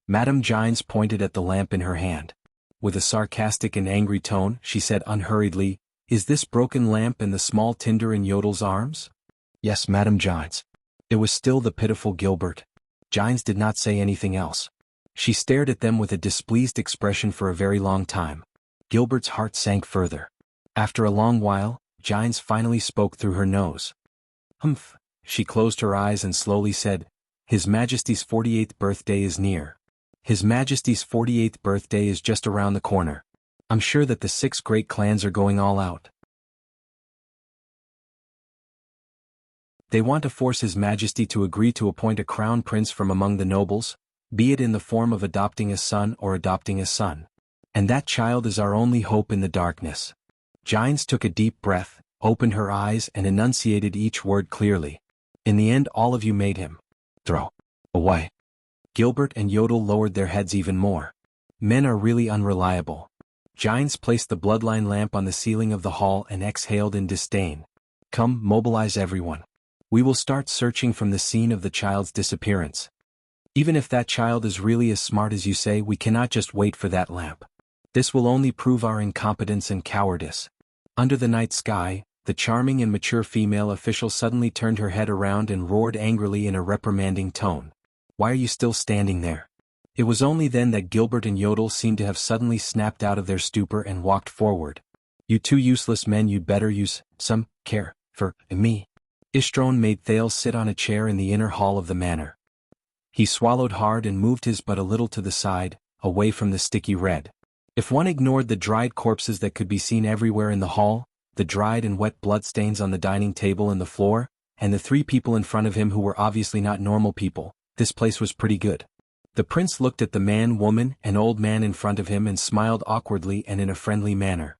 [SPEAKER 1] Madame Gines pointed at the lamp in her hand. With a sarcastic and angry tone, she said unhurriedly, Is this broken lamp and the small tinder in Yodel's arms? Yes, Madame Gines. It was still the pitiful Gilbert. Gines did not say anything else. She stared at them with a displeased expression for a very long time. Gilbert's heart sank further. After a long while, Gines finally spoke through her nose. Humph. She closed her eyes and slowly said, His Majesty's 48th birthday is near. His Majesty's 48th birthday is just around the corner. I'm sure that the 6 great clans are going all out. They want to force His Majesty to agree to appoint a crown prince from among the nobles, be it in the form of adopting a son or adopting a son. And that child is our only hope in the darkness. Gines took a deep breath, opened her eyes and enunciated each word clearly. In the end all of you made him throw away. Gilbert and Yodel lowered their heads even more. Men are really unreliable. Gines placed the bloodline lamp on the ceiling of the hall and exhaled in disdain. Come, mobilize everyone. We will start searching from the scene of the child's disappearance. Even if that child is really as smart as you say, we cannot just wait for that lamp. This will only prove our incompetence and cowardice. Under the night sky, the charming and mature female official suddenly turned her head around and roared angrily in a reprimanding tone. Why are you still standing there? It was only then that Gilbert and Yodel seemed to have suddenly snapped out of their stupor and walked forward. You two useless men, you'd better use some care for me. Ishtrone made Thales sit on a chair in the inner hall of the manor. He swallowed hard and moved his butt a little to the side, away from the sticky red. If one ignored the dried corpses that could be seen everywhere in the hall, the dried and wet bloodstains on the dining table and the floor, and the three people in front of him who were obviously not normal people, this place was pretty good. The prince looked at the man, woman, and old man in front of him and smiled awkwardly and in a friendly manner.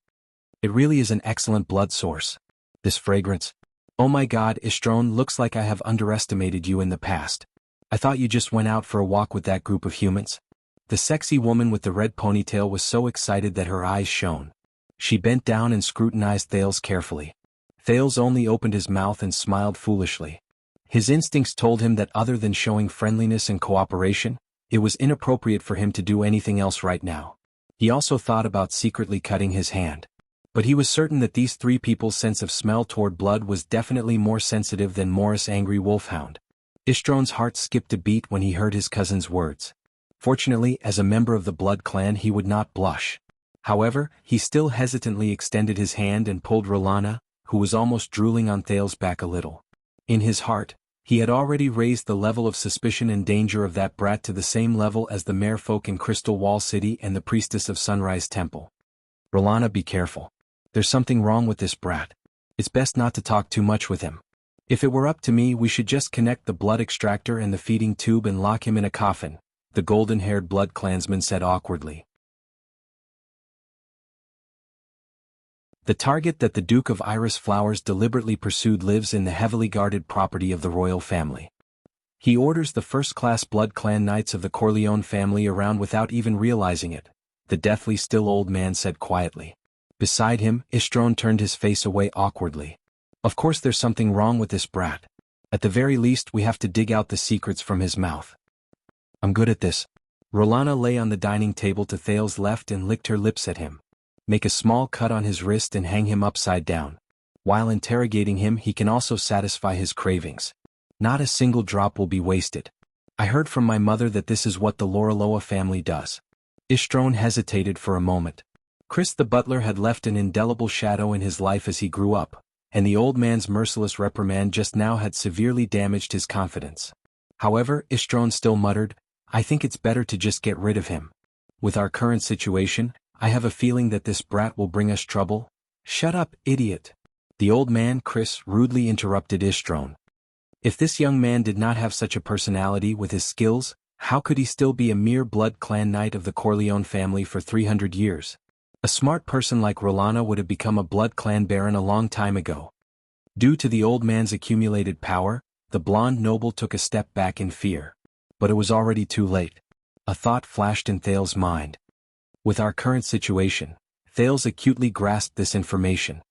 [SPEAKER 1] It really is an excellent blood source. This fragrance. Oh my God, Ishtrone, looks like I have underestimated you in the past. I thought you just went out for a walk with that group of humans. The sexy woman with the red ponytail was so excited that her eyes shone. She bent down and scrutinized Thales carefully. Thales only opened his mouth and smiled foolishly. His instincts told him that other than showing friendliness and cooperation, it was inappropriate for him to do anything else right now. He also thought about secretly cutting his hand. But he was certain that these three people's sense of smell toward blood was definitely more sensitive than Morris' angry wolfhound. Ishtrone's heart skipped a beat when he heard his cousin's words. Fortunately, as a member of the blood clan he would not blush. However, he still hesitantly extended his hand and pulled Rolana, who was almost drooling on Thales, back a little. In his heart, he had already raised the level of suspicion and danger of that brat to the same level as the merfolk in Crystal Wall City and the priestess of Sunrise Temple. Rolana, be careful. There's something wrong with this brat. It's best not to talk too much with him. If it were up to me, we should just connect the blood extractor and the feeding tube and lock him in a coffin, the golden-haired blood clansman said awkwardly. The target that the Duke of Iris Flowers deliberately pursued lives in the heavily guarded property of the royal family. He orders the first-class blood clan knights of the Corleone family around without even realizing it, the deathly still old man said quietly. Beside him, Ishtrone turned his face away awkwardly. Of course there's something wrong with this brat. At the very least we have to dig out the secrets from his mouth. I'm good at this. Rolana lay on the dining table to Thales' left and licked her lips at him. Make a small cut on his wrist and hang him upside down. While interrogating him he can also satisfy his cravings. Not a single drop will be wasted. I heard from my mother that this is what the Loraloa family does. Ishtrone hesitated for a moment. Chris the butler had left an indelible shadow in his life as he grew up, and the old man's merciless reprimand just now had severely damaged his confidence. However, Ishtrone still muttered, I think it's better to just get rid of him. With our current situation, I have a feeling that this brat will bring us trouble. Shut up, idiot. The old man, Chris, rudely interrupted Ishtrone. If this young man did not have such a personality with his skills, how could he still be a mere blood clan knight of the Corleone family for 300 years? A smart person like Rolana would have become a blood clan baron a long time ago. Due to the old man's accumulated power, the blonde noble took a step back in fear. But it was already too late. A thought flashed in Thales' mind. With our current situation, Thales acutely grasped this information.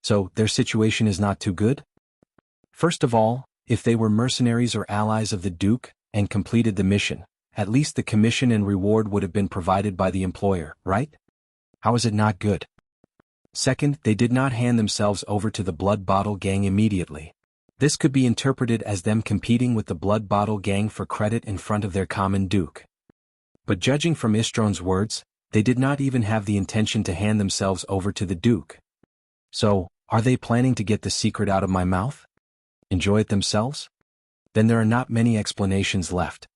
[SPEAKER 1] So, their situation is not too good? First of all, if they were mercenaries or allies of the Duke, and completed the mission, at least the commission and reward would have been provided by the employer, right? How is it not good? Second, they did not hand themselves over to the Blood Bottle Gang immediately. This could be interpreted as them competing with the Blood Bottle Gang for credit in front of their common Duke. But judging from Ishtrone's words, they did not even have the intention to hand themselves over to the Duke. So, are they planning to get the secret out of my mouth? Enjoy it themselves? Then there are not many explanations left.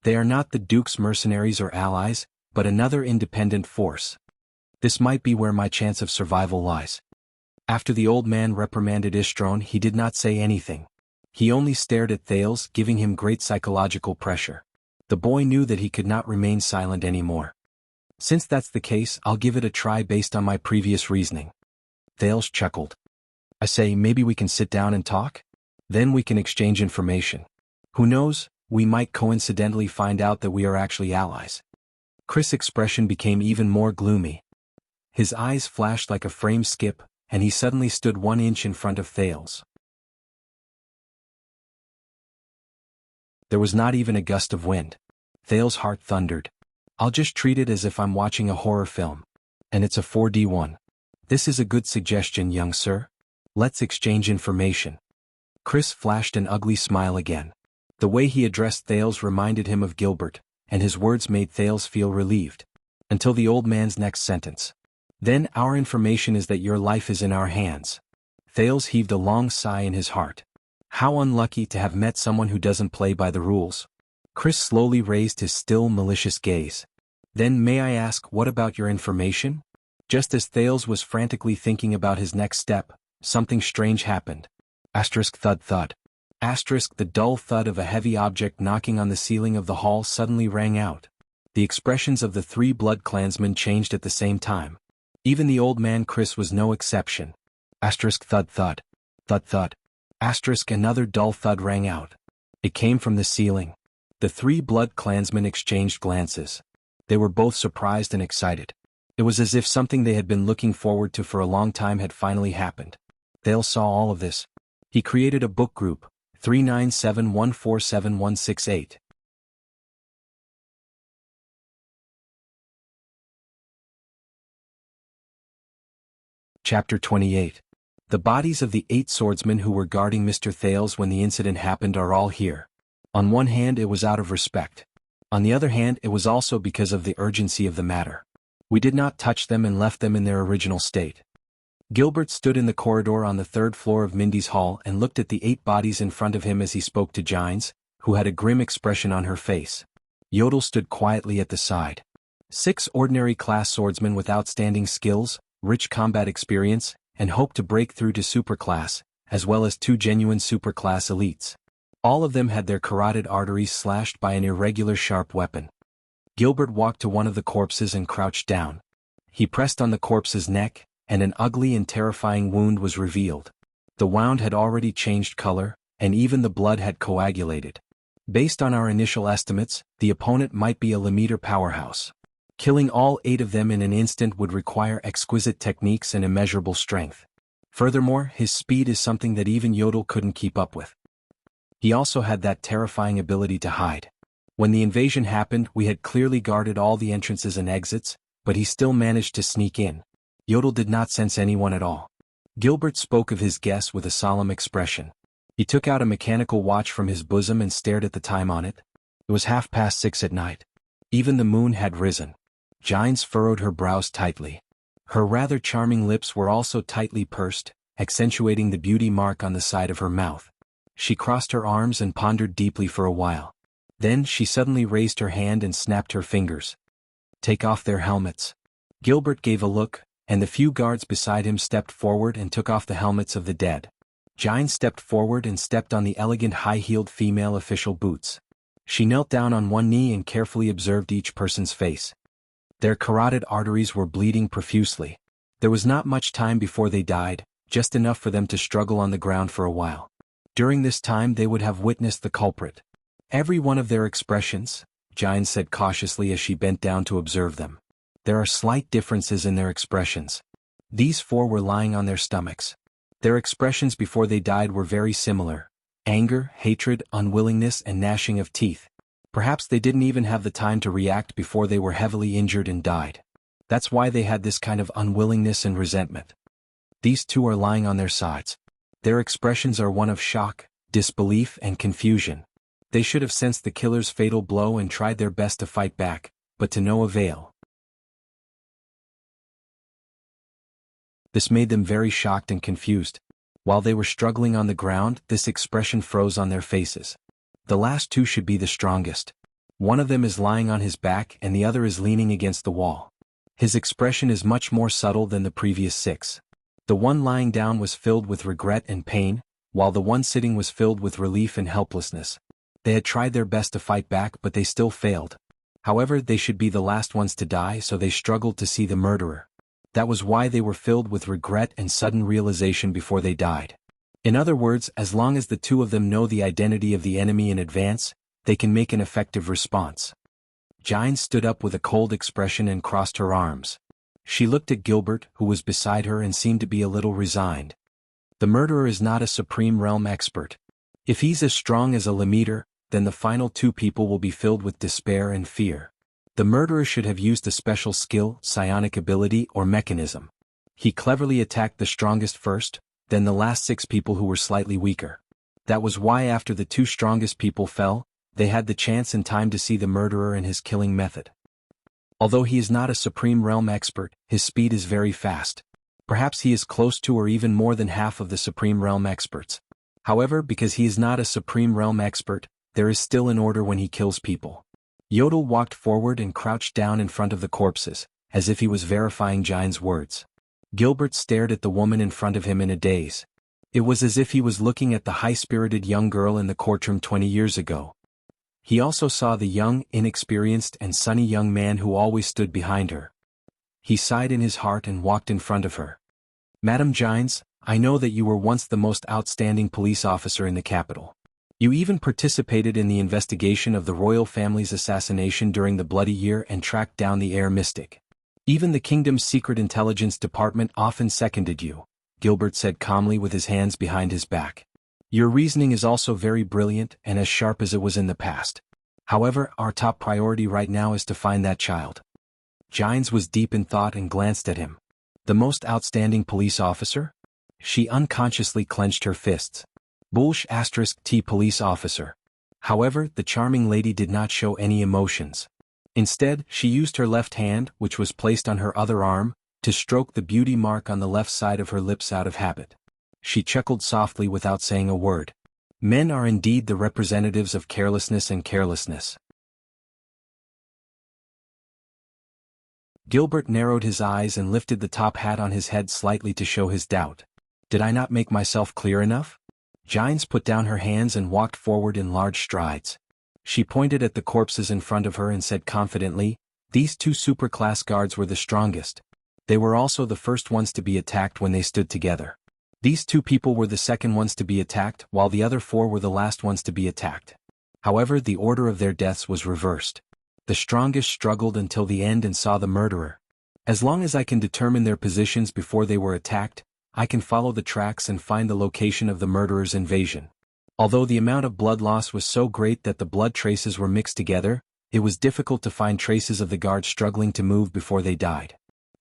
[SPEAKER 1] They are not the Duke's mercenaries or allies, but another independent force. This might be where my chance of survival lies. After the old man reprimanded Ishtrone, he did not say anything. He only stared at Thales, giving him great psychological pressure. The boy knew that he could not remain silent anymore. Since that's the case, I'll give it a try based on my previous reasoning. Thales chuckled. I say, maybe we can sit down and talk? Then we can exchange information. Who knows, we might coincidentally find out that we are actually allies. Chris' expression became even more gloomy. His eyes flashed like a frame skip, and he suddenly stood 1 inch in front of Thales. There was not even a gust of wind. Thales' heart thundered. I'll just treat it as if I'm watching a horror film. And it's a 4D one. This is a good suggestion, young sir. Let's exchange information. Chris flashed an ugly smile again. The way he addressed Thales reminded him of Gilbert, and his words made Thales feel relieved. Until the old man's next sentence. Then our information is that your life is in our hands. Thales heaved a long sigh in his heart. How unlucky to have met someone who doesn't play by the rules. Chris slowly raised his still malicious gaze. Then may I ask, what about your information? Just as Thales was frantically thinking about his next step, something strange happened. Asterisk thud thud. Asterisk the dull thud of a heavy object knocking on the ceiling of the hall suddenly rang out. The expressions of the three blood clansmen changed at the same time. Even the old man Chris was no exception. Asterisk thud thud. Thud thud. Asterisk another dull thud rang out. It came from the ceiling. The three blood clansmen exchanged glances. They were both surprised and excited. It was as if something they had been looking forward to for a long time had finally happened. Thales saw all of this. He created a book group, 397147168. Chapter 28. The bodies of the 8 swordsmen who were guarding Mr. Thales when the incident happened are all here. On one hand it was out of respect. On the other hand it was also because of the urgency of the matter. We did not touch them and left them in their original state. Gilbert stood in the corridor on the 3rd floor of Mindy's hall and looked at the 8 bodies in front of him as he spoke to Gines, who had a grim expression on her face. Yodel stood quietly at the side. 6 ordinary class swordsmen with outstanding skills, rich combat experience, and hope to break through to superclass, as well as 2 genuine superclass elites. All of them had their carotid arteries slashed by an irregular sharp weapon. Gilbert walked to one of the corpses and crouched down. He pressed on the corpse's neck, and an ugly and terrifying wound was revealed. The wound had already changed color, and even the blood had coagulated. Based on our initial estimates, the opponent might be a Lemaitre powerhouse. Killing all 8 of them in an instant would require exquisite techniques and immeasurable strength. Furthermore, his speed is something that even Yodel couldn't keep up with. He also had that terrifying ability to hide. When the invasion happened, we had clearly guarded all the entrances and exits, but he still managed to sneak in. Yodel did not sense anyone at all. Gilbert spoke of his guess with a solemn expression. He took out a mechanical watch from his bosom and stared at the time on it. It was 6:30 at night. Even the moon had risen. Gines furrowed her brows tightly. Her rather charming lips were also tightly pursed, accentuating the beauty mark on the side of her mouth. She crossed her arms and pondered deeply for a while. Then she suddenly raised her hand and snapped her fingers. Take off their helmets. Gilbert gave a look, and the few guards beside him stepped forward and took off the helmets of the dead. Gines stepped forward and stepped on the elegant high-heeled female official boots. She knelt down on one knee and carefully observed each person's face. Their carotid arteries were bleeding profusely. There was not much time before they died, just enough for them to struggle on the ground for a while. During this time they would have witnessed the culprit. Every one of their expressions, Gines said cautiously as she bent down to observe them. There are slight differences in their expressions. These 4 were lying on their stomachs. Their expressions before they died were very similar. Anger, hatred, unwillingness, and gnashing of teeth. Perhaps they didn't even have the time to react before they were heavily injured and died. That's why they had this kind of unwillingness and resentment. These 2 are lying on their sides. Their expressions are one of shock, disbelief, and confusion. They should have sensed the killer's fatal blow and tried their best to fight back, but to no avail. This made them very shocked and confused. While they were struggling on the ground, this expression froze on their faces. The last 2 should be the strongest. One of them is lying on his back and the other is leaning against the wall. His expression is much more subtle than the previous 6. The one lying down was filled with regret and pain, while the one sitting was filled with relief and helplessness. They had tried their best to fight back, but they still failed. However, they should be the last ones to die, so they struggled to see the murderer. That was why they were filled with regret and sudden realization before they died. In other words, as long as the 2 of them know the identity of the enemy in advance, they can make an effective response. Gines stood up with a cold expression and crossed her arms. She looked at Gilbert, who was beside her, and seemed to be a little resigned. The murderer is not a Supreme Realm expert. If he's as strong as a Lemaitre, then the final 2 people will be filled with despair and fear. The murderer should have used a special skill, psionic ability, or mechanism. He cleverly attacked the strongest first, then the last 6 people who were slightly weaker. That was why after the 2 strongest people fell, they had the chance and time to see the murderer and his killing method. Although he is not a Supreme Realm expert, his speed is very fast. Perhaps he is close to or even more than half of the Supreme Realm experts. However, because he is not a Supreme Realm expert, there is still an order when he kills people. Yodel walked forward and crouched down in front of the corpses, as if he was verifying Jine's words. Gilbert stared at the woman in front of him in a daze. It was as if he was looking at the high-spirited young girl in the courtroom 20 years ago. He also saw the young, inexperienced and sunny young man who always stood behind her. He sighed in his heart and walked in front of her. "Madam Gines, I know that you were once the most outstanding police officer in the capital. You even participated in the investigation of the royal family's assassination during the Bloody Year and tracked down the Air Mystic. Even the kingdom's secret intelligence department often seconded you," Gilbert said calmly with his hands behind his back. "Your reasoning is also very brilliant and as sharp as it was in the past. However, our top priority right now is to find that child." Gines was deep in thought and glanced at him. The most outstanding police officer? She unconsciously clenched her fists. Bullsh *T police officer. However, the charming lady did not show any emotions. Instead, she used her left hand, which was placed on her other arm, to stroke the beauty mark on the left side of her lips out of habit. She chuckled softly without saying a word. Men are indeed the representatives of carelessness and carelessness. Gilbert narrowed his eyes and lifted the top hat on his head slightly to show his doubt. Did I not make myself clear enough? Gines put down her hands and walked forward in large strides. She pointed at the corpses in front of her and said confidently, "These two superclass guards were the strongest. They were also the first ones to be attacked when they stood together. These two people were the second ones to be attacked, while the other four were the last ones to be attacked. However, the order of their deaths was reversed. The strongest struggled until the end and saw the murderer. As long as I can determine their positions before they were attacked, I can follow the tracks and find the location of the murderer's invasion. Although the amount of blood loss was so great that the blood traces were mixed together, it was difficult to find traces of the guards struggling to move before they died.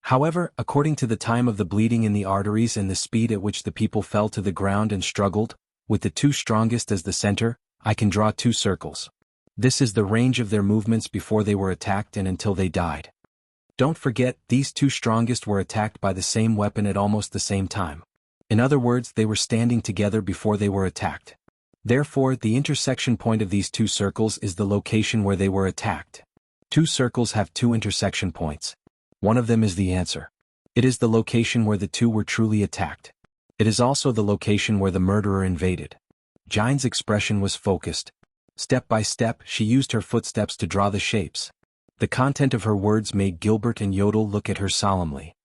[SPEAKER 1] However, according to the time of the bleeding in the arteries and the speed at which the people fell to the ground and struggled, with the two strongest as the center, I can draw two circles. This is the range of their movements before they were attacked and until they died. Don't forget, these two strongest were attacked by the same weapon at almost the same time. In other words, they were standing together before they were attacked. Therefore, the intersection point of these two circles is the location where they were attacked. Two circles have two intersection points. One of them is the answer. It is the location where the two were truly attacked. It is also the location where the murderer invaded." Gine's expression was focused. Step by step, she used her footsteps to draw the shapes. The content of her words made Gilbert and Yodel look at her solemnly.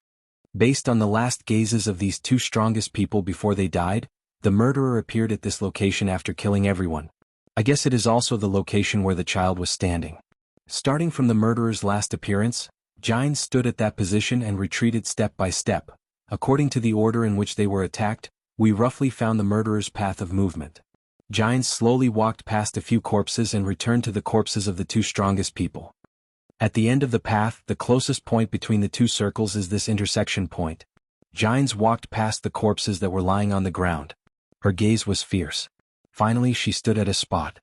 [SPEAKER 1] Based on the last gazes of these two strongest people before they died, the murderer appeared at this location after killing everyone. I guess it is also the location where the child was standing. Starting from the murderer's last appearance, Gines stood at that position and retreated step by step. According to the order in which they were attacked, we roughly found the murderer's path of movement. Gines slowly walked past a few corpses and returned to the corpses of the two strongest people. At the end of the path, the closest point between the two circles is this intersection point. Gines walked past the corpses that were lying on the ground. Her gaze was fierce. Finally, she stood at a spot.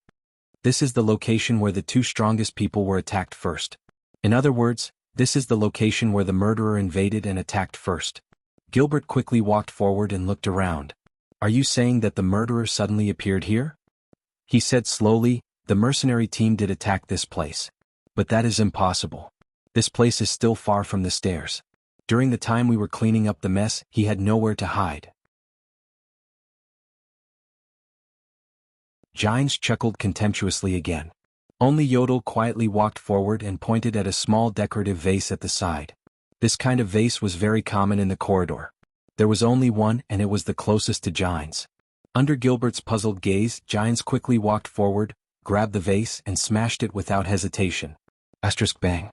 [SPEAKER 1] This is the location where the two strongest people were attacked first. In other words, this is the location where the murderer invaded and attacked first. Gilbert quickly walked forward and looked around. "Are you saying that the murderer suddenly appeared here?" He said slowly, "The mercenary team did attack this place. But that is impossible. This place is still far from the stairs. During the time we were cleaning up the mess, he had nowhere to hide." Gines chuckled contemptuously again. Only Yodel quietly walked forward and pointed at a small decorative vase at the side. This kind of vase was very common in the corridor. There was only one, and it was the closest to Gines. Under Gilbert's puzzled gaze, Gines quickly walked forward, grabbed the vase, and smashed it without hesitation. Bang.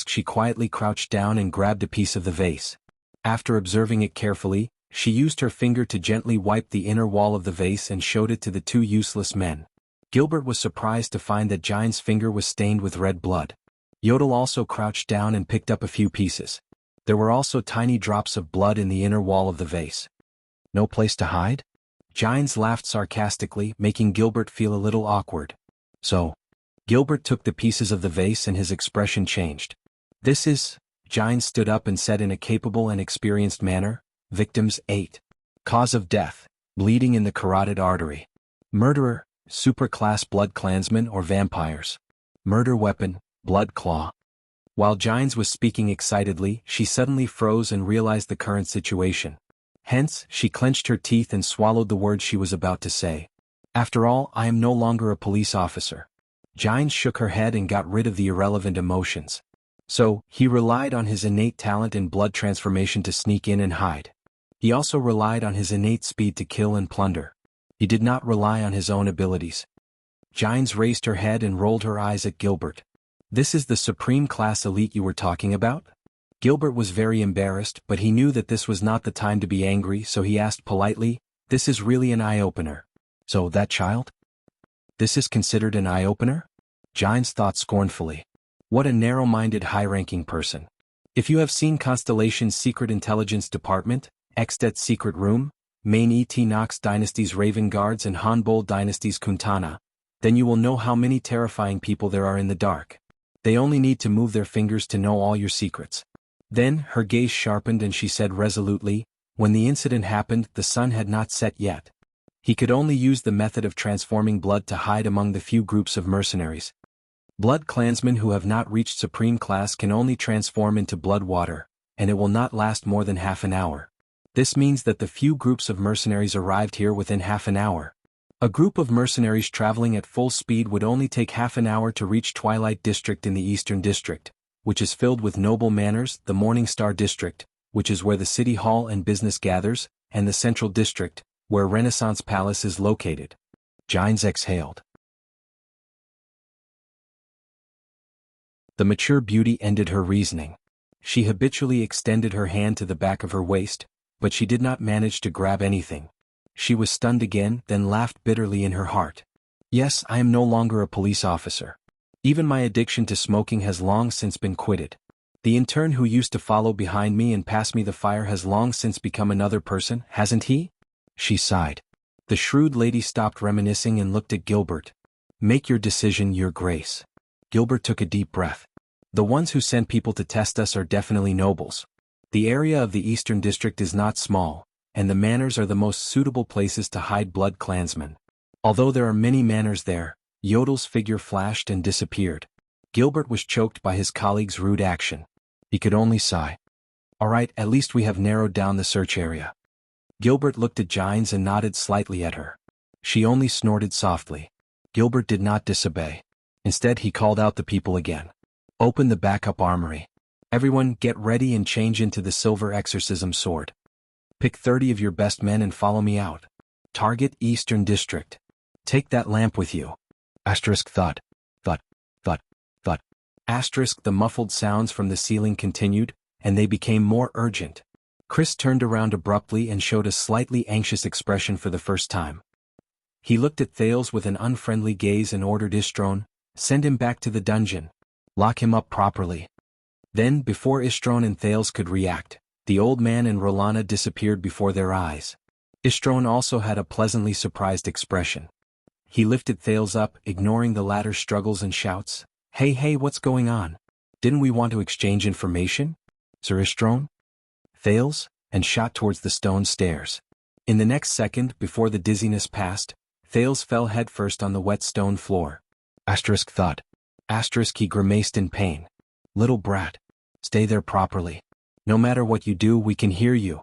[SPEAKER 1] She quietly crouched down and grabbed a piece of the vase. After observing it carefully, she used her finger to gently wipe the inner wall of the vase and showed it to the two useless men. Gilbert was surprised to find that Gine's finger was stained with red blood. Yodel also crouched down and picked up a few pieces. There were also tiny drops of blood in the inner wall of the vase. "No place to hide?" Gines laughed sarcastically, making Gilbert feel a little awkward. "So?" Gilbert took the pieces of the vase and his expression changed. "This is," Gines stood up and said in a capable and experienced manner, "Victims 8. Cause of death, Bleeding in the carotid artery. Murderer, super-class blood clansman or vampires. Murder weapon, blood claw. While Gines was speaking excitedly, she suddenly froze and realized the current situation. Hence, she clenched her teeth and swallowed the words she was about to say. After all, I am no longer a police officer. Gines shook her head and got rid of the irrelevant emotions. So, he relied on his innate talent in blood transformation to sneak in and hide. He also relied on his innate speed to kill and plunder. He did not rely on his own abilities. Gines raised her head and rolled her eyes at Gilbert. This is the supreme class elite you were talking about? Gilbert was very embarrassed, but he knew that this was not the time to be angry, so he asked politely, "This is really an eye-opener." "So, that child? This is considered an eye-opener?" Gines thought scornfully. What a narrow-minded high-ranking person. If you have seen Constellation's Secret Intelligence Department, Extet's Secret Room, Main Et Nox Dynasty's Raven Guards and Hanbol Dynasty's Kuntana, then you will know how many terrifying people there are in the dark. They only need to move their fingers to know all your secrets. Then, her gaze sharpened and she said resolutely, when the incident happened, the sun had not set yet. He could only use the method of transforming blood to hide among the few groups of mercenaries. Blood clansmen who have not reached supreme class can only transform into blood water, and it will not last more than half an hour. This means that the few groups of mercenaries arrived here within half an hour. A group of mercenaries traveling at full speed would only take half an hour to reach Twilight District in the Eastern District, which is filled with noble manners, the Morning Star District, which is where the City Hall and business gathers, and the Central District, where Renaissance Palace is located. Gines exhaled. The mature beauty ended her reasoning. She habitually extended her hand to the back of her waist, but she did not manage to grab anything. She was stunned again, then laughed bitterly in her heart. Yes, I am no longer a police officer. Even my addiction to smoking has long since been quitted. The intern who used to follow behind me and pass me the fire has long since become another person, hasn't he? She sighed. The shrewd lady stopped reminiscing and looked at Gilbert. Make your decision, Your Grace. Gilbert took a deep breath. The ones who send people to test us are definitely nobles. The area of the Eastern District is not small, and the manors are the most suitable places to hide blood clansmen. Although there are many manors there, Yodel's figure flashed and disappeared. Gilbert was choked by his colleague's rude action. He could only sigh. All right, at least we have narrowed down the search area. Gilbert looked at Gines and nodded slightly at her. She only snorted softly. Gilbert did not disobey. Instead, he called out the people again. Open the backup armory. Everyone, get ready and change into the silver exorcism sword. Pick 30 of your best men and follow me out. Target Eastern District. Take that lamp with you. Asterisk thud. Thud. Thud. Thud. Asterisk the muffled sounds from the ceiling continued, and they became more urgent. Chris turned around abruptly and showed a slightly anxious expression for the first time. He looked at Thales with an unfriendly gaze and ordered Istron, send him back to the dungeon. Lock him up properly. Then, before Istron and Thales could react, the old man and Rolana disappeared before their eyes. Istron also had a pleasantly surprised expression. He lifted Thales up, ignoring the latter's struggles and shouts. Hey, what's going on? Didn't we want to exchange information? Sir Istron? Thales, and shot towards the stone stairs. In the next second, before the dizziness passed, Thales fell headfirst on the wet stone floor. Asterisk thud. Asterisk he grimaced in pain. Little brat. Stay there properly. No matter what you do, we can hear you.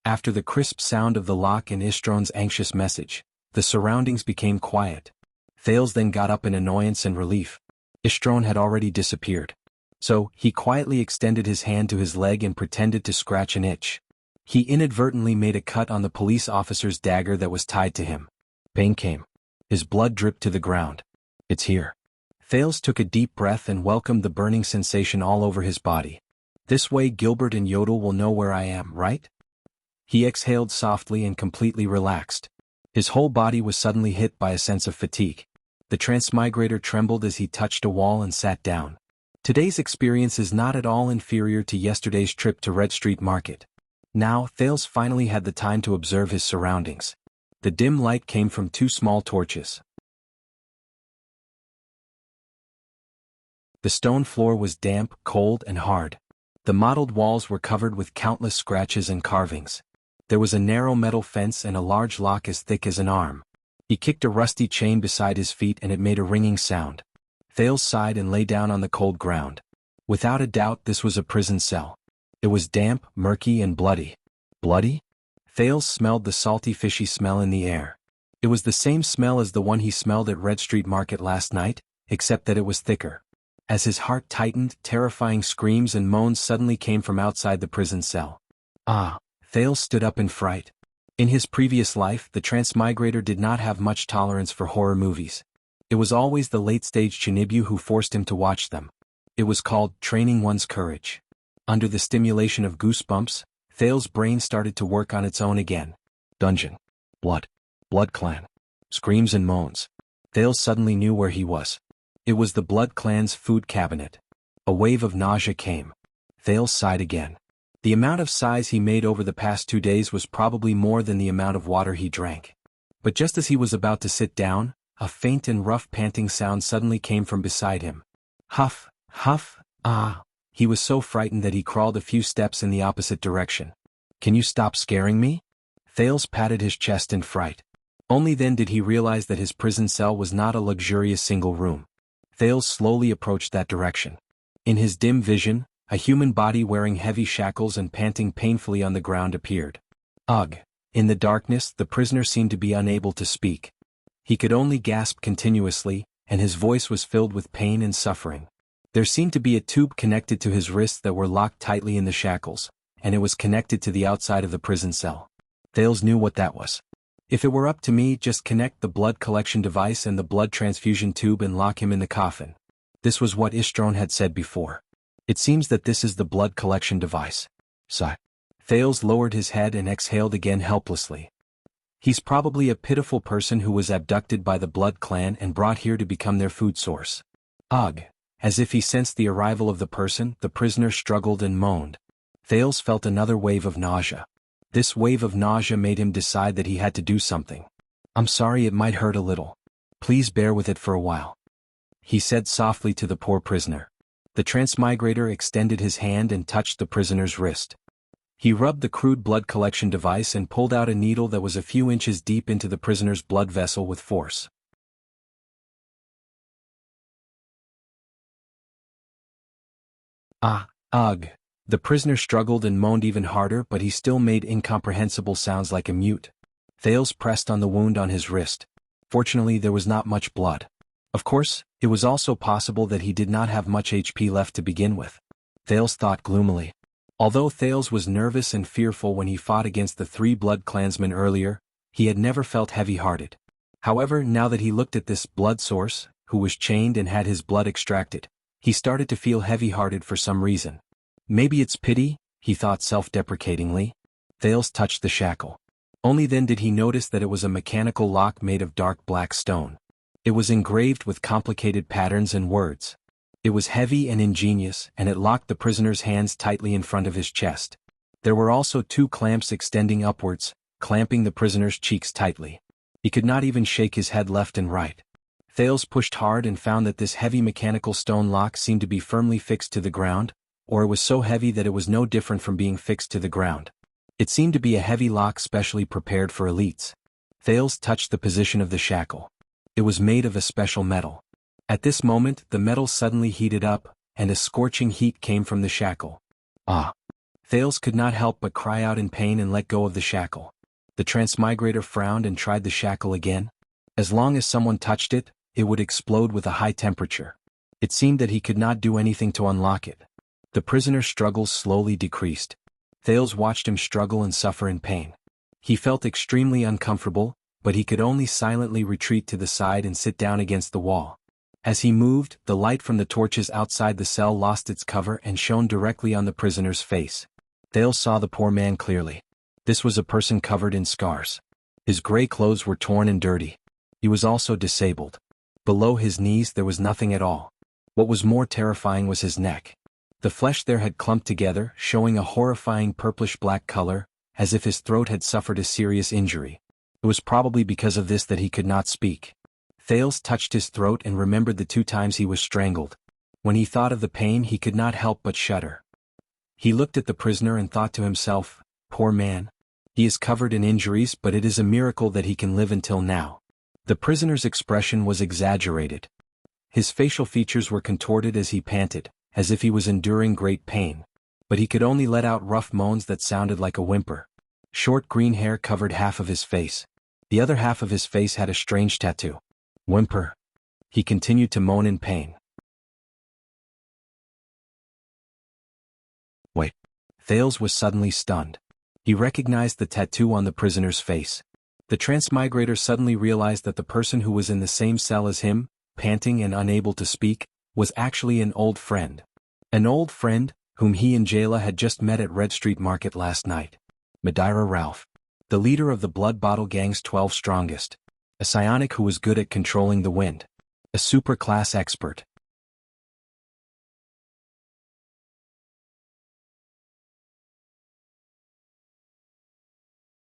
[SPEAKER 1] After the crisp sound of the lock and Istron's anxious message, the surroundings became quiet. Thales then got up in annoyance and relief. Istron had already disappeared. So, he quietly extended his hand to his leg and pretended to scratch an itch. He inadvertently made a cut on the police officer's dagger that was tied to him. Pain came. His blood dripped to the ground. It's here. Thales took a deep breath and welcomed the burning sensation all over his body. This way Gilbert and Yodel will know where I am, right? He exhaled softly and completely relaxed. His whole body was suddenly hit by a sense of fatigue. The transmigrator trembled as he touched a wall and sat down. Today's experience is not at all inferior to yesterday's trip to Red Street Market. Now, Thales finally had the time to observe his surroundings. The dim light came from two small torches. The stone floor was damp, cold, and hard. The mottled walls were covered with countless scratches and carvings. There was a narrow metal fence and a large lock as thick as an arm. He kicked a rusty chain beside his feet and it made a ringing sound. Thales sighed and lay down on the cold ground. Without a doubt this was a prison cell. It was damp, murky and bloody. Bloody? Thales smelled the salty fishy smell in the air. It was the same smell as the one he smelled at Red Street Market last night, except that it was thicker. As his heart tightened, terrifying screams and moans suddenly came from outside the prison cell. Ah! Thales stood up in fright. In his previous life, the transmigrator did not have much tolerance for horror movies. It was always the late-stage Chinibu who forced him to watch them. It was called training one's courage. Under the stimulation of goosebumps, Thales' brain started to work on its own again. Dungeon. Blood. Blood Clan. Screams and moans. Thales suddenly knew where he was. It was the Blood Clan's food cabinet. A wave of nausea came. Thales sighed again. The amount of sighs he made over the past 2 days was probably more than the amount of water he drank. But just as he was about to sit down, a faint and rough panting sound suddenly came from beside him. Huff, huff, ah. He was so frightened that he crawled a few steps in the opposite direction. Can you stop scaring me? Thales patted his chest in fright. Only then did he realize that his prison cell was not a luxurious single room. Thales slowly approached that direction. In his dim vision, a human body wearing heavy shackles and panting painfully on the ground appeared. Ugh! In the darkness, the prisoner seemed to be unable to speak. He could only gasp continuously, and his voice was filled with pain and suffering. There seemed to be a tube connected to his wrists that were locked tightly in the shackles, and it was connected to the outside of the prison cell. Thales knew what that was. If it were up to me, just connect the blood collection device and the blood transfusion tube and lock him in the coffin. This was what Istron had said before. It seems that this is the blood collection device. Sigh. Thales lowered his head and exhaled again helplessly. He's probably a pitiful person who was abducted by the Blood Clan and brought here to become their food source. Ugh! As if he sensed the arrival of the person, the prisoner struggled and moaned. Thales felt another wave of nausea. This wave of nausea made him decide that he had to do something. I'm sorry, it might hurt a little. Please bear with it for a while. He said softly to the poor prisoner. The transmigrator extended his hand and touched the prisoner's wrist. He rubbed the crude blood collection device and pulled out a needle that was a few inches deep into the prisoner's blood vessel with force. Ah, ugh. The prisoner struggled and moaned even harder, but he still made incomprehensible sounds like a mute. Thales pressed on the wound on his wrist. Fortunately, there was not much blood. Of course, it was also possible that he did not have much HP left to begin with. Thales thought gloomily. Although Thales was nervous and fearful when he fought against the 3 Blood Clansmen earlier, he had never felt heavy-hearted. However, now that he looked at this blood source, who was chained and had his blood extracted, he started to feel heavy-hearted for some reason. Maybe it's pity, he thought self-deprecatingly. Thales touched the shackle. Only then did he notice that it was a mechanical lock made of dark black stone. It was engraved with complicated patterns and words. It was heavy and ingenious, and it locked the prisoner's hands tightly in front of his chest. There were also 2 clamps extending upwards, clamping the prisoner's cheeks tightly. He could not even shake his head left and right. Thales pushed hard and found that this heavy mechanical stone lock seemed to be firmly fixed to the ground, or it was so heavy that it was no different from being fixed to the ground. It seemed to be a heavy lock specially prepared for elites. Thales touched the position of the shackle. It was made of a special metal. At this moment, the metal suddenly heated up, and a scorching heat came from the shackle. Ah! Thales could not help but cry out in pain and let go of the shackle. The transmigrator frowned and tried the shackle again. As long as someone touched it, it would explode with a high temperature. It seemed that he could not do anything to unlock it. The prisoner's struggles slowly decreased. Thales watched him struggle and suffer in pain. He felt extremely uncomfortable, but he could only silently retreat to the side and sit down against the wall. As he moved, the light from the torches outside the cell lost its cover and shone directly on the prisoner's face. Thales saw the poor man clearly. This was a person covered in scars. His gray clothes were torn and dirty. He was also disabled. Below his knees there was nothing at all. What was more terrifying was his neck. The flesh there had clumped together, showing a horrifying purplish-black color, as if his throat had suffered a serious injury. It was probably because of this that he could not speak. Thales touched his throat and remembered the 2 times he was strangled. When he thought of the pain, he could not help but shudder. He looked at the prisoner and thought to himself, poor man. He is covered in injuries, but it is a miracle that he can live until now. The prisoner's expression was exaggerated. His facial features were contorted as he panted, as if he was enduring great pain. But he could only let out rough moans that sounded like a whimper. Short green hair covered half of his face. The other half of his face had a strange tattoo. Whimper. He continued to moan in pain. Wait. Thales was suddenly stunned. He recognized the tattoo on the prisoner's face. The transmigrator suddenly realized that the person who was in the same cell as him, panting and unable to speak, was actually an old friend. An old friend, whom he and Jayla had just met at Red Street Market last night. Madeira Ralph. The leader of the Blood Bottle Gang's 12 strongest. A psionic who was good at controlling the wind. A super-class expert.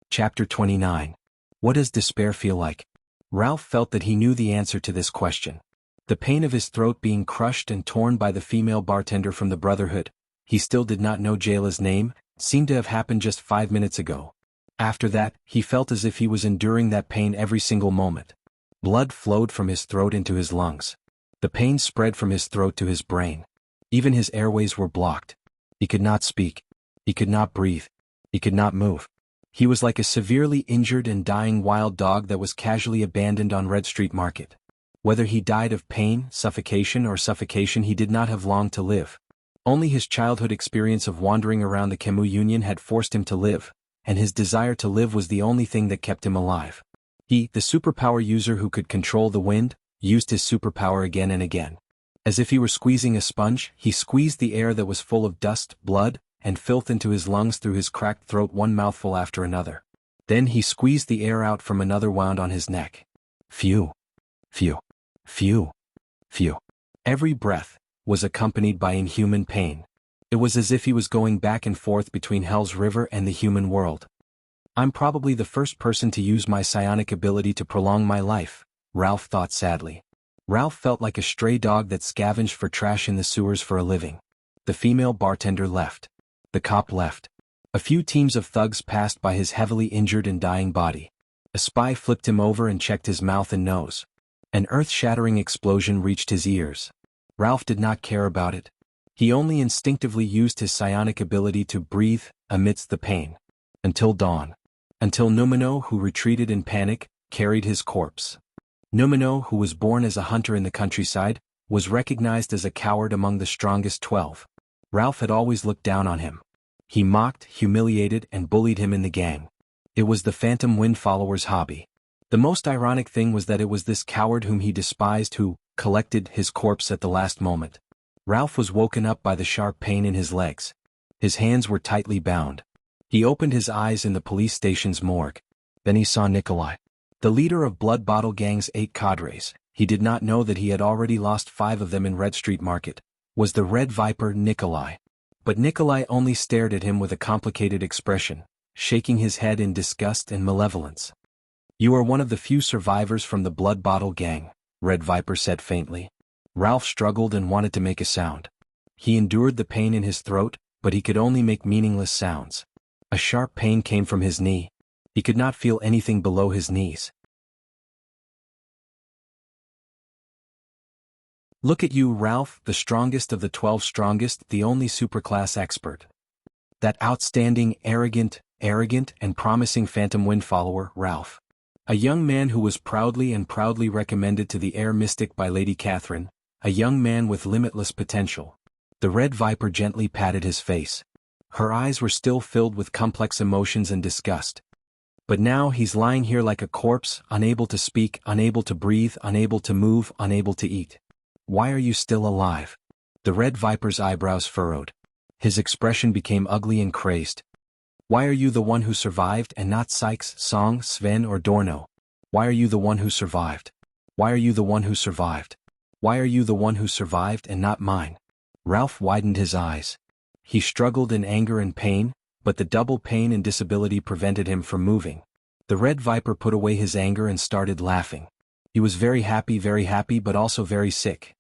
[SPEAKER 1] Chapter 29. What does despair feel like? Ralph felt that he knew the answer to this question. The pain of his throat being crushed and torn by the female bartender from the Brotherhood, he still did not know Jayla's name, seemed to have happened just 5 minutes ago. After that, he felt as if he was enduring that pain every single moment. Blood flowed from his throat into his lungs. The pain spread from his throat to his brain. Even his airways were blocked. He could not speak. He could not breathe. He could not move. He was like a severely injured and dying wild dog that was casually abandoned on Red Street Market. Whether he died of pain, suffocation, he did not have long to live. Only his childhood experience of wandering around the Camus Union had forced him to live, and his desire to live was the only thing that kept him alive. He, the superpower user who could control the wind, used his superpower again and again. As if he were squeezing a sponge, he squeezed the air that was full of dust, blood, and filth into his lungs through his cracked throat one mouthful after another. Then he squeezed the air out from another wound on his neck. Phew. Phew. Phew. Phew. Every breath was accompanied by inhuman pain. It was as if he was going back and forth between Hell's River and the human world. I'm probably the first person to use my psionic ability to prolong my life, Ralph thought sadly. Ralph felt like a stray dog that scavenged for trash in the sewers for a living. The female bartender left. The cop left. A few teams of thugs passed by his heavily injured and dying body. A spy flipped him over and checked his mouth and nose. An earth-shattering explosion reached his ears. Ralph did not care about it. He only instinctively used his psionic ability to breathe amidst the pain. Until dawn. Until Numino, who retreated in panic, carried his corpse. Numino, who was born as a hunter in the countryside, was recognized as a coward among the strongest 12. Ralph had always looked down on him. He mocked, humiliated, and bullied him in the gang. It was the Phantom Wind follower's hobby. The most ironic thing was that it was this coward whom he despised who collected his corpse at the last moment. Ralph was woken up by the sharp pain in his legs. His hands were tightly bound. He opened his eyes in the police station's morgue. Then he saw Nikolai. The leader of Blood Bottle Gang's 8 cadres. He did not know that he had already lost 5 of them in Red Street Market. Was the Red Viper Nikolai. But Nikolai only stared at him with a complicated expression, shaking his head in disgust and malevolence. You are one of the few survivors from the Blood Bottle Gang, Red Viper said faintly. Ralph struggled and wanted to make a sound. He endured the pain in his throat, but he could only make meaningless sounds. A sharp pain came from his knee. He could not feel anything below his knees. Look at you, Ralph, the strongest of the 12 strongest, the only superclass expert. That outstanding, arrogant, and promising Phantom Wind follower, Ralph. A young man who was proudly recommended to the Air Mystic by Lady Catherine, a young man with limitless potential. The Red Viper gently patted his face. Her eyes were still filled with complex emotions and disgust. But now he's lying here like a corpse, unable to speak, unable to breathe, unable to move, unable to eat. Why are you still alive? The Red Viper's eyebrows furrowed. His expression became ugly and crazed. Why are you the one who survived and not Sykes, Song, Sven or Dorno? Why are you the one who survived? Why are you the one who survived? Why are you the one who survived and not mine? Ralph widened his eyes. He struggled in anger and pain, but the double pain and disability prevented him from moving. The Red Viper put away his anger and started laughing. He was very happy but also very sick.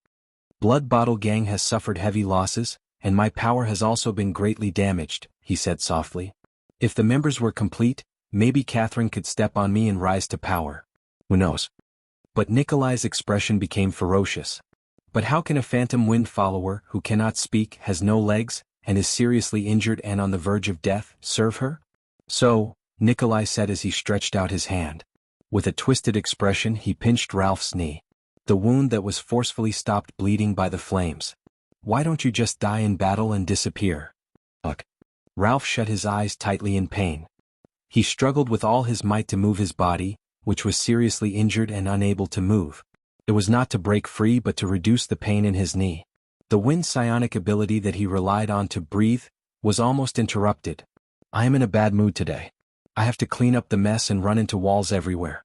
[SPEAKER 1] Blood Bottle Gang has suffered heavy losses, and my power has also been greatly damaged, he said softly. If the members were complete, maybe Catherine could step on me and rise to power. Who knows? But Nikolai's expression became ferocious. But how can a phantom wind follower who cannot speak, has no legs, and is seriously injured and on the verge of death, serve her? So, Nikolai said as he stretched out his hand. With a twisted expression he pinched Ralph's knee. The wound that was forcefully stopped bleeding by the flames. Why don't you just die in battle and disappear? Ugh. Ralph shut his eyes tightly in pain. He struggled with all his might to move his body, which was seriously injured and unable to move. It was not to break free but to reduce the pain in his knee. The wind psionic ability that he relied on to breathe was almost interrupted. I am in a bad mood today. I have to clean up the mess and run into walls everywhere.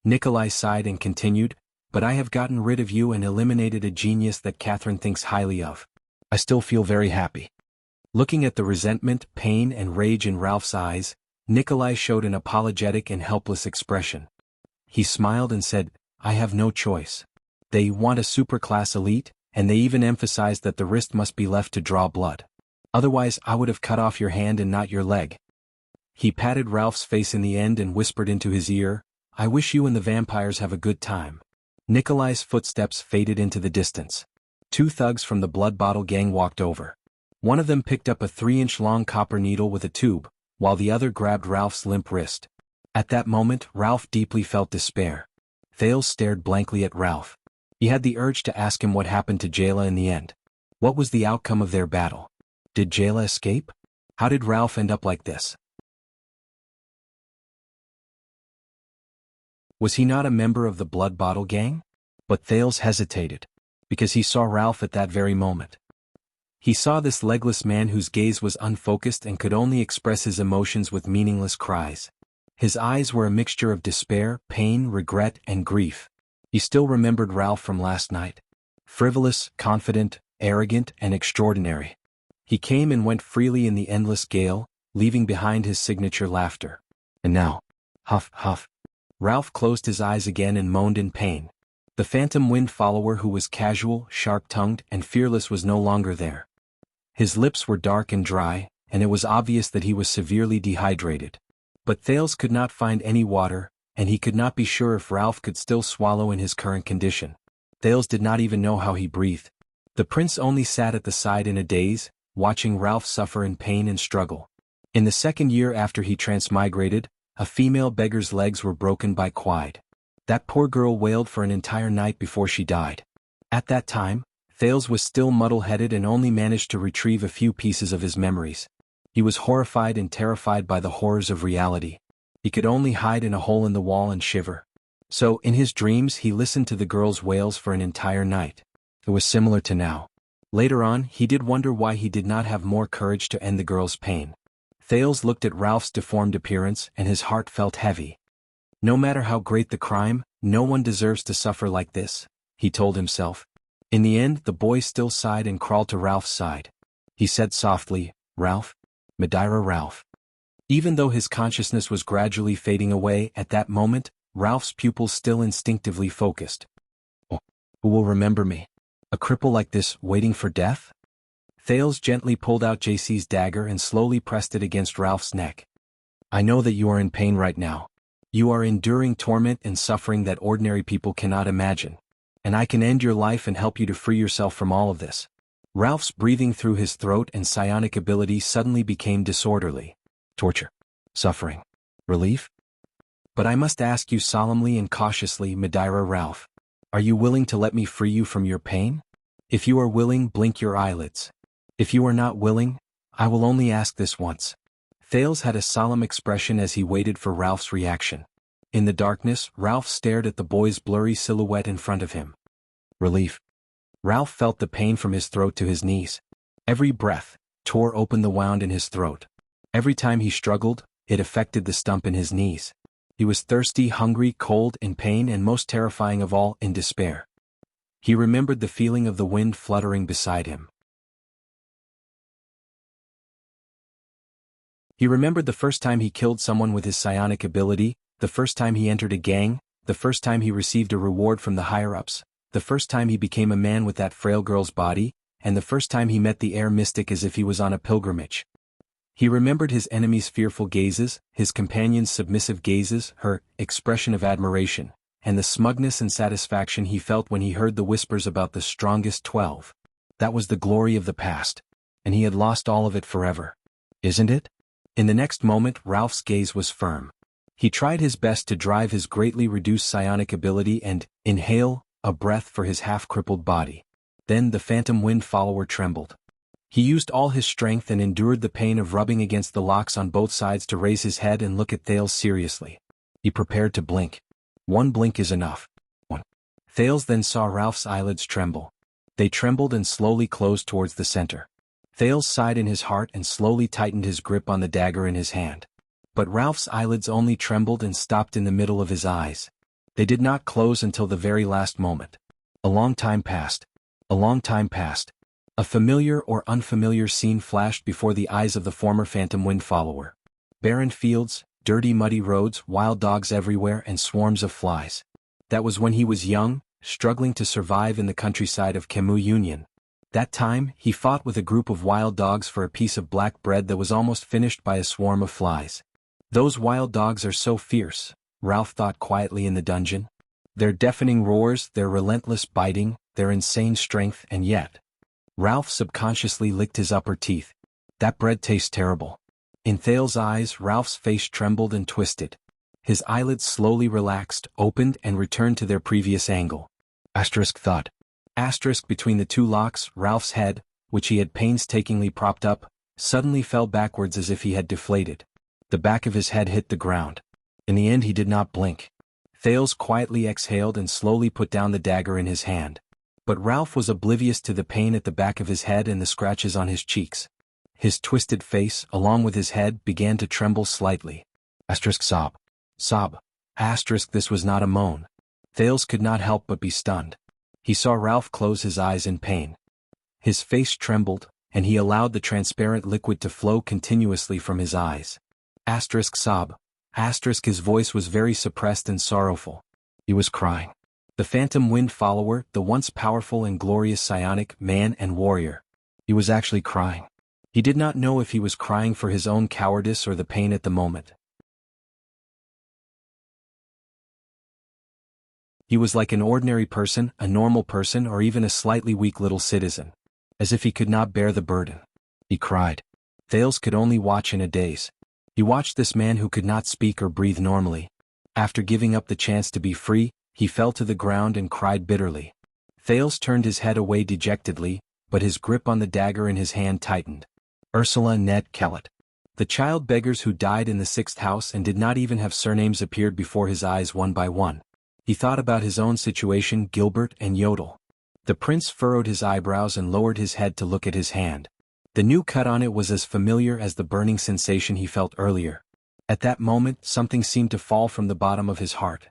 [SPEAKER 1] Nikolai sighed and continued, but I have gotten rid of you and eliminated a genius that Catherine thinks highly of. I still feel very happy. Looking at the resentment, pain and rage in Ralph's eyes, Nikolai showed an apologetic and helpless expression. He smiled and said, I have no choice. They want a superclass elite, and they even emphasized that the wrist must be left to draw blood. Otherwise I would have cut off your hand and not your leg. He patted Ralph's face in the end and whispered into his ear, I wish you and the vampires have a good time. Nikolai's footsteps faded into the distance. 2 thugs from the Blood Bottle gang walked over. One of them picked up a 3-inch long copper needle with a tube, while the other grabbed Ralph's limp wrist. At that moment Ralph deeply felt despair. Thales stared blankly at Ralph. He had the urge to ask him what happened to Jayla in the end. What was the outcome of their battle? Did Jayla escape? How did Ralph end up like this? Was he not a member of the Blood Bottle gang? But Thales hesitated, because he saw Ralph at that very moment. He saw this legless man whose gaze was unfocused and could only express his emotions with meaningless cries. His eyes were a mixture of despair, pain, regret, and grief. He still remembered Ralph from last night. Frivolous, confident, arrogant, and extraordinary. He came and went freely in the endless gale, leaving behind his signature laughter. And now, huff, huff. Ralph closed his eyes again and moaned in pain. The phantom wind follower who was casual, sharp-tongued, and fearless was no longer there. His lips were dark and dry, and it was obvious that he was severely dehydrated. But Thales could not find any water, and he could not be sure if Ralph could still swallow in his current condition. Thales did not even know how he breathed. The prince only sat at the side in a daze, watching Ralph suffer in pain and struggle. In the 2nd year after he transmigrated, a female beggar's legs were broken by quide. That poor girl wailed for an entire night before she died. At that time, Thales was still muddle-headed and only managed to retrieve a few pieces of his memories. He was horrified and terrified by the horrors of reality. He could only hide in a hole in the wall and shiver. So, in his dreams he listened to the girl's wails for an entire night. It was similar to now. Later on, he did wonder why he did not have more courage to end the girl's pain. Thales looked at Ralph's deformed appearance and his heart felt heavy. No matter how great the crime, no one deserves to suffer like this, he told himself. In the end, the boy still sighed and crawled to Ralph's side. He said softly, Ralph? Madeira Ralph. Even though his consciousness was gradually fading away at that moment, Ralph's pupils still instinctively focused. Oh, who will remember me? A cripple like this, waiting for death? Thales gently pulled out JC's dagger and slowly pressed it against Ralph's neck. I know that you are in pain right now. You are enduring torment and suffering that ordinary people cannot imagine. And I can end your life and help you to free yourself from all of this. Ralph's breathing through his throat and psionic ability suddenly became disorderly. Torture. Suffering. Relief? But I must ask you solemnly and cautiously, Madeira Ralph. Are you willing to let me free you from your pain? If you are willing, blink your eyelids. If you are not willing, I will only ask this once. Thales had a solemn expression as he waited for Ralph's reaction. In the darkness, Ralph stared at the boy's blurry silhouette in front of him. Relief. Ralph felt the pain from his throat to his knees. Every breath tore open the wound in his throat. Every time he struggled, it affected the stump in his knees. He was thirsty, hungry, cold, in pain, and most terrifying of all, in despair. He remembered the feeling of the wind fluttering beside him. He remembered the first time he killed someone with his psionic ability, the first time he entered a gang, the first time he received a reward from the higher-ups, the first time he became a man with that frail girl's body, and the first time he met the air mystic as if he was on a pilgrimage. He remembered his enemy's fearful gazes, his companion's submissive gazes, her expression of admiration, and the smugness and satisfaction he felt when he heard the whispers about the strongest 12. That was the glory of the past, and he had lost all of it forever. Isn't it? In the next moment Ralph's gaze was firm. He tried his best to drive his greatly reduced psionic ability and inhale a breath for his half-crippled body. Then the phantom wind follower trembled. He used all his strength and endured the pain of rubbing against the locks on both sides to raise his head and look at Thales seriously. He prepared to blink. One blink is enough. One. Thales then saw Ralph's eyelids tremble. They trembled and slowly closed towards the center. Thales sighed in his heart and slowly tightened his grip on the dagger in his hand. But Ralph's eyelids only trembled and stopped in the middle of his eyes. They did not close until the very last moment. A long time passed. A long time passed. A familiar or unfamiliar scene flashed before the eyes of the former phantom wind follower. Barren fields, dirty muddy roads, wild dogs everywhere, and swarms of flies. That was when he was young, struggling to survive in the countryside of Kemu Union. That time, he fought with a group of wild dogs for a piece of black bread that was almost finished by a swarm of flies. Those wild dogs are so fierce, Ralph thought quietly in the dungeon. Their deafening roars, their relentless biting, their insane strength, and yet. Ralph subconsciously licked his upper teeth. That bread tastes terrible. In Thales' eyes, Ralph's face trembled and twisted. His eyelids slowly relaxed, opened, and returned to their previous angle. Asterisk thought. Asterisk between the two locks, Ralph's head, which he had painstakingly propped up, suddenly fell backwards as if he had deflated. The back of his head hit the ground. In the end he did not blink. Thales quietly exhaled and slowly put down the dagger in his hand. But Ralph was oblivious to the pain at the back of his head and the scratches on his cheeks. His twisted face, along with his head, began to tremble slightly. Asterisk sob. Sob. Asterisk this was not a moan. Thales could not help but be stunned. He saw Ralph close his eyes in pain. His face trembled, and he allowed the transparent liquid to flow continuously from his eyes. Asterisk sob. Asterisk his voice was very suppressed and sorrowful. He was crying. The phantom wind follower, the once powerful and glorious psionic man and warrior. He was actually crying. He did not know if he was crying for his own cowardice or the pain at the moment. He was like an ordinary person, a normal person, or even a slightly weak little citizen. As if he could not bear the burden. He cried. Thales could only watch in a daze. He watched this man who could not speak or breathe normally. After giving up the chance to be free, he fell to the ground and cried bitterly. Thales turned his head away dejectedly, but his grip on the dagger in his hand tightened. Ursula Ned Kellett. The child beggars who died in the 6th house and did not even have surnames appeared before his eyes one by one. He thought about his own situation, Gilbert and Yodel. The prince furrowed his eyebrows and lowered his head to look at his hand. The new cut on it was as familiar as the burning sensation he felt earlier. At that moment, something seemed to fall from the bottom of his heart.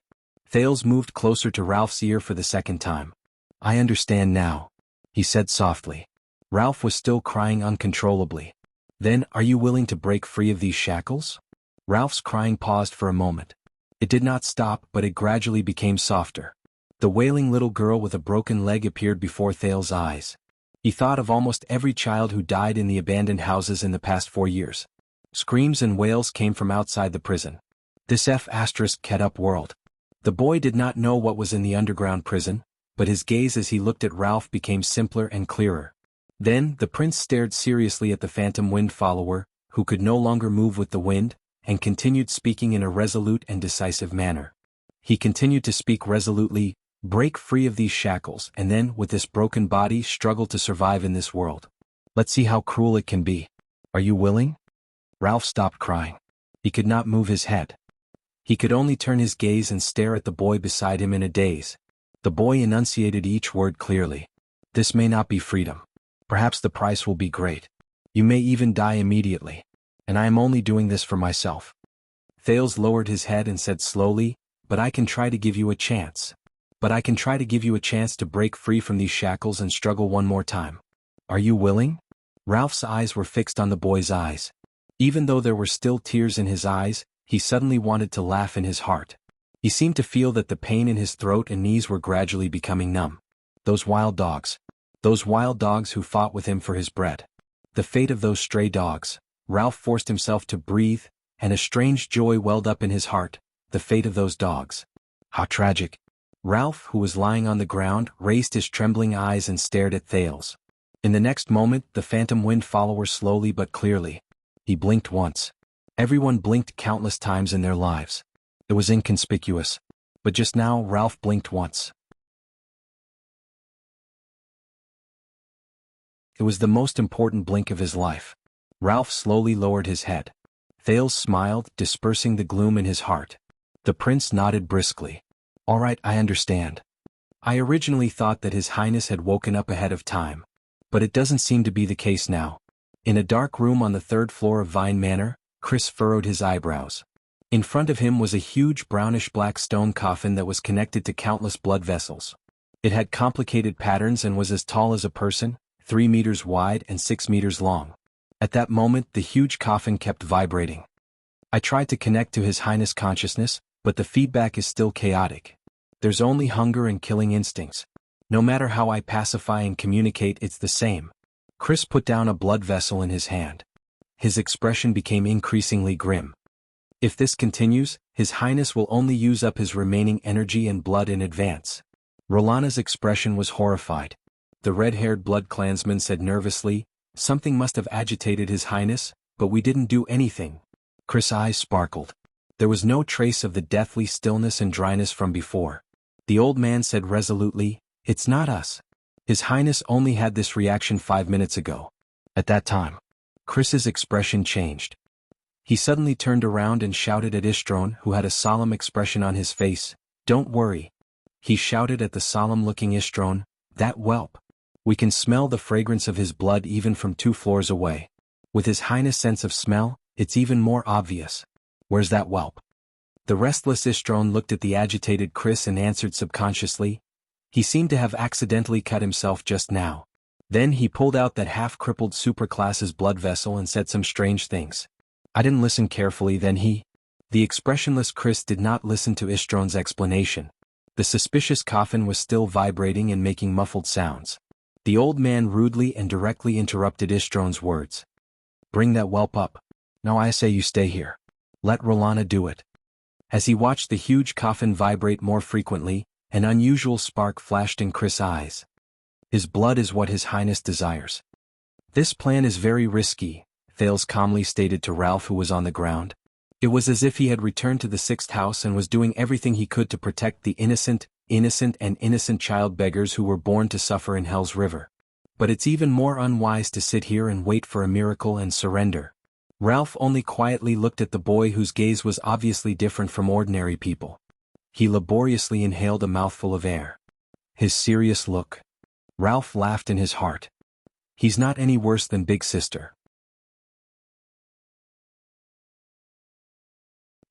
[SPEAKER 1] Thales moved closer to Ralph's ear for the second time. I understand now, he said softly. Ralph was still crying uncontrollably. Then, are you willing to break free of these shackles? Ralph's crying paused for a moment. It did not stop, but it gradually became softer. The wailing little girl with a broken leg appeared before Thales' eyes. He thought of almost every child who died in the abandoned houses in the past 4 years. Screams and wails came from outside the prison. This F***ed-up world. The boy did not know what was in the underground prison, but his gaze as he looked at Ralph became simpler and clearer. Then, the prince stared seriously at the phantom wind follower, who could no longer move with the wind, and continued speaking in a resolute and decisive manner. He continued to speak resolutely, break free of these shackles, and then, with this broken body, struggle to survive in this world. Let's see how cruel it can be. Are you willing? Ralph stopped crying. He could not move his head. He could only turn his gaze and stare at the boy beside him in a daze. The boy enunciated each word clearly. This may not be freedom. Perhaps the price will be great. You may even die immediately. And I am only doing this for myself. Thales lowered his head and said slowly, but I can try to give you a chance. But I can try to give you a chance to break free from these shackles and struggle one more time. Are you willing? Ralph's eyes were fixed on the boy's eyes. Even though there were still tears in his eyes, he suddenly wanted to laugh in his heart. He seemed to feel that the pain in his throat and knees were gradually becoming numb. Those wild dogs who fought with him for his bread. The fate of those stray dogs. Ralph forced himself to breathe, and a strange joy welled up in his heart. The fate of those dogs. How tragic. Ralph, who was lying on the ground, raised his trembling eyes and stared at Thales. In the next moment, the phantom wind follower slowly but clearly. He blinked once. Everyone blinked countless times in their lives. It was inconspicuous. But just now, Ralph blinked once. It was the most important blink of his life. Ralph slowly lowered his head. Thales smiled, dispersing the gloom in his heart. The prince nodded briskly. All right, I understand. I originally thought that His Highness had woken up ahead of time. But it doesn't seem to be the case now. In a dark room on the third floor of Vine Manor, Chris furrowed his eyebrows. In front of him was a huge brownish-black stone coffin that was connected to countless blood vessels. It had complicated patterns and was as tall as a person, 3 meters wide and 6 meters long. At that moment, the huge coffin kept vibrating. I tried to connect to His Highness consciousness, but the feedback is still chaotic. There's only hunger and killing instincts. No matter how I pacify and communicate, it's the same. Chris put down a blood vessel in his hand. His expression became increasingly grim. If this continues, His Highness will only use up his remaining energy and blood in advance. Rolana's expression was horrified. The red-haired blood clansman said nervously, something must have agitated His Highness, but we didn't do anything. Chris' eyes sparkled. There was no trace of the deathly stillness and dryness from before. The old man said resolutely, it's not us. His Highness only had this reaction 5 minutes ago. At that time, Chris's expression changed. He suddenly turned around and shouted at Ishtron, who had a solemn expression on his face. Don't worry. He shouted at the solemn-looking Ishtron, that whelp. We can smell the fragrance of his blood even from 2 floors away. With His Highness' sense of smell, it's even more obvious. Where's that whelp? The restless Ishtron looked at the agitated Chris and answered subconsciously. He seemed to have accidentally cut himself just now. Then he pulled out that half-crippled superclass's blood vessel and said some strange things. I didn't listen carefully then The expressionless Chris did not listen to Ishtron's explanation. The suspicious coffin was still vibrating and making muffled sounds. The old man rudely and directly interrupted Ishtron's words. Bring that whelp up. Now I say you stay here. Let Rolana do it. As he watched the huge coffin vibrate more frequently, an unusual spark flashed in Chris' eyes. His blood is what His Highness desires. This plan is very risky, Thales calmly stated to Ralph, who was on the ground. It was as if he had returned to the 6th house and was doing everything he could to protect the innocent child beggars who were born to suffer in Hell's River. But it's even more unwise to sit here and wait for a miracle and surrender. Ralph only quietly looked at the boy, whose gaze was obviously different from ordinary people. He laboriously inhaled a mouthful of air. His serious look. Ralph laughed in his heart. He's not any worse than Big Sister.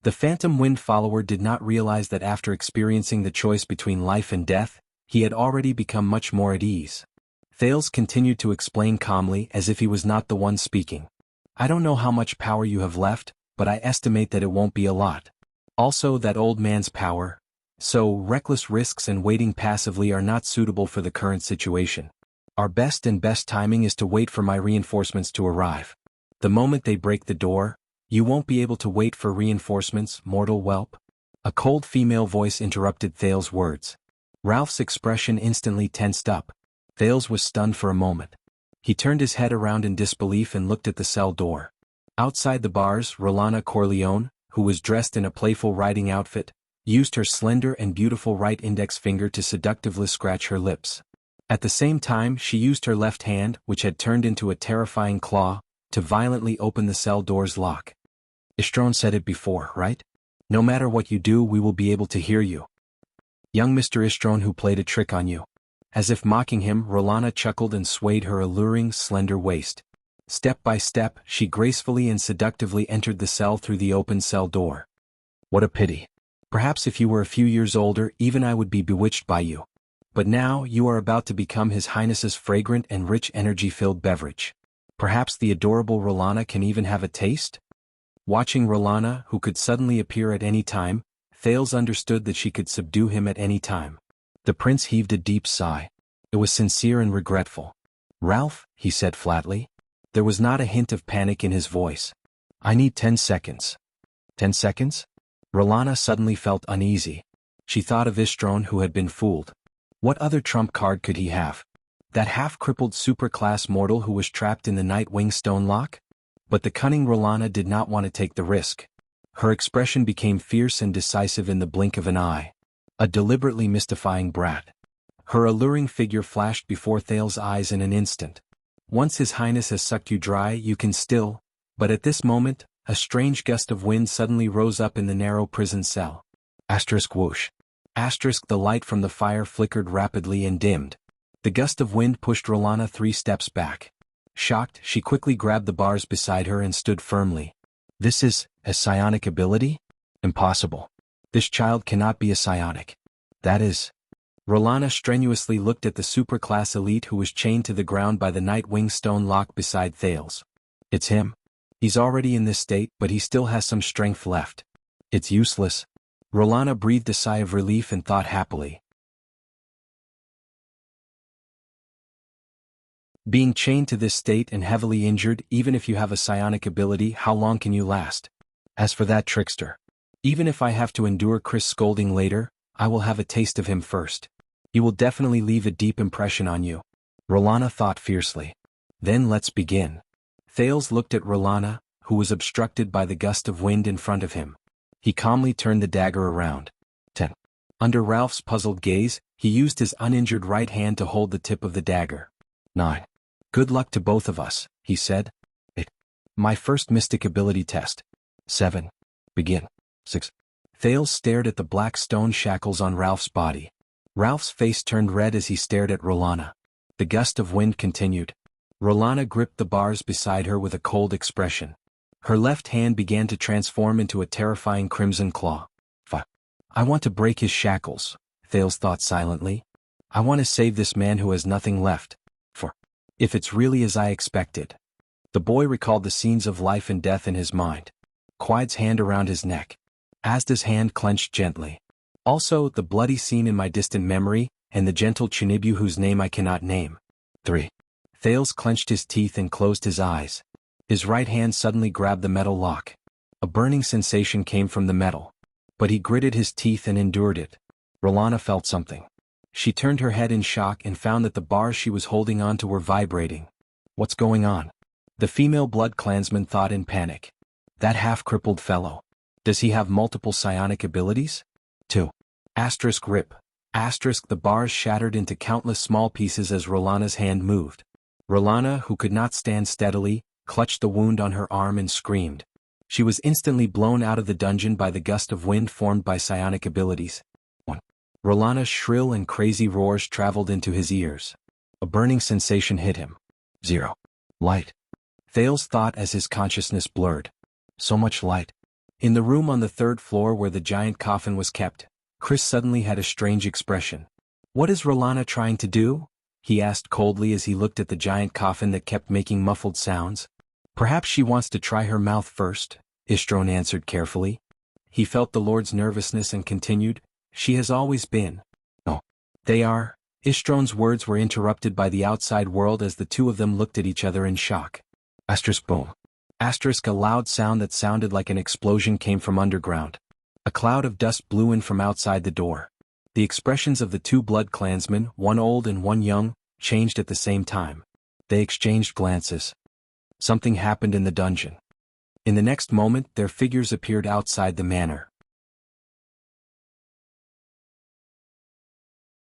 [SPEAKER 1] The phantom wind follower did not realize that after experiencing the choice between life and death, he had already become much more at ease. Thales continued to explain calmly, as if he was not the one speaking. I don't know how much power you have left, but I estimate that it won't be a lot. Also, that old man's power. So, reckless risks and waiting passively are not suitable for the current situation. Our best timing is to wait for my reinforcements to arrive. The moment they break the door, you won't be able to wait for reinforcements, mortal whelp. A cold female voice interrupted Thales' words. Ralph's expression instantly tensed up. Thales was stunned for a moment. He turned his head around in disbelief and looked at the cell door. Outside the bars, Rolana Corleone, who was dressed in a playful riding outfit, used her slender and beautiful right index finger to seductively scratch her lips. At the same time, she used her left hand, which had turned into a terrifying claw, to violently open the cell door's lock. Ishtron said it before, right? No matter what you do, we will be able to hear you. Young Mr. Ishtron, who played a trick on you. As if mocking him, Rolana chuckled and swayed her alluring, slender waist. Step by step, she gracefully and seductively entered the cell through the open cell door. What a pity. Perhaps if you were a few years older, even I would be bewitched by you. But now, you are about to become His Highness's fragrant and rich energy-filled beverage. Perhaps the adorable Rolana can even have a taste? Watching Rolana, who could suddenly appear at any time, Thales understood that she could subdue him at any time. The prince heaved a deep sigh. It was sincere and regretful. Ralph, he said flatly. There was not a hint of panic in his voice. I need 10 seconds. 10 seconds? Rolana suddenly felt uneasy. She thought of Istron, who had been fooled. What other trump card could he have? That half-crippled superclass mortal who was trapped in the Nightwing stone lock? But the cunning Rolana did not want to take the risk. Her expression became fierce and decisive in the blink of an eye. A deliberately mystifying brat. Her alluring figure flashed before Thales's eyes in an instant. Once His Highness has sucked you dry, you can still. But at this moment, a strange gust of wind suddenly rose up in the narrow prison cell. Asterisk whoosh. Asterisk the light from the fire flickered rapidly and dimmed. The gust of wind pushed Rolana 3 steps back. Shocked, she quickly grabbed the bars beside her and stood firmly. This is a psionic ability? Impossible. This child cannot be a psionic. That is. Rolana strenuously looked at the superclass elite who was chained to the ground by the Nightwing stone lock beside Thales. It's him. He's already in this state, but he still has some strength left. It's useless. Rolana breathed a sigh of relief and thought happily. Being chained to this state and heavily injured, even if you have a psionic ability, how long can you last? As for that trickster, even if I have to endure Chris' scolding later, I will have a taste of him first. He will definitely leave a deep impression on you. Rolana thought fiercely. Then let's begin. Thales looked at Rolana, who was obstructed by the gust of wind in front of him. He calmly turned the dagger around. 10. Under Ralph's puzzled gaze, he used his uninjured right hand to hold the tip of the dagger. 9. Good luck to both of us, he said. 8. My first mystic ability test. 7. Begin. 6. Thales stared at the black stone shackles on Ralph's body. Ralph's face turned red as he stared at Rolana. The gust of wind continued. Rolana gripped the bars beside her with a cold expression. Her left hand began to transform into a terrifying crimson claw. 5. I want to break his shackles, Thales thought silently. I want to save this man who has nothing left. 4. If it's really as I expected. The boy recalled the scenes of life and death in his mind. Quide's hand around his neck. Asda's hand clenched gently. Also, the bloody scene in my distant memory, and the gentle Chinibu whose name I cannot name. 3. Thales clenched his teeth and closed his eyes. His right hand suddenly grabbed the metal lock. A burning sensation came from the metal. But he gritted his teeth and endured it. Rolana felt something. She turned her head in shock and found that the bars she was holding onto were vibrating. What's going on? The female blood clansman thought in panic. That half-crippled fellow. Does he have multiple psionic abilities? 2. Asterisk rip. Asterisk the bars shattered into countless small pieces as Rolana's hand moved. Rolana, who could not stand steadily, clutched the wound on her arm and screamed. She was instantly blown out of the dungeon by the gust of wind formed by psionic abilities. 1. Rolana's shrill and crazy roars traveled into his ears. A burning sensation hit him. 0. Light. Thales thought as his consciousness blurred. So much light. In the room on the 3rd floor where the giant coffin was kept, Chris suddenly had a strange expression. What is Rolana trying to do? He asked coldly as he looked at the giant coffin that kept making muffled sounds. Perhaps she wants to try her mouth first, Istron answered carefully. He felt the Lord's nervousness and continued, she has always been. Oh, they are. Istron's words were interrupted by the outside world as the two of them looked at each other in shock. Asterisk boom. Asterisk a loud sound that sounded like an explosion came from underground. A cloud of dust blew in from outside the door. The expressions of the two blood clansmen, one old and one young, changed at the same time. They exchanged glances. Something happened in the dungeon. In the next moment, their figures appeared outside the manor.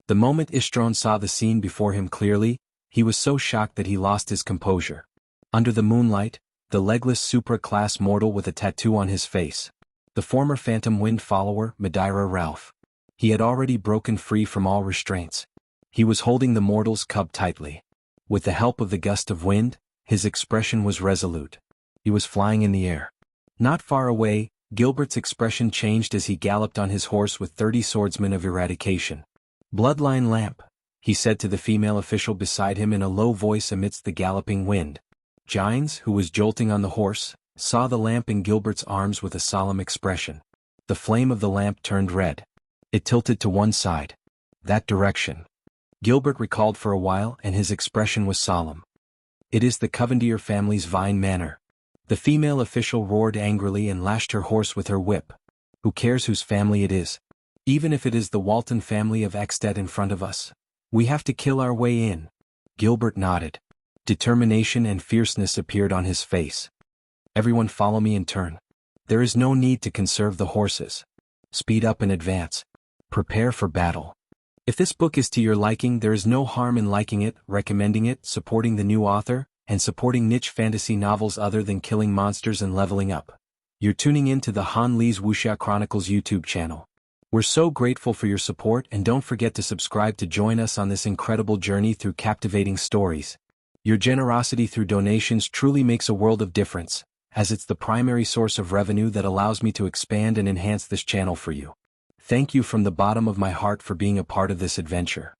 [SPEAKER 1] The moment Istron saw the scene before him clearly, he was so shocked that he lost his composure. Under the moonlight, the legless supra-class mortal with a tattoo on his face. The former Phantom Wind follower, Madeira Ralph. He had already broken free from all restraints. He was holding the mortal's cub tightly. With the help of the gust of wind, his expression was resolute. He was flying in the air. Not far away, Gilbert's expression changed as he galloped on his horse with 30 swordsmen of eradication. Bloodline lamp, he said to the female official beside him in a low voice amidst the galloping wind. Gines, who was jolting on the horse, saw the lamp in Gilbert's arms with a solemn expression. The flame of the lamp turned red. It tilted to one side. That direction. Gilbert recalled for a while and his expression was solemn. It is the Covendier family's Vine Manor. The female official roared angrily and lashed her horse with her whip. Who cares whose family it is? Even if it is the Walton family of Exted in front of us. We have to kill our way in. Gilbert nodded. Determination and fierceness appeared on his face. Everyone follow me in turn. There is no need to conserve the horses. Speed up and advance. Prepare for battle. If this book is to your liking, there is no harm in liking it, recommending it, supporting the new author, and supporting niche fantasy novels other than killing monsters and leveling up. You're tuning in to the Han Lee's Wuxia Chronicles YouTube channel. We're so grateful for your support, and don't forget to subscribe to join us on this incredible journey through captivating stories. Your generosity through donations truly makes a world of difference, as it's the primary source of revenue that allows me to expand and enhance this channel for you. Thank you from the bottom of my heart for being a part of this adventure.